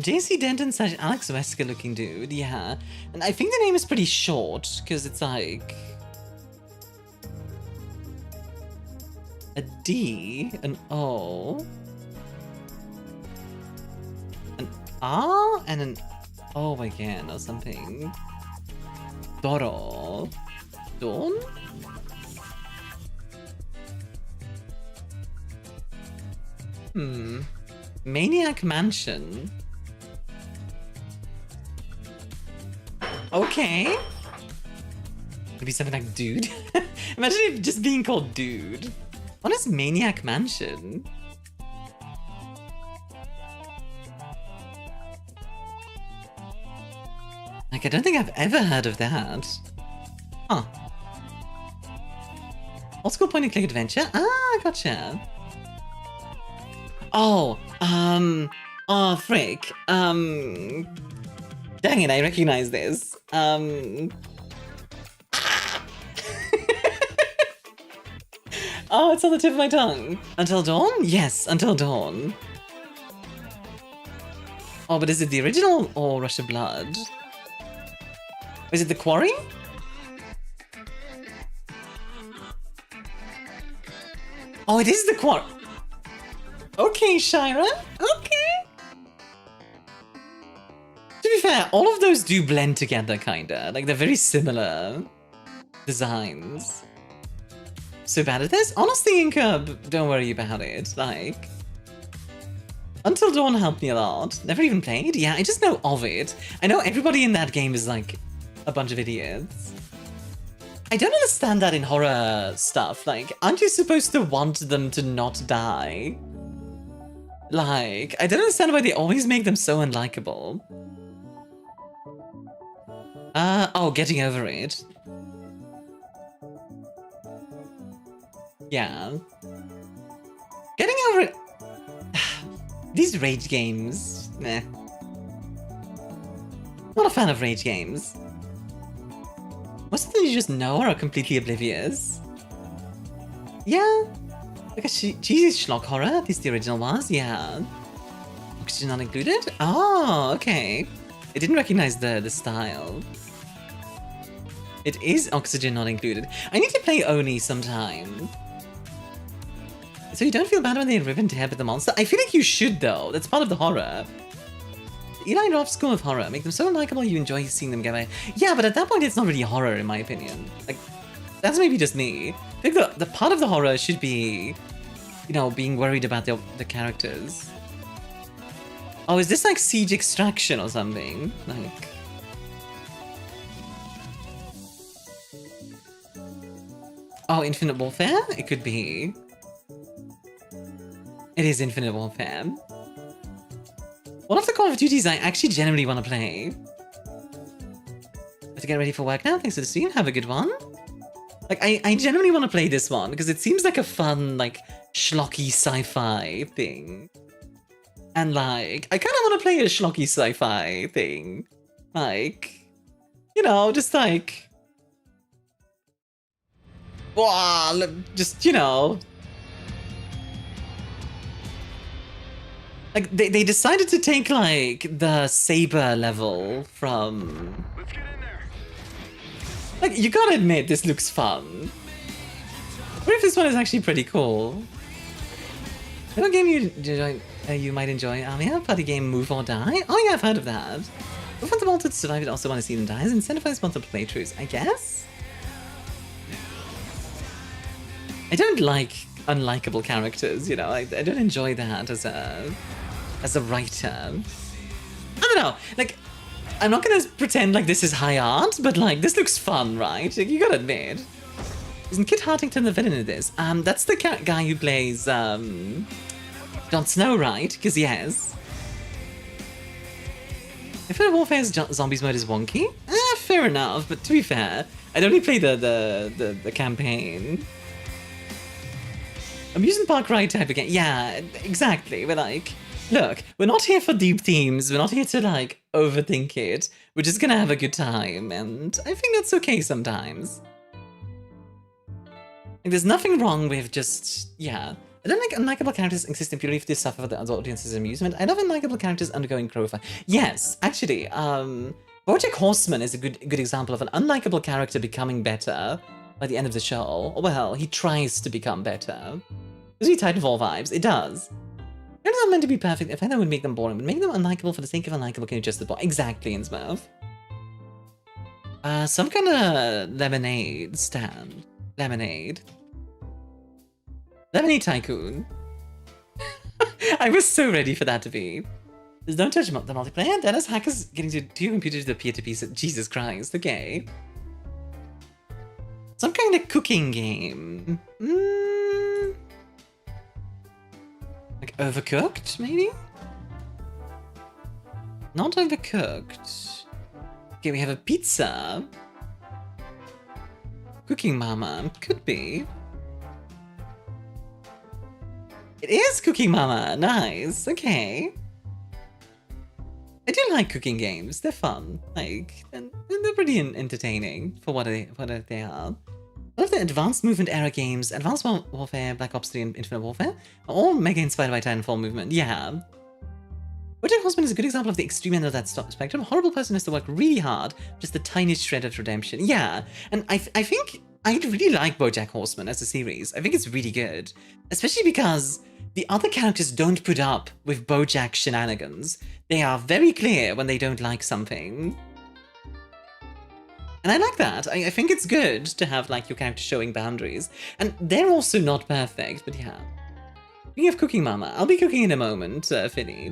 [SPEAKER 1] JC Denton / Alex Wesker looking dude, yeah. And I think the name is pretty short, because it's like... a D, an O, an R, and an O again, or something. Doro. Dawn? Maniac Mansion. Okay. Maybe something like Dude. Imagine it just being called Dude. What is Maniac Mansion? Like, I don't think I've ever heard of that. Huh. Old school point and click adventure? Ah, gotcha. Oh, oh, frick. Dang it, I recognize this. Oh, it's on the tip of my tongue. Until Dawn? Yes, Until Dawn. Oh, but is it the original or Rush of Blood? Is it The Quarry? Oh, it is The Quarry. Okay, Shira. Okay. To be fair, all of those do blend together, kinda. Like, they're very similar designs. So bad at this? Honestly, Incub, don't worry about it. Like, Until Dawn helped me a lot. Never even played? Yeah, I just know of it. I know everybody in that game is like a bunch of idiots. I don't understand that in horror stuff. Like, aren't you supposed to want them to not die? Like, I don't understand why they always make them so unlikable. Oh, getting over it. Yeah. Getting over it. These rage games. Nah. Not a fan of rage games. Most of them you just know are completely oblivious. Yeah. Like a cheesy schlock horror, at least the original was, yeah. Oxygen not included? Oh, okay. I didn't recognize the style. It is Oxygen not included. I need to play Oni sometime. So you don't feel bad when they rip and tear at the monster? I feel like you should, though. That's part of the horror. Eli Roth's school of horror. Make them so unlikable you enjoy seeing them get away. Yeah, but at that point, it's not really horror, in my opinion. Like, that's maybe just me. I think the part of the horror should be, you know, being worried about the characters. Oh, is this like Siege Extraction or something? Like... Oh, Infinite Warfare? It could be. It is Infinite Warfare. One of the Call of Duties I actually genuinely want to play. Have to get ready for work now. Thanks for the stream. Have a good one. Like, I genuinely want to play this one because it seems like a fun, like, schlocky sci-fi thing. And, like, I kind of want to play a schlocky sci-fi thing. Like, you know, just like... Wow, just, you know... Like, they decided to take, like, the Saber level from... Let's get in there. Like, you gotta admit, this looks fun. What if this one is actually pretty cool? What game you might enjoy, Armia? Party game Move or Die? Oh yeah, I've heard of that. I want them all to survive, I also want to see them die. Incentivize multiple playthroughs, I guess? I don't like unlikable characters, you know? I don't enjoy that as a writer. I don't know, like, I'm not gonna pretend like this is high art, but like, this looks fun, right? You gotta admit. Isn't Kit Harington the villain in this? That's the guy who plays, Jon Snow, right? Because yes. Infinite Warfare's Zombies mode is wonky? Fair enough, but to be fair, I'd only play the campaign. Amusement park ride type of game. Yeah, exactly. We're like, look, we're not here for deep themes. We're not here to, like, overthink it. We're just gonna have a good time, and I think that's okay sometimes. Like, there's nothing wrong with just, yeah, I don't like unlikable characters existing purely to suffer for the other audience's amusement. I love unlikable characters undergoing growth. Yes, actually, BoJack Horseman is a good example of an unlikable character becoming better by the end of the show. Well, he tries to become better. Does he Titanfall vibes? It does. They're not meant to be perfect. I find that would make them boring, but make them unlikable for the sake of unlikable can you just the boring? Exactly, Innsmouth. Some kind of lemonade stand. Lemonade. Lemonade Tycoon. I was so ready for that to be. There's don't touch the multiplayer. Then as hackers getting to two computers the peer-to-peer. Jesus Christ, okay. Some kind of cooking game. Like Overcooked, maybe? Not Overcooked. Okay, we have a pizza. Cooking Mama. Could be. It is Cooking Mama. Nice. Okay. I do like cooking games. They're fun. Like, and they're pretty entertaining for what they are. I love the advanced movement era games. Advanced Warfare, Black Ops 3, and Infinite Warfare are all mega inspired by Titanfall movement. Yeah. BoJack Horseman is a good example of the extreme end of that spectrum. A horrible person has to work really hard, just the tiniest shred of redemption. Yeah, and I think I really like BoJack Horseman as a series. I think it's really good, especially because the other characters don't put up with BoJack shenanigans. They are very clear when they don't like something. And I like that. I think it's good to have like your character showing boundaries. And they're also not perfect, but yeah. Speaking of Cooking Mama, I'll be cooking in a moment, Finny.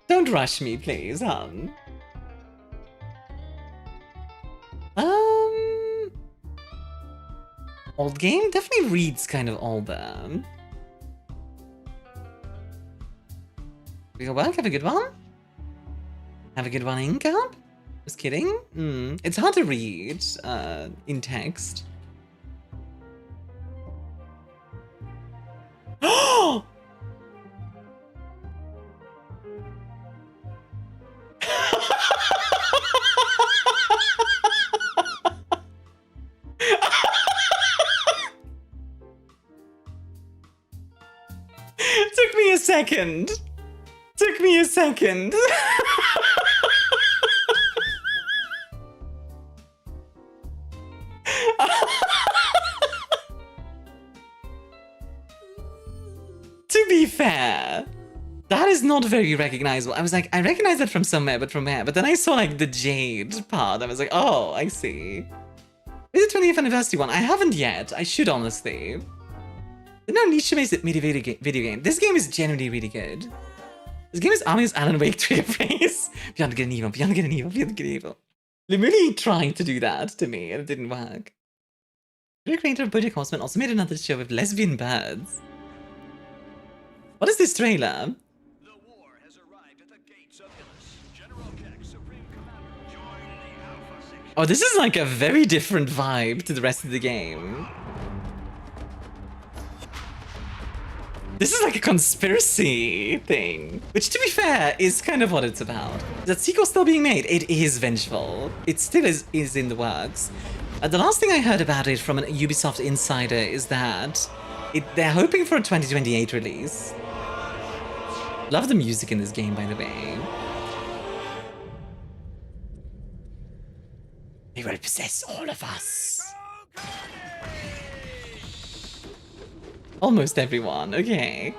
[SPEAKER 1] Don't rush me, please, hon. Old game? Definitely reads kind of older. We go well, have a good one? Have a good one, Incup? Just kidding? It's hard to read in text. Oh! Took me a second. Took me a second. To be fair, that is not very recognizable. I was like, I recognize that from somewhere, but from where? But then I saw like the Jade part. I was like, oh, I see. Is the 20th anniversary one? I haven't yet. I should, honestly. No, Nishime's video game. This game is genuinely really good. This game is Armia's Alan Wake to your face. Beyond good and evil, beyond good and evil, beyond good and evil. They really tried to do that to me, and it didn't work. The creator of BoJack Horseman also made another show with lesbian birds. What is this trailer?
[SPEAKER 6] The war has arrived at the gates of Illis. General Keck, Supreme Commander, join the Alpha Section.
[SPEAKER 1] Oh, this is like a very different vibe to the rest of the game. This is like a conspiracy thing, which to be fair is kind of what it's about. Is that sequel still being made? It is vengeful. It still is in the works. The last thing I heard about it from an Ubisoft insider is that they're hoping for a 2028 release. Love the music in this game, by the way. They will possess all of us. Almost everyone, okay.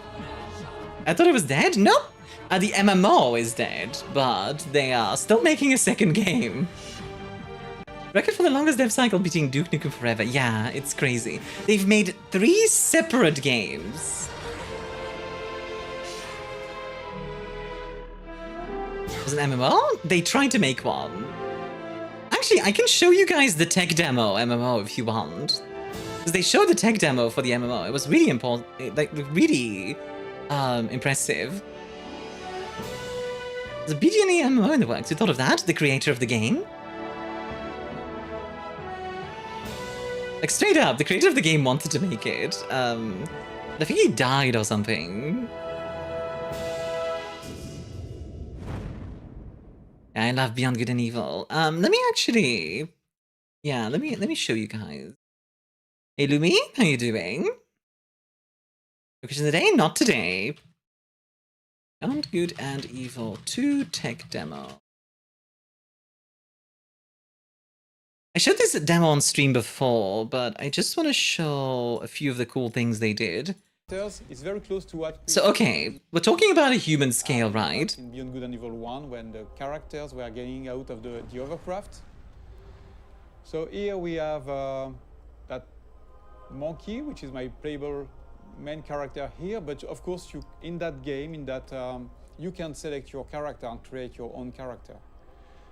[SPEAKER 1] I thought it was dead? Nope. The MMO is dead, but they are still making a second game. Record for the longest dev cycle beating Duke Nukem Forever. Yeah, it's crazy. They've made 3 separate games. Was it an MMO? They tried to make one. Actually, I can show you guys the tech demo MMO if you want. Because they showed the tech demo for the MMO. It was really important, like really impressive. There's a BGNE MMO in the works. You thought of that? The creator of the game? Like straight up, the creator of the game wanted to make it. I think he died or something. I love Beyond Good and Evil. Let me actually, yeah, let me show you guys. Hey Lumi, how you doing? Question of the day, not today. Beyond Good and Evil 2 tech demo. I showed this demo on stream before, but I just want to show a few of the cool things they did.
[SPEAKER 11] It's very close to what.
[SPEAKER 1] So okay, we're talking about a human scale, right?
[SPEAKER 11] In Beyond Good and Evil 1, when the characters were getting out of the overcraft. So here we have that monkey, which is my playable main character here. But of course, you in that game, you can select your character and create your own character.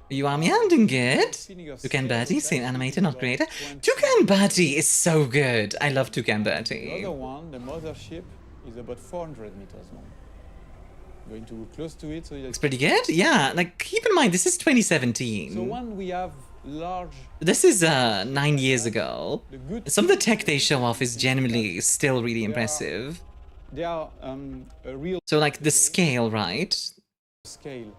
[SPEAKER 1] You are Myun, doing good. Toucan Bertie, same animator, not creator. Toucan Bertie is so good. I love Toucan Bertie.
[SPEAKER 11] The other one, the mothership, is about 400 meters long. Going to go close to it. So
[SPEAKER 1] it's pretty good. Yeah, like keep in mind this is 2017.
[SPEAKER 11] So when we have large.
[SPEAKER 1] This is 9 years ago. Some of the tech they show off is generally still really impressive.
[SPEAKER 11] They are a real.
[SPEAKER 1] So like the scale, right?
[SPEAKER 11] Scale.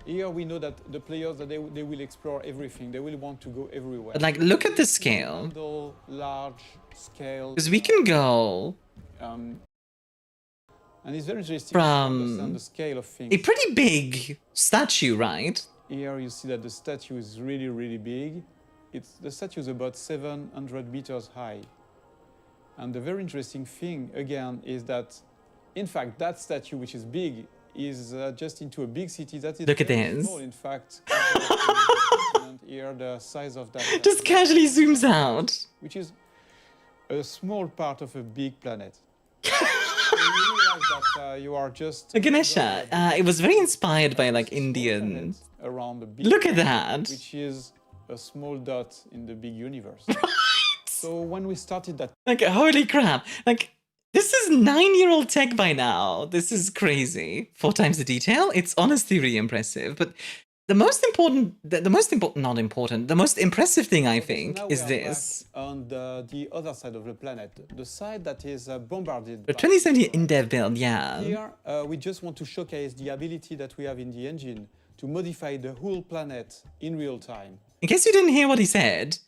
[SPEAKER 11] Here we know that the players that they will explore everything. They will want to go everywhere.
[SPEAKER 1] But like, look at the scale.
[SPEAKER 11] Large scale.
[SPEAKER 1] Because we can go.
[SPEAKER 11] And it's very interesting
[SPEAKER 1] from
[SPEAKER 11] to understand the scale of things.
[SPEAKER 1] A pretty big statue, right?
[SPEAKER 11] Here you see that the statue is really, really big. The statue is about 700 meters high. And the very interesting thing, again, is that, in fact, that statue, which is big, is just into a big city that is
[SPEAKER 1] look at this.
[SPEAKER 11] Small, in fact. And here the size of that
[SPEAKER 1] just casually zooms out,
[SPEAKER 11] which is a small part of a big planet. So you realize that you are just
[SPEAKER 1] Ganesha. It was very inspired by like Indian
[SPEAKER 11] around the big
[SPEAKER 1] look at that,
[SPEAKER 11] which is a small dot in the big universe.
[SPEAKER 1] Right.
[SPEAKER 11] So when we started that,
[SPEAKER 1] like holy crap, like this is 9-year-old tech by now. This is crazy. 4 times the detail. It's honestly really impressive. But the most impressive thing I think is this.
[SPEAKER 11] On the other side of the planet, the side that is bombarded.
[SPEAKER 1] The 2017 in-dev build, yeah.
[SPEAKER 11] Here we just want to showcase the ability that we have in the engine to modify the whole planet in real time.
[SPEAKER 1] In case you didn't hear what he said,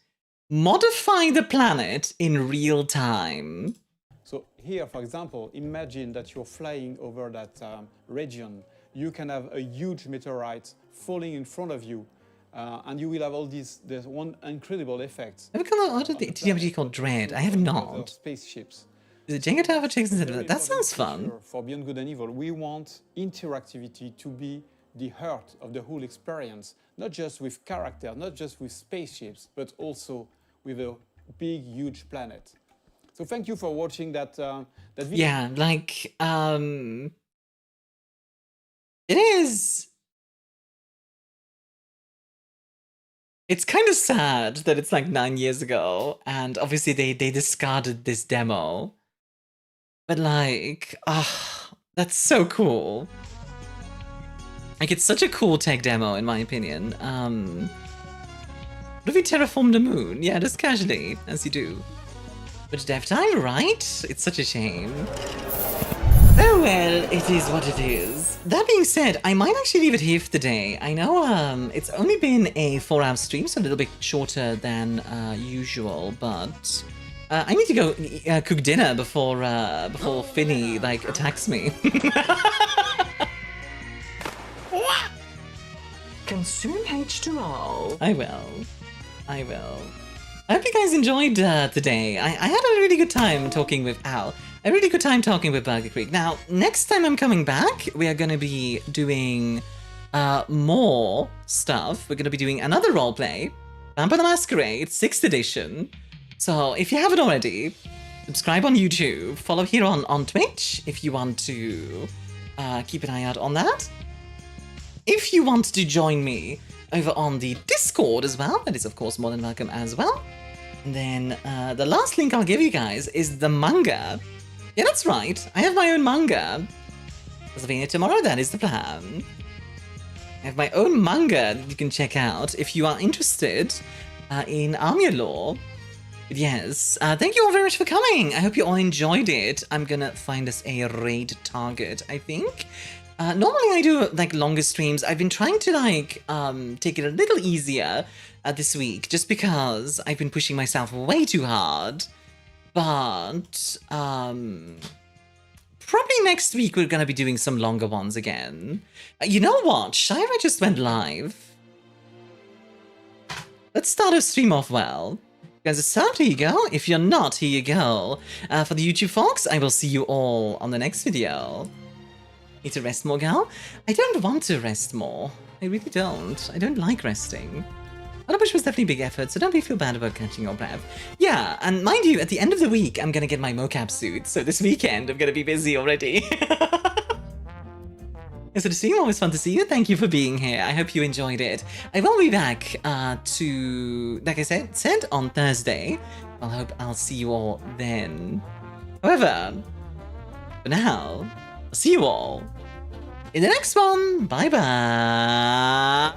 [SPEAKER 1] modify the planet in real time.
[SPEAKER 11] So here, for example, imagine that you're flying over that region. You can have a huge meteorite falling in front of you, and you will have all there's one incredible effect.
[SPEAKER 1] Have you come out of the TWG called Dread? I have not.
[SPEAKER 11] Spaceships.
[SPEAKER 1] The Jenga Tower chicks instead of that. That sounds fun.
[SPEAKER 11] For Beyond Good and Evil, we want interactivity to be the heart of the whole experience, not just with characters, not just with spaceships, but also with a big, huge planet. So thank you for watching that video.
[SPEAKER 1] Yeah, like, it is... It's kind of sad that it's like 9 years ago, and obviously they discarded this demo. But like, that's so cool. Like, it's such a cool tech demo, in my opinion. What if we terraformed a moon? Yeah, just casually, as you do. But dev time, right? It's such a shame. Oh well, it is what it is. That being said, I might actually leave it here for today. I know it's only been a 4-hour stream, so a little bit shorter than usual, but I need to go cook dinner before Finny like attacks me. Consume H2O. I will. I hope you guys enjoyed today. I had a really good time talking with Al. A really good time talking with Burger Creek. Now, next time I'm coming back, we are going to be doing more stuff. We're going to be doing another roleplay. Vampire the Masquerade, 6th edition. So if you haven't already, subscribe on YouTube. Follow here on Twitch if you want to keep an eye out on that. If you want to join me over on the Discord as well, that is of course more than welcome as well. And then the last link I'll give you guys is the manga. Yeah, that's right. I have my own manga. Castlevania tomorrow, that is the plan. I have my own manga that you can check out if you are interested in Armia lore. But yes, thank you all very much for coming. I hope you all enjoyed it. I'm gonna find us a raid target, I think. Normally I do like longer streams. I've been trying to like take it a little easier this week, just because I've been pushing myself way too hard. But probably next week we're gonna be doing some longer ones again. You know what? Shira just went live. Let's start our stream off well. Guys, it's subbed, here you go. If you're not, here you go. For the YouTube folks, I will see you all on the next video. Need to rest more, gal? I don't want to rest more. I really don't. I don't like resting. Autopush was definitely a big effort, so don't feel bad about catching your breath. Yeah, and mind you, at the end of the week, I'm gonna get my mocap suit, so this weekend I'm gonna be busy already. So the stream, always fun to see you. Thank you for being here. I hope you enjoyed it. I will be back to, like I said on Thursday. I hope I'll see you all then. However, for now, I'll see you all in the next one. Bye bye.